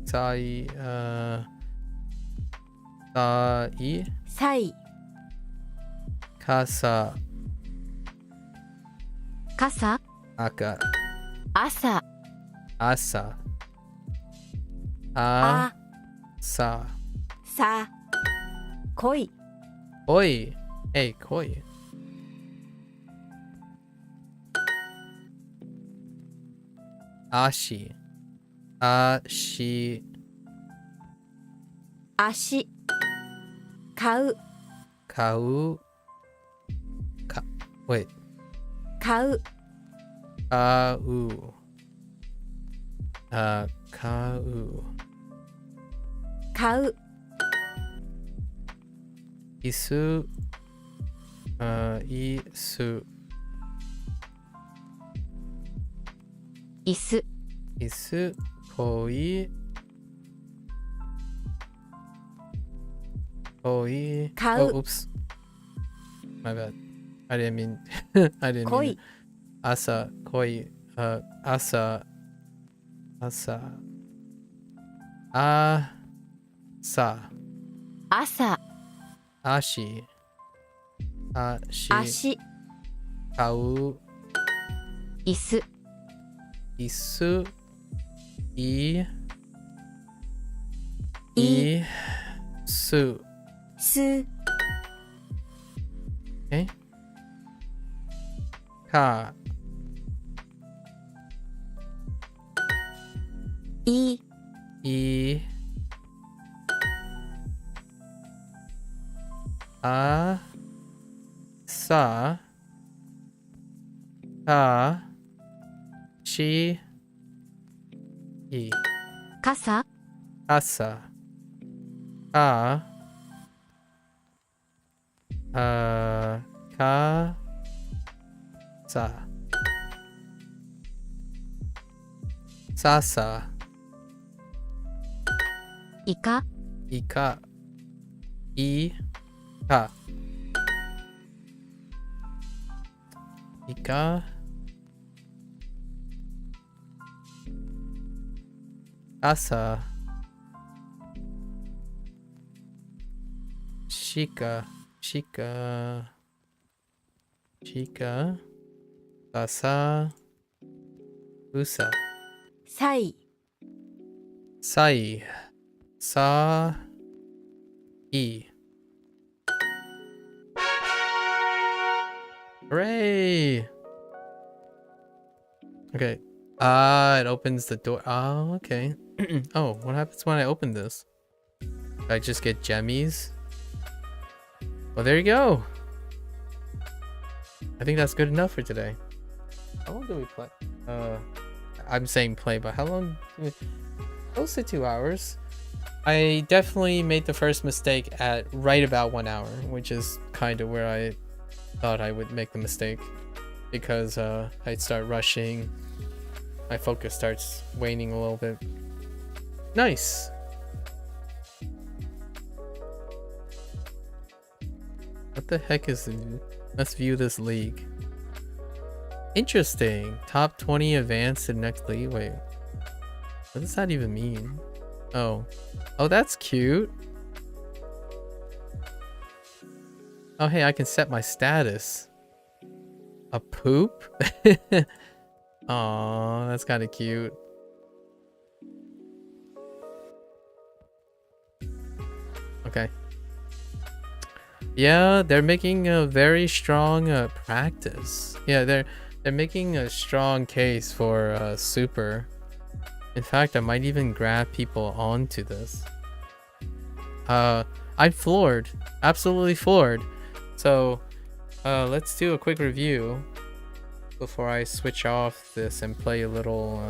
Sai. Sai. サイ Kasa. 傘 Aka. 朝 Asa. あ Sa. さ恋 Koi. Hey, koi. Ashi. Ashi. 足買う Kau. Wait. 買う Kau. Kau. 買う Isu. Isu. 椅子 Isu. Koi. Koi. Kau. Oh, oops. My bad. I didn't mean. I didn't 恋 mean. Asa. Koi. Asa. Asa. Asa. 朝 Ashi. Ashi. 足 Kau. 椅子 Isu. I. い Su. す Okay. Ka. い I. Sa. Ka. Shi. I. 傘 Asa. Ka. Ka. Sa. Sasa. イカ Ika. I. Ka. Ika. Asa. Shika. Shika. Shika. Asa. Usa. サイ Sai. Sa. I. Hooray! Okay. It opens the door. Oh, okay. Oh, what happens when I open this? Do I just get gemmies? Well, there you go. I think that's good enough for today. How long do we play? I'm saying play, but how long do we... Close to 2 hours. I definitely made the first mistake at right about 1 hour, which is kind of where I thought I would make the mistake, because I'd start rushing. My focus starts waning a little bit. Nice. What the heck is this? Let's view this league. Interesting. Top 20 advanced to next league. Wait. What does that even mean? Oh. Oh, that's cute. Oh, hey, I can set my status. A poop? Aw, that's kind of cute. Okay. Yeah, they're making a very strong practice. Yeah, they're They're making a strong case for super. In fact, I might even grab people onto this. I'm floored, absolutely floored. So let's do a quick review before I switch off this and play a little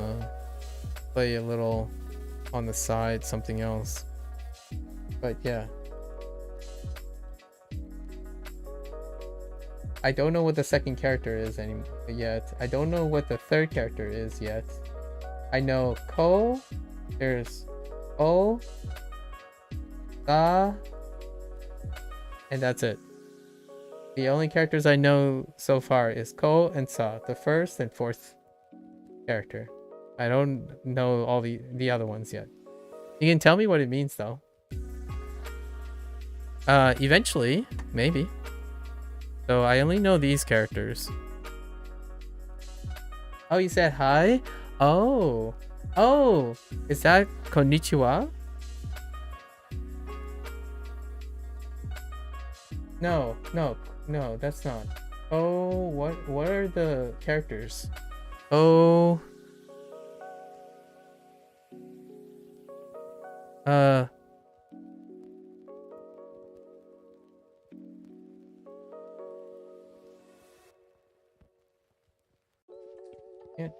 on the side, something else. But yeah, I don't know what the second character is yet. I don't know what the third character is yet. I know Ko, there's O, Sa, and that's it. The only characters I know so far is Ko and Sa, the first and fourth character. I don't know all the other ones yet. You can tell me what it means though. Eventually, maybe. So I only know these characters. Oh, you said hi? Oh. Oh, is that konnichiwa? No, that's not. Oh, what are the characters? Oh. Can't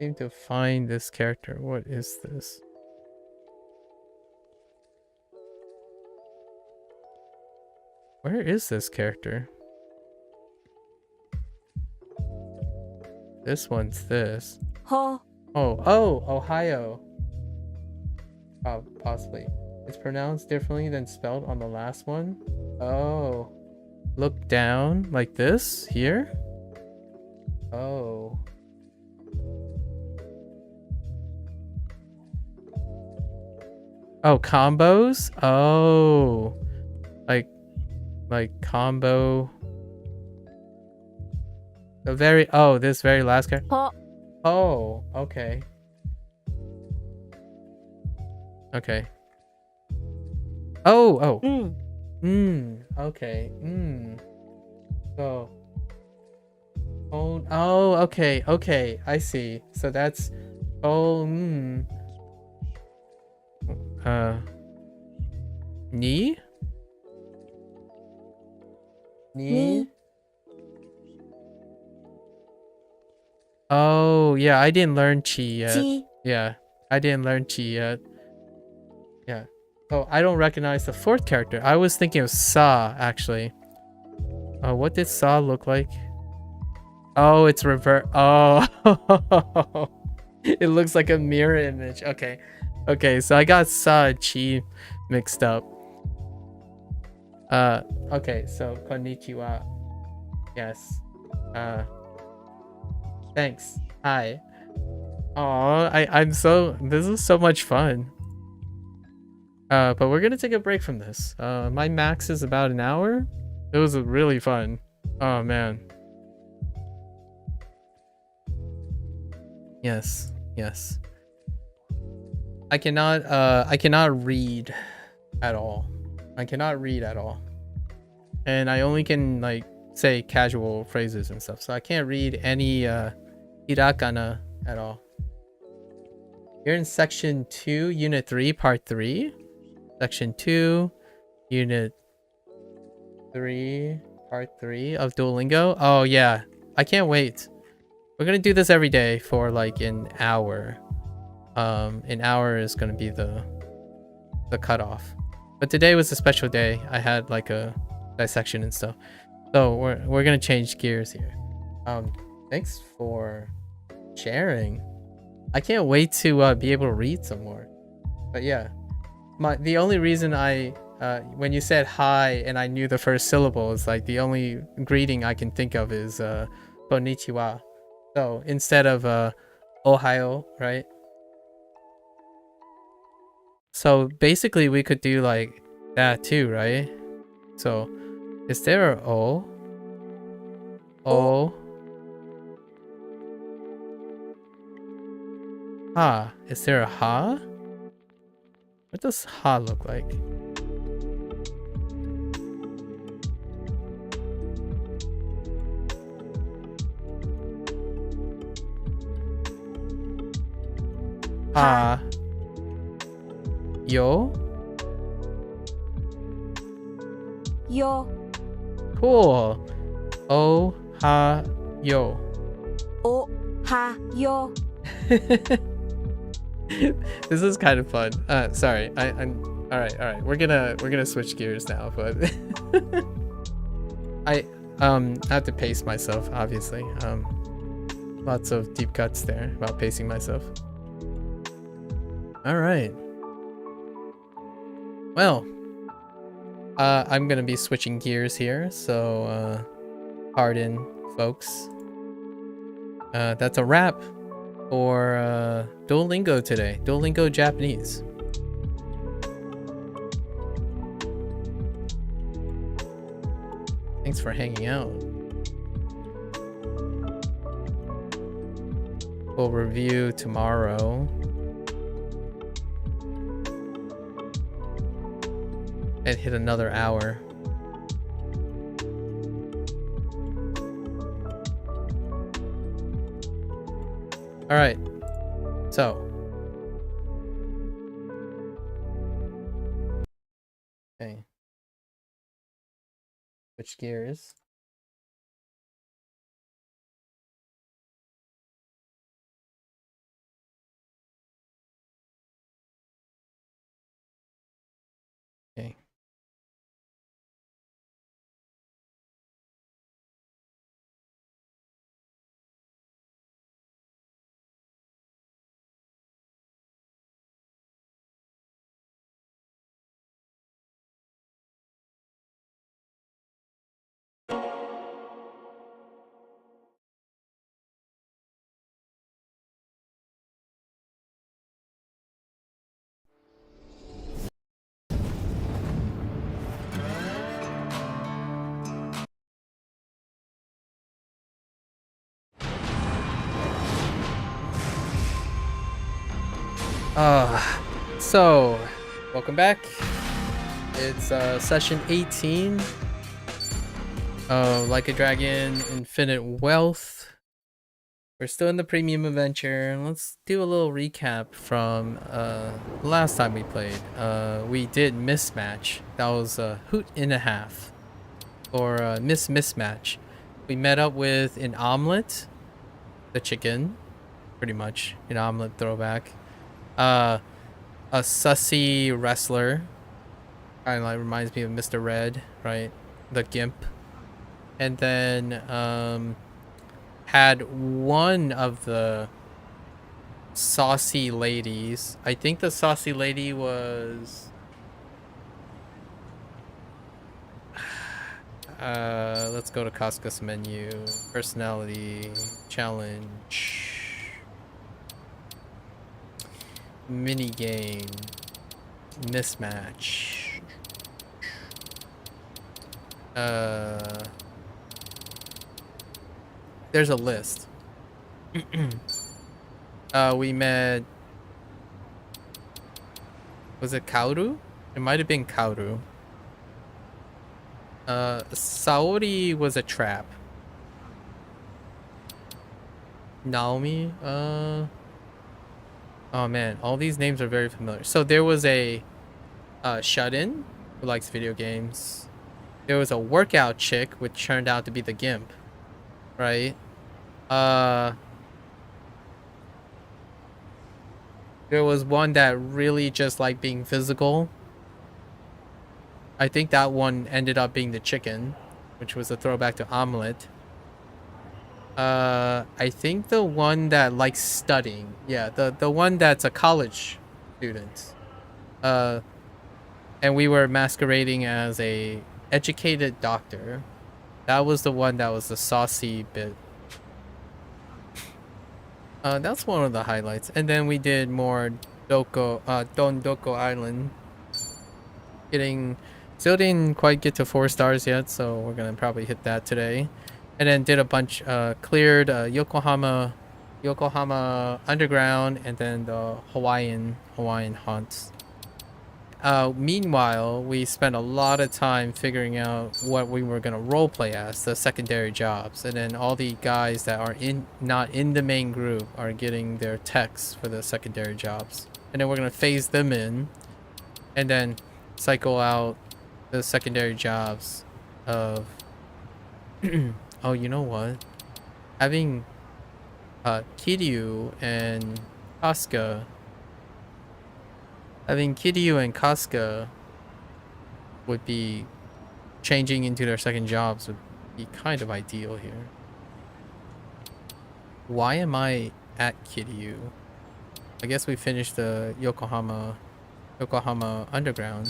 seem to find this character. What is this? Where is this character? This one's this. Ho. Oh, Ohio. Oh, possibly. It's pronounced differently than spelled on the last one. Oh. Look down like this here. Oh. Oh, combos? Oh. Like combo. This very last character. Ho. Oh, okay. Okay. Oh. Okay. So. Oh, okay. I see. So that's Ni? Ni. Oh, yeah, I didn't learn Chi yet. Chi. Yeah, I didn't learn Chi yet. Yeah. Oh, I don't recognize the fourth character. I was thinking of Sa, actually. What did Sa look like? Oh, it's revert. Oh. It looks like a mirror image. Okay. Okay, so I got Sa and Chi mixed up. Okay, so konnichiwa. Yes. Thanks. Hi. Oh, this is so much fun. But we're gonna take a break from this. My max is about an hour. It was really fun. Oh man. Yes. I cannot read at all. And I only can like say casual phrases and stuff. So I can't read any hiragana at all. You're in section 2, unit 3, part 3. Section 2, unit 3, part 3 of Duolingo. Oh yeah, I can't wait. We're gonna do this every day for like an hour. An hour is gonna be the cutoff. But today was a special day. I had like a dissection and stuff. So we're gonna change gears here. Thanks for sharing. I can't wait to be able to read some more. But yeah, the only reason when you said hi and I knew the first syllable is like the only greeting I can think of is konnichiwa. So instead of Ohio, right? So basically we could do like that too, right? So is there a O? O. Ha. Is there a ha? What does ha look like? ha yo.よ Cool. O ha yo. おはよ This is kind of fun. Sorry. I'm all right. We're gonna switch gears now, but I have to pace myself, obviously. Lots of deep cuts there about pacing myself. All right. Well, I'm gonna be switching gears here, so pardon, folks. That's a wrap for Duolingo today. Duolingo Japanese. Thanks for hanging out. We'll review tomorrow. And hit another hour. All right. So. Okay. Switch gears. Okay. So welcome back. It's session 18 of Like a Dragon Infinite Wealth. We're still in the premium adventure. Let's do a little recap from last time we played. We did Mismatch. That was a hoot and a half, or mismatch. We met up with an omelet, the chicken, pretty much an omelet throwback. A sussy wrestler, kind of like reminds me of Mr. Red, right? The gimp. And then had one of the saucy ladies. I think the saucy lady was let's go to Casca's menu. Personality, challenge, mini game, mismatch. There's a list. We met. Was it Kaoru? It might have been Kaoru. Saori was a trap. Naomi. Oh man, all these names are very familiar. So there was a shut-in who likes video games. There was a workout chick, which turned out to be the gimp, right? There was one that really just liked being physical. I think that one ended up being the chicken, which was a throwback to omelet. I think the one that likes studying. Yeah, the one that's a college student. And we were masquerading as a educated doctor. That was the one that was the saucy bit. That's one of the highlights. And then we did more Dondoko Island. Still didn't quite get to 4 stars yet, so we're gonna probably hit that today. And then did a bunch, cleared Yokohama Underground, and then the Hawaiian haunts. Meanwhile, we spent a lot of time figuring out what we were gonna roleplay as, the secondary jobs, and then all the guys that are not in the main group are getting their texts for the secondary jobs, and then we're gonna phase them in, and then cycle out the secondary jobs of. Oh, you know what? Having Kiryu and Casca. Having Kiryu and Casca would be changing into their second jobs would be kind of ideal here. Why am I at Kiryu? I guess we finished the Yokohama Underground.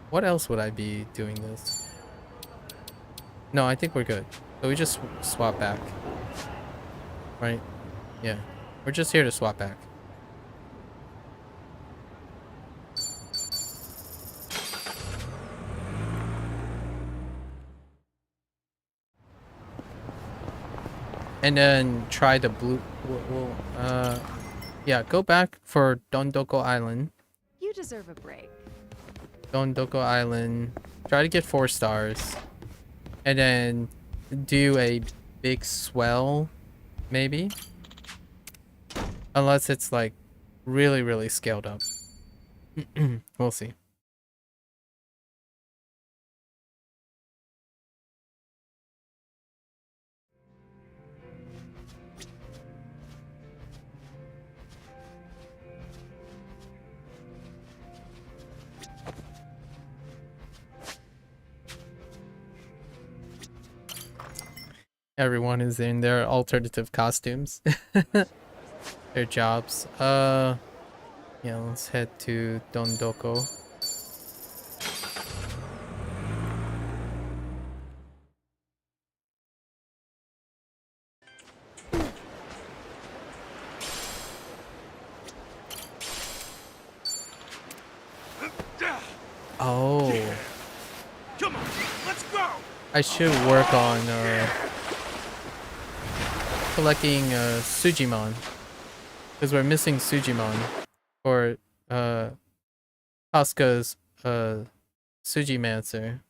What else would I be doing this? No, I think we're good. So we just swap back. Right? Yeah. We're just here to swap back. And then try the blue. Yeah, go back for Dondoko Island. You deserve a break. Dondoko Island. Try to get 4 stars. And then do a big swell, maybe. Unless it's like really, really scaled up. We'll see. Everyone is in their alternative costumes. Their jobs. Yeah, let's head to Dondoko. Oh. Come on, let's go. I should work on collecting Sujimon, because we're missing Sujimon for Casca's Sujimancer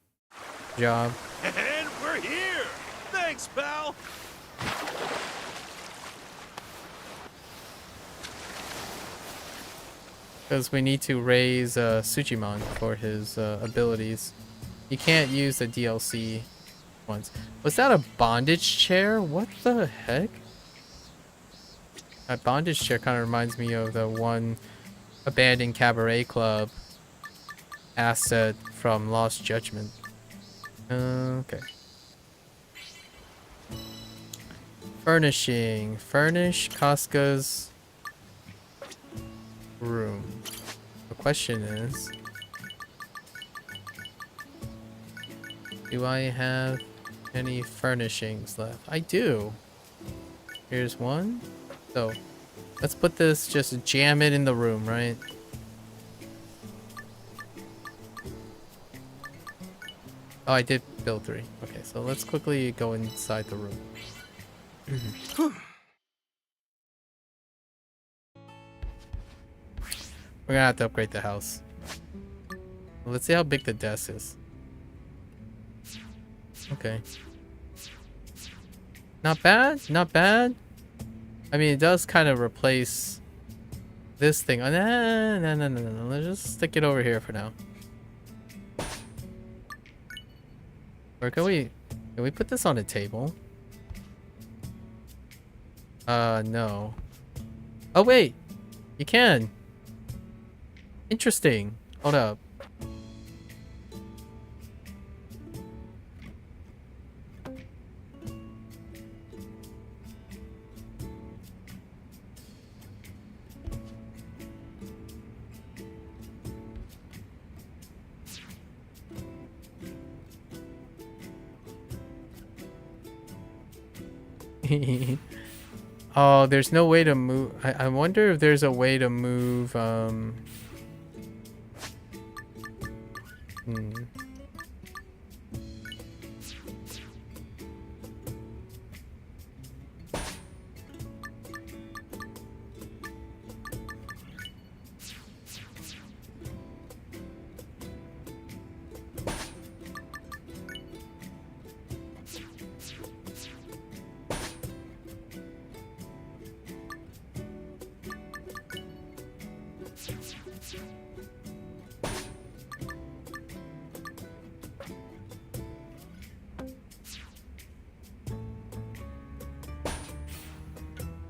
job. And we're here. Thanks, pal. Because we need to raise Sujimon for his abilities. You can't use the DLC ones. Was that a bondage chair? What the heck? That bondage chair kind of reminds me of the one abandoned cabaret club asset from Lost Judgment. Okay. Furnishing. Furnish Casca's room. The question is, do I have any furnishings left? I do. Here's one. So let's put this, just jam it in the room, right? Oh, I did build 3. Okay, so let's quickly go inside the room. We're gonna have to upgrade the house. Let's see how big the desk is. Okay. Not bad, not bad. I mean, it does kind of replace this thing. Oh, no. Let's just stick it over here for now. Or can we put this on a table? No. Oh, wait. You can. Interesting. Hold up. Oh, there's no way to move. I wonder if there's a way to move,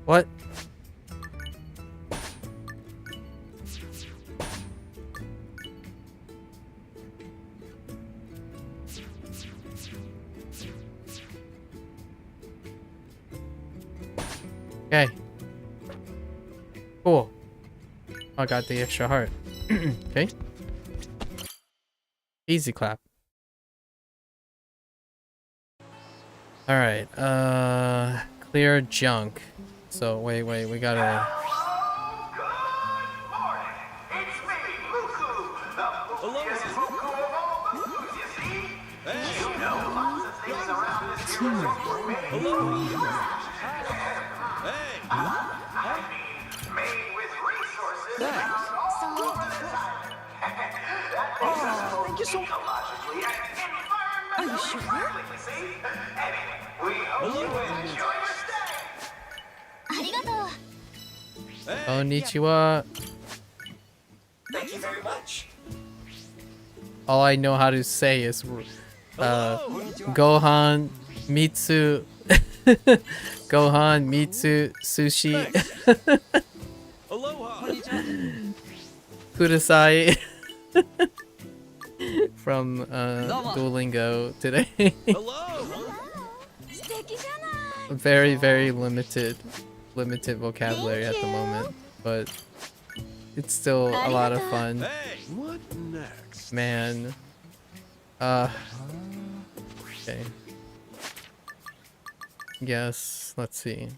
What? Okay. Cool. I got the extra heart. Okay. Easy clap. Alright, clear junk. So wait, we gotta... Konnichiwa. Thank you very much. All I know how to say is Gohan Mitsu Gohan Mitsu Sushi Aloha. Kudasai from Duolingo today. Hello. Very limited vocabulary at the moment, but it's still a lot of fun. Hey, what next? Man. Okay. Yes, let's see.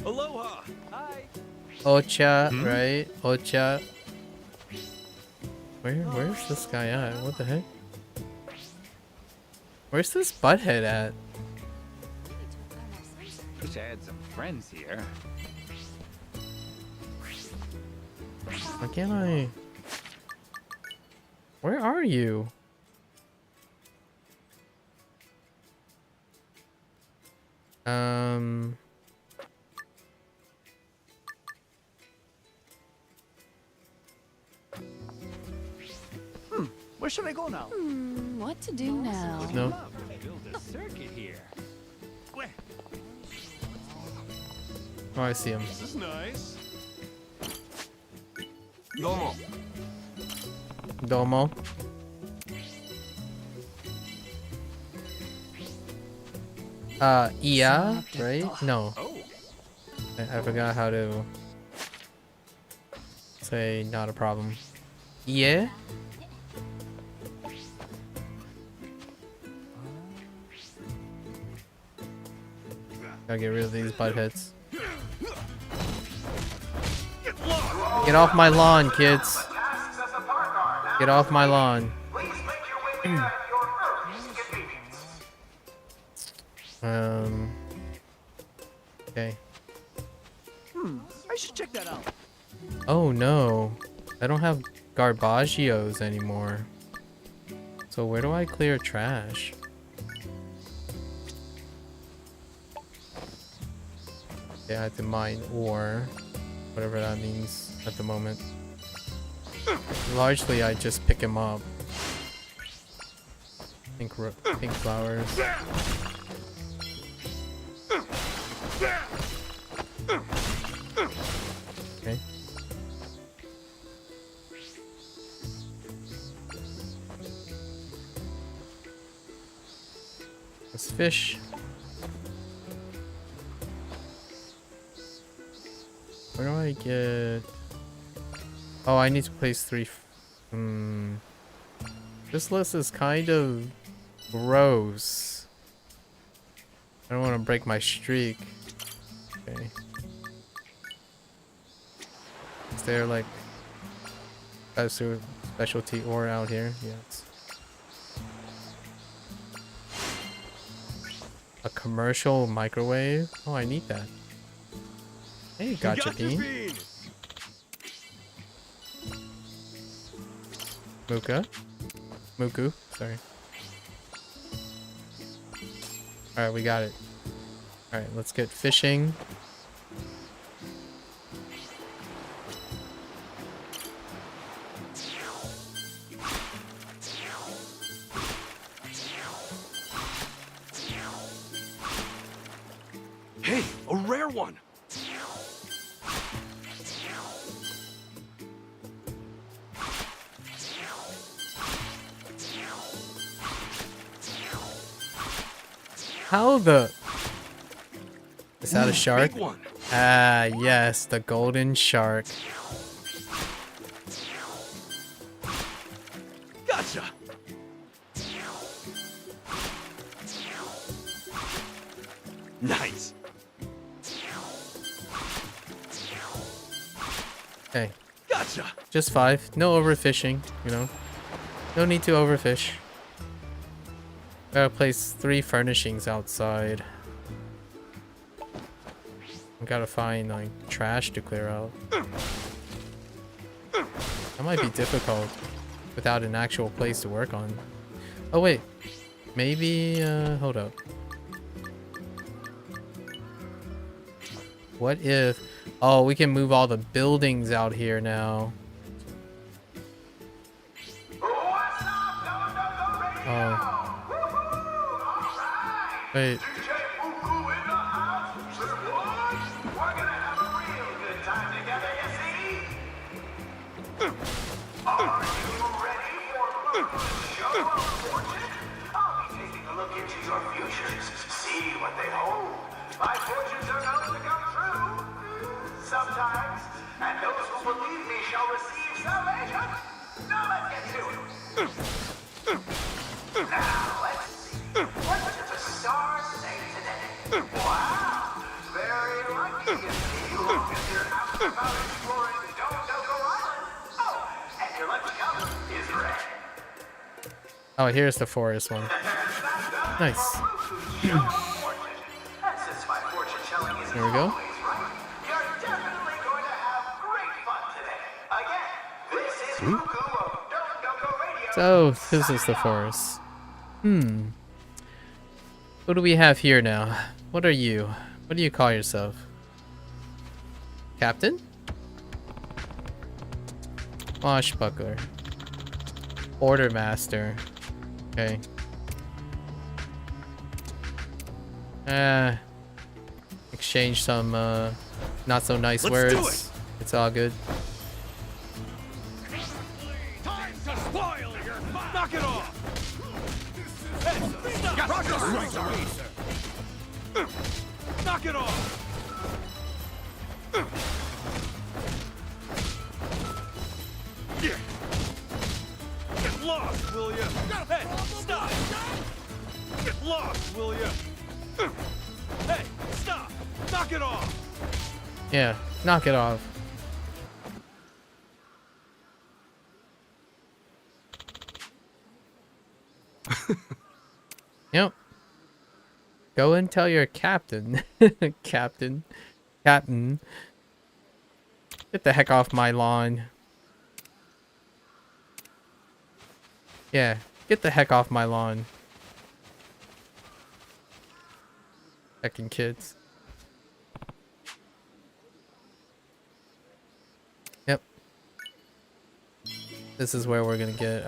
Aloha. Hi. Ocha, right? Ocha. Where's this guy at? What the heck? Where's this butthead at? Wish I had some friends here. Why can't I? Where are you? Where should I go now? What to do now? No. Build a circuit here. Oh, I see him. This is nice. Domo. Yeah, right? No. I forgot how to say not a problem. Yeah? Gotta get rid of these buttheads. Get off my lawn, kids. Get off my lawn. Okay. I should check that out. Oh no. I don't have garbagios anymore. So where do I clear trash? Yeah, I have to mine ore. Whatever that means at the moment. Largely, I just pick him up. Pink flowers. Okay. Let's fish. Where do I get... Oh, I need to place 3... This list is kind of gross. I don't want to break my streak. Okay. Is there like a specialty ore out here? Yes. A commercial microwave? Oh, I need that. Hey, gotcha bean. Muku, sorry. Alright, we got it. Alright, let's get fishing. another one. How the... Is that a shark? Big one. Ah, yes, the golden shark. Gotcha. Nice. Okay, Gotcha. just 5. No overfishing, you know. No need to overfish. Gotta place 3 furnishings outside. I gotta find like trash to clear out. That might be difficult without an actual place to work on. Oh wait, maybe hold up. What if... Oh, we can move all the buildings out here now. Oh. Wait. Sometimes, and those who believe me shall receive salvation. Now let's get to it. Now let's see. What does the star say today? Wow, very lucky if you long as you're out and about exploring Gotoku Island. Oh, and your lucky color is red. Oh, here's the forest one. Nice. There we go. So, this is the forest. What do we have here now? What are you? What do you call yourself? Captain? Washbuckler. Order master. Okay. Exchange some not so nice Let's do words. It's all good. Time to spoil your fun. Knock it off. Hey, stop. Rocket racer. Knock it off. Yeah. Get lost, will ya? Hey, stop. Get lost, will ya? Hey, stop. Knock it off. Yeah, knock it off. Yep. Go and tell your captain. Captain. Get the heck off my lawn. Yeah, get the heck off my lawn. Heckin' kids. Yep. This is where we're gonna get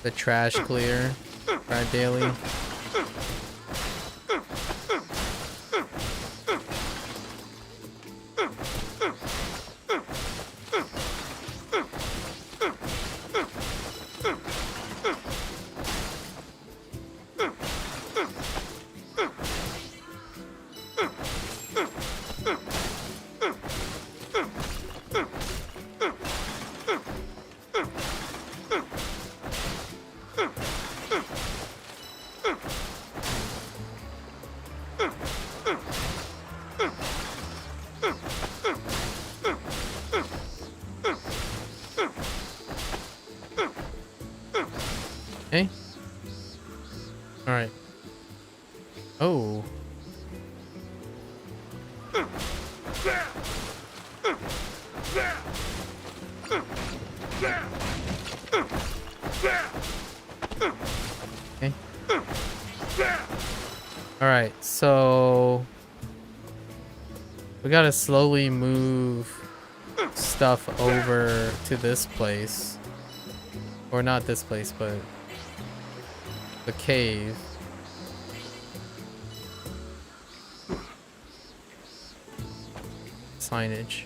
the trash clear daily. Okay. Alright. Oh. Okay. Alright, so we gotta slowly move stuff over to this place. Or not this place, but the cave. signage.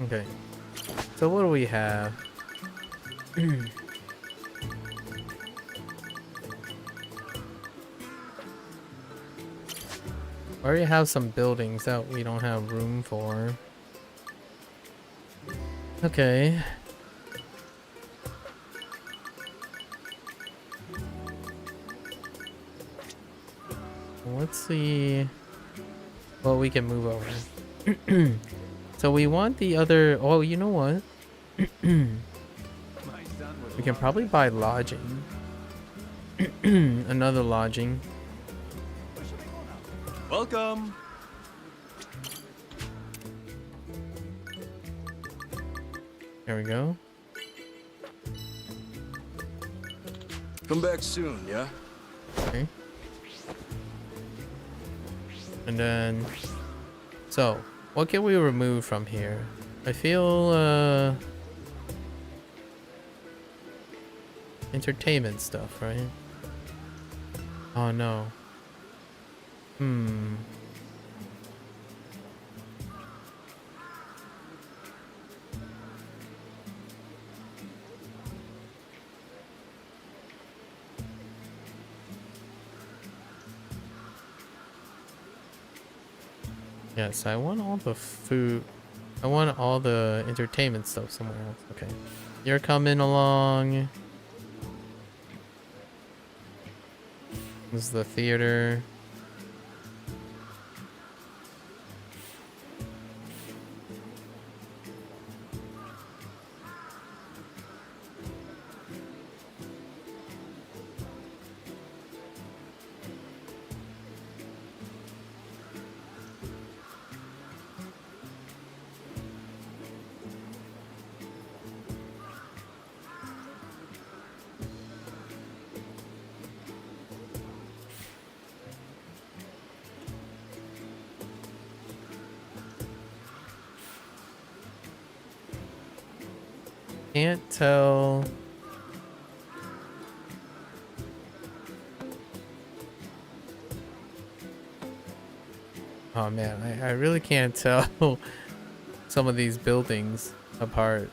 Okay. So what do we have? We already have some buildings that we don't have room for. Okay. Let's see what we can move over. So we want the other... Oh, you know what? We can probably buy lodging. Another lodging. Welcome. There we go. Come back soon, yeah? Okay. And then... So, what can we remove from here? I feel, entertainment stuff, right? Oh, no. Yes, I want all the food. I want all the entertainment stuff somewhere else. Okay. You're coming along. This is the theater. Can't tell. Oh man, I really can't tell some of these buildings apart.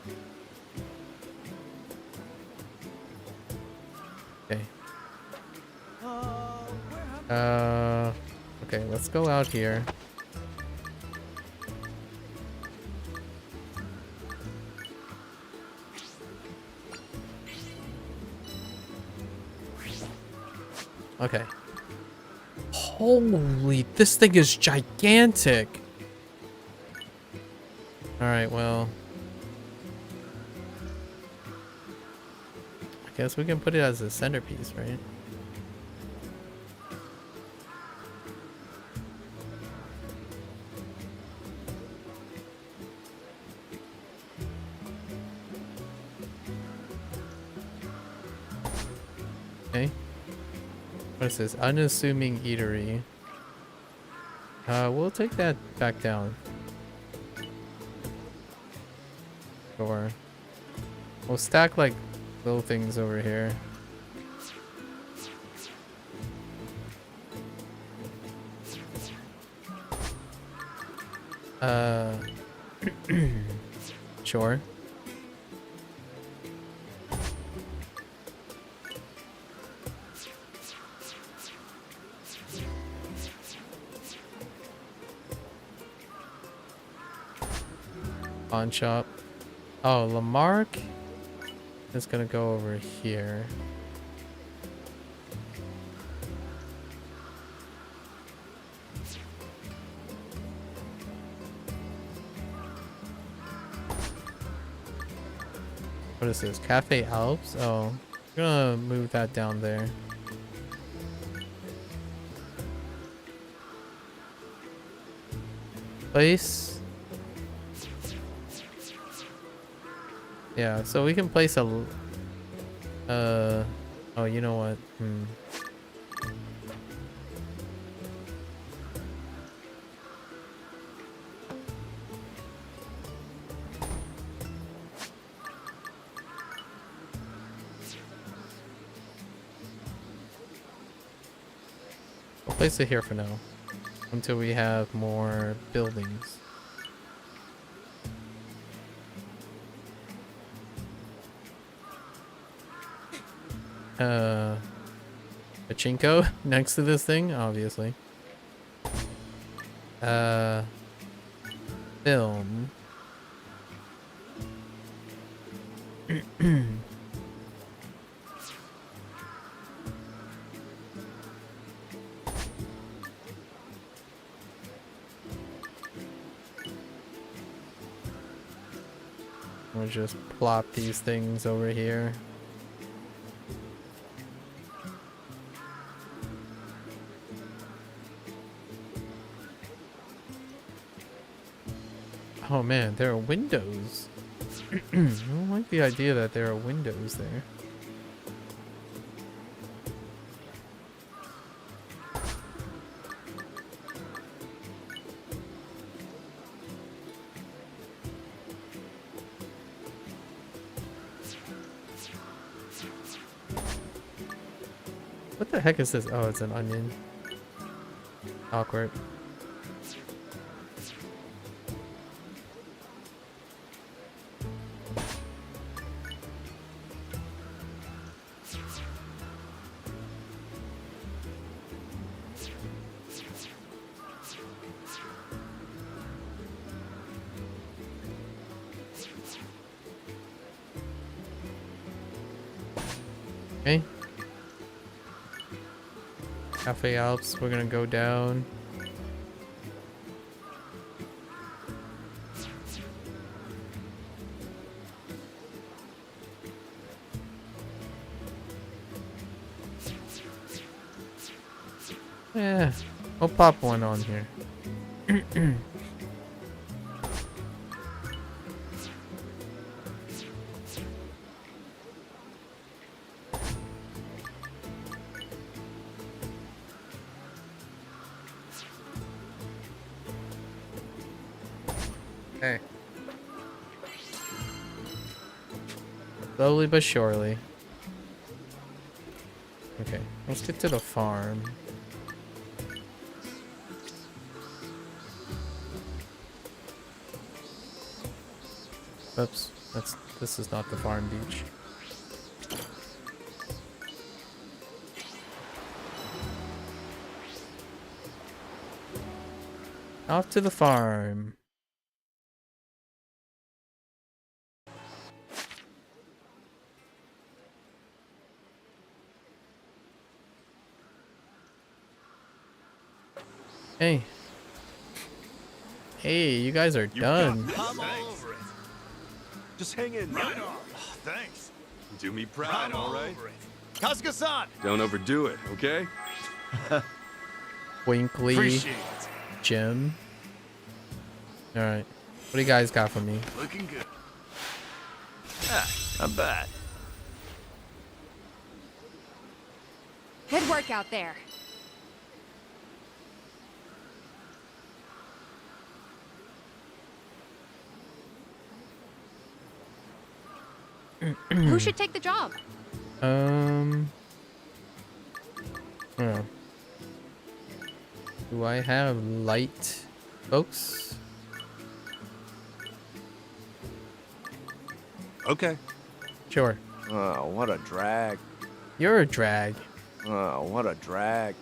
Okay. Okay, let's go out here. Okay. Holy, this thing is gigantic. All right, well. I guess we can put it as a centerpiece, right? Okay. What is this? Unassuming eatery. We'll take that back down. Sure. We'll stack like little things over here. Sure. Pawn shop. Oh, Lamarck is gonna go over here. What is this? Cafe Alps? Oh, I'm gonna move that down there. Place. Yeah, so we can place a... oh, you know what? place it here for now. Until we have more buildings. Pachinko next to this thing, obviously. Film. We'll just plop these things over here. Oh man, there are windows. I don't like the idea that there are windows there. What the heck is this? Oh, it's an onion. Awkward. Okay. Cafe Alps, we're gonna go down. Yeah, we'll pop one on here. Okay. Slowly but surely. Okay, let's get to the farm. Oops, this is not the farm beach. Off to the farm. Hey. Hey, you guys are done. I'm all over it. Just hang in there. Oh, thanks. Do me proud, all right? Kasuga-san! Don't overdo it, okay? Winkly. Appreciate it. Jim. Alright. What do you guys got for me? Looking good. Ah, not bad. Good work out there. Who should take the job? Oh. Do I have light folks? Okay. Sure. Oh, what a drag. You're a drag. Oh, what a drag.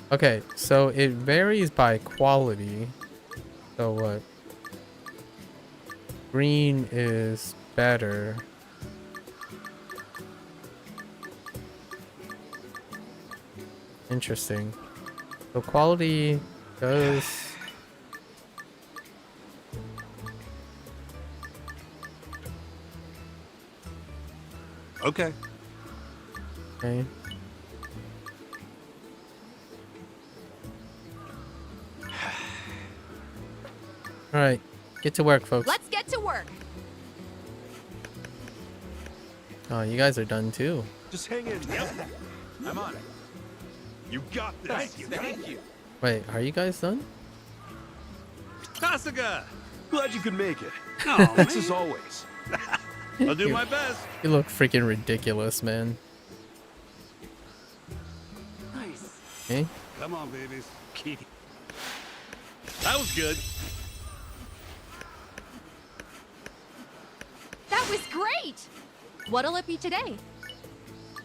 Okay, so it varies by quality. So what? Green is better. Interesting. So quality goes... Okay. Okay. Alright, get to work, folks. Let's get to work. Oh, you guys are done too. Just hang in. Yep. I'm on it. You got this. Thank you. Thank you. Wait, are you guys done? Kasuga! Glad you could make it. Oh, Thanks as always. I'll do my best. You look freaking ridiculous, man. Nice. Okay. Come on, babies. Keep. That was good. That was great! What'll it be today?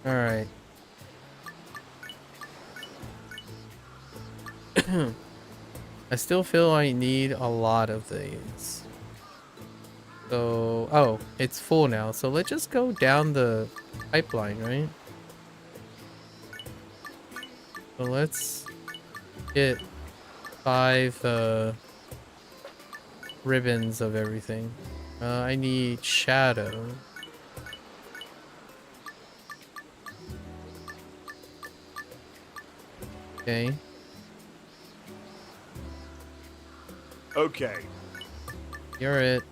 All right. I still feel I need a lot of these. So, oh, it's full now. So let's just go down the pipeline, right? So let's get 5 ribbons of everything. I need shadow. Okay. Okay. You're it.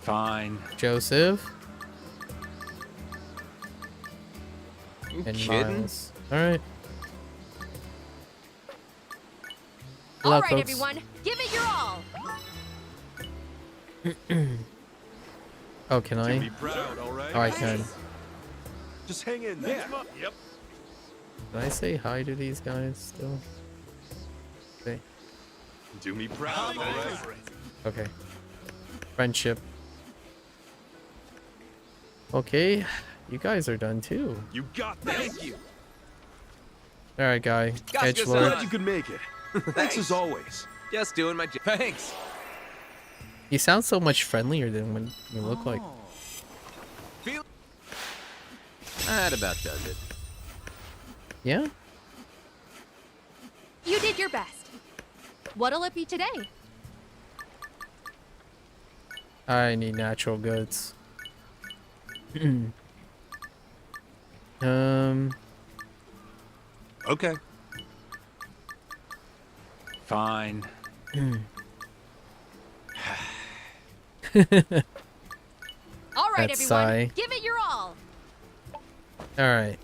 Fine. Joseph. You And kidding? Miles. Alright. Good All luck, right, folks. everyone, give it your all. Oh, can I? Be proud, all right? Oh, I can. Just hang in there. Yep. Can I say hi to these guys still? Okay. Do me proud, all right? Okay. Friendship. Okay. You guys are done too. You got this. Thank you. Alright, guy. Gotcha, Edgelord. Glad you could make it. Thanks as always. Just doing my job. Thanks. You sound so much friendlier than when you look like. That about does it. Yeah? You did your best. What'll it be today? I need natural goods. Okay. Fine. All right, That's everyone, sigh. give it your all. Alright.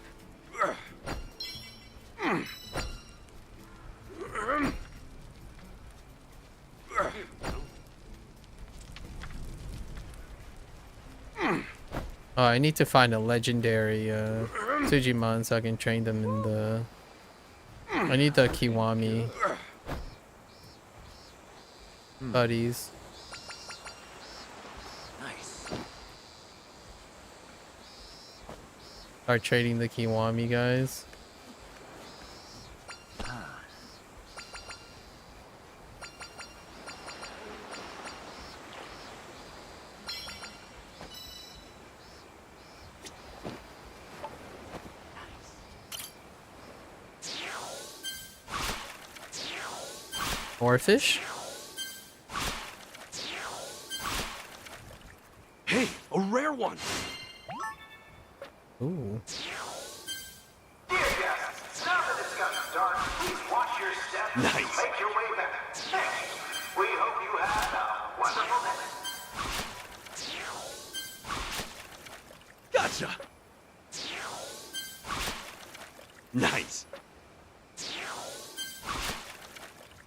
Oh, I need to find a legendary Sujimon so I can train them in the... I need the Kiwami buddies. Nice. Start trading the Kiwami guys. More fish? Hey, a rare one. Ooh. Dear guests, now that it's gotten dark, please watch your steps and Nice. make your way back. Thanks. We hope you have a wonderful day. Gotcha. Nice.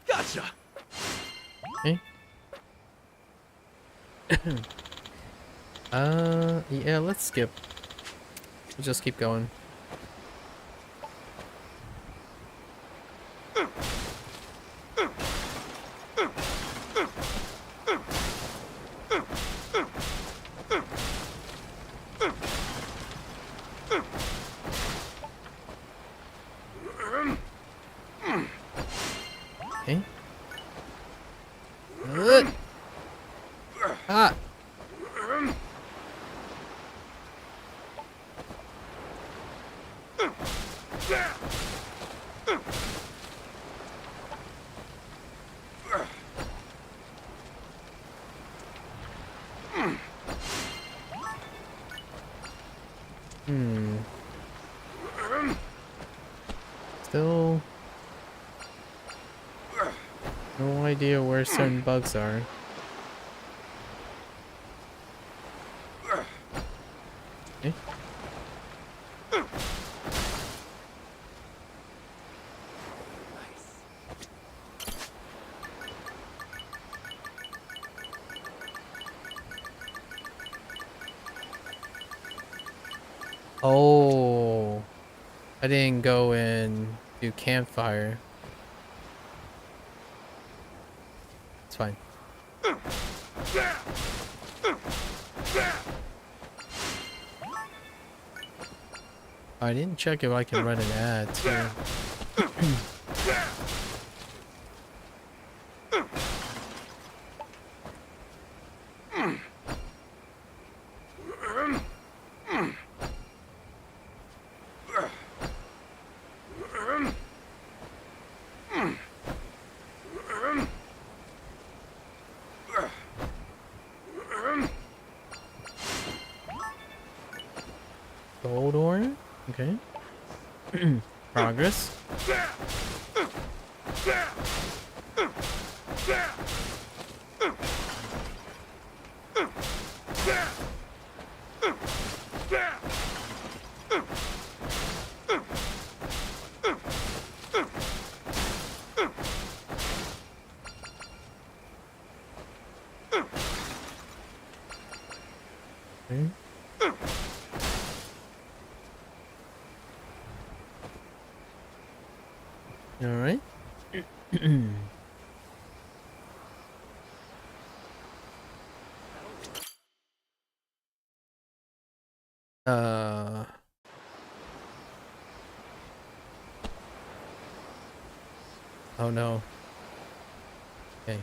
Gotcha. Okay. Yeah, let's skip. We'll just keep going. Okay. Ah! Still no idea where certain bugs are. Okay. Oh, I didn't go and do campfire. It's fine. I didn't check if I can run an ad too. Gold ore? Okay. Progress. Okay. All right. Oh no. Okay.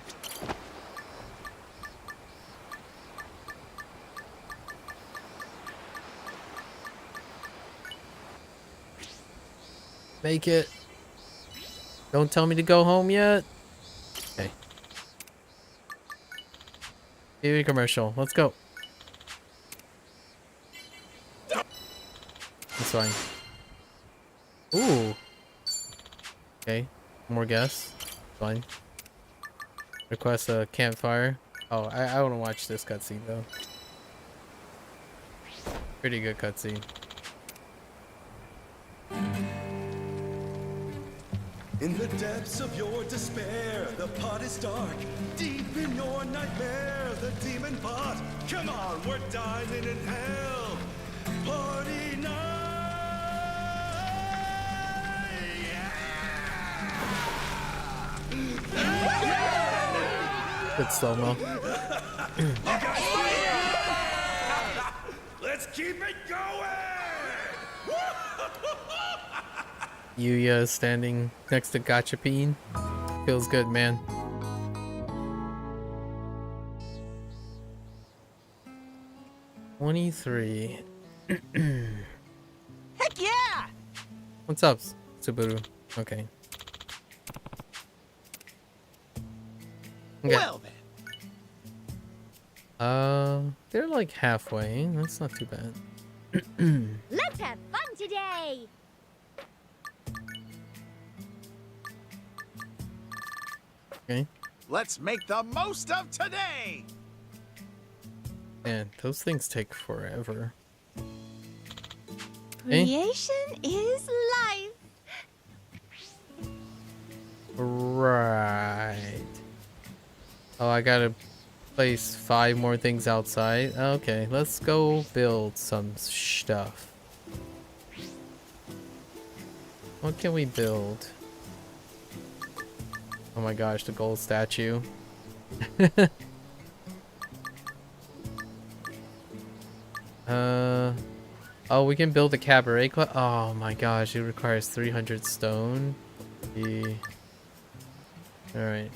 Make it. Don't tell me to go home yet. Okay. TV commercial. Let's go. That's fine. Ooh. Okay. More guests. Fine. Request a campfire. Oh, I want to watch this cutscene though. Pretty good cutscene. In the depths of your despair, the pot is dark. Deep in your nightmare, the demon pot. Come on, we're dining in hell. Party night! Good slow-mo. Let's keep it going! Yuya is standing next to Gachapin. Feels good, man. $23. Heck yeah! What's up, Subaru? Okay. Okay. Well then. They're like halfway. That's not too bad. Let's have fun today! Okay. Let's make the most of today! Man, those things take forever. Creation is life! Right. Oh, I gotta place 5 more things outside. Okay, let's go build some stuff. What can we build? Oh my gosh, the gold statue. Oh, we can build a cabaret club. Oh my gosh, it requires 300 stone. Alright.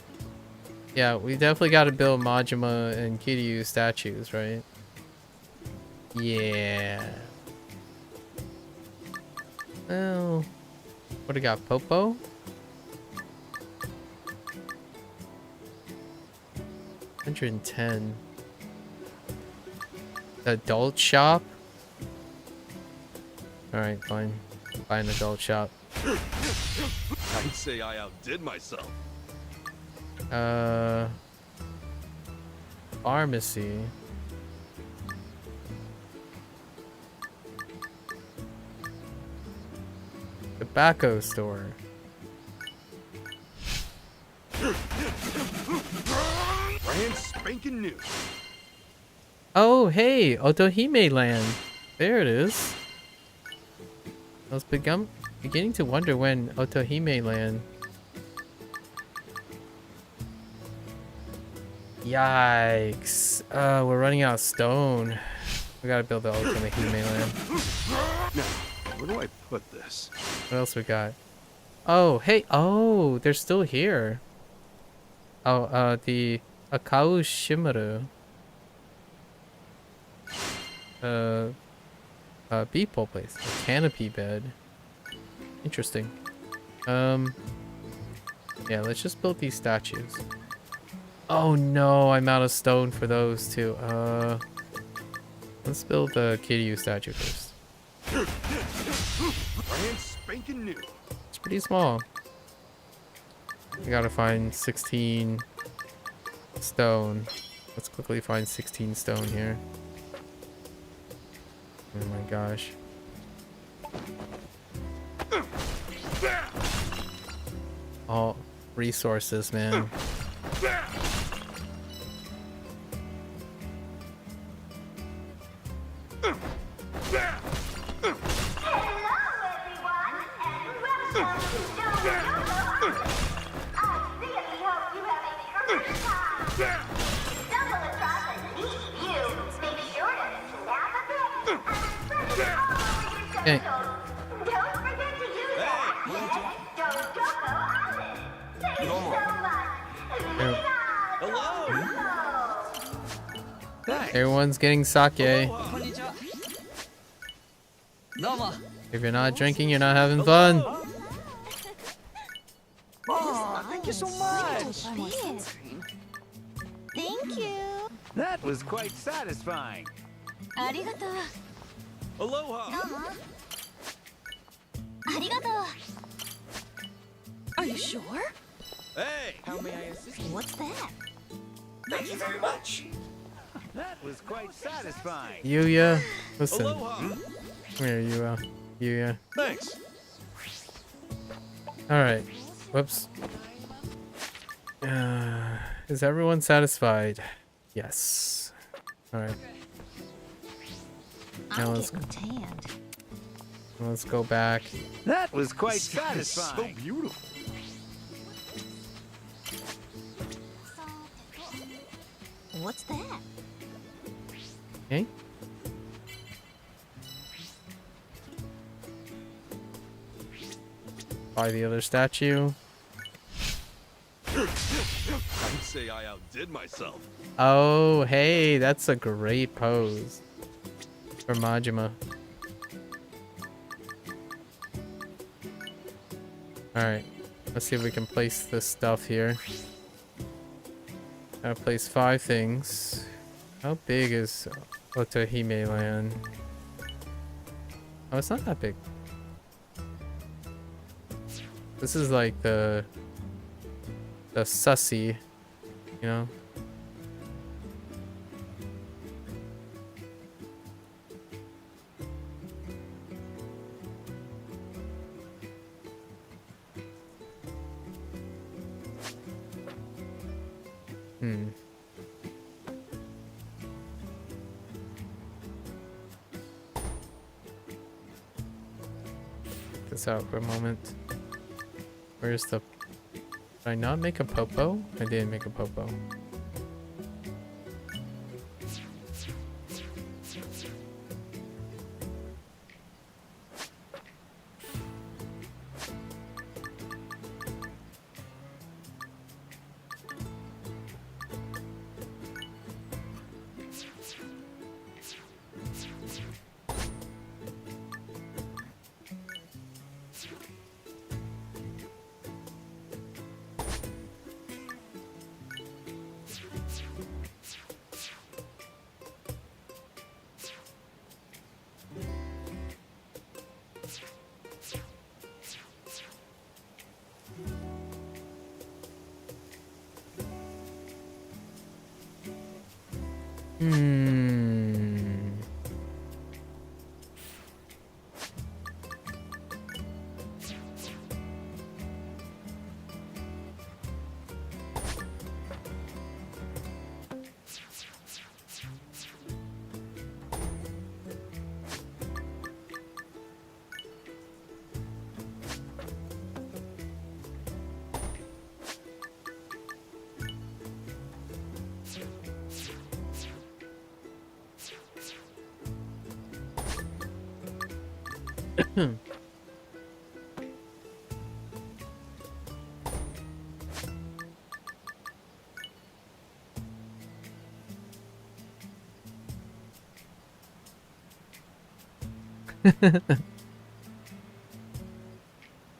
Yeah, we definitely got to build Majima and Kiryu statues, right? Yeah. Well, what do we got? Popo? $110. Adult shop? Alright, fine. Buy an adult shop. I'd say I outdid myself. Pharmacy. Tobacco store. Brand spanking new. Oh, hey, Otohime land. There it is. I was beginning to wonder when Otohime land. Yikes. We're running out of stone. We gotta build the Otohime land. Now, where do I put this? What else we got? Oh, hey. Oh, they're still here. Oh, the Akau Shimaru. Beeple place. A canopy bed. Interesting. Yeah, let's just build these statues. Oh no, I'm out of stone for those two. Let's build the Kiryu statue first. Brand spanking new. It's pretty small. We gotta find 16 stone. Let's quickly find 16 stone here. Oh my gosh. All resources, man. Okay. Everyone's getting sake. If you're not drinking, you're not having fun. Oh, thank you so much. Thank you. That was quite satisfying. Arigato. Aloha. Arigato. Are you sure? Hey. How may I assist you? What's that? Thank you very much. That was quite satisfying. Yuya, listen. Aloha. Come here, Yuya. Thanks. Alright. Whoops. Is everyone satisfied? Yes. Alright. Now let's go back. That was quite This sky is so satisfying. beautiful. What's that? Okay. Buy the other statue. I'd say I outdid myself. Oh, hey, that's a great pose for Majima. Alright, let's see if we can place this stuff here. Gotta place 5 things. How big is Otohime land? Oh, it's not that big. This is like the sussy, you know? This out for a moment. Where's the... Did I not make a popo? I didn't make a popo.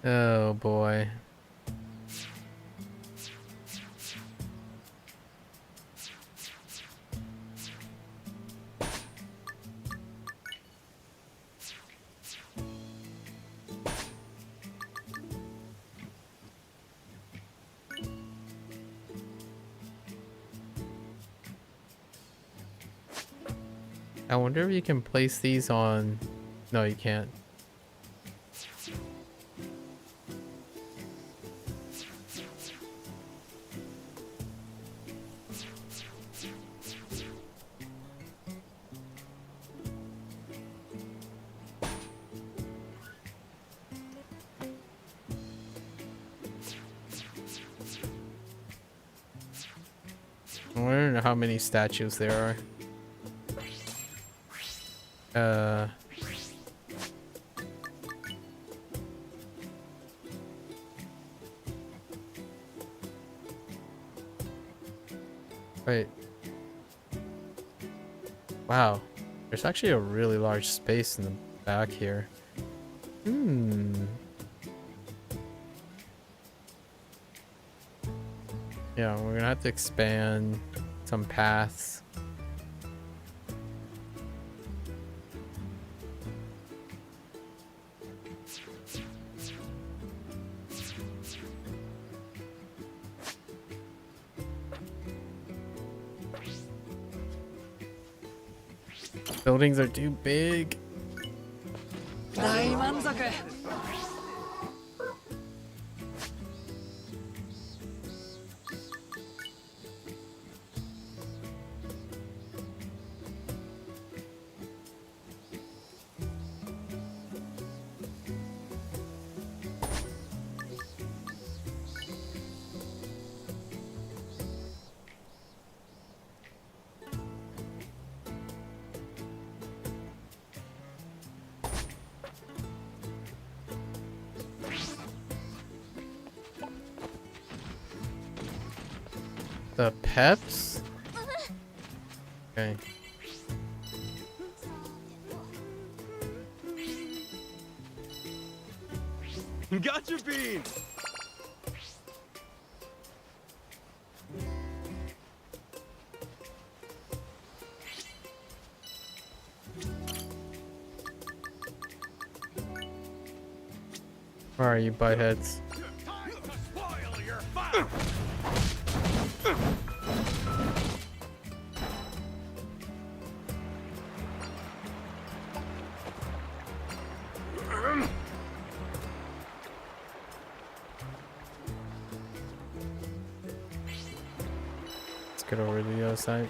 Oh boy. I wonder if you can place these on... No, you can't. I wonder how many statues there are. Wait. Wow. There's actually a really large space in the back here. Yeah, we're gonna have to expand some paths. Buildings are too big. The peps? Okay. Got your bean! Where are you, buttheads? Time to spoil your fun! Let's get over to the other side.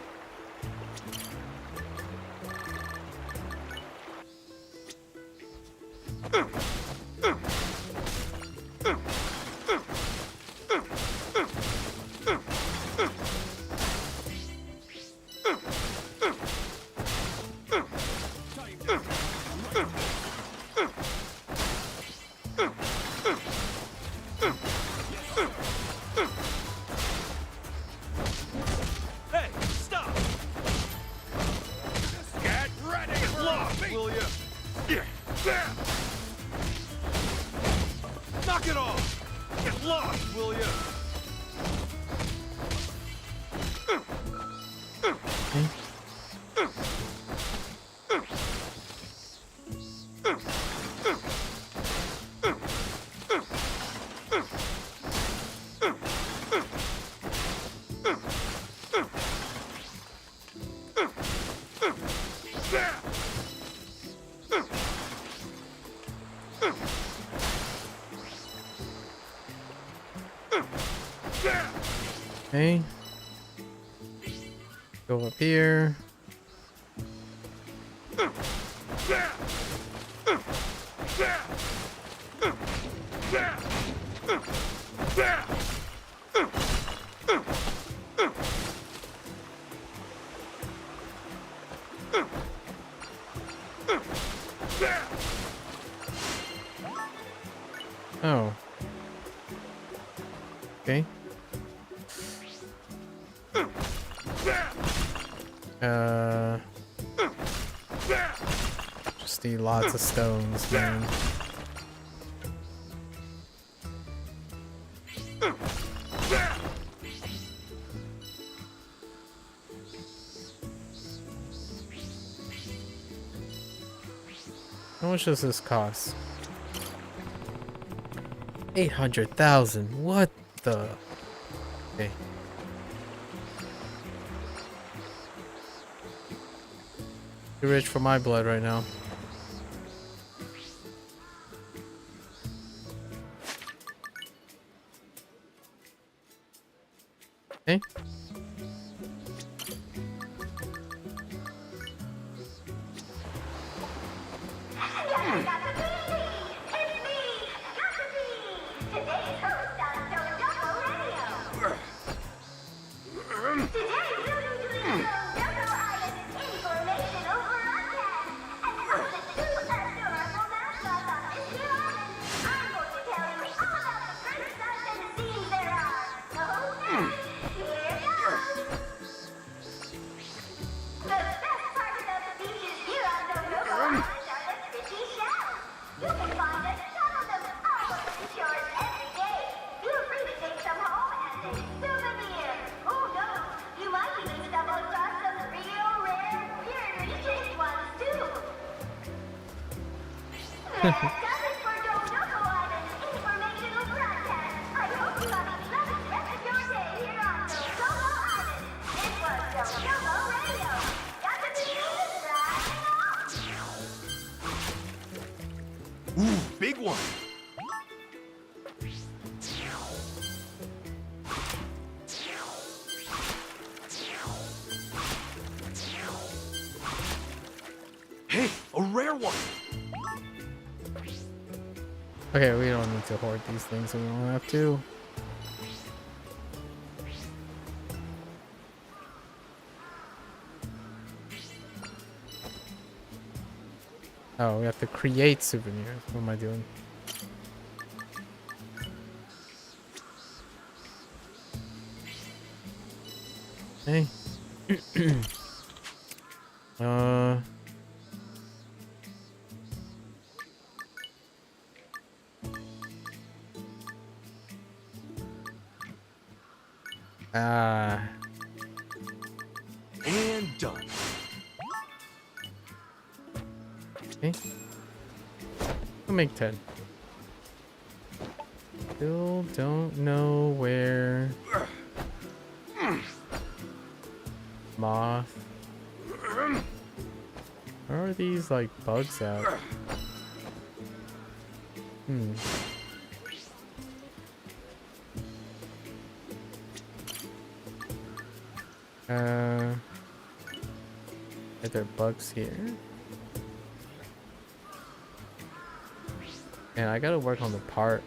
Hey, stop! Get ready, lost, will ya? Yeah, there! Knock it off! Get lost, will ya? Okay. Go up here. Oh. Okay. Just need lots of stones, man. How much does this cost? 800,000. What the? Okay. Too rich for my blood right now. Okay. Ooh, big one. Hey, a rare one. Okay, we don't need to hoard these things, so we don't have to. Oh, we have to create souvenirs. What am I doing? Hey. And done. Okay. I'll make 10. Still don't know where moth. Where are these like bugs at? Are there bugs here? And I gotta work on the part.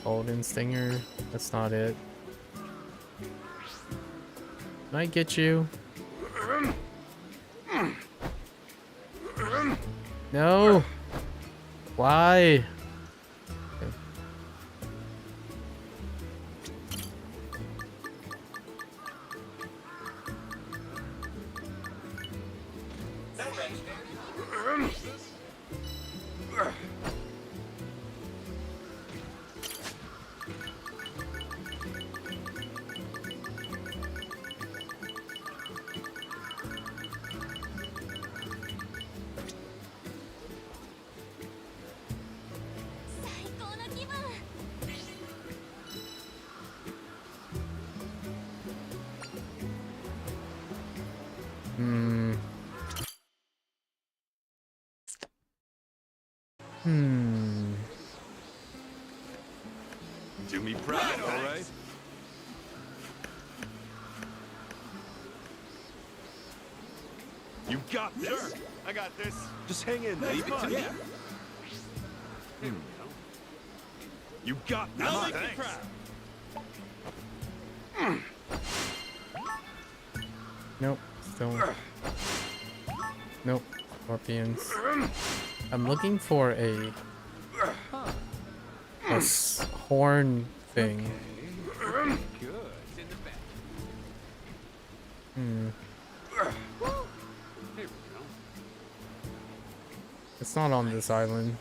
Golden stinger. That's not it. Can I get you? No. Why? Okay. Do me proud, all right? You got this. Sure, I got this. Just hang in there. Leave it to me. You got this. I'll make you proud. Nope. Still. Nope. Scorpions. I'm looking for a horn thing. Hmm. It's not on this island.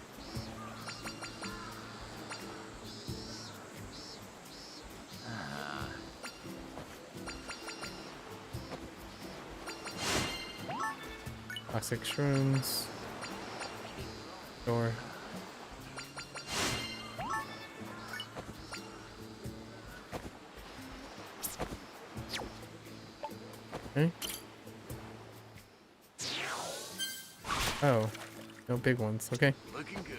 Toxic shrooms. Door. Okay. Oh, no big ones. Okay. Looking good.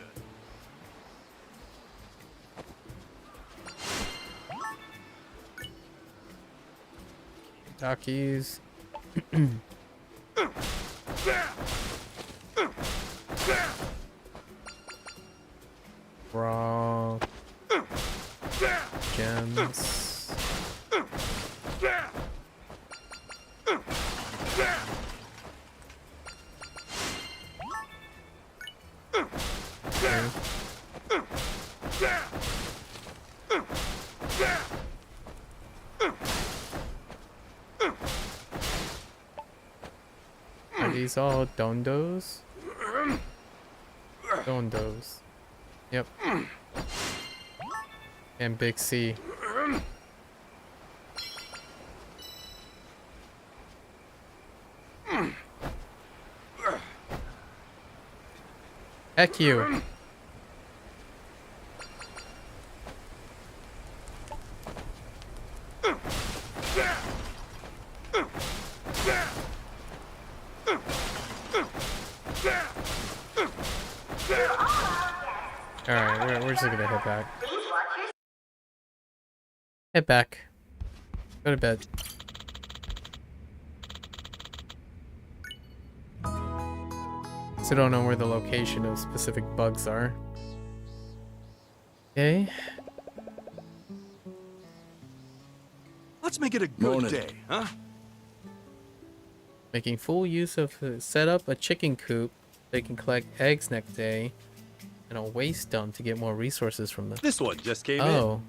Dockies. Raw gems. Okay. Are these all dondos? Dondos. Yep. And Big C. Heck you. Alright, we're just gonna head back. Head back. Go to bed. So don't know where the location of specific bugs are. Okay. Let's make it a good day, huh? Making full use of set up a chicken coop. They can collect eggs next day. And a waste dump to get more resources from them. This one just came in. Oh.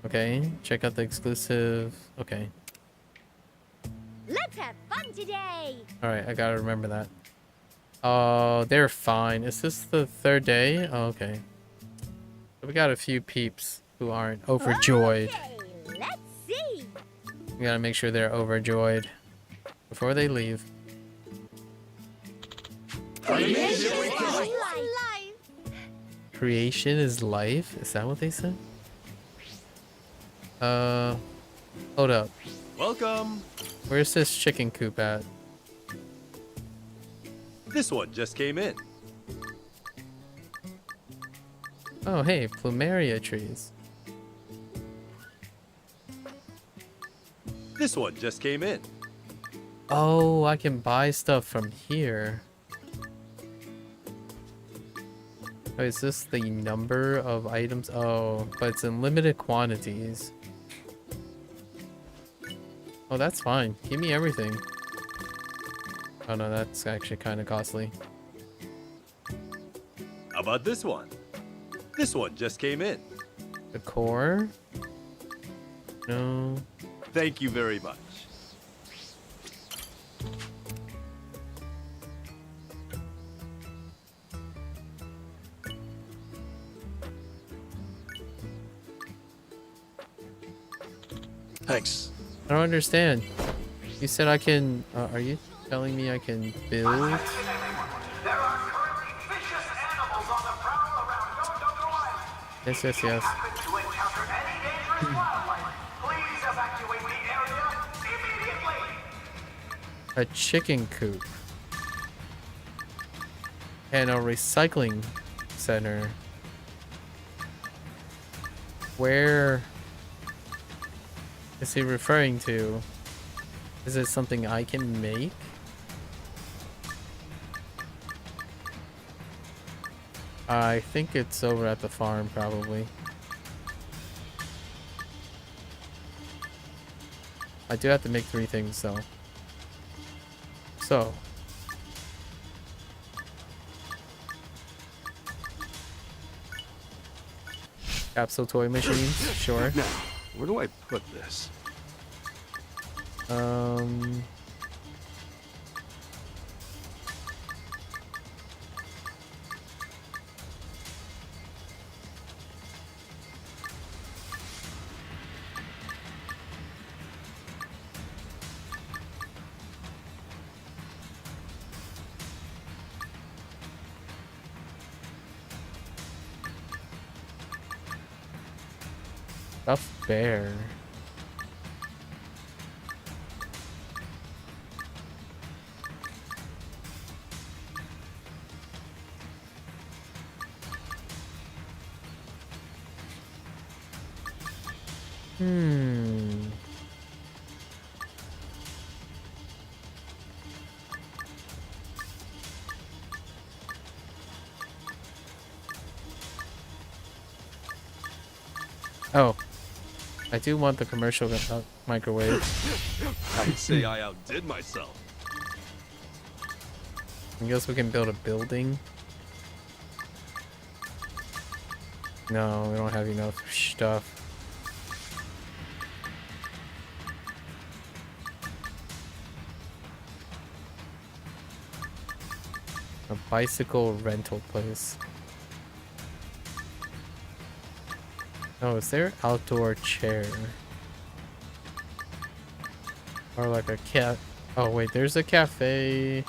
Okay. Check out the exclusive. Okay. Let's have fun today. Alright, I gotta remember that. Oh, they're fine. Is this the third day? Oh, okay. So we got a few peeps who aren't overjoyed. Okay, let's see. We gotta make sure they're overjoyed before they leave. Creation is life? Is that what they said? Hold up. Welcome. Where's this chicken coop at? This one just came in. Oh, hey, plumeria trees. This one just came in. Oh, I can buy stuff from here. Oh, is this the number of items? Oh, but it's in limited quantities. Oh, that's fine. Give me everything. Oh no, that's actually kind of costly. How about this one? This one just came in. The core? No. Thank you very much. Thanks. I don't understand. You said I can... are you telling me I can build? There are currently vicious animals on the prowl around Gotoku Island. Yes. If you happen to encounter any dangerous wildlife, please evacuate the area immediately. A chicken coop. And a recycling center. Where is he referring to? Is it something I can make? I think it's over at the farm, probably. I do have to make 3 things though. So. Capsule toy machines, sure. Now, where do I put this? Stuffed bear. Oh, I do want the commercial microwave. I'd say I outdid myself. I guess we can build a building. No, we don't have enough stuff. A bicycle rental place. Oh, is there outdoor chair? Or like a cat? Oh wait, there's a cafe.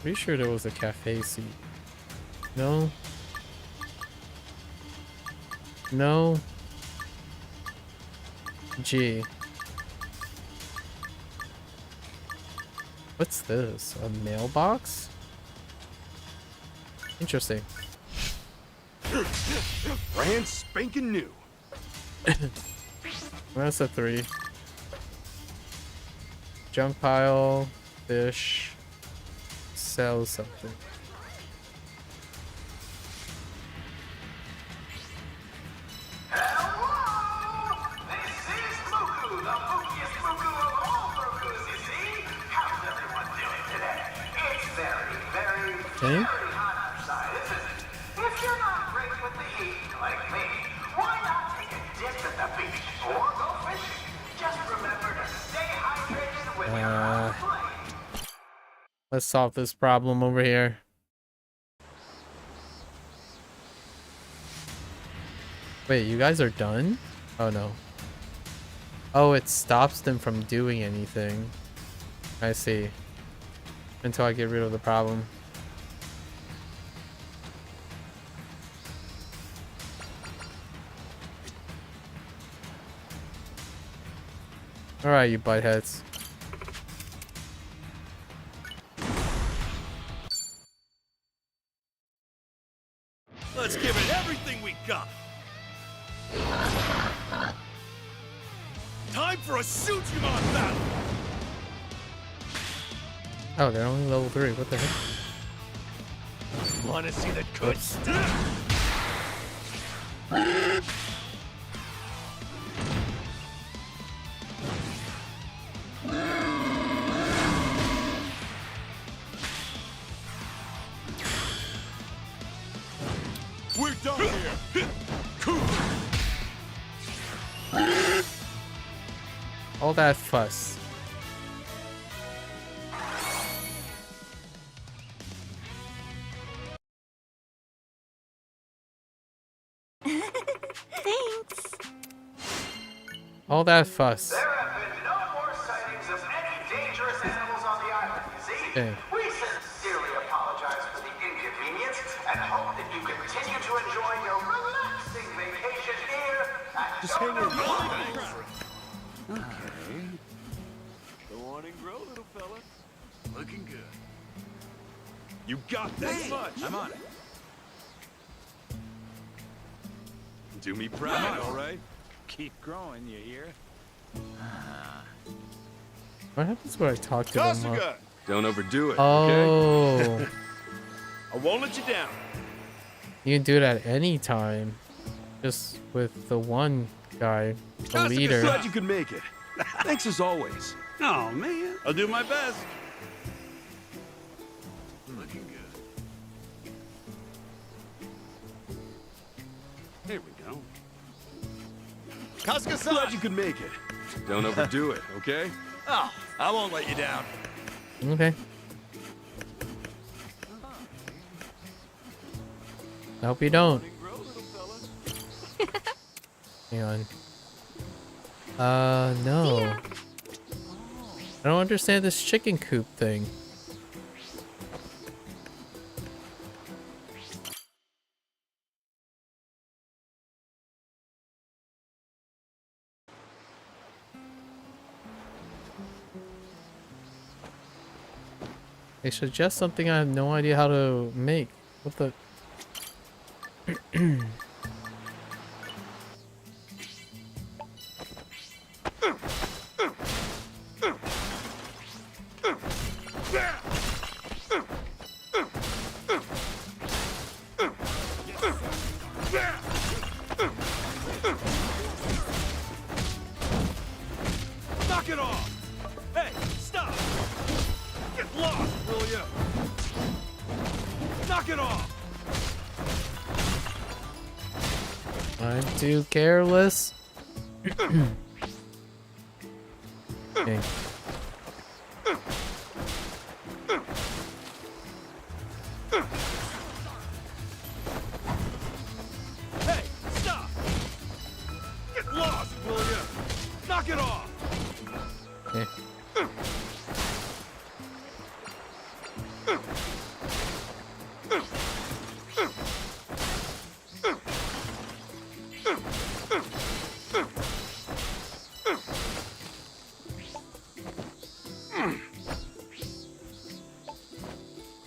Pretty sure there was a cafe seat. No? No? Gee. What's this? A mailbox? Interesting. Brand spanking new. That's a 3. Junk pile, fish, sell something. Okay. Let's solve this problem over here. Wait, you guys are done? Oh no. Oh, it stops them from doing anything. I see. Until I get rid of the problem. Alright, you buttheads. Let's give it everything we got. Time for a shoot-em-up battle. Oh, they're only level 3. What the heck? Want to see the good stuff? We're done here. All that fuss. Thanks. All that fuss. There have been no more sightings of any dangerous animals on the island. See? Okay. We sincerely apologize for the inconvenience and hope that you continue to enjoy your relaxing vacation here at Just hang Gotoku. Okay. Go on and grow, little fella. Looking good. You got this much. I'm on it. Do me proud, all right? Keep growing, you hear? What happens when I talk to them? Kasuga! Don't overdo it, okay? Oh. I won't let you down. You can do it at any time. just with the one guy, the Jessica, leader. glad you could make it. Thanks as always. Oh, man. I'll do my best. Looking good. Here we go. Glad you could make it. Don't overdo it, okay? Oh, I won't let you down. Okay. I hope you don't. Hang on. No. I don't understand this chicken coop thing. They suggest something I have no idea how to make. What the? Knock it off! Hey, stop! Get lost, will ya? Knock it off! I'm too careless. Okay. Hey, stop! Get lost, will ya? Knock it off! Okay.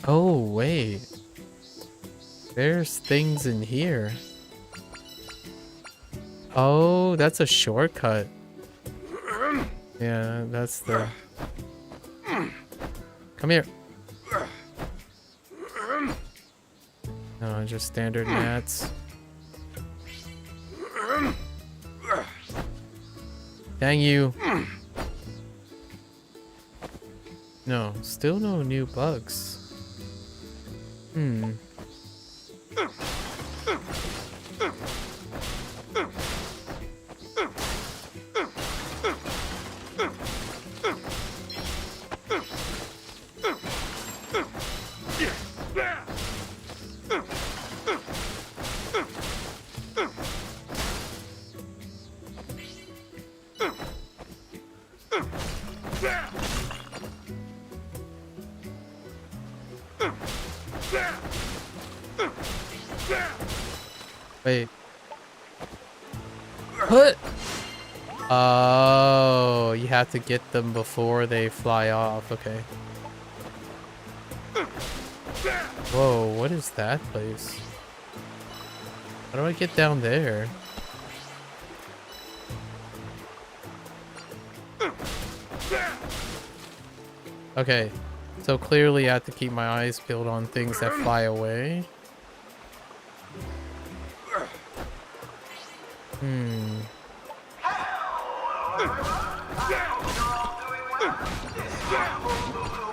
Oh, wait. There's things in here. Oh, that's a shortcut. Yeah, that's the... Come here. No, just standard mats. Dang you. No, still no new bugs. Hmm. Wait. Put. Oh, you have to get them before they fly off. Okay. Whoa, what is that place? How do I get down there? Okay, so clearly I have to keep my eyes peeled on things that fly away. Hmm.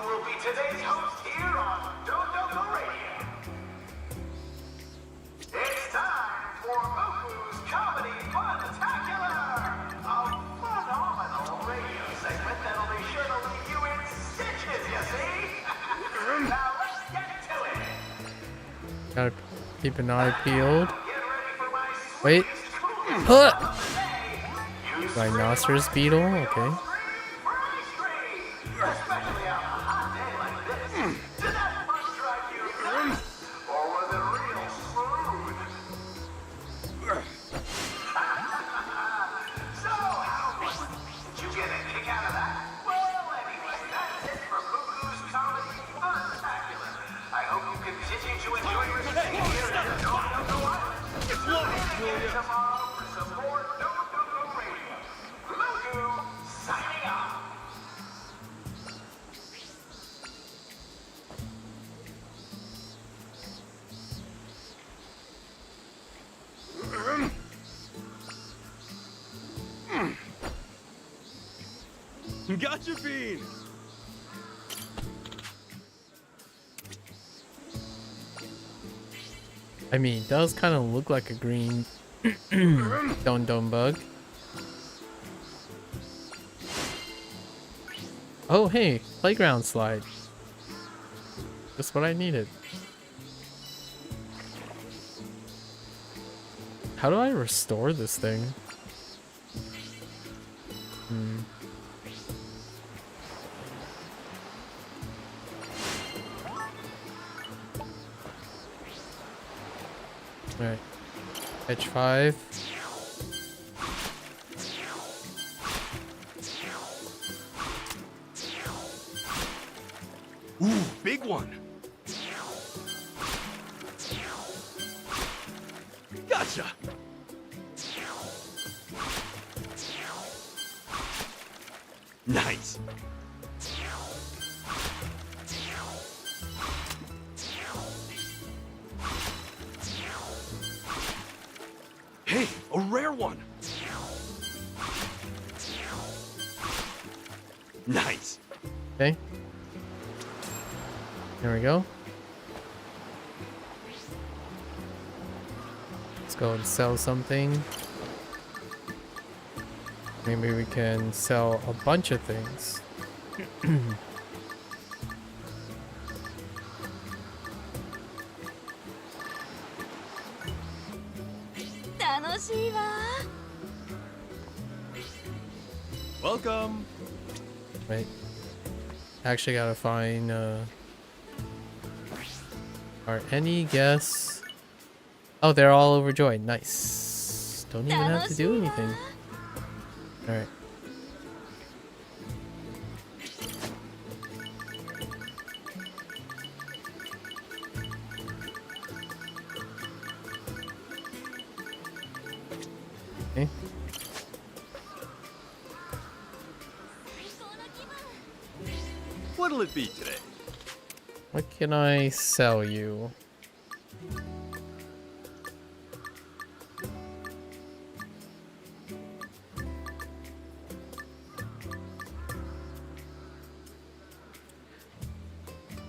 Will be today's host here on Gotoku Radio. It's time for Muku's Comedy Fun-tacular, a phenomenal radio segment that'll be sure to leave you in stitches, you see? Now let's get to it. Gotta keep an eye peeled. Get ready for my Wait. sweetest Huh. Use Rhinoceros beetle. Okay. especially on a hot day like this. Did that bus drive you nuts? Or was it real smooth? So, how was it? Did you get a kick out of that? Well, anyway, that's it for Muku's Comedy Fun-tacular. I hope you continue to enjoy your stay here at the Gotoku Island. Get lost, will ya? Tomorrow for some more Gotoku Radio. Muku, signing Gotcha bean! I mean, it does kind of look like a green Don bug. Oh, hey, playground slide. Just what I needed. How do I restore this thing? Alright. Edge 5. Ooh, big one! Gotcha! Nice! Hey, a rare one! Nice! Okay. There we go. Let's go and sell something. Maybe we can sell a bunch of things. Welcome! Right. Actually gotta find are any guess? Oh, they're all overjoyed. Nice. Don't even have to do anything. Alright. Okay. What'll it be today? What can I sell you?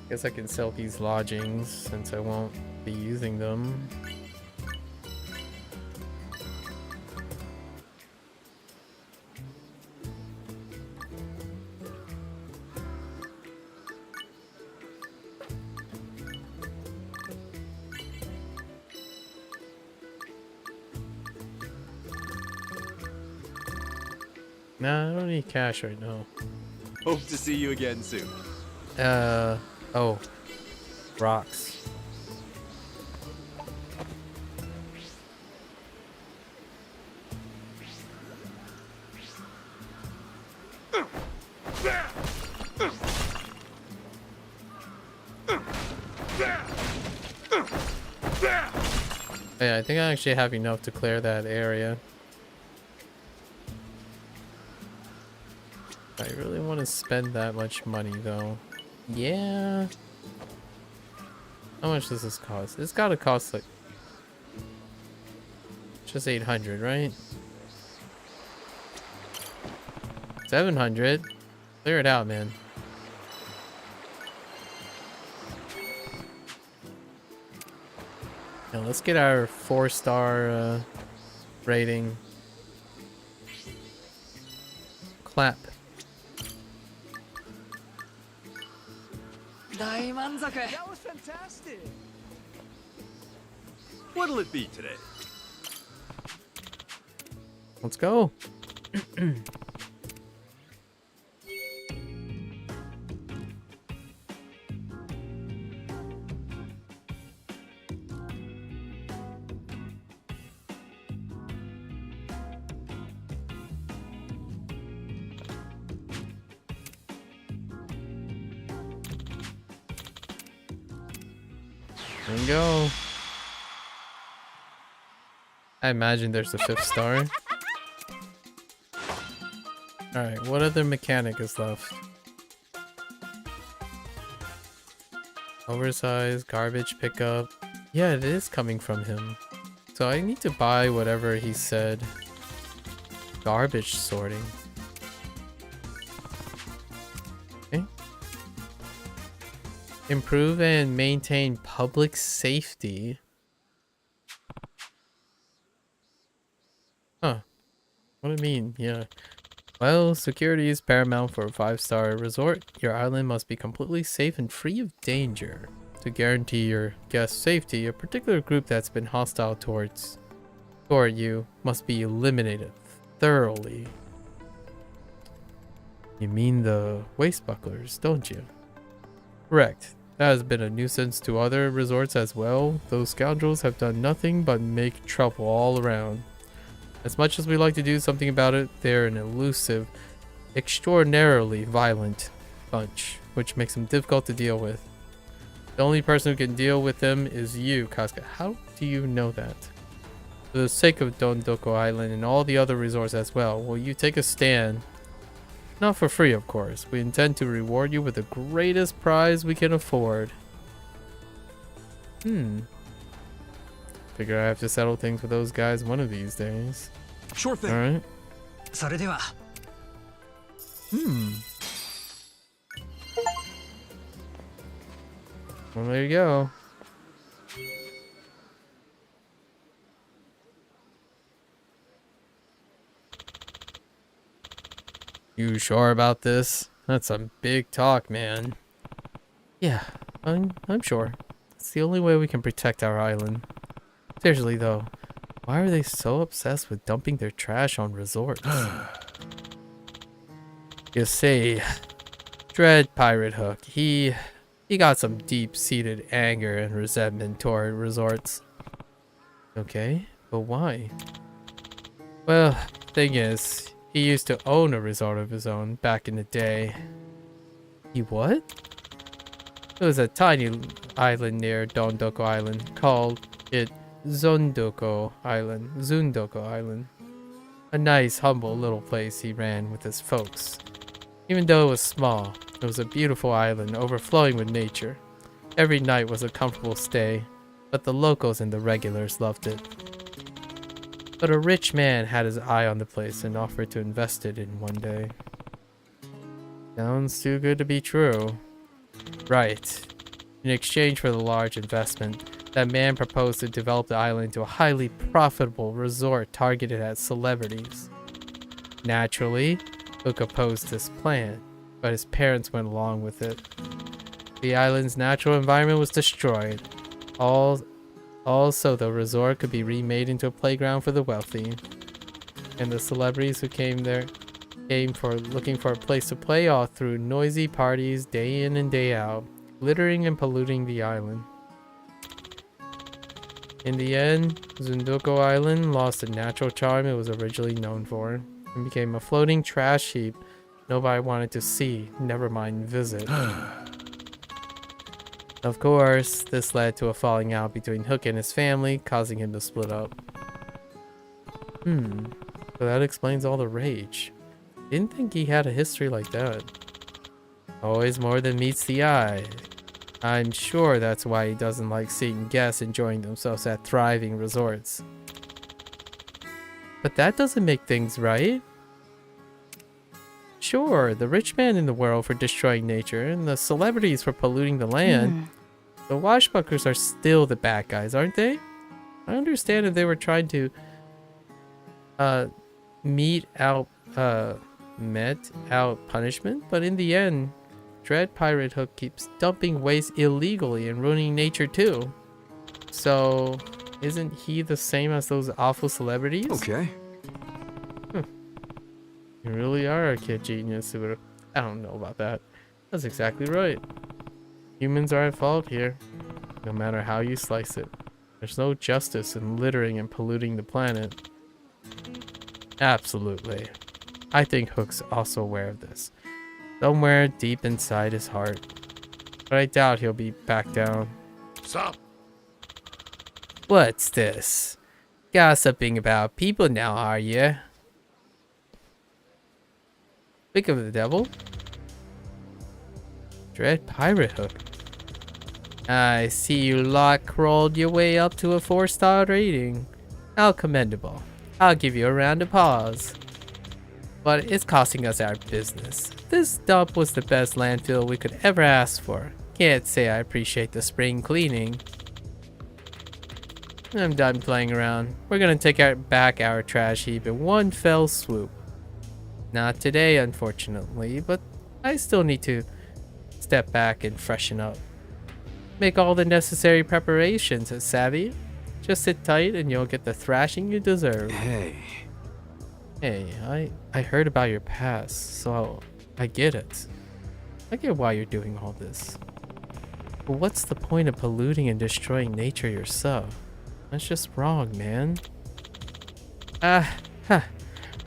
Guess I can sell these lodgings since I won't be using them. Nah, I don't need cash right now. Hope to see you again soon. Oh. Rocks. Yeah, I think I actually have enough to clear that area. I really want to spend that much money though. Yeah. How much does this cost? It's gotta cost like just 800, right? 700. Clear it out, man. Now let's get our 4-star rating. Clap. That was fantastic! What'll it be today? Let's go. There we go. I imagine there's a 5th star. Alright, what other mechanic is left? Oversized, garbage pickup. Yeah, it is coming from him. So I need to buy whatever he said. Garbage sorting. Improve and maintain public safety. Huh. What do you mean? Yeah. Well, security is paramount for a 5-star resort. Your island must be completely safe and free of danger. To guarantee your guests' safety, a particular group that's been hostile toward you must be eliminated thoroughly. You mean the waist bucklers, don't you? Correct. That has been a nuisance to other resorts as well. Those scoundrels have done nothing but make trouble all around. As much as we like to do something about it, they're an elusive, extraordinarily violent bunch, which makes them difficult to deal with. The only person who can deal with them is you, Kasuga. How do you know that? For the sake of Dondoko Island and all the other resorts as well, will you take a stand? Not for free, of course. We intend to reward you with the greatest prize we can afford. Figure I have to settle things with those guys one of these days. Sure thing. Alright. それでは Well, there you go. You sure about this? That's some big talk, man. Yeah, I'm sure. It's the only way we can protect our island. Seriously though, why are they so obsessed with dumping their trash on resorts? You see, Dread Pirate Hook, he got some deep-seated anger and resentment toward resorts. Okay, but why? Well, thing is, he used to own a resort of his own back in the day. He what? It was a tiny island near Dondoko Island. Called it Zundoko Island. A nice, humble little place he ran with his folks. Even though it was small, it was a beautiful island overflowing with nature. Every night was a comfortable stay, but the locals and the regulars loved it. But a rich man had his eye on the place and offered to invest it in one day. Sounds too good to be true. Right. In exchange for the large investment, that man proposed to develop the island into a highly profitable resort targeted at celebrities. Naturally, Hook opposed this plan, but his parents went along with it. The island's natural environment was destroyed. Also, the resort could be remade into a playground for the wealthy. And the celebrities who came there looking for a place to play all through noisy parties day in and day out, littering and polluting the island. In the end, Zundoko Island lost the natural charm it was originally known for, and became a floating trash heap nobody wanted to see, never mind visit. Of course, this led to a falling out between Hook and his family, causing him to split up. So that explains all the rage. Didn't think he had a history like that. Always more than meets the eye. I'm sure that's why he doesn't like seeing guests enjoying themselves at thriving resorts. But that doesn't make things right. Sure, the rich man in the world for destroying nature, and the celebrities for polluting the land. The washbuckers are still the bad guys, aren't they? I understand if they were trying to met out punishment, but in the end, Dread Pirate Hook keeps dumping waste illegally and ruining nature too. So, isn't he the same as those awful celebrities? Okay. You really are a kid genius. I don't know about that. That's exactly right. Humans are at fault here, no matter how you slice it. There's no justice in littering and polluting the planet. Absolutely. I think Hook's also aware of this, somewhere deep inside his heart. But I doubt he'll be back down. Stop. What's this? Gossiping about people now, are you? Speak of the devil. Dread Pirate Hook. I see you lot crawled your way up to a 4-star rating. How commendable. I'll give you a round of applause. But it's costing us our business. This dump was the best landfill we could ever ask for. Can't say I appreciate the spring cleaning. I'm done playing around. We're gonna take back our trash heap in one fell swoop. Not today, unfortunately, but I still need to step back and freshen up. Make all the necessary preparations, Savvy. Just sit tight and you'll get the thrashing you deserve. Hey. Hey, I heard about your past, so I get it. I get why you're doing all this. But what's the point of polluting and destroying nature yourself? That's just wrong, man.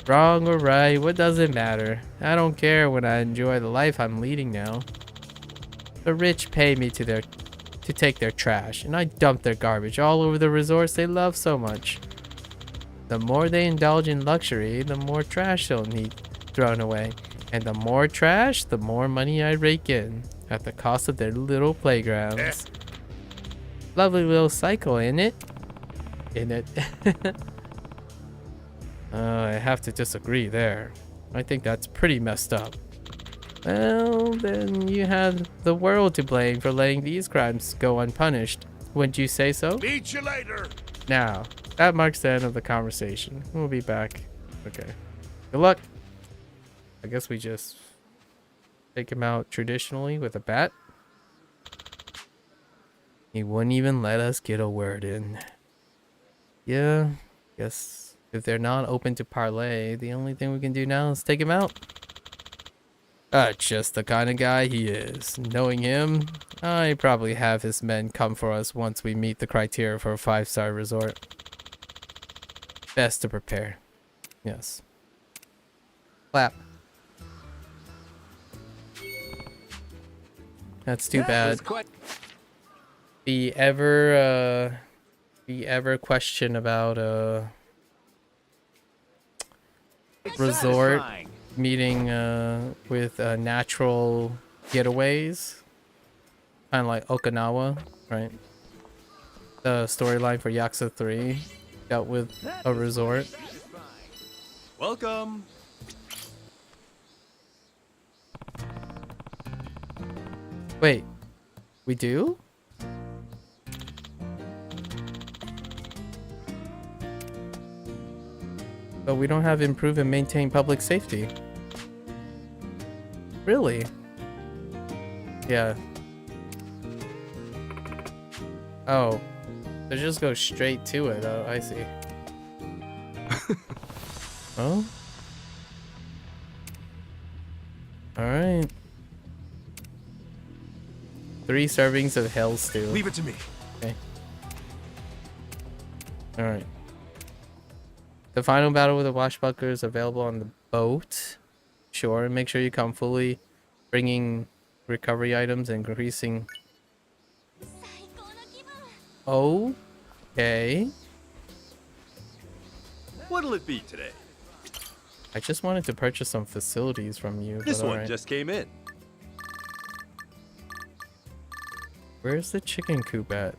Wrong or right, what does it matter? I don't care when I enjoy the life I'm leading now. The rich pay me to take their trash, and I dump their garbage all over the resorts they love so much. The more they indulge in luxury, the more trash they'll need thrown away. And the more trash, the more money I rake in, at the cost of their little playgrounds. Lovely little cycle, innit it? I have to disagree there. I think that's pretty messed up. Well, then you have the world to blame for letting these crimes go unpunished. Wouldn't you say so? Meet you later. Now, that marks the end of the conversation. We'll be back. Okay. Good luck. I guess we just take him out traditionally with a bat. He wouldn't even let us get a word in. Yeah, guess if they're not open to parlay, the only thing we can do now is take him out. Just the kind of guy he is. Knowing him, I probably have his men come for us once we meet the criteria for a 5-star resort. Best to prepare. Yes. Clap. That's too bad. The ever question about resort meeting with natural getaways, kind of like Okinawa, right? The storyline for Yakuza 3 dealt with a resort. Welcome. Wait, we do? But we don't have improve and maintain public safety. Really? Yeah. Oh. They just go straight to it. Oh, I see. Oh? Alright. 3 servings of hell stew. Leave it to me. Okay. Alright. The final battle with the Washbuckler is available on the boat. Sure, and make sure you come fully, bringing recovery items and increasing. Okay. What'll it be today? I just wanted to purchase some facilities from you. This one alright. just came in. Where's the chicken coop at?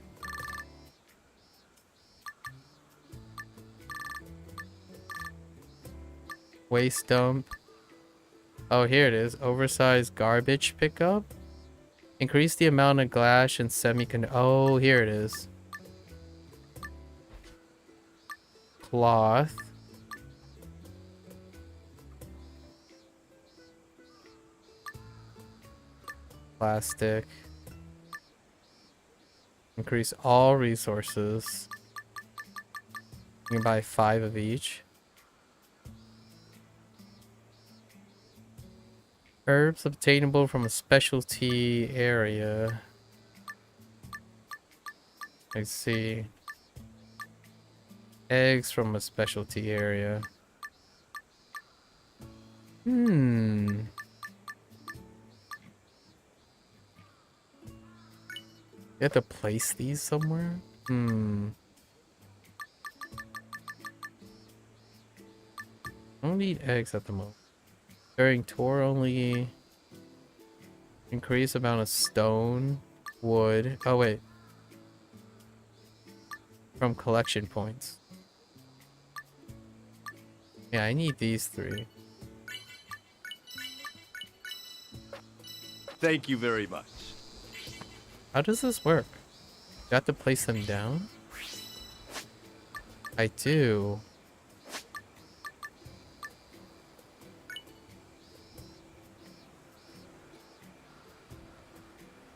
Waste dump. Oh, here it is. Oversized garbage pickup. Increase the amount of glass and semiconductor. Oh, here it is. Cloth. Plastic. Increase all resources. You can buy 5 of each. Herbs obtainable from a specialty area. Let's see. Eggs from a specialty area. You have to place these somewhere? I don't need eggs at the moment. During tour only. Increase amount of stone, wood. Oh wait. From collection points. Yeah, I need these 3. Thank you very much. How does this work? You have to place them down? I do.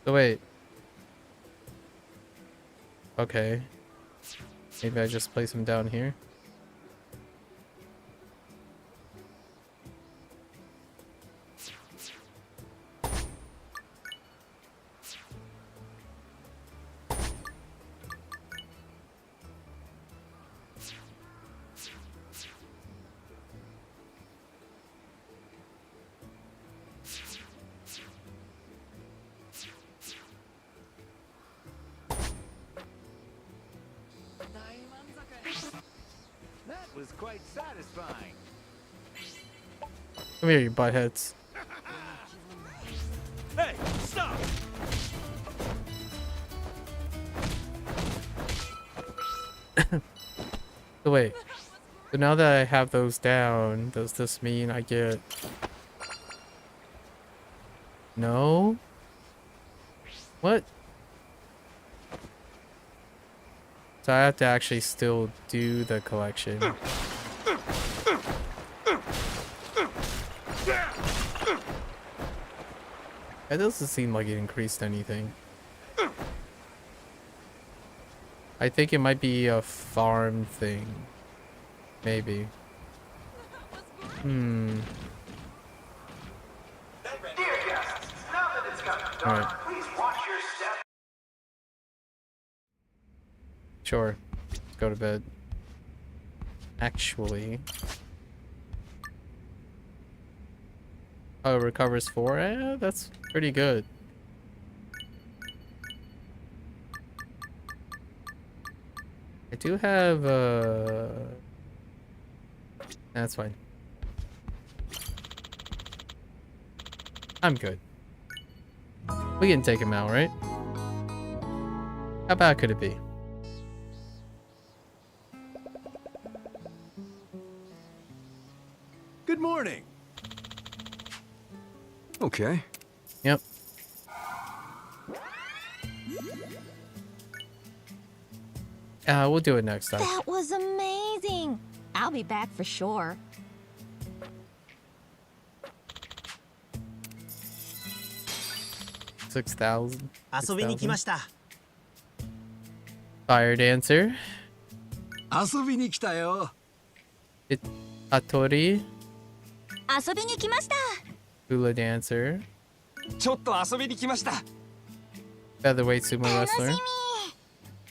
So wait. Okay. Maybe I just place them down here. That was quite satisfying. Come here, you buttheads. Hey, stop! So wait. So now that I have those down, does this mean I get... No? What? So I have to actually still do the collection. That doesn't seem like it increased anything. I think it might be a farm thing. Maybe. Dear guests, now that it's gotten dark, Alright. please watch your step. Sure. Let's go to bed. Actually. Oh, it recovers 4? Eh, that's pretty good. I do have, that's fine. I'm good. We can take him out, right? How bad could it be? Good morning. Okay. Yep. We'll do it next time. That was amazing. I'll be back for sure. 6,000. 遊びに来ました。 Fire Dancer. 遊びに来たよ。 Atori. 遊びに来ました。 Hula Dancer. ちょっと遊びに来ました。 Featherweight Sumo Wrestler.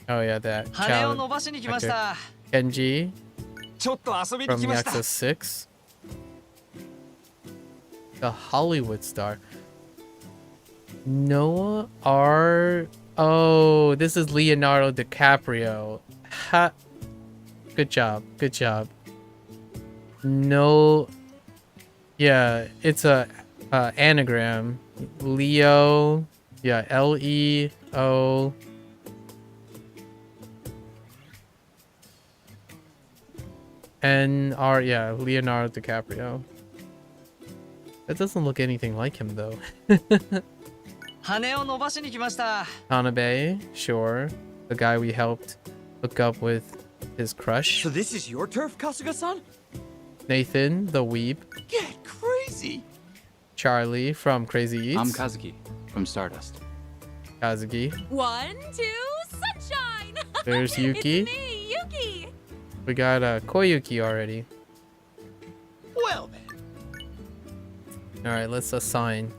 Oh yeah, that 羽を伸 challenge. ばしに来ました。 Kenji ちょっと遊びに from 来ました。 Yakuza 6. The Hollywood star. Noah R. Oh, this is Leonardo DiCaprio. Ha. Good job. Good job. No. Yeah, it's a anagram. Leo. Yeah, Leo. NR. Yeah, Leonardo DiCaprio. That doesn't look anything like him though. 羽を伸ばしに来ました。 Hanabe, sure. The guy we helped hook up with his crush. So this is your turf, Kasuga-san? Nathan, the weeb. Get crazy. Charlie from Crazy Eats. I'm Kazuki from Stardust. Kazuki. 1, 2, sunshine. There's Yuki. It's me, Yuki. We got Koyuki already. Well then. Alright, let's assign.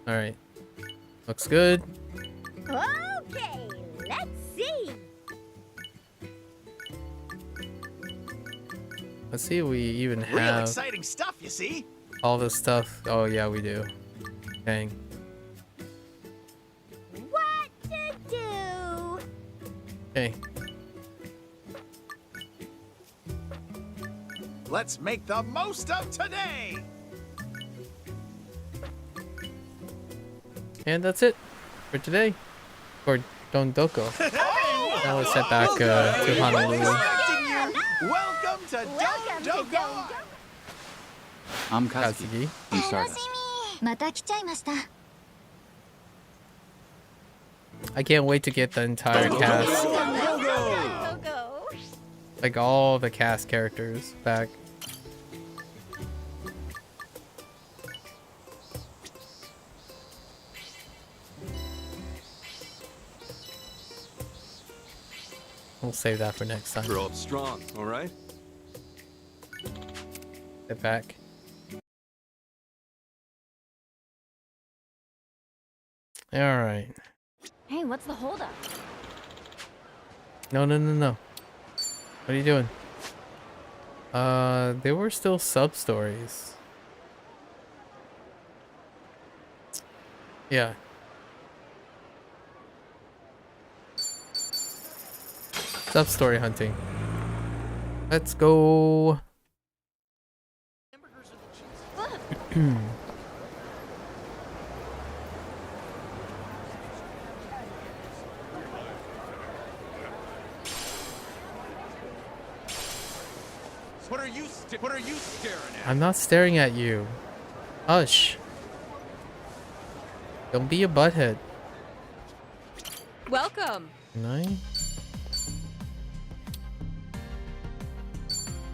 Alright. Looks good. Okay, let's see. Let's see if we even Real have exciting stuff, you see? all this stuff. Oh yeah, we do. Dang. What to do? Okay. Let's make the most of today. And that's it for today. For Dondoko. Now let's head back to Honolulu. Welcome to Dondoko. I'm Kazuki Kazuki. from Stardust. また来ちゃいました。I can't wait to get the entire cast. Like all the cast characters back. We'll save that for next time. Grow up strong, all right? Get back. All right. Hey, what's the holdup? No. What are you doing? There were still sub stories. Yeah. Sub story hunting. Let's go. What are you staring at? I'm not staring at you. Hush. Don't be a butthead. Welcome. Can I?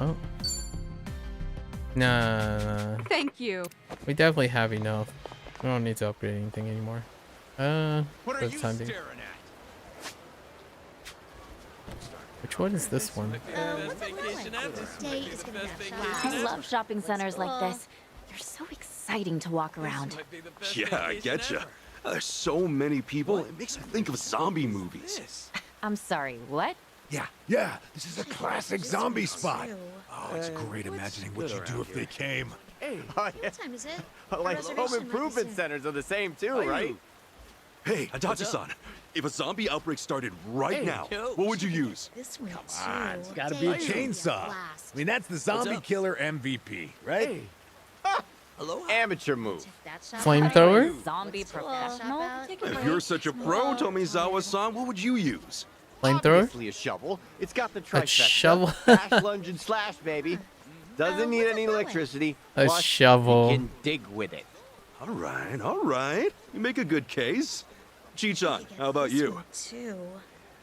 Oh. Nah. Thank you. We definitely have enough. We don't need to upgrade anything anymore. What for are the you time being. staring at? Which one is this one? I love shopping centers like this. They're so exciting to walk around. Yeah, I getcha. There's so many people, it makes me think of zombie movies. I'm sorry, what? Yeah, this is a classic zombie spot. Oh, it's great imagining what you'd do if they came. Hey, What time is it? like home improvement centers are the same too, right? Hey, Adachi-san, if a zombie outbreak started right now, what would you use? This one It's gotta be a chainsaw. I mean, that's the zombie killer MVP, right? Amateur move. Flamethrower? Zombie professional? If you're such a pro, Tomizawa-san, what would you use? Flamethrower? Obviously a shovel. It's got the trifecta. shovel? Dash, lunge, and slash, baby. Doesn't need any electricity. A Plus, shovel. You can dig with it. All right. You make a good case. Chi-chan, how about you?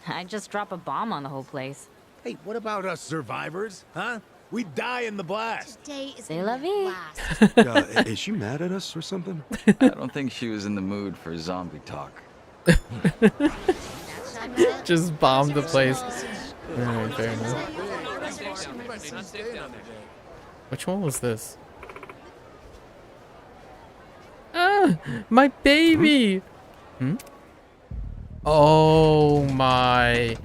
I'd just drop a bomb on the whole place. Hey, what about us survivors, huh? We die in the blast. C'est la vie. Is she mad at us or something? I don't think she was in the mood for zombie talk. Just bomb the place. Alright, fair enough. Which one was this? Ah, my baby! Oh my.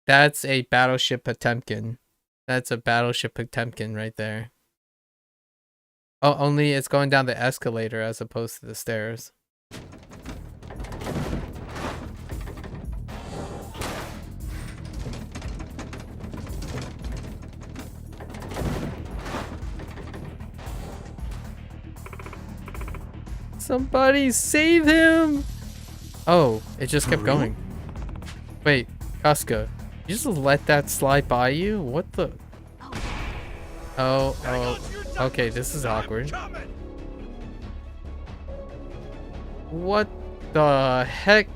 That's a battleship Potemkin. That's a battleship Potemkin right there. Oh, only it's going down the escalator as opposed to the stairs. Somebody save him! Oh, it just kept going. Wait, Casca, you just let that slide by you? What the? Oh, okay, this is awkward. What the heck?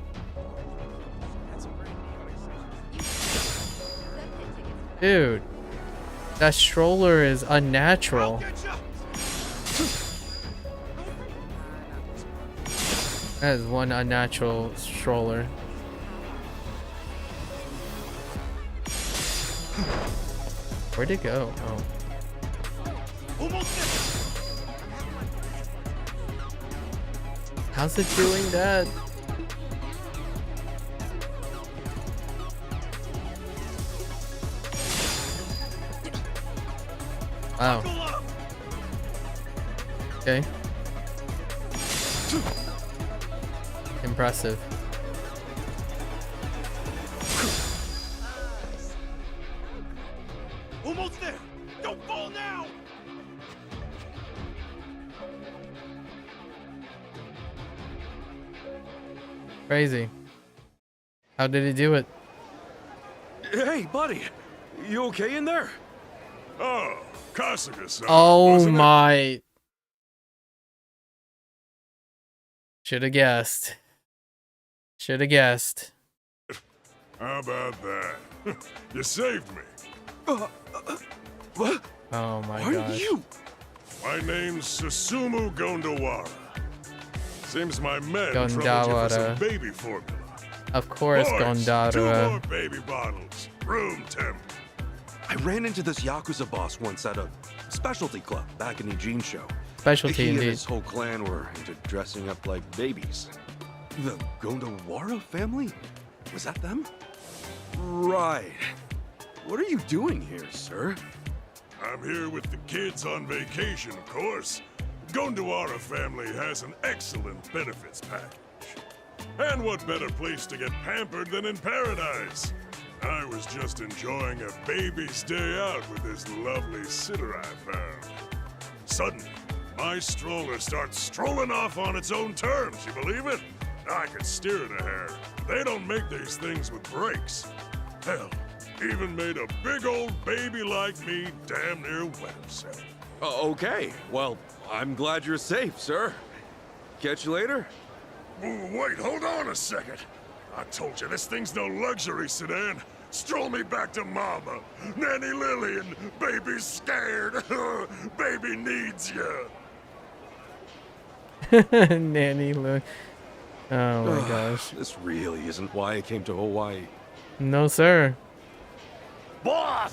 Dude, that stroller is unnatural. That is one unnatural stroller. Where'd it go? Oh. How's it doing that? Wow. Okay. Impressive. Almost there! Don't fall now! Crazy. How did he do it? Hey, buddy! You okay in there? Oh, Kasuga-san. Oh my. Should have guessed. Should have guessed. How about that? You saved me. What? Oh my Who are gosh. you? My name's Susumu Gondawara. Seems my men troubled you for some baby formula. Of course, Boys, 2 Gondara. more baby bottles. Room temp. I ran into this Yakuza boss once at a specialty club back in Eugene's show. Specialty He and indeed. his whole clan were into dressing up like babies. The Gondawara family? Was that them? Right. What are you doing here, sir? I'm here with the kids on vacation, of course. Gondawara family has an excellent benefits package. And what better place to get pampered than in paradise? I was just enjoying a baby's day out with this lovely sitter I found. Suddenly, my stroller starts strolling off on its own terms, you believe it? I could steer it a hair. They don't make these things with brakes. Hell, even made a big old baby like me damn near wet himself. Okay. Well, I'm glad you're safe, sir. Catch you later. Wait, hold on a second. I told you, this thing's no luxury sedan. Stroll me back to Mama. Nanny Lillian, baby's scared. Baby needs you. Nanny Lou. Oh my gosh. This really isn't why I came to Hawaii. No, sir. Boss!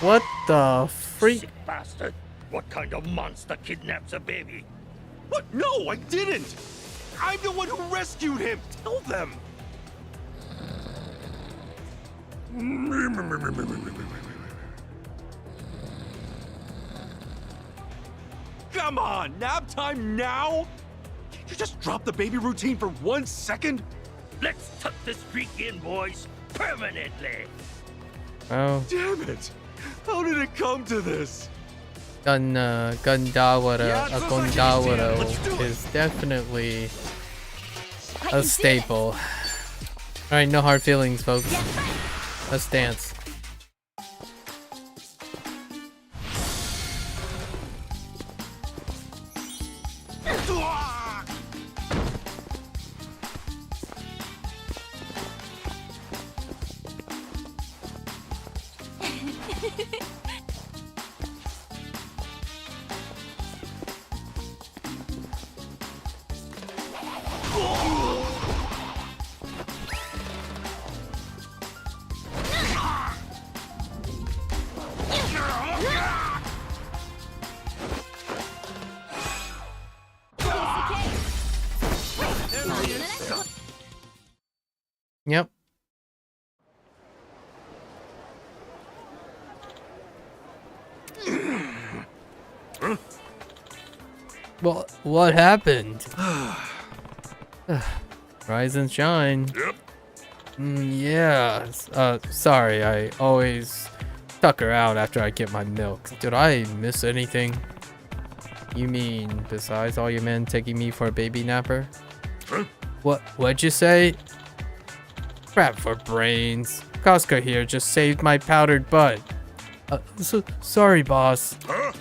What the freak? Sick bastard! What kind of monster kidnaps a baby? What? No, I didn't! I'm the one who rescued him! Tell them! Come on! Nap time now? Can't you just drop the baby routine for 1 second? Let's tuck this streak in, boys. Permanently. Oh. Damn it! How did it come to this? Gondawara is definitely a staple. Alright, no hard feelings, folks. Let's dance. Yep. Well, what happened? Rise and shine. Yep. Yeah. Sorry, I always tuck her out after I get my milk. Did I miss anything? You mean besides all your men taking me for a baby napper? Huh? What'd you say? Crap for brains. Casca here just saved my powdered butt. Sorry, boss. Huh?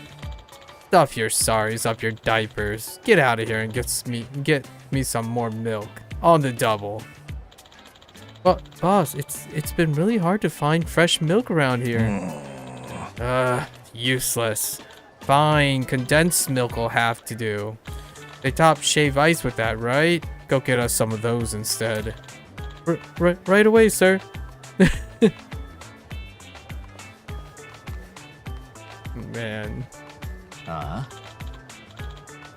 Stuff your sorries up your diapers. Get out of here and get me some more milk. On the double. But boss, it's been really hard to find fresh milk around here. Useless. Fine, condensed milk will have to do. They top shave ice with that, right? Go get us some of those instead. Right away, sir. Man.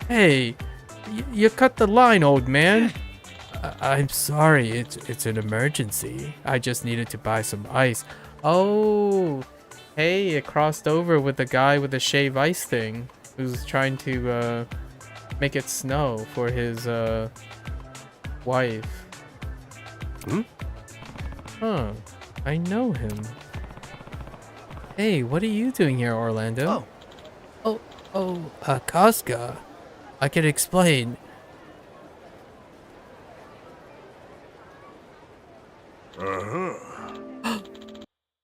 Hey, you cut the line, old man. I'm sorry, it's an emergency. I just needed to buy some ice. Oh, hey, it crossed over with the guy with the shave ice thing who's trying to make it snow for his wife. Hmm? Huh, I know him. Hey, what are you doing here, Orlando? Casca. I can explain.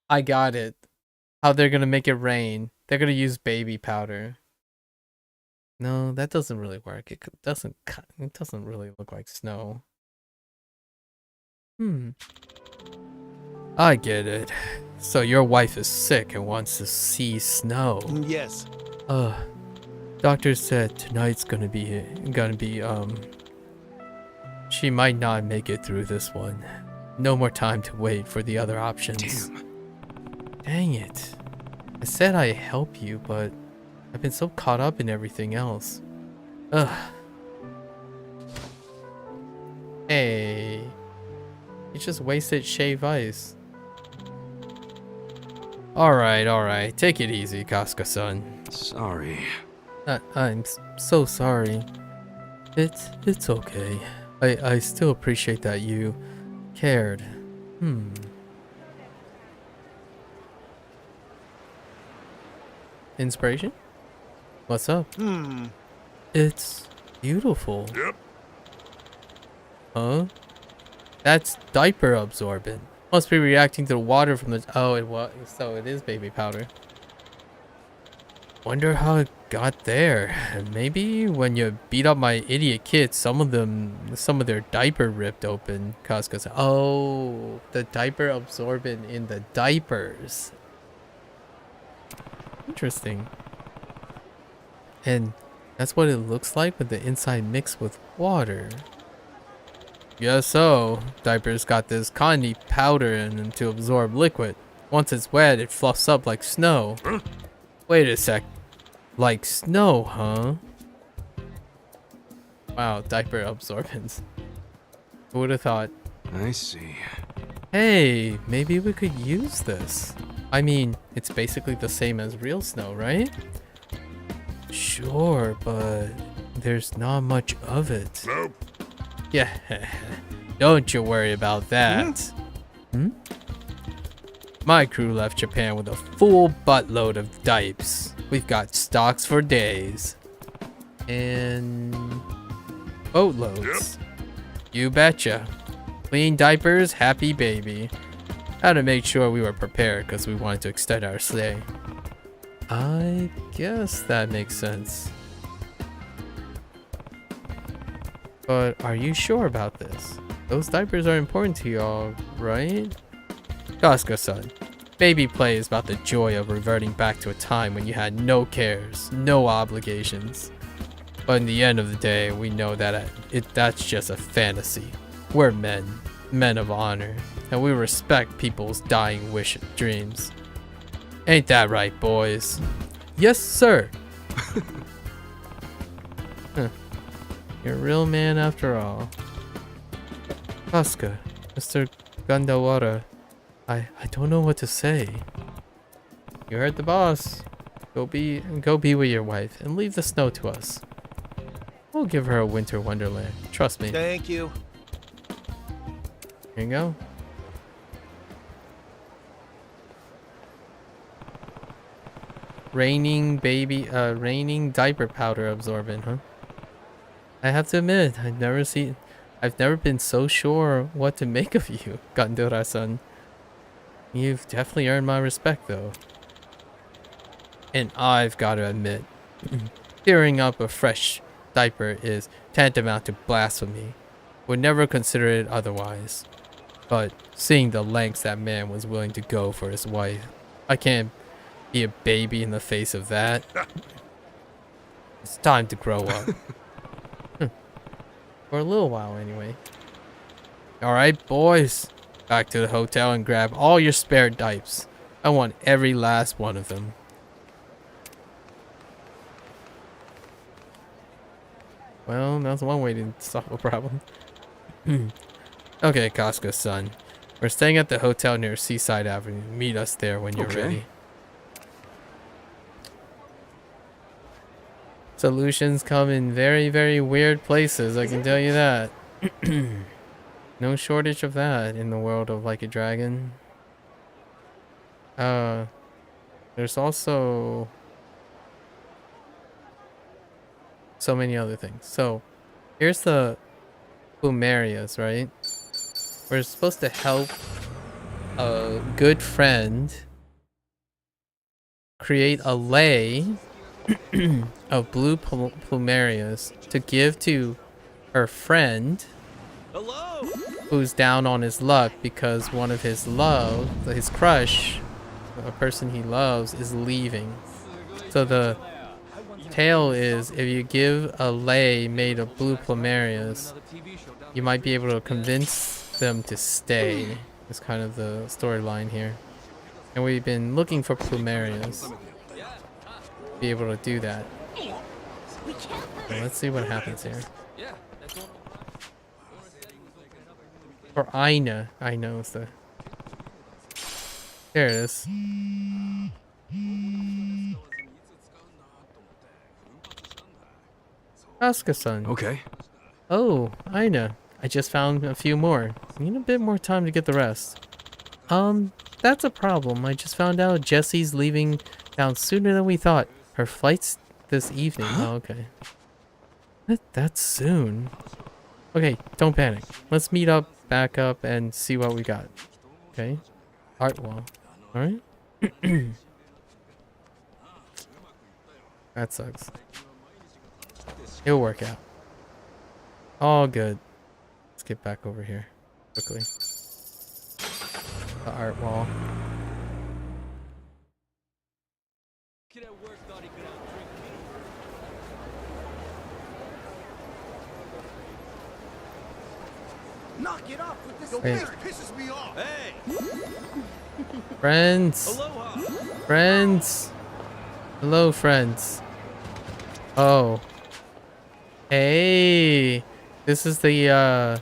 I got it. How they're gonna make it rain. They're gonna use baby powder. No, that doesn't really work. It doesn't really look like snow. I get it. So your wife is sick and wants to see snow. Yes. Doctor said tonight's gonna be she might not make it through this one. No more time to wait for the other options. Dang it. I said I'd help you, but I've been so caught up in everything else. Ugh. Hey. You just wasted shave ice. Alright. Take it easy, Casca-san. Sorry. I'm so sorry. It's okay. I still appreciate that you cared. Inspiration? What's up? It's beautiful. Yep. Huh? That's diaper absorbent. Must be reacting to the water from the... Oh, it was. So it is baby powder. Wonder how it got there. Maybe when you beat up my idiot kids, some of their diaper ripped open. Cause oh, the diaper absorbent in the diapers. Interesting. And that's what it looks like with the inside mixed with water. Yes, so diapers got this candy powder in them to absorb liquid. Once it's wet, it fluffs up like snow. Wait a sec. Like snow, huh? Wow, diaper absorbance. Who would have thought? I see. Hey, maybe we could use this. I mean, it's basically the same as real snow, right? Sure, but there's not much of it. Nope. Yeah, don't you worry about that. My crew left Japan with a full buttload of dipes. We've got stocks for days. And boatloads. You betcha. Clean diapers, happy baby. Had to make sure we were prepared because we wanted to extend our stay. I guess that makes sense. But are you sure about this? Those diapers are important to y'all, right? Casca-san, baby play is about the joy of reverting back to a time when you had no cares, no obligations. But in the end of the day, we know that that's just a fantasy. We're men of honor, and we respect people's dying dreams. Ain't that right, boys? Yes, sir. You're a real man after all. Casca, Mr. Gandawara, I don't know what to say. You heard the boss. Go be with your wife and leave the snow to us. We'll give her a winter wonderland. Trust me. Thank you. Here you go. Raining diaper powder absorbent, huh? I have to admit, I've never been so sure what to make of you, Gandura-san. You've definitely earned my respect, though. And I've got to admit, tearing up a fresh diaper is tantamount to blasphemy. Would never consider it otherwise. But seeing the lengths that man was willing to go for his wife, I can't be a baby in the face of that. It's time to grow up. For a little while, anyway. Alright, boys. Back to the hotel and grab all your spare dipes. I want every last one of them. Well, that's one way to solve a problem. Okay, Casca-san. We're staying at the hotel near Seaside Avenue. Meet us there when you're ready. Solutions come in very, very weird places, I can tell you that. No shortage of that in the world of Like a Dragon. There's also so many other things. So, here's the Plumerias, right? We're supposed to help a good friend create a lei of blue plumerias to give to her friend. Hello. who's down on his luck because one of his crush, a person he loves, is leaving. So the tale is, if you give a lei made of blue plumerias, you might be able to convince them to stay. It's kind of the storyline here. And we've been looking for plumerias. Be able to do that. Well, let's see what happens here. Or Aina. Aina is the... There it is. Asuka-san. Okay. Oh, Aina. I just found a few more. Need a bit more time to get the rest. That's a problem. I just found out Jessie's leaving town sooner than we thought. Her flight's this evening. Oh, okay. That's soon. Okay, don't panic. Let's meet up, back up, and see what we got. Okay. Art wall. Alright. That sucks. It'll work out. All good. Let's get back over here quickly. The art wall. Knock it off with this Hey. pisses me off. Hey. Friends. Aloha. Friends. Hello, friends. Oh. Hey. This is the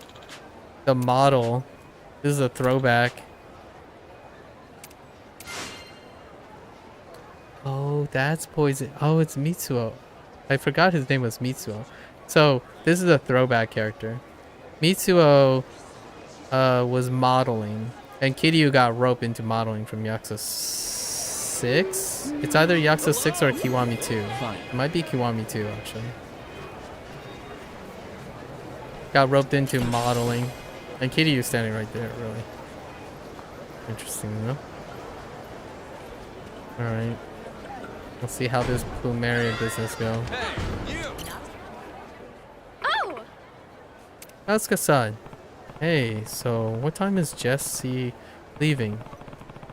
model. This is a throwback. Oh, that's Poison. Oh, it's Mitsuo. I forgot his name was Mitsuo. So, this is a throwback character. Mitsuo was modeling, and Kiryu got roped into modeling from Yakuza 6? It's either Yakuza 6 or Kiwami 2. It might be Kiwami 2, actually. Got roped into modeling, and Kiryu's standing right there, really. Interesting, though. Alright. Let's see how this Plumeria business go. Oh! Asuka-san. Hey, so what time is Jessie leaving?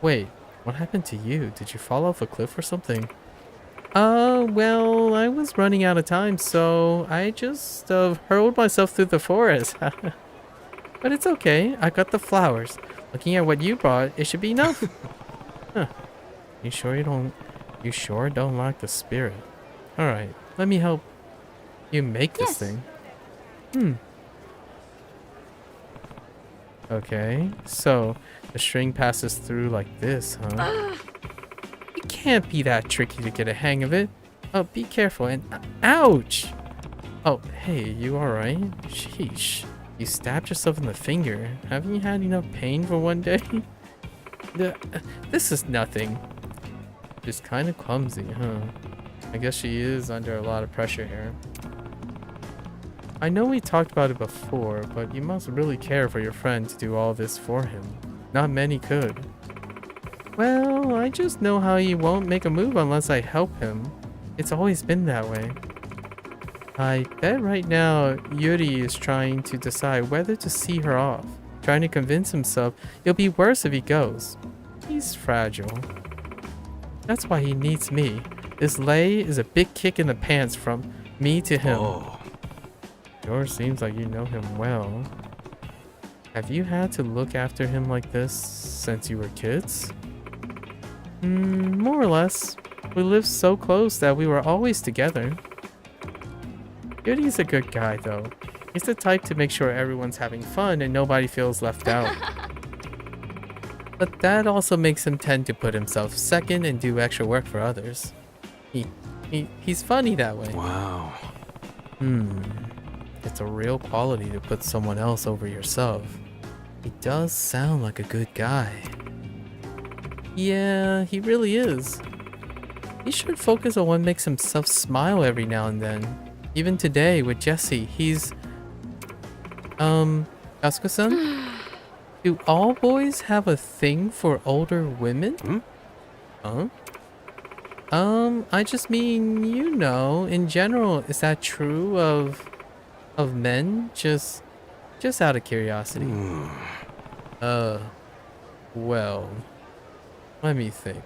Wait, what happened to you? Did you fall off a cliff or something? Well, I was running out of time, so I just hurled myself through the forest. But it's okay, I got the flowers. Looking at what you brought, it should be enough. Huh. You sure don't like the spirit? Alright, let me help you make this thing. Okay, so the string passes through like this, huh? It can't be that tricky to get a hang of it. Oh, be careful and... ouch! Oh, hey, you alright? Sheesh. You stabbed yourself in the finger. Haven't you had enough pain for one day? This is nothing. Just kind of clumsy, huh? I guess she is under a lot of pressure here. I know we talked about it before, but you must really care for your friend to do all this for him. Not many could. Well, I just know how he won't make a move unless I help him. It's always been that way. I bet right now Yuri is trying to decide whether to see her off. Trying to convince himself it'll be worse if he goes. He's fragile. That's why he needs me. This lei is a big kick in the pants from me to him. Oh. Sure seems like you know him well. Have you had to look after him like this since you were kids? More or less. We lived so close that we were always together. Yuri's a good guy though. He's the type to make sure everyone's having fun and nobody feels left out. But that also makes him tend to put himself second and do extra work for others. He's funny that way. Wow. It's a real quality to put someone else over yourself. He does sound like a good guy. Yeah, he really is. He should focus on what makes himself smile every now and then. Even today with Jessie, he's... Asuka-san? Do all boys have a thing for older women? Huh? I just mean, you know, in general, is that true of men just Just out of curiosity. Well, let me think.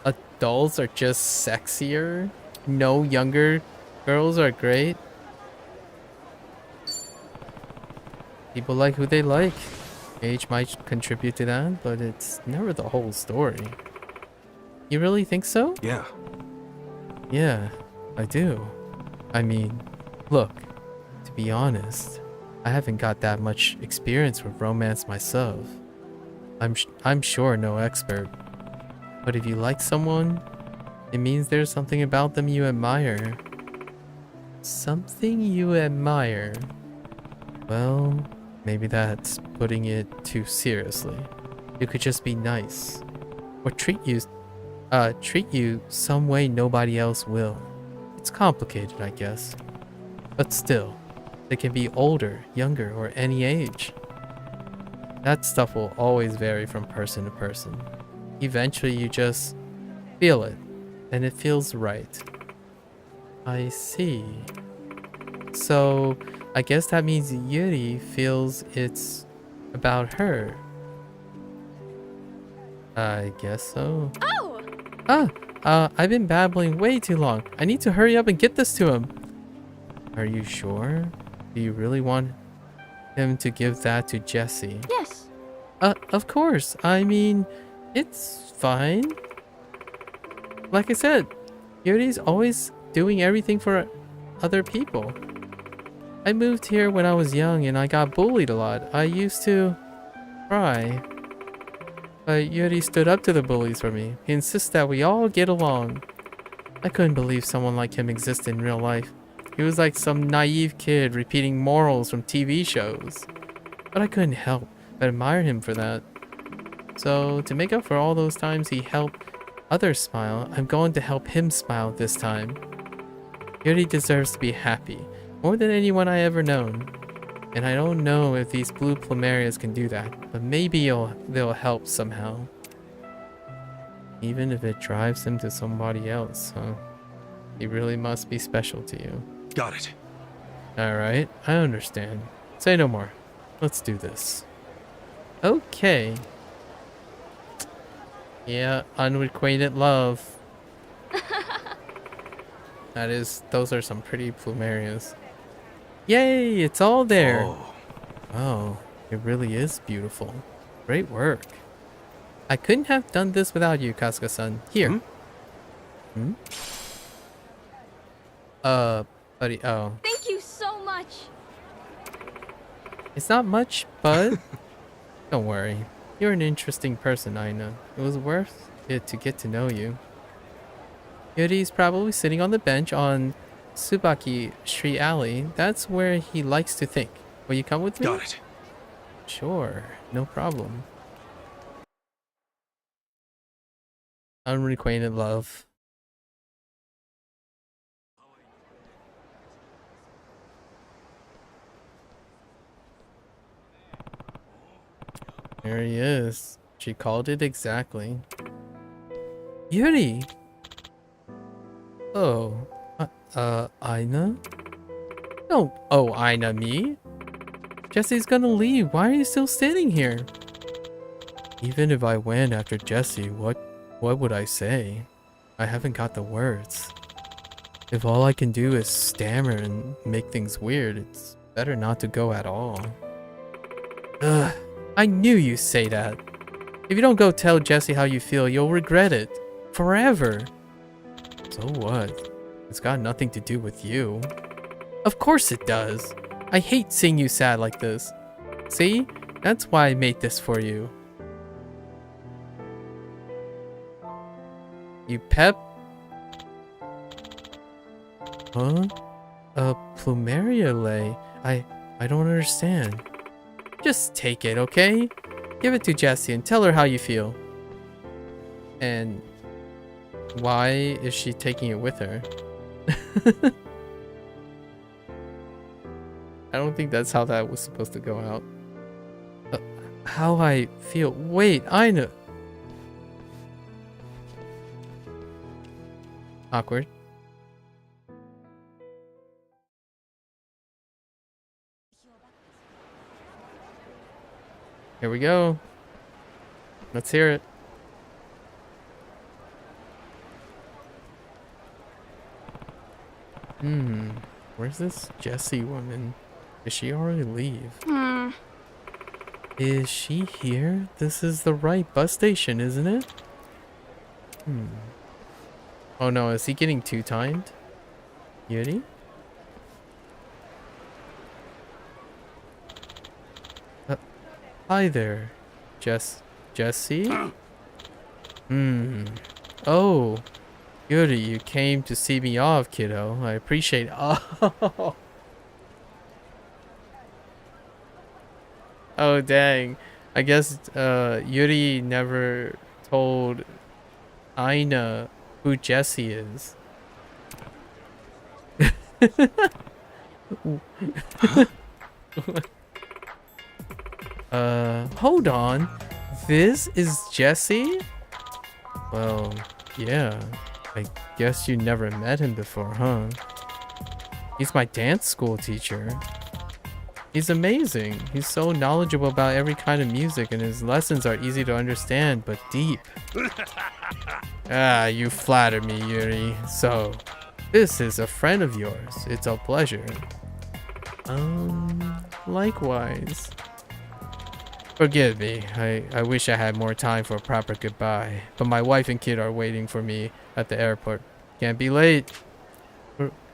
Adults are just sexier? No, younger girls are great? People like who they like. Age might contribute to that, but it's never the whole story. You really think so? Yeah. Yeah, I do. I mean, look, to be honest, I haven't got that much experience with romance myself. I'm sure no expert. But if you like someone, it means there's something about them you admire. Something you admire. Well, maybe that's putting it too seriously. You could just be nice. Or treat you some way nobody else will. It's complicated, I guess. But still, they can be older, younger, or any age. That stuff will always vary from person to person. Eventually you just feel it, and it feels right. I see. So, I guess that means Yuri feels it's about her. I guess so. Oh! I've been babbling way too long. I need to hurry up and get this to him. Are you sure? Do you really want him to give that to Jesse? Yes. Of course. I mean, it's fine. Like I said, Yuri's always doing everything for other people. I moved here when I was young and I got bullied a lot. I used to cry. But Yuri stood up to the bullies for me. He insists that we all get along. I couldn't believe someone like him existed in real life. He was like some naive kid repeating morals from TV shows. But I couldn't help but admire him for that. So, to make up for all those times he helped others smile, I'm going to help him smile this time. Yuri deserves to be happy, more than anyone I ever known. And I don't know if these blue plumerias can do that, but maybe they'll help somehow. Even if it drives him to somebody else, huh? He really must be special to you. Got it. Alright, I understand. Say no more. Let's do this. Okay. Yeah, unrequited love. Those are some pretty plumerias. Yay, it's all there. Oh. Wow, it really is beautiful. Great work. I couldn't have done this without you, Kasuga-san. Here. Buddy, oh. Thank you so much. It's not much, but don't worry. You're an interesting person, Aina. It was worth it to get to know you. Yuri's probably sitting on the bench on Tsubaki Street Alley. That's where he likes to think. Will you come with me? Got it. Sure, no problem. Unrequited love. There he is. She called it exactly. Yuri! Oh, Aina? Don't Aina me. Jesse's gonna leave. Why are you still standing here? Even if I went after Jesse, what would I say? I haven't got the words. If all I can do is stammer and make things weird, it's better not to go at all. Ugh, I knew you'd say that. If you don't go tell Jesse how you feel, you'll regret it. Forever. So what? It's got nothing to do with you. Of course it does. I hate seeing you sad like this. See? That's why I made this for you. You pep? Huh? A plumeria lay? I don't understand. Just take it, okay? Give it to Jessie and tell her how you feel. And why is she taking it with her? I don't think that's how that was supposed to go out. How I feel. Wait, I know. Awkward. Here we go. Let's hear it. Where's this Jessie woman? Did she already leave? Is she here? This is the right bus station, isn't it? Oh no, is he getting two-timed? Yuri? Hi there, Jessie? Oh, Yuri, you came to see me off, kiddo. I appreciate it. Oh. Oh, dang. I guess Yuri never told Aina who Jessie is. Hold on. This is Jessie? Well, yeah. I guess you never met him before, huh? He's my dance school teacher. He's amazing. He's so knowledgeable about every kind of music, and his lessons are easy to understand, but deep. Ah, you flatter me, Yuri. So, this is a friend of yours. It's a pleasure. Likewise. Forgive me. I wish I had more time for a proper goodbye, but my wife and kid are waiting for me at the airport. Can't be late.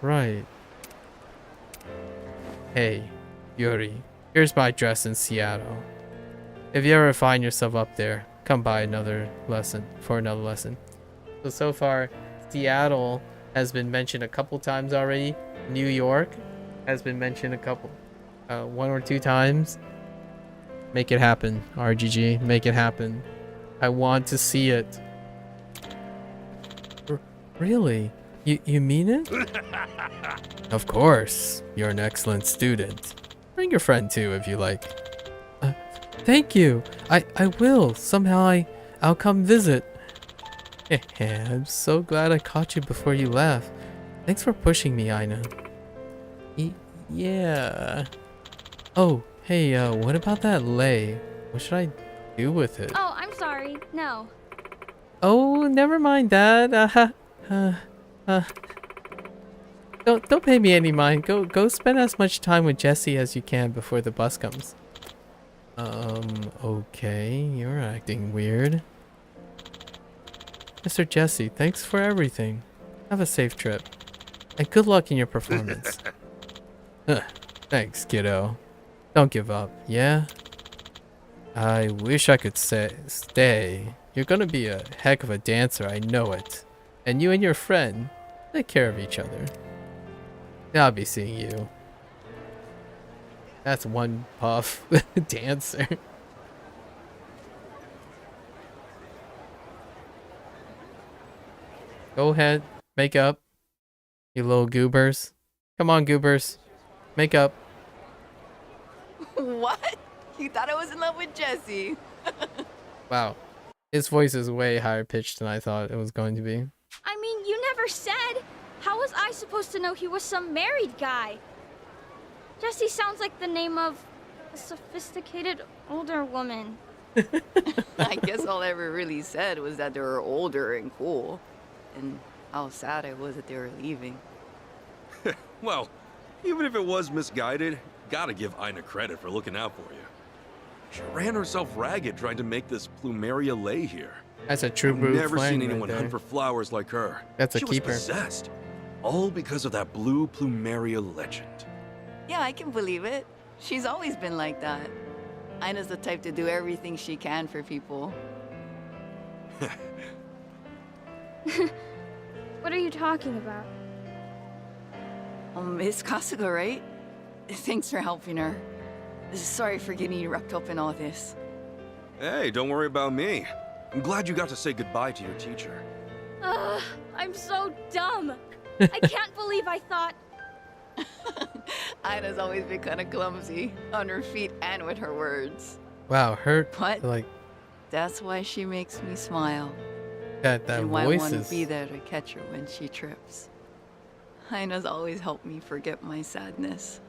Right. Hey, Yuri, here's my address in Seattle. If you ever find yourself up there, come by another lesson. So far, Seattle has been mentioned a couple times already. New York has been mentioned one or two times. Make it happen, RGG. Make it happen. I want to see it. Really? You mean it? Of course. You're an excellent student. Bring your friend too if you like. Thank you. I will. Somehow I'll come visit. I'm so glad I caught you before you left. Thanks for pushing me, Aina. Yeah. Oh, hey, what about that lei? What should I do with it? Oh, I'm sorry. No. Oh, never mind that. Don't pay me any mind. Go spend as much time with Jessie as you can before the bus comes. Okay, you're acting weird. Mr. Jessie, thanks for everything. Have a safe trip. And good luck in your performance. Thanks, kiddo. Don't give up, yeah? I wish I could stay. You're gonna be a heck of a dancer, I know it. And you and your friend, take care of each other. I'll be seeing you. That's one puff dancer. Go ahead, make up. You little goobers. Come on, goobers. Make up. What? You thought I was in love with Jessie? Wow. His voice is way higher pitched than I thought it was going to be. I mean, you never said. How was I supposed to know he was some married guy? Jessie sounds like the name of a sophisticated older woman. I guess all I ever really said was that they were older and cool. And how sad I was that they were leaving. Well, even if it was misguided, gotta give Aina credit for looking out for you. She ran herself ragged trying to make this plumeria lei here. That's a true I've blue never flame seen right anyone there. hunt for flowers like her. That's a she keeper. was possessed. All because of that blue plumeria legend. Yeah, I can believe it. She's always been like that. Aina's the type to do everything she can for people. What are you talking about? Miss Kasuga, right? Thanks for helping her. Sorry for getting you wrapped up in all this. Hey, don't worry about me. I'm glad you got to say goodbye to your teacher. I'm so dumb. I can't believe I thought... Aina's always been kind of clumsy, on her feet and with her words. Wow, her But like that's why she makes me smile. that And why I voice want to is be there to catch her when she trips. Aina's always helped me forget my sadness.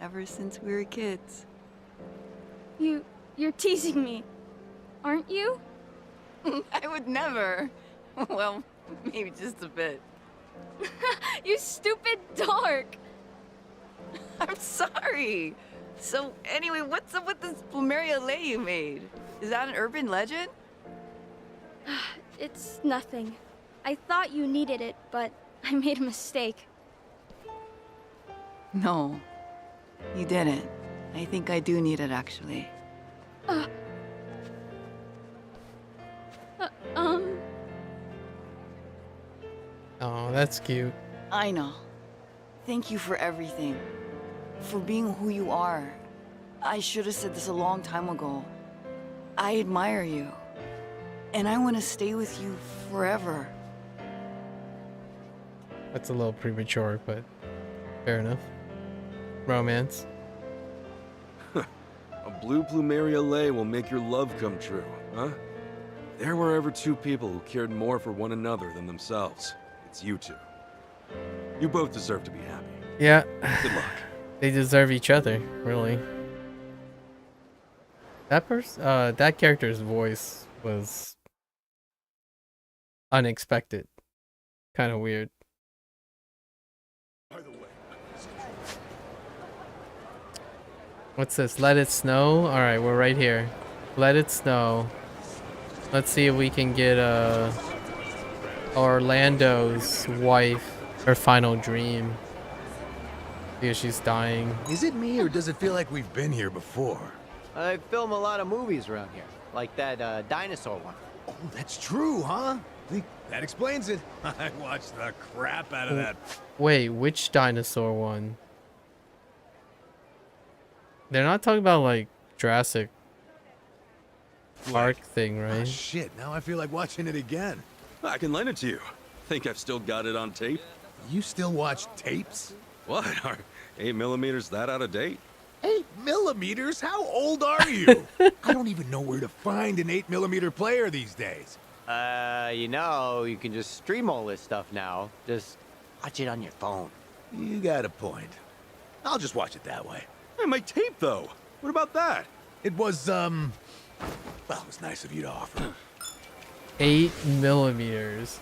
Ever since we were kids. You You're teasing me, aren't you? I would never. Well, maybe just a bit. You stupid dork! I'm sorry. So, anyway, what's up with this plumeria lei you made? Is that an urban legend? It's nothing. I thought you needed it, but I made a mistake. No, you didn't. I think I do need it, actually. Oh, that's cute. I know. Thank you for everything. For being who you are. I should have said this a long time ago. I admire you. And I want to stay with you forever. That's a little premature, but fair enough. Romance. A blue plumeria lei will make your love come true, huh? There were ever two people who cared more for one another than themselves. It's you two. You both deserve to be happy. Yeah. Good luck. They deserve each other, really. That character's voice was unexpected. Kind of weird. What's this? Let it snow? Alright, we're right here. Let it snow. Let's see if we can get Orlando's wife, her final dream. Because she's dying. Is it me, or does it feel like we've been here before? I film a lot of movies around here, like that dinosaur one. Oh, that's true, huh? Think that explains it. I watched the crap out of that. Wait, which dinosaur one? They're not talking about like Jurassic Park thing, right? Oh, shit, now I feel like watching it again. I can lend it to you. Think I've still got it on tape? You still watch tapes? What? Are 8mm that out of date? 8mm? How old are you? I don't even know where to find an 8mm player these days. You know, you can just stream all this stuff now. Just watch it on your phone. You got a point. I'll just watch it that way. Hey, my tape, though. What about that? It was, well, it was nice of you to offer. 8mm.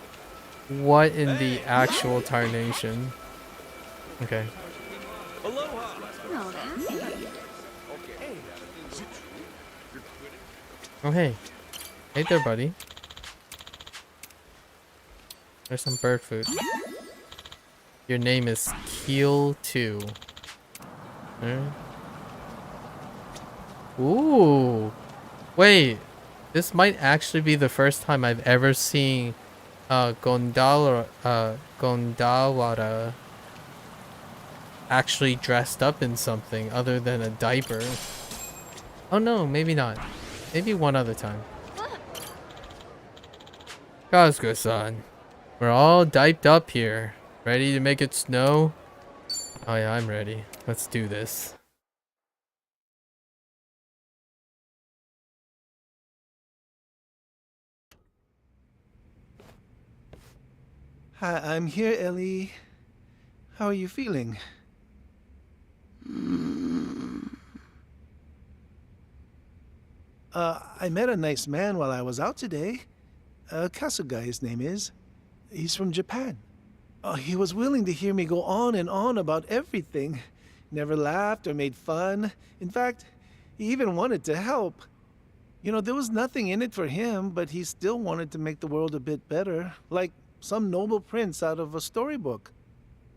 What in the actual tarnation? Okay. Aloha. Oh, hey. Hey there, buddy. There's some bird food. Your name is Keel 2. Alright. Ooh. Wait. This might actually be the first time I've ever seen Gondawara actually dressed up in something other than a diaper. Oh no, maybe not. Maybe one other time. Kazko-san. We're all diped up here. Ready to make it snow? Oh yeah, I'm ready. Let's do this. Hi, I'm here, Ellie. How are you feeling? I met a nice man while I was out today. Kasuga, his name is. He's from Japan. He was willing to hear me go on and on about everything. Never laughed or made fun. In fact, he even wanted to help. You know, there was nothing in it for him, but he still wanted to make the world a bit better, like some noble prince out of a storybook.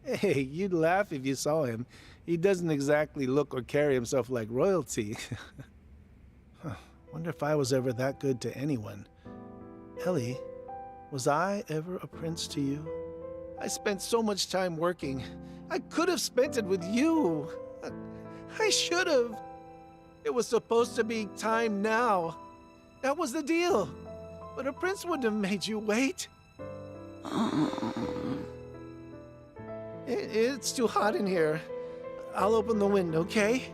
Hey, you'd laugh if you saw him. He doesn't exactly look or carry himself like royalty. Wonder if I was ever that good to anyone. Ellie, was I ever a prince to you? I spent so much time working. I could have spent it with you. I should have. It was supposed to be time now. That was the deal. But a prince wouldn't have made you wait. It's too hot in here. I'll open the window, okay?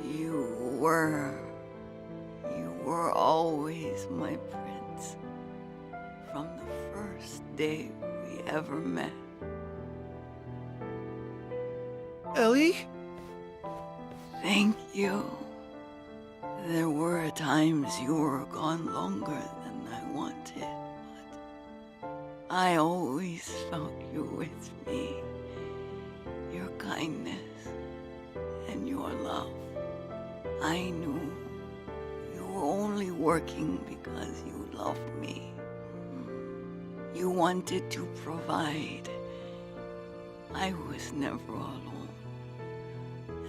You were always my prince. From the first day we ever met. Ellie? Thank you. There were times you were gone longer than I wanted, but I always felt you with me. Your kindness and your love. I knew you were only working because you loved me. You wanted to provide. I was never alone.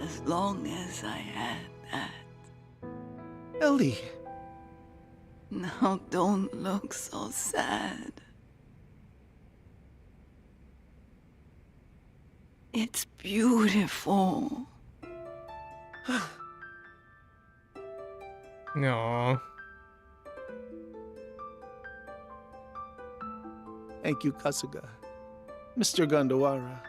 As long as I had that. Ellie. Now don't look so sad. It's beautiful. No. Thank you, Kasuga. Mr. Gondawara.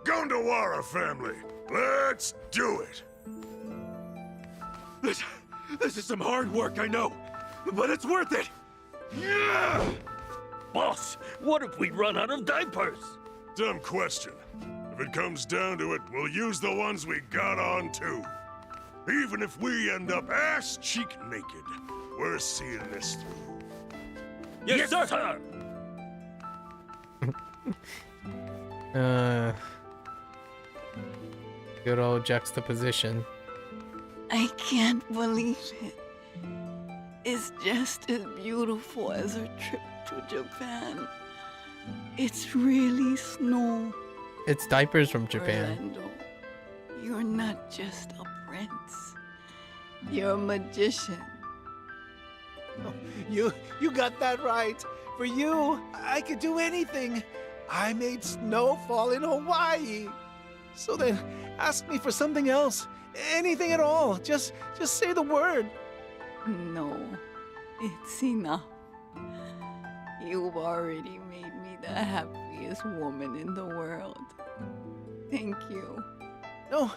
Gondawara family, let's do it! This is some hard work, I know, but it's worth it! Yeah! Boss, what if we run out of diapers? Dumb question. If it comes down to it, we'll use the ones we got on too. Even if we end up ass-cheek naked, we're seeing this through. Yes, sir! Good old juxtaposition. I can't believe it. It's just as beautiful as our trip to Japan. It's really snow. It's diapers from Japan. Orlando, you're not just a prince. You're a magician. Oh, you got that right. For you, I could do anything. I made snow fall in Hawaii. So then, ask me for something else. Anything at all. Just say the word. No, it's enough. You've already made me the happiest woman in the world. Thank you. No.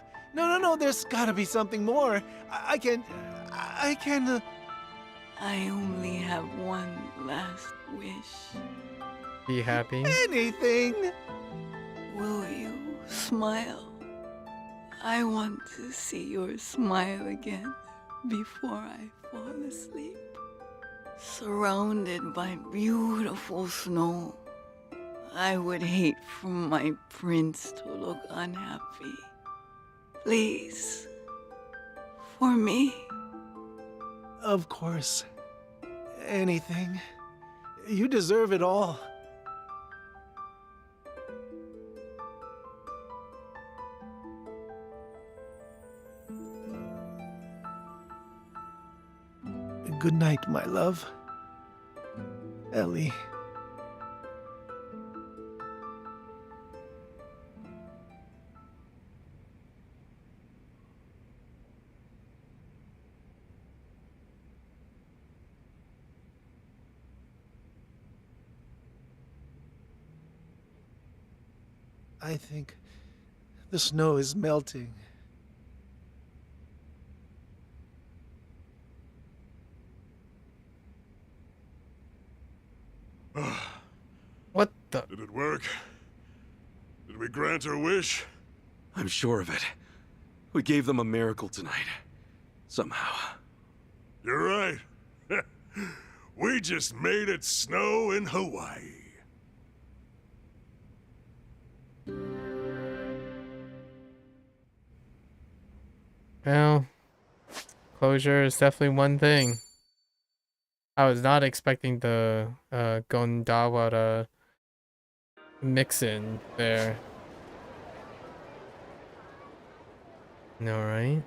There's gotta be something more. I can. I only have one last wish. Be happy. Anything. Will you smile? I want to see your smile again before I fall asleep. Surrounded by beautiful snow. I would hate for my prince to look unhappy. Please. For me. Of course. Anything. You deserve it all. Good night, my love. Ellie. I think the snow is melting. What the? Did it work? Did we grant her wish? I'm sure of it. We gave them a miracle tonight. Somehow. You're right. We just made it snow in Hawaii. Well, closure is definitely one thing. I was not expecting the Gondawara mix-in there. No, right?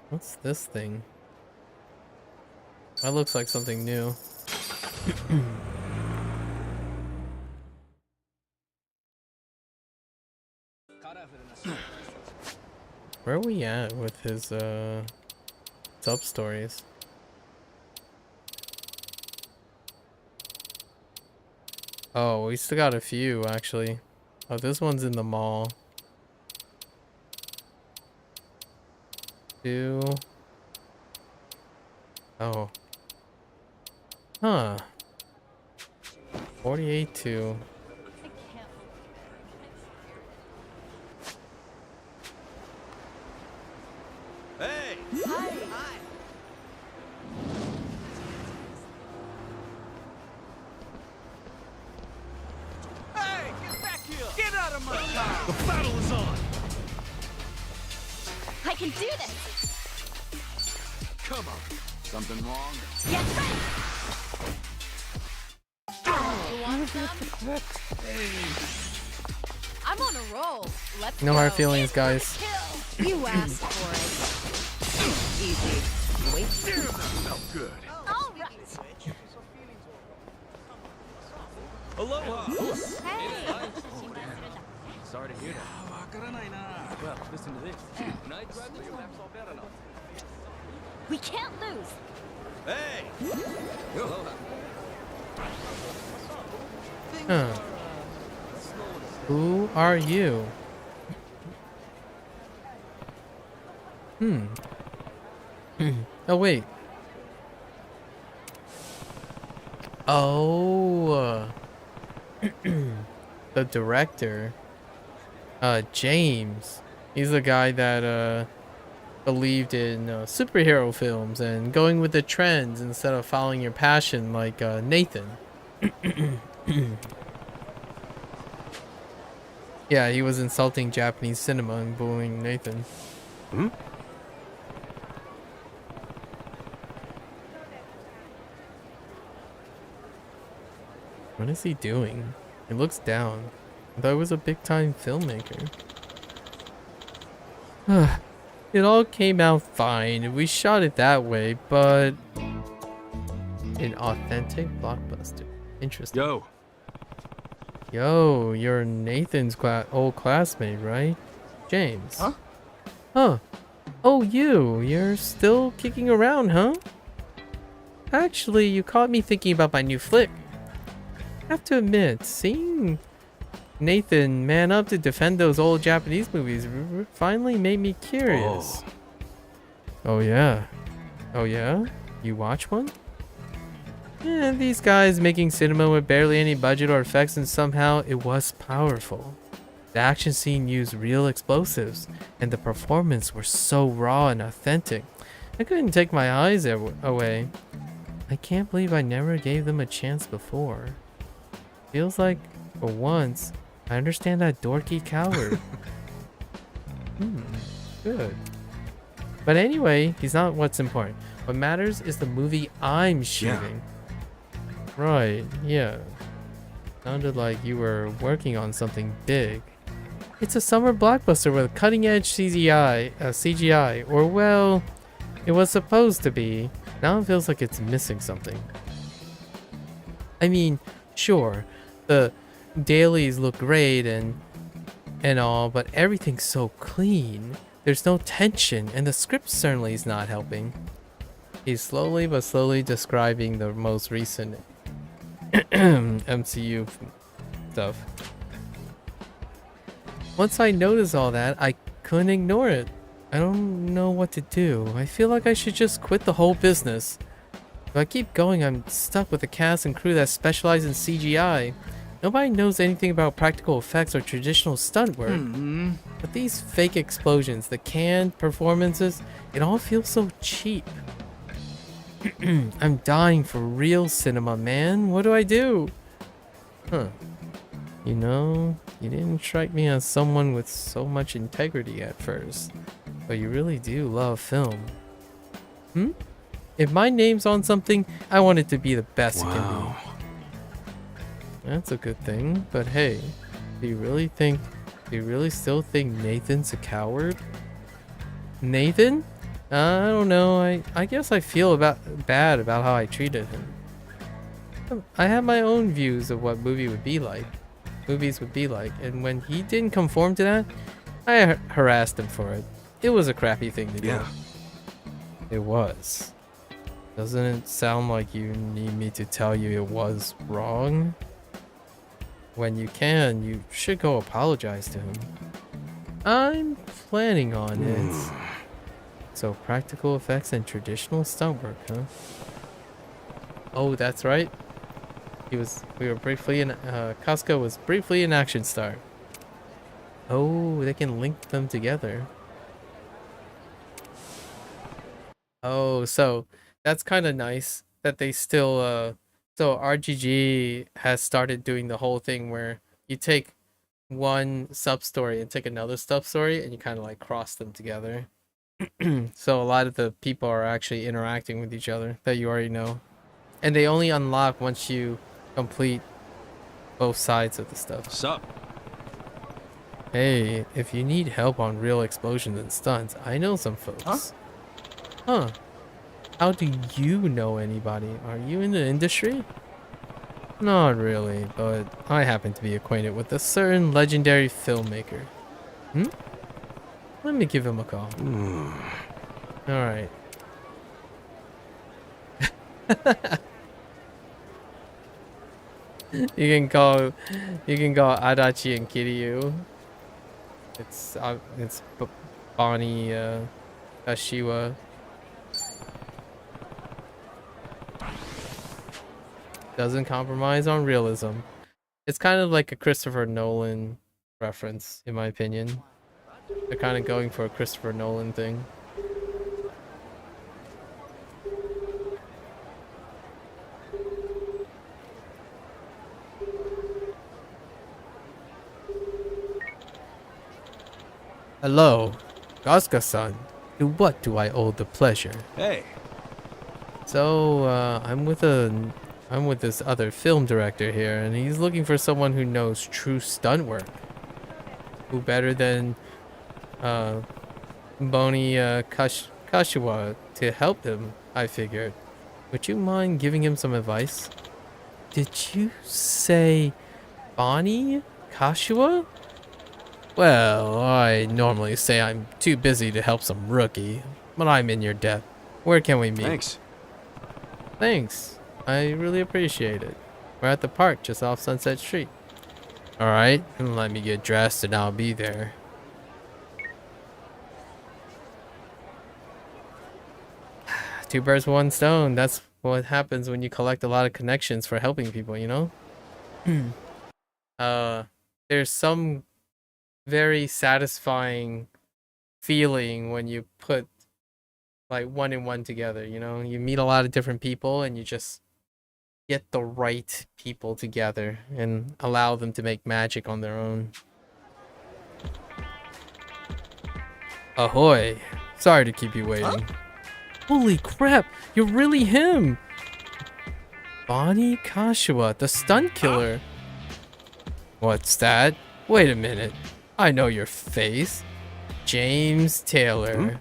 What's this thing? That looks like something new. Where are we at with his sub-stories? Oh, we still got a few actually. Oh, this one's in the mall. 2. Oh. Huh. 48 to... Hey! Hi. Hey, get back here! Get out of my car! The battle is on! I can do this! Come on. Something wrong? Yes, right! I'm on a roll. Let's No go. hard feelings, guys. You asked for it. Easy. Wait. Damn, that felt good. All right. Aloha! Hey! Sorry to hear that. Well, listen to this. We can't lose. Hey! Huh. Who are you? Oh, wait. Oh. The director. James. He's the guy that, believed in superhero films and going with the trends instead of following your passion like Nathan. Yeah, he was insulting Japanese cinema and bullying Nathan. Hmm? What is he doing? He looks down. I thought he was a big-time filmmaker. It all came out fine. We shot it that way, but... an authentic blockbuster. Interesting. Yo. Yo, you're Nathan's old classmate, right? James. Huh? Huh. Oh, you're still kicking around, huh? Actually, you caught me thinking about my new flick. I have to admit, seeing Nathan man up to defend those old Japanese movies finally made me curious. Oh yeah? Oh yeah? You watch one? Yeah, these guys making cinema with barely any budget or effects, and somehow it was powerful. The action scene used real explosives, and the performance were so raw and authentic. I couldn't take my eyes away. I can't believe I never gave them a chance before. Feels like, for once, I understand that dorky coward. Good. But anyway, he's not what's important. What matters is the movie I'm shooting. Right, yeah. Sounded like you were working on something big. It's a summer blockbuster with cutting-edge CGI, or well, it was supposed to be. Now it feels like it's missing something. I mean, sure, the dailies look great and all, but everything's so clean. There's no tension, and the script certainly is not helping. He's slowly but slowly describing the most recent MCU stuff. Once I noticed all that, I couldn't ignore it. I don't know what to do. I feel like I should just quit the whole business. If I keep going, I'm stuck with a cast and crew that specialize in CGI. Nobody knows anything about practical effects or traditional stunt work. But these fake explosions, the canned performances, it all feels so cheap. I'm dying for real cinema, man. What do I do? Huh. You know, you didn't strike me as someone with so much integrity at first. But you really do love film. If my name's on something, I want it to be the best it can be. That's a good thing, but hey, do you really still think Nathan's a coward? Nathan? I don't know, I guess I feel bad about how I treated him. I have my own views of what movies would be like, and when he didn't conform to that, I harassed him for it. It was a crappy thing to do. It was. Doesn't it sound like you need me to tell you it was wrong? When you can, you should go apologize to him. I'm planning on it. So practical effects and traditional stunt work, huh? Oh, that's right. We were briefly in, Casca was briefly an action star. Oh, they can link them together. Oh, so that's kind of nice that they still, so RGG has started doing the whole thing where you take one sub-story and take another sub-story and you kind of like cross them together. So a lot of the people are actually interacting with each other that you already know. And they only unlock once you complete both sides of the stuff. Sup? Hey, if you need help on real explosions and stunts, I know some folks. Huh? How do you know anybody? Are you in the industry? Not really, but I happen to be acquainted with a certain legendary filmmaker. Let me give him a call. Alright. You can call Adachi and Kiryu. It's Bonnie Kashiwa. Doesn't compromise on realism. It's kind of like a Christopher Nolan reference, in my opinion. They're kind of going for a Christopher Nolan thing. Hello, Gaska-san. To what do I owe the pleasure? Hey. So, I'm with this other film director here, and he's looking for someone who knows true stunt work. Who better than Boni Kashiwa to help him, I figured. Would you mind giving him some advice? Did you say Bonnie Kashiwa? Well, I normally say I'm too busy to help some rookie, but I'm in your debt. Where can we meet? Thanks. Thanks. I really appreciate it. We're at the park just off Sunset Street. Alright, and let me get dressed and I'll be there. Two birds, one stone. That's what happens when you collect a lot of connections for helping people, you know? There's some very satisfying feeling when you put like one and one together, you know? You meet a lot of different people and you just get the right people together and allow them to make magic on their own. Ahoy! Sorry to keep you waiting. Huh? Holy crap! You're really him! Bonnie Kashiwa, the stunt killer. What's that? Wait a minute. I know your face. James Taylor.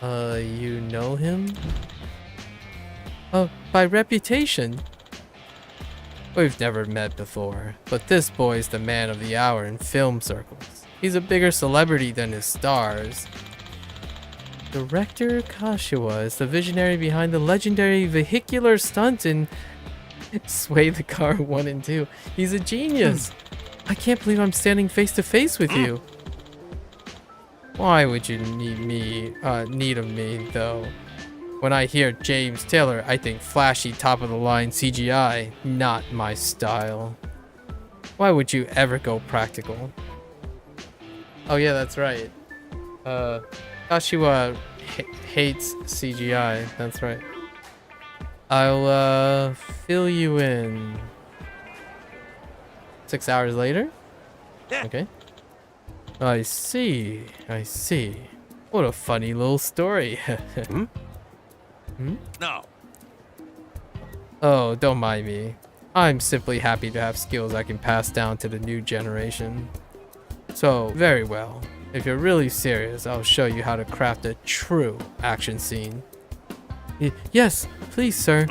You know him? By reputation. We've never met before, but this boy's the man of the hour in film circles. He's a bigger celebrity than his stars. Director Kashiwa is the visionary behind the legendary vehicular stunt in Sway the Car 1 and 2. He's a genius. I can't believe I'm standing face to face with you. Why would you need of me, though? When I hear James Taylor, I think flashy top-of-the-line CGI, not my style. Why would you ever go practical? Oh yeah, that's right. Kashiwa hates CGI, that's right. I'll fill you in. 6 hours later? Okay. I see. What a funny little story. No. Oh, don't mind me. I'm simply happy to have skills I can pass down to the new generation. So, very well. If you're really serious, I'll show you how to craft a true action scene. Yes, please, sir.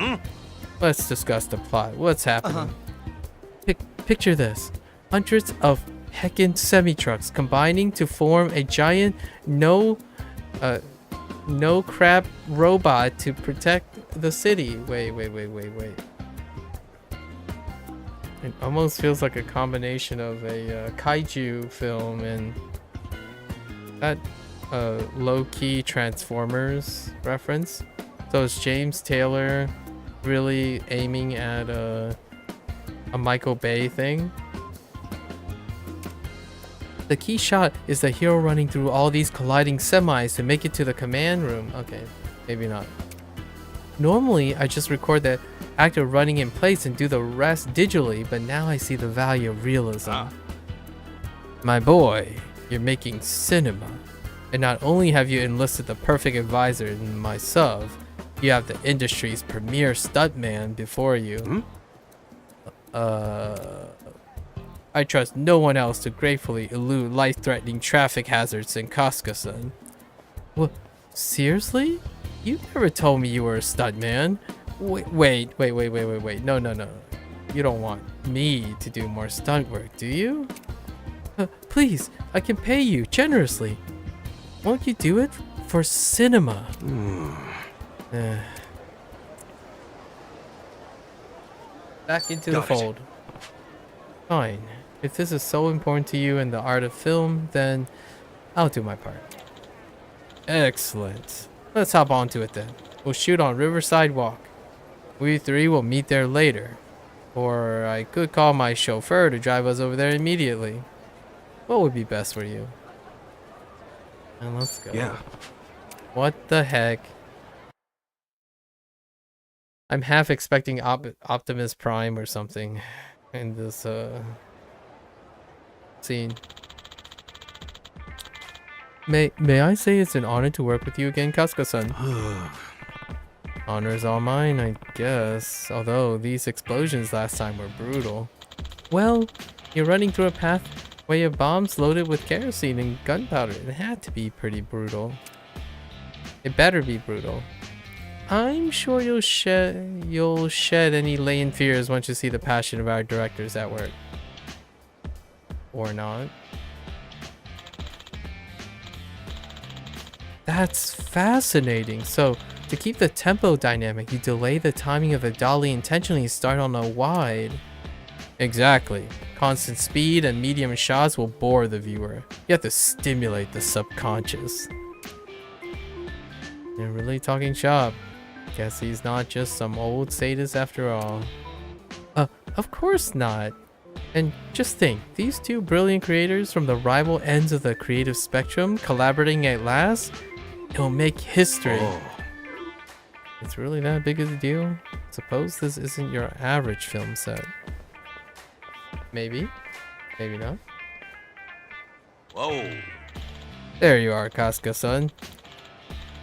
Let's discuss the plot. What's happening? Picture this. Hundreds of heckin' semi-trucks combining to form a giant no crab robot to protect the city. Wait. It almost feels like a combination of a kaiju film and low-key Transformers reference. So is James Taylor really aiming at a Michael Bay thing? The key shot is the hero running through all these colliding semis to make it to the command room. Okay, maybe not. Normally, I just record the actor running in place and do the rest digitally, but now I see the value of realism. My boy, you're making cinema. And not only have you enlisted the perfect advisor in myself, you have the industry's premier stuntman before you. I trust no one else to gratefully elude life-threatening traffic hazards in Kaskasan. What? Seriously? You never told me you were a stuntman. Wait. No. You don't want me to do more stunt work, do you? Please, I can pay you generously. Won't you do it for cinema? Back into the fold. Fine. If this is so important to you in the art of film, then I'll do my part. Excellent. Let's hop onto it then. We'll shoot on Riverside Walk. We three will meet there later. Or I could call my chauffeur to drive us over there immediately. What would be best for you? And let's go. Yeah. What the heck? I'm half expecting Optimus Prime or something in this scene. May I say it's an honor to work with you again, Kasuga-san? Honor's all mine, I guess. Although these explosions last time were brutal. Well, you're running through a pathway of bombs loaded with kerosene and gunpowder. It had to be pretty brutal. It better be brutal. I'm sure you'll shed any latent fears once you see the passion of our directors at work. Or not. That's fascinating. So, to keep the tempo dynamic, you delay the timing of the dolly intentionally start on a wide. Exactly. Constant speed and medium shots will bore the viewer. You have to stimulate the subconscious. You're really talking shop. Guess he's not just some old sadist after all. Of course not. And just think, these two brilliant creators from the rival ends of the creative spectrum collaborating at last, it'll make history. It's really that big of a deal? Suppose this isn't your average film set. Maybe. Maybe not. Whoa. There you are, Kasuga-san.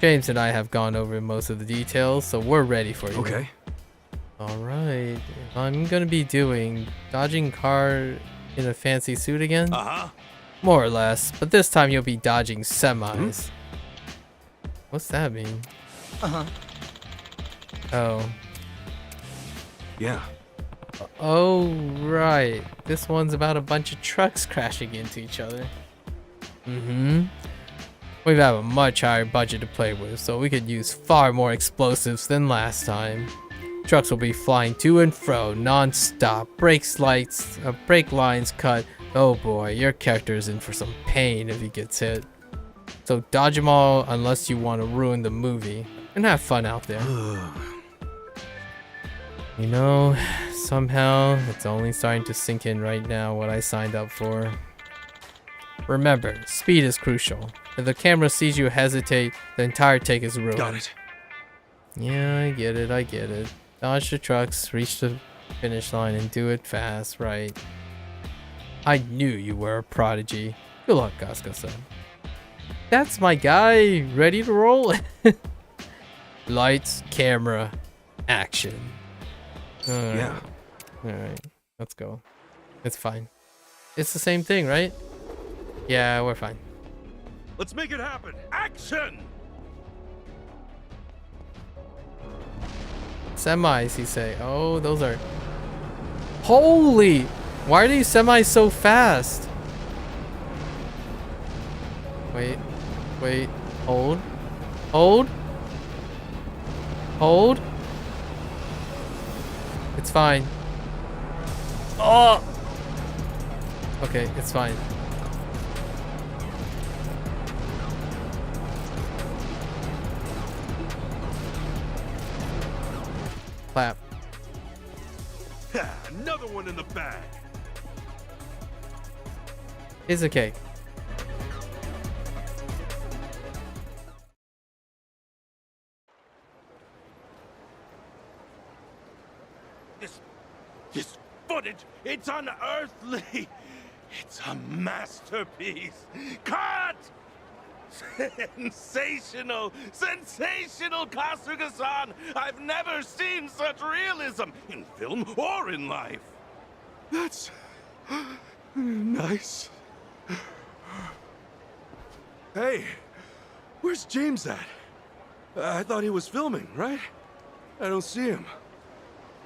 James and I have gone over most of the details, so we're ready for you. Okay. Alright. I'm gonna be doing dodging car in a fancy suit again? More or less, but this time you'll be dodging semis. What's that mean? Oh. Yeah. Oh, right. This one's about a bunch of trucks crashing into each other. We have a much higher budget to play with, so we could use far more explosives than last time. Trucks will be flying to and fro, non-stop. Brake lines cut. Oh boy, your character is in for some pain if he gets hit. So dodge them all unless you want to ruin the movie. And have fun out there. You know, somehow it's only starting to sink in right now what I signed up for. Remember, speed is crucial. If the camera sees you hesitate, the entire take is ruined. Got it. Yeah, I get it. Dodge the trucks, reach the finish line, and do it fast, right? I knew you were a prodigy. Good luck, Kasuga-san. That's my guy, ready to roll. Lights, camera, action. Yeah. Alright, let's go. It's fine. It's the same thing, right? Yeah, we're fine. Let's make it happen. Action! Semis, you say. Oh, those are... Holy! Why are these semis so fast? Wait. Hold. It's fine. Oh! Okay, it's fine. clap. Another one in the bag. It's okay. This footage, it's unearthly. It's a masterpiece. Cut! Sensational, sensational, Kasuga-san! I've never seen such realism in film or in life. That's nice. Hey, where's James at? I thought he was filming, right? I don't see him.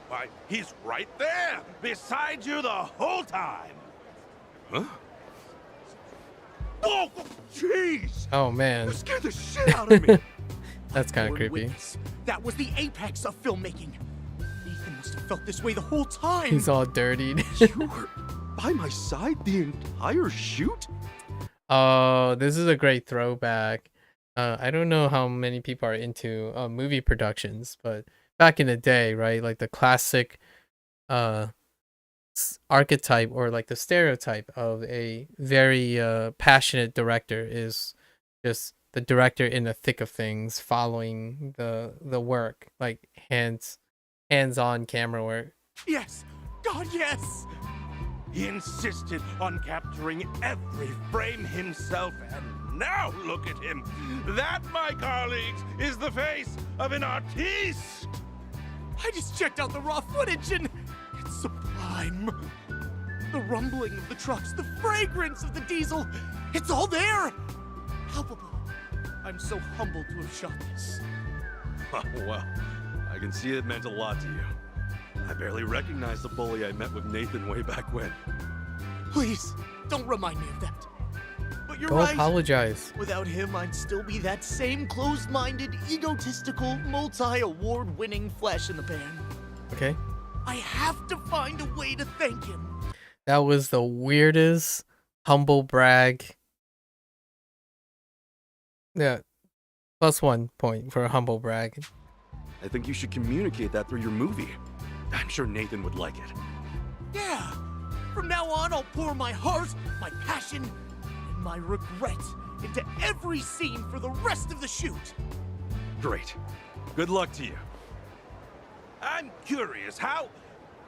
Why, he's right there, beside you the whole time. Huh? Oh, jeez! Oh man. You scared the shit out of me. That's kind of Lord creepy. witness, that was the apex of filmmaking. Ethan must have felt this way the whole time. He's all dirtied. You were by my side the entire shoot? Oh, this is a great throwback. I don't know how many people are into movie productions, but back in the day, right? Like the classic archetype or like the stereotype of a very passionate director is just the director in the thick of things, following the work, like hands-on camera work. Yes! God, yes! He insisted on capturing every frame himself, and now look at him. That, my colleagues, is the face of an artiste. I just checked out the raw footage and it's sublime. The rumbling of the trucks, the fragrance of the diesel, it's all there! Palpable. I'm so humbled to have shot this. Well, I can see it meant a lot to you. I barely recognize the bully I met with Nathan way back when. Please, don't remind me of that. But you're Don't right. apologize. Without him, I'd still be that same closed-minded, egotistical, multi-award-winning flash in the pan. Okay. I have to find a way to thank him. That was the weirdest humble brag. Yeah. +1 point for a humble brag. I think you should communicate that through your movie. I'm sure Nathan would like it. Yeah! From now on, I'll pour my heart, my passion, and my regret into every scene for the rest of the shoot. Great. Good luck to you. I'm curious, how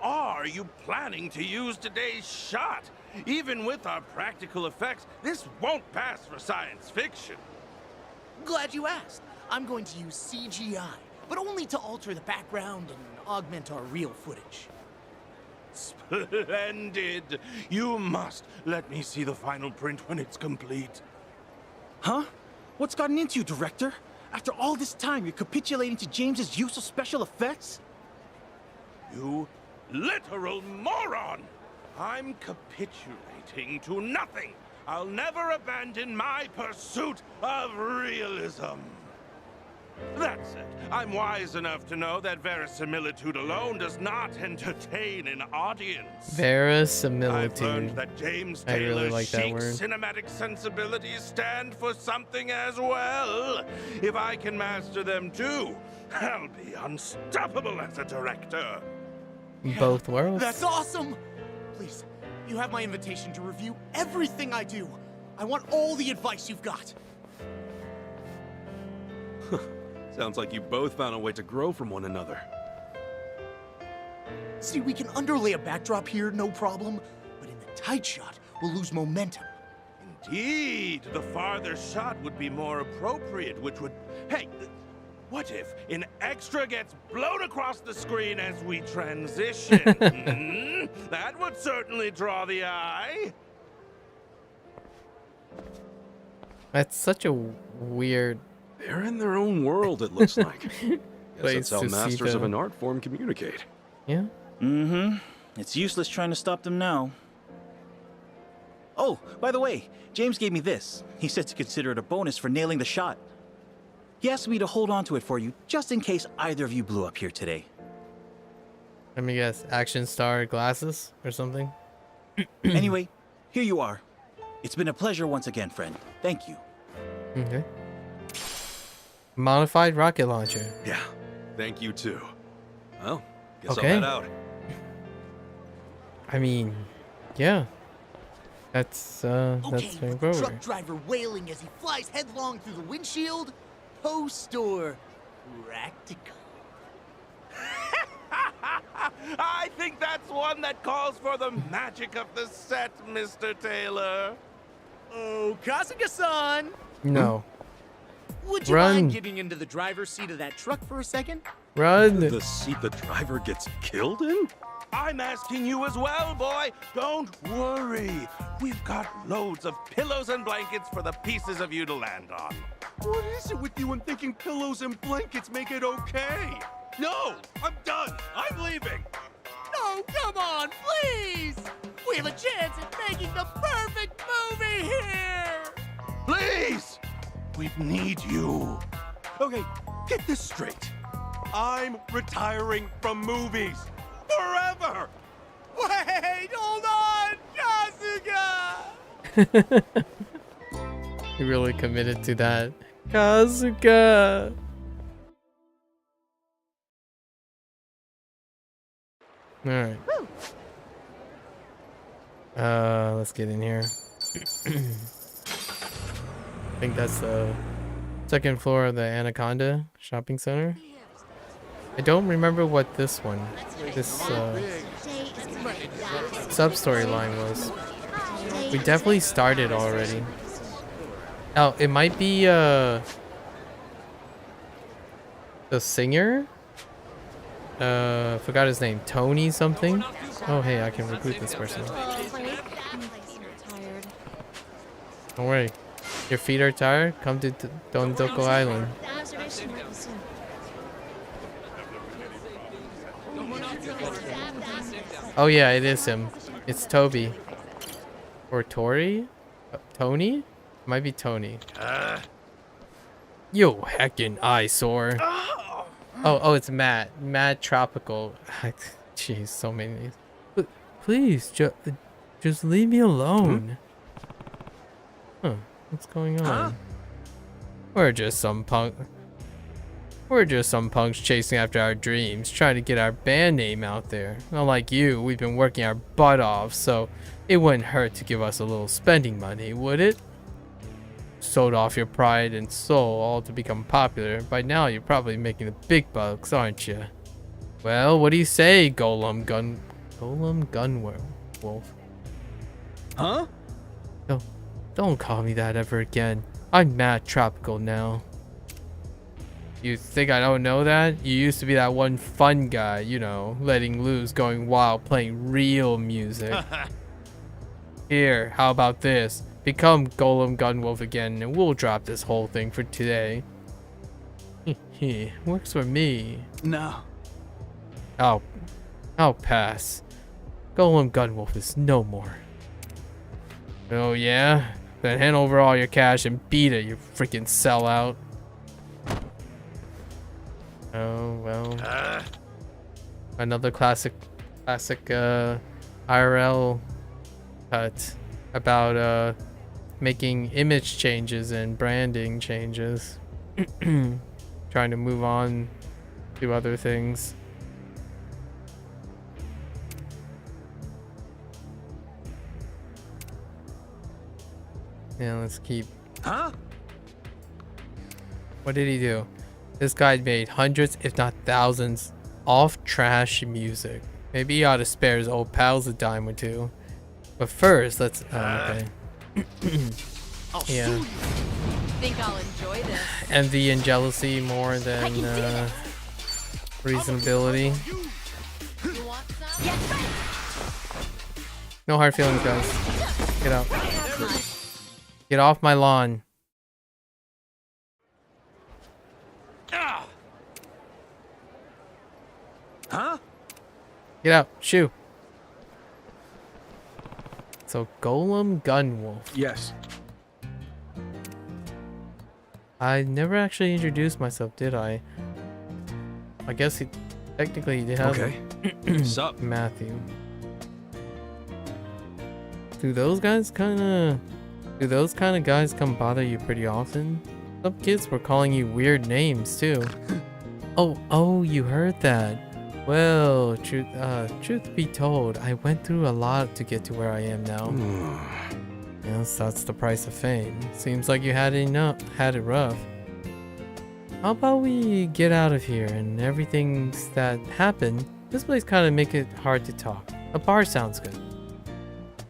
are you planning to use today's shot? Even with our practical effects, this won't pass for science fiction. Glad you asked. I'm going to use CGI, but only to alter the background and augment our real footage. Splendid! You must let me see the final print when it's complete. Huh? What's gotten into you, director? After all this time, you're capitulating to James's use of special effects? You literal moron! I'm capitulating to nothing! I'll never abandon my pursuit of realism! That said, I'm wise enough to know that verisimilitude alone does not entertain an audience. Verisimilitude. I've learned that James I really Taylor's like that chic word. cinematic sensibilities stand for something as well. If I can master them too, I'll be unstoppable as a director. Both worlds. That's awesome! Please, you have my invitation to review everything I do. I want all the advice you've got. Sounds like you both found a way to grow from one another. See, we can underlay a backdrop here, no problem. But in the tight shot, we'll lose momentum. Indeed, the farther shot would be more appropriate, which would... Hey, what if an extra gets blown across the screen as we transition? That would certainly draw the eye. That's such a weird... They're in their own world, it looks like. Guess place that's how to see masters of the- an art form communicate. Yeah. Mm-hmm. It's useless trying to stop them now. Oh, by the way, James gave me this. He said to consider it a bonus for nailing the shot. He asked me to hold on to it for you, just in case either of you blew up here today. Let me guess. Action star glasses or something? Anyway, here you are. It's been a pleasure once again, friend. Thank you. Okay. Modified rocket launcher. Yeah, thank you too. Well, guess Okay. I'll head out. I mean, yeah. That's Okay, Vancouver. with the truck driver wailing as he flies headlong through the windshield. Post or practical? I think that's one that calls for the magic of the set, Mr. Taylor. Oh, Kasuga-san! No. Would you Run. mind getting into the driver's seat of that truck for a second? Run. The seat the driver gets killed in? I'm asking you as well, boy. Don't worry. We've got loads of pillows and blankets for the pieces of you to land on. What is it with you and thinking pillows and blankets make it okay? No, I'm done. I'm leaving. No, come on, please! We have a chance at making the perfect movie here! Please! We need you. Okay, get this straight. I'm retiring from movies. Forever! Wait, hold on, Kasuga! He really committed to that. Kazuka! Alright. Let's get in here. I think that's the second floor of the Anaconda shopping center. I don't remember what this sub-storyline was. We definitely started already. Oh, it might be the singer? Forgot his name. Tony something? Oh hey, I can recruit this person. Don't worry. Your feet are tired? Come to Dondoko Island. Oh yeah, it is him. It's Toby. Or Tori? Tony? Might be Tony. Yo, heckin' eyesore. Oh, it's Matt. Matt Tropical. Jeez, so many. Please, just leave me alone. Huh? What's going on? We're just some punks chasing after our dreams, trying to get our band name out there. Unlike you, we've been working our butt off, so it wouldn't hurt to give us a little spending money, would it? Sold off your pride and soul all to become popular. By now, you're probably making the big bucks, aren't you? Well, what do you say, Golem Gunwolf? Huh? Don't call me that ever again. I'm Matt Tropical now. You think I don't know that? You used to be that one fun guy, you know, letting loose, going wild, playing real music. Here, how about this? Become Golem Gunwolf again, and we'll drop this whole thing for today. Works for me. No. I'll pass. Golem Gunwolf is no more. Oh yeah? Then hand over all your cash and beat it, you freaking sellout. Oh well. Another classic IRL cut about making image changes and branding changes. Trying to move on to other things. Yeah, let's keep. Huh? What did he do? This guy made hundreds, if not thousands, off trash music. Maybe he ought to spare his old pals a dime or two. But first, let's. Okay. Yeah. Think I'll enjoy this. Envy and jealousy more than reasonability. You want some? No hard feelings, guys. Get out. Get off my lawn. Huh? Get out. Shoo. So, Golem Gunwolf. Yes. I never actually introduced myself, did I? I guess he technically did have. Okay. Sup? Matthew. Do those guys kind of guys come bother you pretty often? Some kids were calling you weird names too. Oh, you heard that. Well, truth be told, I went through a lot to get to where I am now. Yes, that's the price of fame. Seems like you had it rough. How about we get out of here and everything that happened? This place kind of make it hard to talk. A bar sounds good.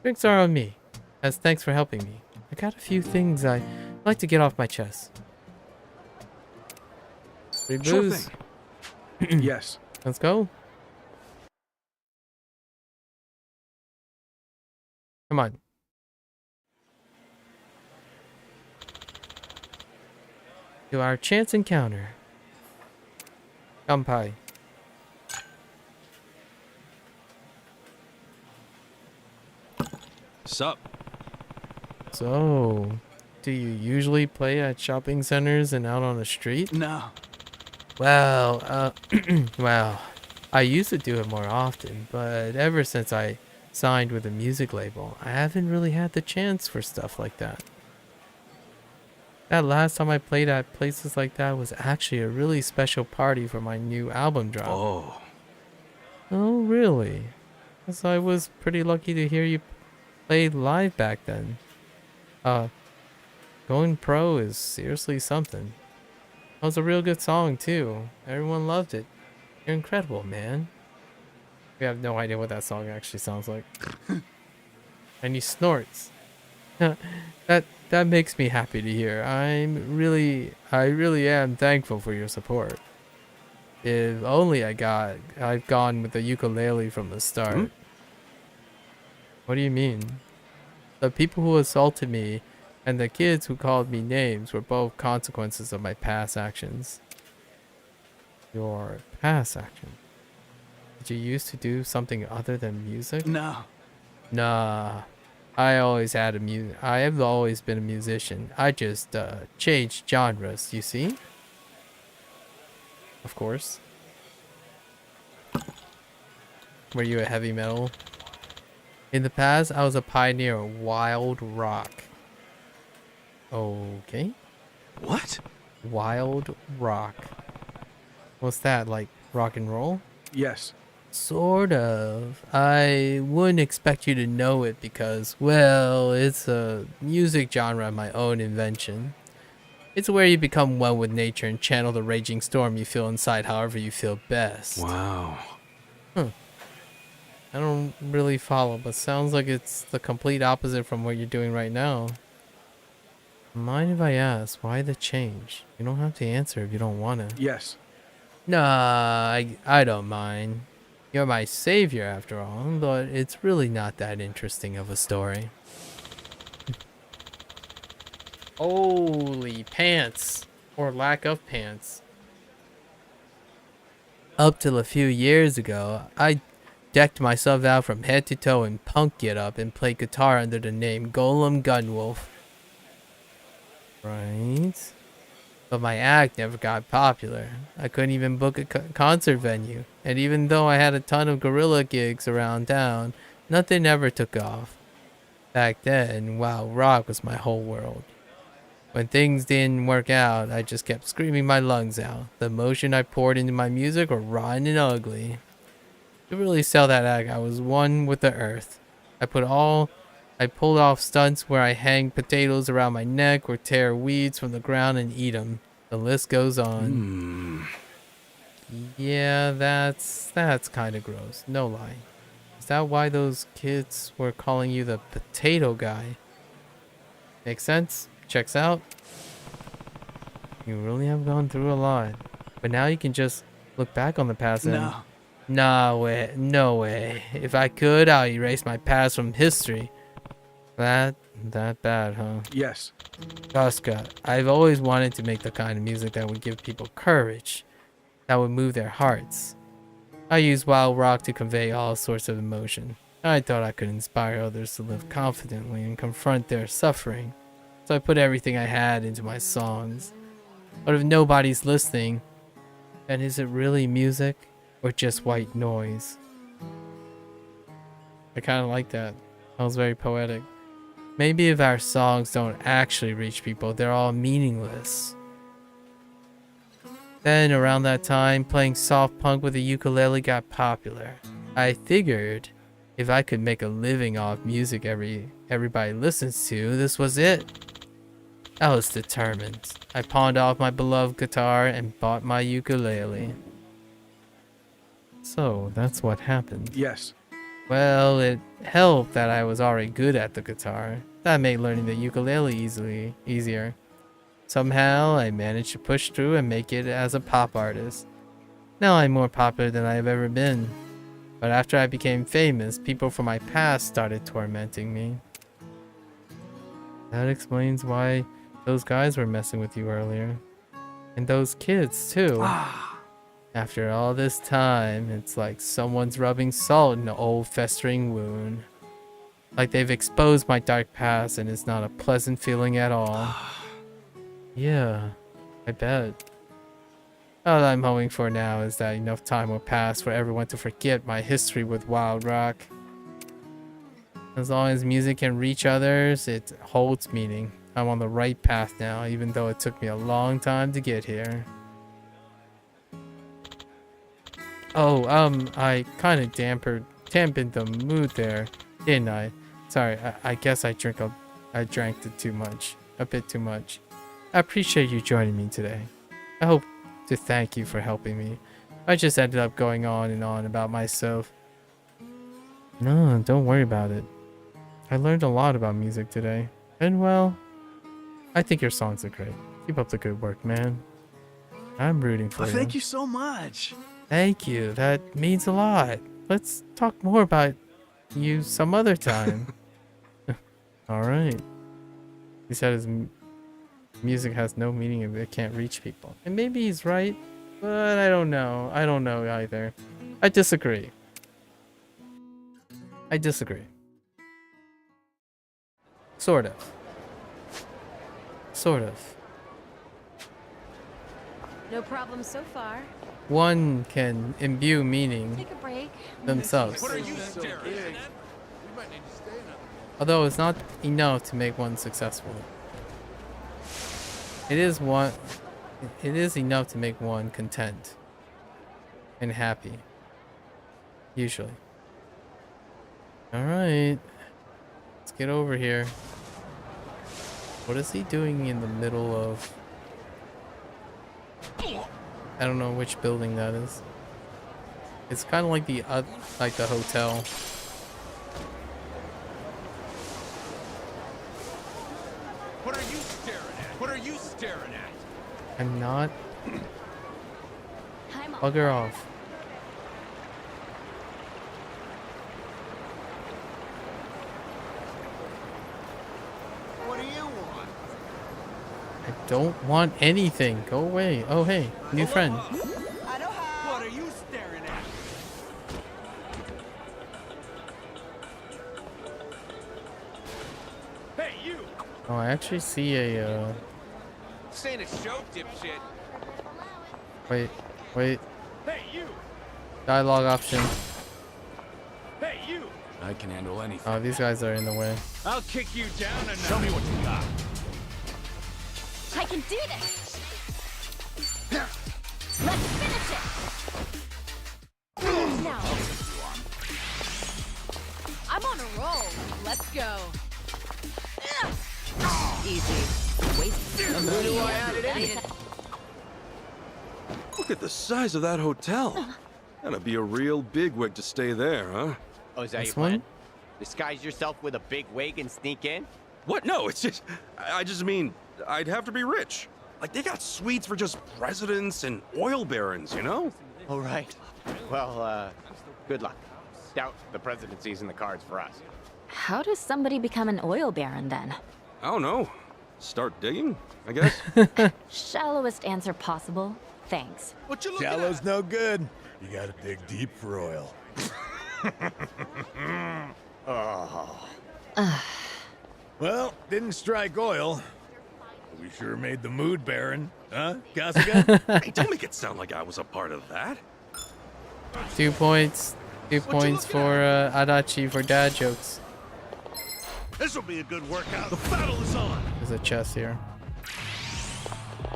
Drinks are on me. As thanks for helping me. I got a few things I'd like to get off my chest. Free Sure booze. thing. Yes. Let's go. Come on. To our chance encounter. Kampai. Sup? So, do you usually play at shopping centers and out on the street? No. Well, well, I used to do it more often, but ever since I signed with a music label, I haven't really had the chance for stuff like that. That last time I played at places like that was actually a really special party for my new album drop. Oh. Oh, really? Guess I was pretty lucky to hear you play live back then. Going pro is seriously something. That was a real good song too. Everyone loved it. You're incredible, man. We have no idea what that song actually sounds like. And he snorts. That makes me happy to hear. I really am thankful for your support. If only I'd gone with the ukulele from the start. What do you mean? The people who assaulted me and the kids who called me names were both consequences of my past actions. Your past action? Did you used to do something other than music? No. Nah. I have always been a musician. I just changed genres, you see? Of course. Were you a heavy metal? In the past, I was a pioneer of wild rock. Okay. What? Wild rock. What's that, like rock and roll? Yes. Sort of. I wouldn't expect you to know it because, well, it's a music genre of my own invention. It's where you become one with nature and channel the raging storm you feel inside however you feel best. Wow. I don't really follow, but sounds like it's the complete opposite from what you're doing right now. Mind if I ask, why the change? You don't have to answer if you don't want to. Yes. Nah, I don't mind. You're my savior after all, but it's really not that interesting of a story. Holy pants. Or lack of pants. Up till a few years ago, I decked myself out from head to toe in punk get-up and played guitar under the name Golem Gunwolf. Right? But my act never got popular. I couldn't even book a concert venue. And even though I had a ton of guerrilla gigs around town, nothing ever took off. Back then, wow, rock was my whole world. When things didn't work out, I just kept screaming my lungs out. The emotion I poured into my music were rotten and ugly. To really sell that act, I was one with the earth. I pulled off stunts where I hang potatoes around my neck or tear weeds from the ground and eat them. The list goes on. Yeah, that's kind of gross. No lie. Is that why those kids were calling you the potato guy? Makes sense? Checks out? You really have gone through a lot. But now you can just look back on the past and... No. No way. If I could, I'll erase my past from history. That bad, huh? Yes. Tosca, I've always wanted to make the kind of music that would give people courage, that would move their hearts. I use wild rock to convey all sorts of emotion. I thought I could inspire others to live confidently and confront their suffering. So I put everything I had into my songs. But if nobody's listening, then is it really music or just white noise? I kind of like that. That was very poetic. Maybe if our songs don't actually reach people, they're all meaningless. Then around that time, playing soft punk with a ukulele got popular. I figured if I could make a living off music everybody listens to, this was it. I was determined. I pawned off my beloved guitar and bought my ukulele. So that's what happened. Yes. Well, it helped that I was already good at the guitar. That made learning the ukulele easier. Somehow, I managed to push through and make it as a pop artist. Now I'm more popular than I have ever been. But after I became famous, people from my past started tormenting me. That explains why those guys were messing with you earlier. And those kids, too. After all this time, it's like someone's rubbing salt in an old festering wound. Like they've exposed my dark past and it's not a pleasant feeling at all. Yeah, I bet. All I'm hoping for now is that enough time will pass for everyone to forget my history with Wild Rock. As long as music can reach others, it holds meaning. I'm on the right path now, even though it took me a long time to get here. Oh, I kind of dampened the mood there, didn't I? Sorry, I guess I drank it too much. A bit too much. I appreciate you joining me today. I hope to thank you for helping me. I just ended up going on and on about myself. No, don't worry about it. I learned a lot about music today. And well, I think your songs are great. Keep up the good work, man. I'm rooting for you. Thank you so much. Thank you. That means a lot. Let's talk more about you some other time. Alright. He said his music has no meaning if it can't reach people. And maybe he's right, but I don't know. I don't know either. I disagree. Sort of. No problem so far. One can imbue meaning Take a break. themselves. What are you staring at? Although it's not enough to make one successful. It is enough to make one content and happy. Usually. Alright. Let's get over here. What is he doing in the middle of... I don't know which building that is. It's kind of like the hotel. What are you staring at? I'm not. Bugger off. What do you want? I don't want anything. Go away. Oh, hey, new friend. What are you staring at? Hey, you! Oh, I actually see a, This ain't a show, dipshit. Wait. Hey, you! Dialogue option. Hey, you! I can handle anything. Oh, these guys are in the way. I'll kick you down and Show me what you got. I can do this. Let's finish it. Now. I'm on a roll. Let's go. Easy. Wait. Look at the size of that hotel. Gotta be a real bigwig to stay there, huh? Oh, is that This your plan? one? Disguise yourself with a big wig and sneak in? What? No, it's just... I just mean, I'd have to be rich. Like, they got suites for just presidents and oil barons, you know? All right. Well, good luck. Doubt the presidency's in the cards for us. How does somebody become an oil baron then? I don't know. Start digging, I guess. Shallowest answer possible. Thanks. What you looking Shallow's at? no good. You gotta dig deep for oil. Oh. Well, didn't strike oil. We sure made the mood barren, huh, Kasuga? Hey, don't make it sound like I was a part of that. 2 points. 2 points for Adachi for dad jokes. This'll be a good workout. The battle is on. There's a chest here.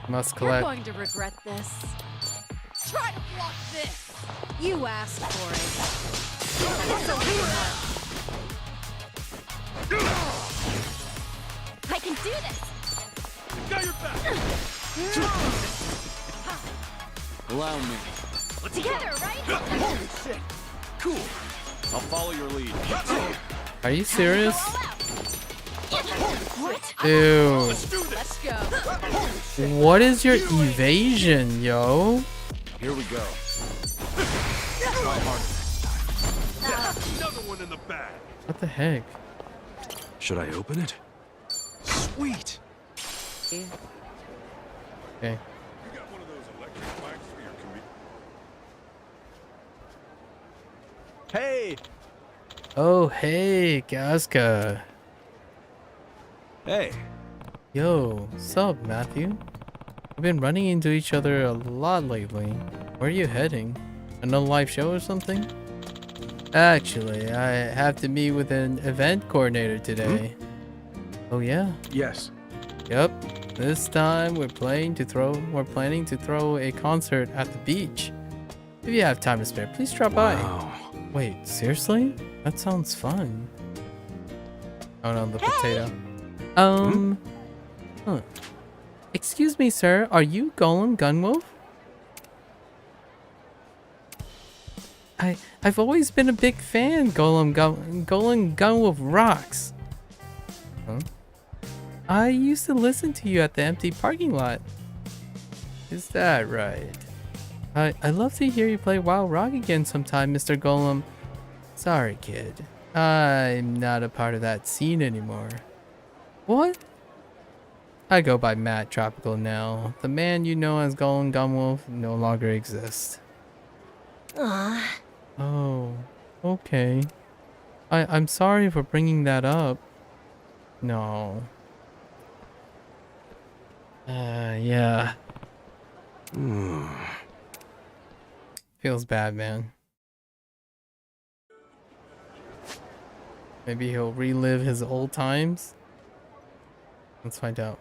Must You're collect. going to regret this. Try to block this. You asked for it. It's a rumor. I can do this. Got your back. Allow me. Together, right? Holy shit. Cool. I'll follow your lead. Are you serious? What? Dude. Let's go. What is your evasion, yo? Here we go. Another one in the bag. What the heck? Should I open it? Sweet. Okay. You got one of those electric bikes for your commute? Hey! Oh, hey, Gazka. Hey. Yo, sup, Matthew? We've been running into each other a lot lately. Where are you heading? Another live show or something? Actually, I have to meet with an event coordinator today. Oh yeah? Yes. Yep. This time we're planning to throw a concert at the beach. If you have time to spare, please drop by. Wait, seriously? That sounds fun. Oh no, the potato. Huh. Excuse me, sir. Are you Golem Gunwolf? I've always been a big fan. Golem Gunwolf rocks. Huh? I used to listen to you at the empty parking lot. Is that right? I'd love to hear you play Wild Rock again sometime, Mr. Golem. Sorry, kid. I'm not a part of that scene anymore. What? I go by Matt Tropical now. The man you know as Golem Gunwolf no longer exists. Oh, okay. I'm sorry for bringing that up. No. Yeah. Feels bad, man. Maybe he'll relive his old times? Let's find out.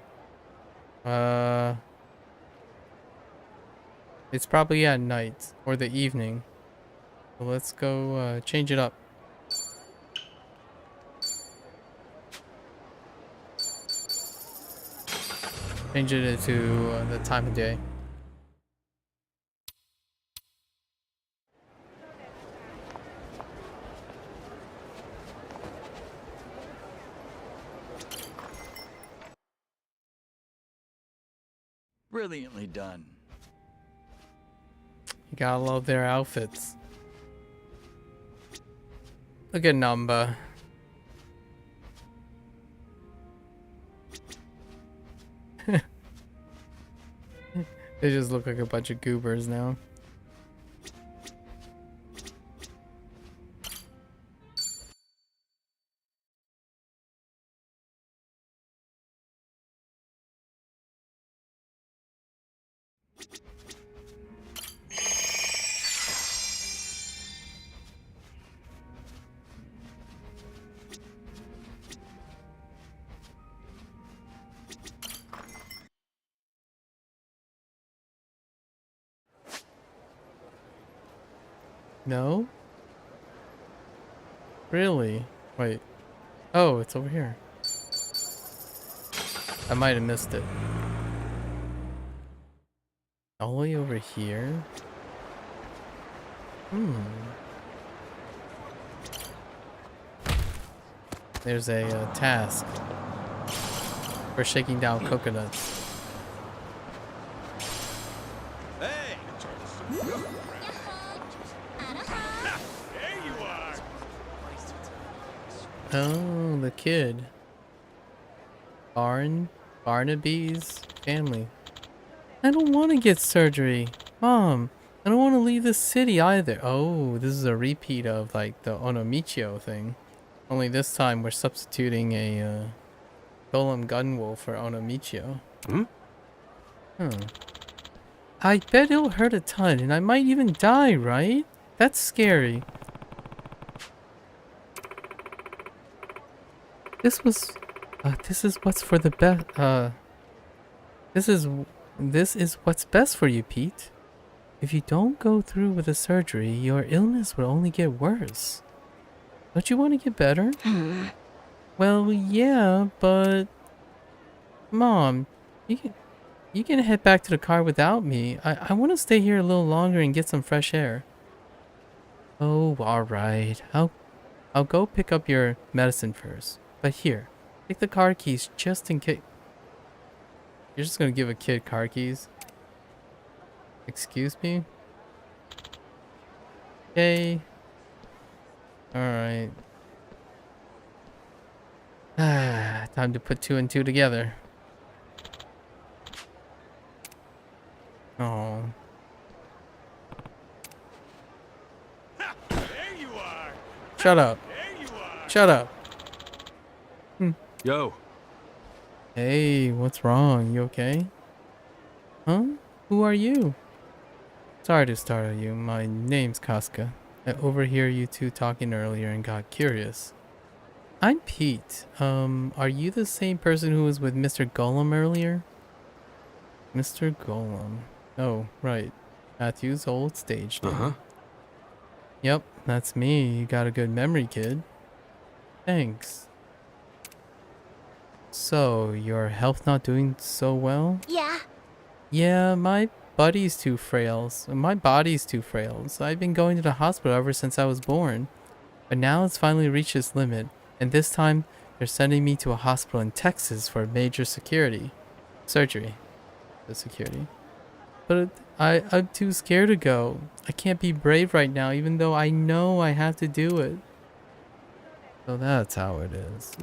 It's probably at night or the evening. So let's go change it up. Change it to the time of day. Brilliantly done. You gotta love their outfits. Look at Numba. They just look like a bunch of goobers now. No? Really? Wait. Oh, it's over here. I might have missed it. All the way over here? There's a task for shaking down coconuts. Oh, the kid. Barnaby's family. I don't want to get surgery. Mom, I don't want to leave the city either. Oh, this is a repeat of like the Onomichio thing. Only this time we're substituting a Golem Gunwolf for Onomichio. I bet it'll hurt a ton and I might even die, right? That's scary. This is what's for the best. This is what's best for you, Pete. If you don't go through with the surgery, your illness will only get worse. Don't you want to get better? Well, yeah, but... Mom, you can head back to the car without me. I want to stay here a little longer and get some fresh air. Oh, alright. I'll go pick up your medicine first. But here, take the car keys just in case... You're just gonna give a kid car keys? Excuse me? Okay. Alright. Time to put 2 and 2 together. Oh. There you are. Shut up. There you are. Shut up. Yo. Hey, what's wrong? You okay? Huh? Who are you? Sorry to startle you. My name's Casca. I overheard you two talking earlier and got curious. I'm Pete. Are you the same person who was with Mr. Golem earlier? Mr. Golem. Oh, right. Matthew's old stage name. Uh-huh. Yep, that's me. You got a good memory, kid. Thanks. So, your health not doing so well? Yeah. Yeah, my body's too frail. So I've been going to the hospital ever since I was born. But now it's finally reached its limit. And this time, they're sending me to a hospital in Texas for major surgery. The security. But I'm too scared to go. I can't be brave right now, even though I know I have to do it. So that's how it is.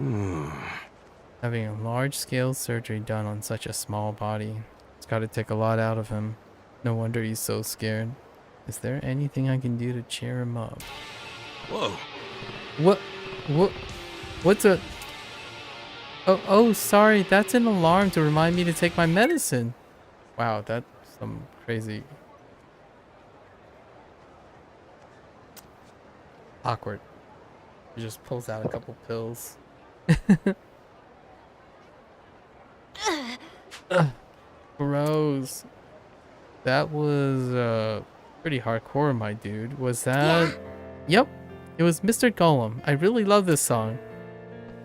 Having a large-scale surgery done on such a small body. It's got to take a lot out of him. No wonder he's so scared. Is there anything I can do to cheer him up? Whoa. What's a... Oh, sorry. That's an alarm to remind me to take my medicine. Wow, that's some crazy... Awkward. He just pulls out a couple pills. Gross. That was pretty hardcore, my dude. Was that... Yeah. Yep. It was Mr. Golem. I really love this song.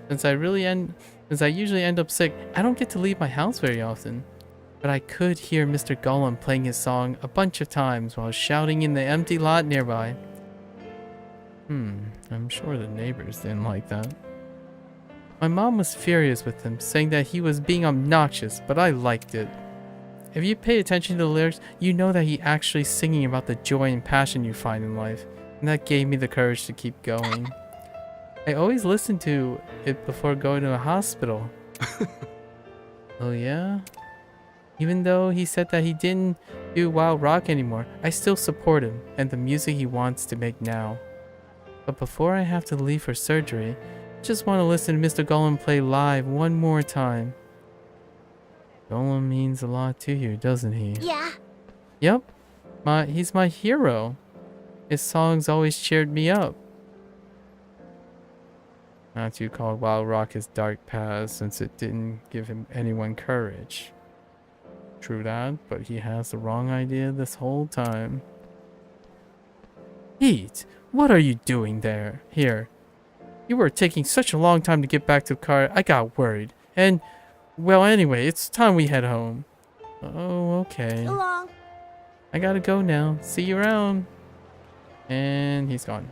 Since I usually end up sick, I don't get to leave my house very often. But I could hear Mr. Golem playing his song a bunch of times while shouting in the empty lot nearby. I'm sure the neighbors didn't like that. My mom was furious with him, saying that he was being obnoxious, but I liked it. If you pay attention to the lyrics, you know that he actually singing about the joy and passion you find in life, and that gave me the courage to keep going. I always listen to it before going to the hospital. Oh yeah? Even though he said that he didn't do wild rock anymore, I still support him and the music he wants to make now. But before I have to leave for surgery, I just want to listen to Mr. Golem play live one more time. Golem means a lot to you, doesn't he? Yeah. Yep. He's my hero. His songs always cheered me up. Matthew called wild rock his dark past since it didn't give him anyone courage. True that, but he has the wrong idea this whole time. Pete, what are you doing here? You were taking such a long time to get back to the car, I got worried. And, well, anyway, it's time we head home. Oh, okay. So long. I gotta go now. See you around. And he's gone.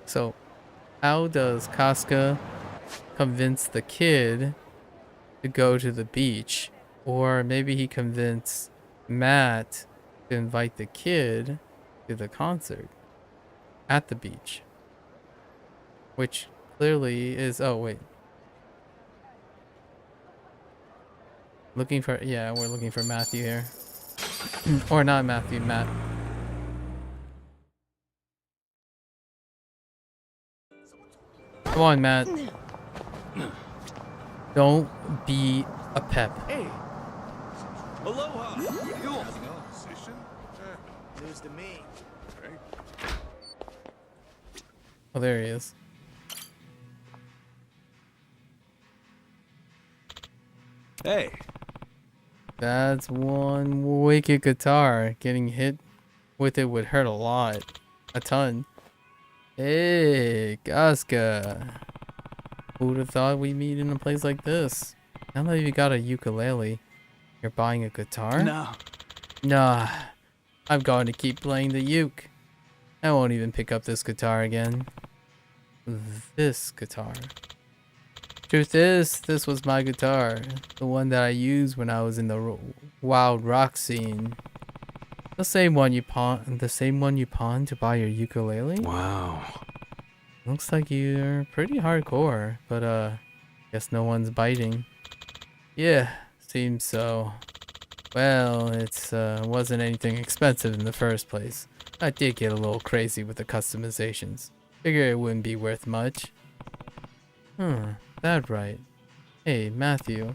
So, how does Casca convince the kid to go to the beach? Or maybe he convinced Matt to invite the kid to the concert at the beach. Which clearly is... Oh, wait. Yeah, we're looking for Matthew here. Or not Matthew, Matt. Come on, Matt. Don't be a pep. Hey. Aloha. Cool. News to me. Oh, there he is. Hey. That's one wicked guitar. Getting hit with it would hurt a lot. A ton. Hey, Casca. Who would have thought we'd meet in a place like this? Now that you got a ukulele, you're buying a guitar? No. Nah. I'm going to keep playing the uke. I won't even pick up this guitar again. This guitar. Truth is, this was my guitar. The one that I used when I was in the wild rock scene. The same one you pawned to buy your ukulele? Wow. Looks like you're pretty hardcore, but guess no one's biting. Yeah, seems so. Well, it's wasn't anything expensive in the first place. I did get a little crazy with the customizations. Figure it wouldn't be worth much. That right. Hey, Matthew.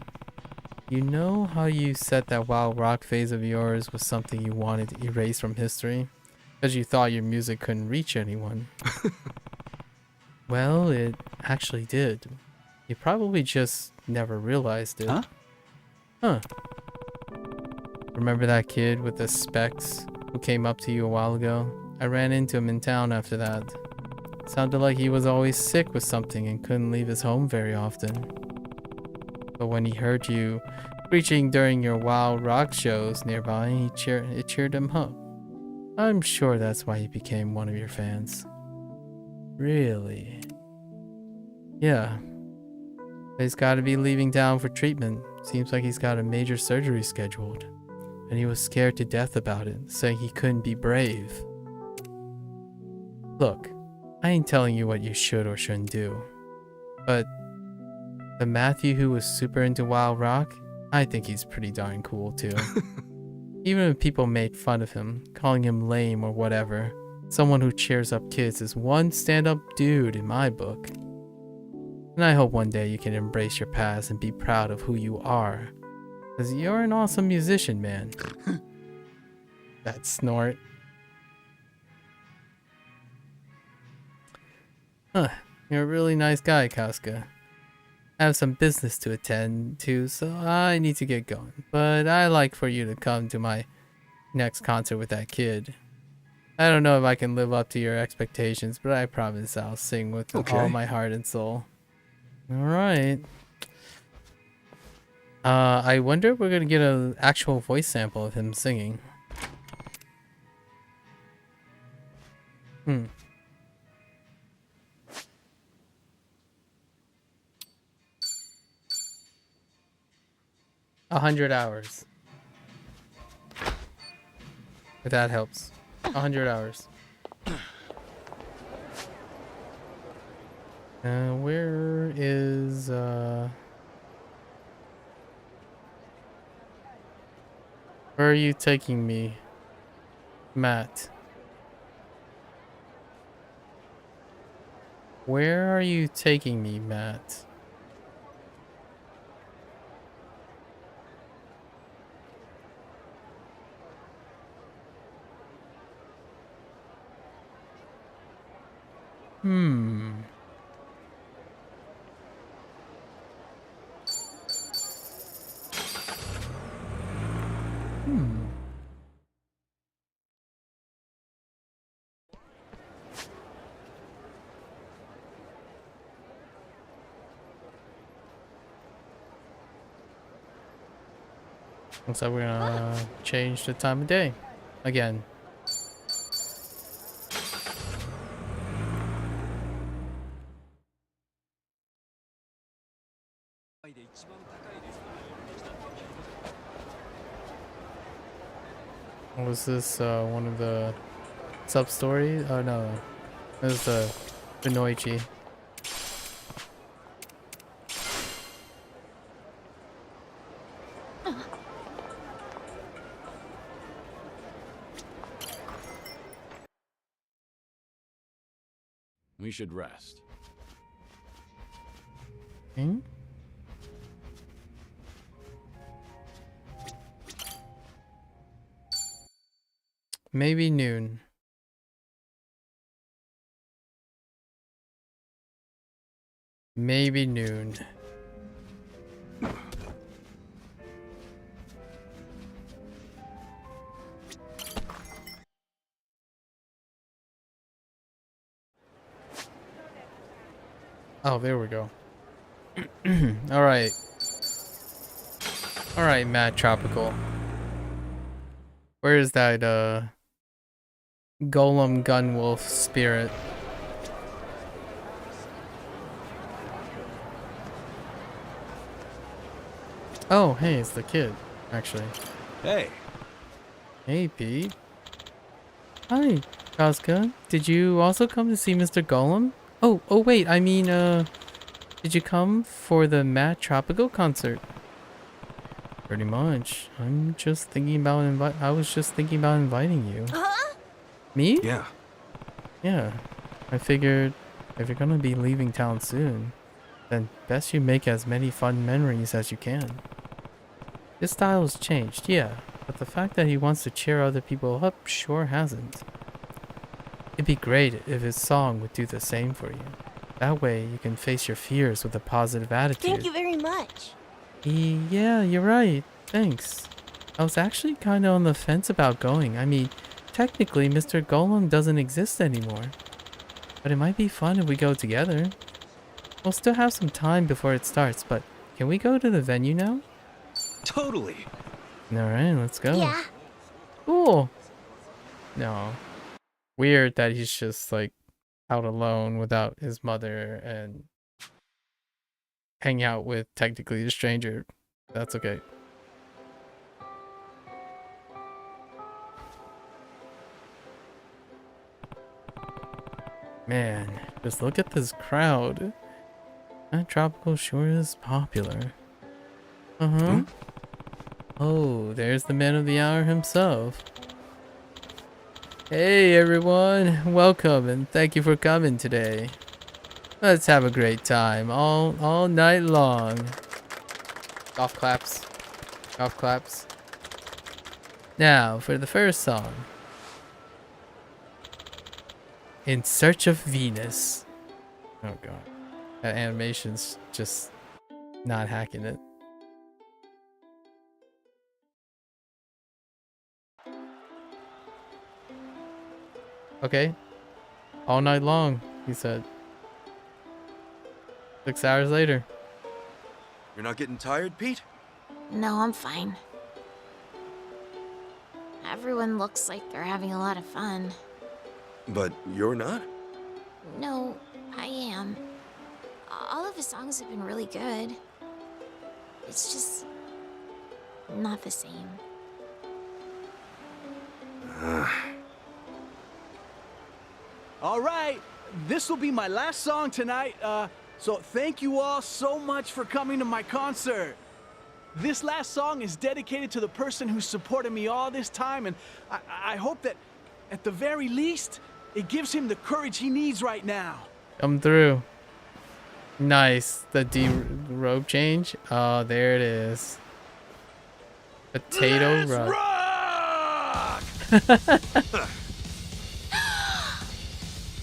You know how you said that wild rock phase of yours was something you wanted to erase from history? Because you thought your music couldn't reach anyone. Well, it actually did. You probably just never realized it. Huh. Remember that kid with the specs who came up to you a while ago? I ran into him in town after that. Sounded like he was always sick with something and couldn't leave his home very often. But when he heard you preaching during your wild rock shows nearby, it cheered him up. I'm sure that's why he became one of your fans. Really? Yeah. He's got to be leaving town for treatment. Seems like he's got a major surgery scheduled. And he was scared to death about it, saying he couldn't be brave. Look, I ain't telling you what you should or shouldn't do. But the Matthew who was super into wild rock, I think he's pretty darn cool too. Even if people made fun of him, calling him lame or whatever, someone who cheers up kids is one stand-up dude in my book. And I hope one day you can embrace your past and be proud of who you are. Because you're an awesome musician, man. That snort. Huh. You're a really nice guy, Casca. I have some business to attend to, so I need to get going. But I'd like for you to come to my next concert with that kid. I don't know if I can live up to your expectations, but I promise I'll sing with all my heart and soul. Alright. I wonder if we're gonna get an actual voice sample of him singing. 100 hours. If that helps. 100 hours. Where is where are you taking me, Matt? Where are you taking me, Matt? Looks like we're gonna change the time of day again. Was this one of the sub stories? Oh no, it was the Benoichi. We should rest. Maybe noon. Maybe noon. Oh, there we go. Alright. Alright, Mad Tropical. Where is that, Golem Gunwolf spirit? Oh, hey, it's the kid, actually. Hey. Hey, Pete. Hi, Kazka. Did you also come to see Mr. Golem? Oh, wait, I mean, did you come for the Mad Tropical concert? Pretty much. I'm just thinking about I was just thinking about inviting you. Huh? Me? Yeah. Yeah. I figured if you're gonna be leaving town soon, then best you make as many fun memories as you can. His style has changed, yeah, but the fact that he wants to cheer other people up sure hasn't. It'd be great if his song would do the same for you. That way you can face your fears with a positive attitude. Thank you very much. Yeah, you're right. Thanks. I was actually kind of on the fence about going. I mean, technically Mr. Golem doesn't exist anymore. But it might be fun if we go together. We'll still have some time before it starts, but can we go to the venue now? Totally. Alright, let's go. Yeah. Cool. No. Weird that he's just like out alone without his mother and hang out with technically a stranger. That's okay. Man, just look at this crowd. That tropical sure is popular. Uh-huh. Oh, there's the man of the hour himself. Hey everyone, welcome and thank you for coming today. Let's have a great time all night long. Golf claps. Golf claps. Now for the first song. In Search of Venus. Oh god. That animation's just not hacking it. Okay. All night long, he said. 6 hours later. You're not getting tired, Pete? No, I'm fine. Everyone looks like they're having a lot of fun. But you're not? No, I am. All of his songs have been really good. It's just not the same. All right, this will be my last song tonight. So thank you all so much for coming to my concert. This last song is dedicated to the person who supported me all this time, and I hope that, at the very least, it gives him the courage he needs right now. Come through. Nice. The robe change. Oh, there it is. Potato rock.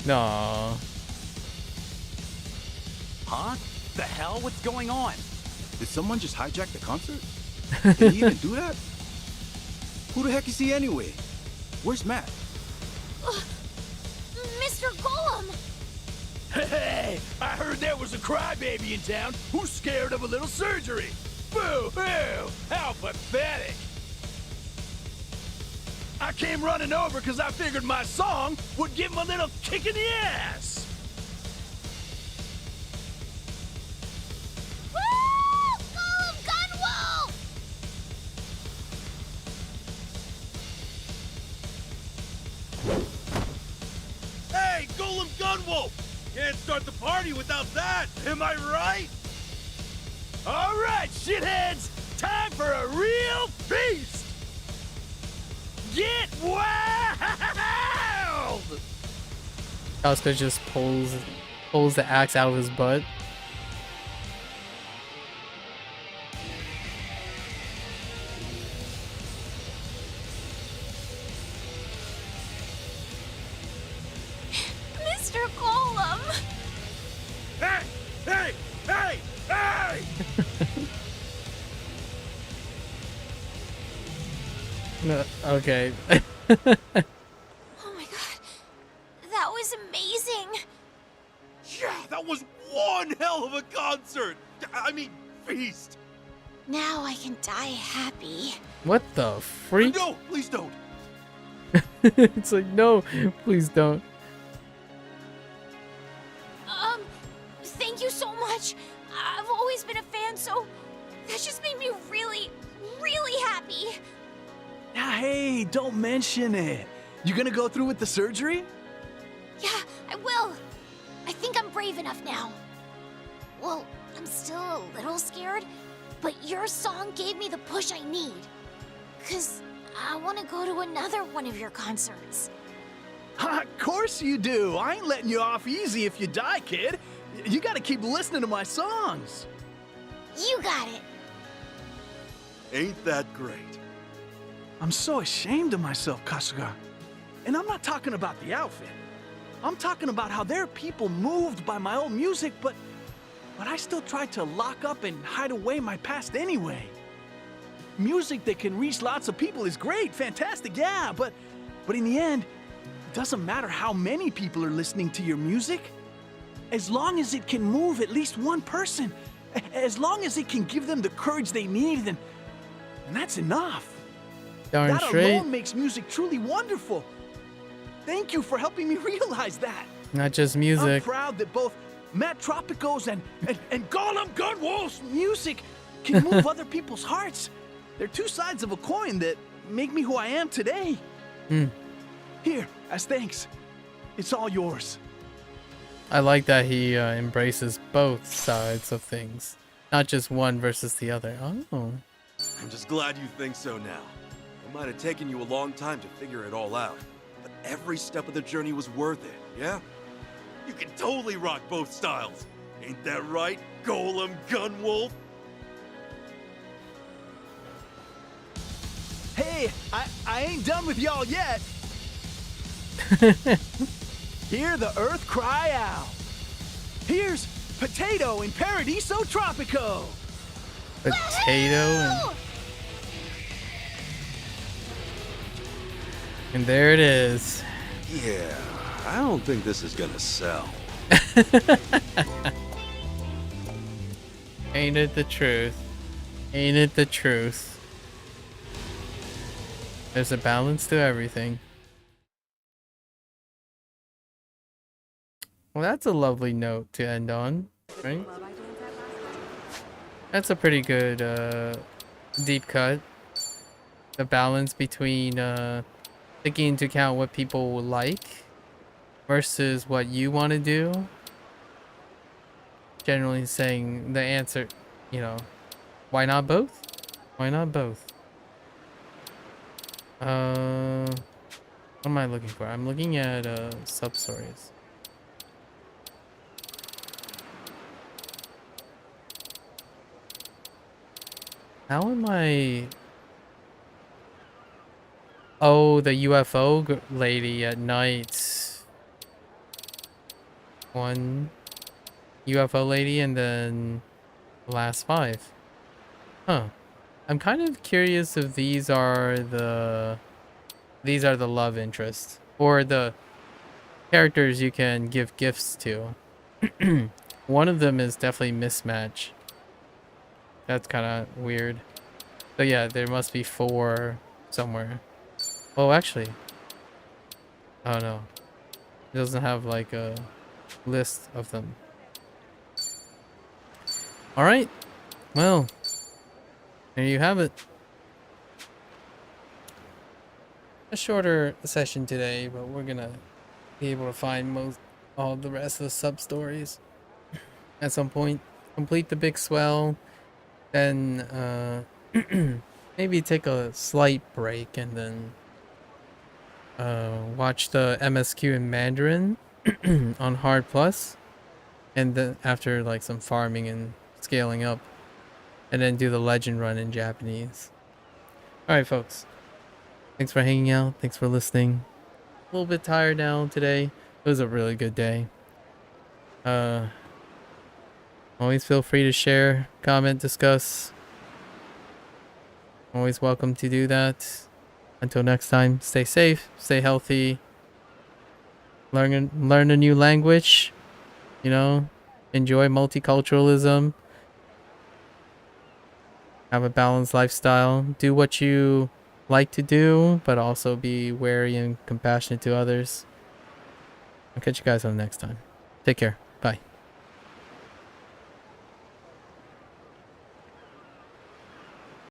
No. Huh? The hell? What's going on? Did someone just hijack the concert? Did he even do that? Who the heck is he anyway? Where's Matt? Mr. Golem! Hey, I heard there was a crybaby in town who's scared of a little surgery. Boo-hoo! How pathetic! I came running over because I figured my song would give him a little kick in the ass. Woo! Golem Gunwolf! Hey, Golem Gunwolf! Can't start the party without that, am I right? All right, shitheads! Time for a real feast! Get wild! Oscar just pulls the axe out of his butt. Mr. Golem! Hey! Hey! Hey! Hey! No, okay. Oh my god. That was amazing. Yeah, that was one hell of a concert! I mean, feast! Now I can die happy. What the freak? No, please don't! It's like, no, please don't. Thank you so much. I've always been a fan, so that just made me really, really happy. Now, hey, don't mention it. You gonna go through with the surgery? Yeah, I will. I think I'm brave enough now. Well, I'm still a little scared, but your song gave me the push I need. 'Cause I want to go to another one of your concerts. Of course you do. I ain't letting you off easy if you die, kid. You gotta keep listening to my songs. You got it. Ain't that great? I'm so ashamed of myself, Kasuga. And I'm not talking about the outfit. I'm talking about how there are people moved by my old music, but I still try to lock up and hide away my past anyway. Music that can reach lots of people is great, fantastic, yeah, but in the end, it doesn't matter how many people are listening to your music. As long as it can move at least one person, as long as it can give them the courage they need, then that's enough. Darn that straight. alone makes music truly wonderful. Thank you for helping me realize that. Not just music. I'm proud that both Matt Tropico's and Gollum Gunwolf's music can move other people's hearts. They're two sides of a coin that make me who I am today. Here, as thanks. It's all yours. I like that he embraces both sides of things, not just one versus the other. Oh. I'm just glad you think so now. It might have taken you a long time to figure it all out, but every step of the journey was worth it, yeah? You can totally rock both styles. Ain't that right, Golem Gunwolf? Hey, I ain't done with y'all yet. Hear the earth cry out. Here's Potato in Paradiso Tropico. Potato and there it is. Yeah, I don't think this is gonna sell. Ain't it the truth? Ain't it the truth? There's a balance to everything. Well, that's a lovely note to end on, right? That's a pretty good deep cut. The balance between taking into account what people will like versus what you want to do. Generally saying the answer, you know, why not both? Why not both? What am I looking for? I'm looking at sub-stories. How am I... Oh, the UFO lady at night. One UFO lady and then the last 5. Huh. I'm kind of curious if these are the love interest or the characters you can give gifts to. One of them is definitely mismatch. That's kind of weird. But yeah, there must be 4 somewhere. Oh, actually. Oh no. It doesn't have like a list of them. Alright. Well. There you have it. A shorter session today, but we're gonna be able to find all the rest of the sub-stories at some point. Complete the big swell. Then maybe take a slight break and then watch the MSQ in Mandarin on Hard Plus, and then after like some farming and scaling up, and then do the Legend run in Japanese. Alright folks, thanks for hanging out, thanks for listening. A little bit tired now today. It was a really good day. Always feel free to share, comment, discuss. Always welcome to do that. Until next time, stay safe, stay healthy, learn a new language, You know, enjoy multiculturalism. Have a balanced lifestyle. Do what you like to do, but also be wary and compassionate to others. I'll catch you guys on the next time. Take care. Bye.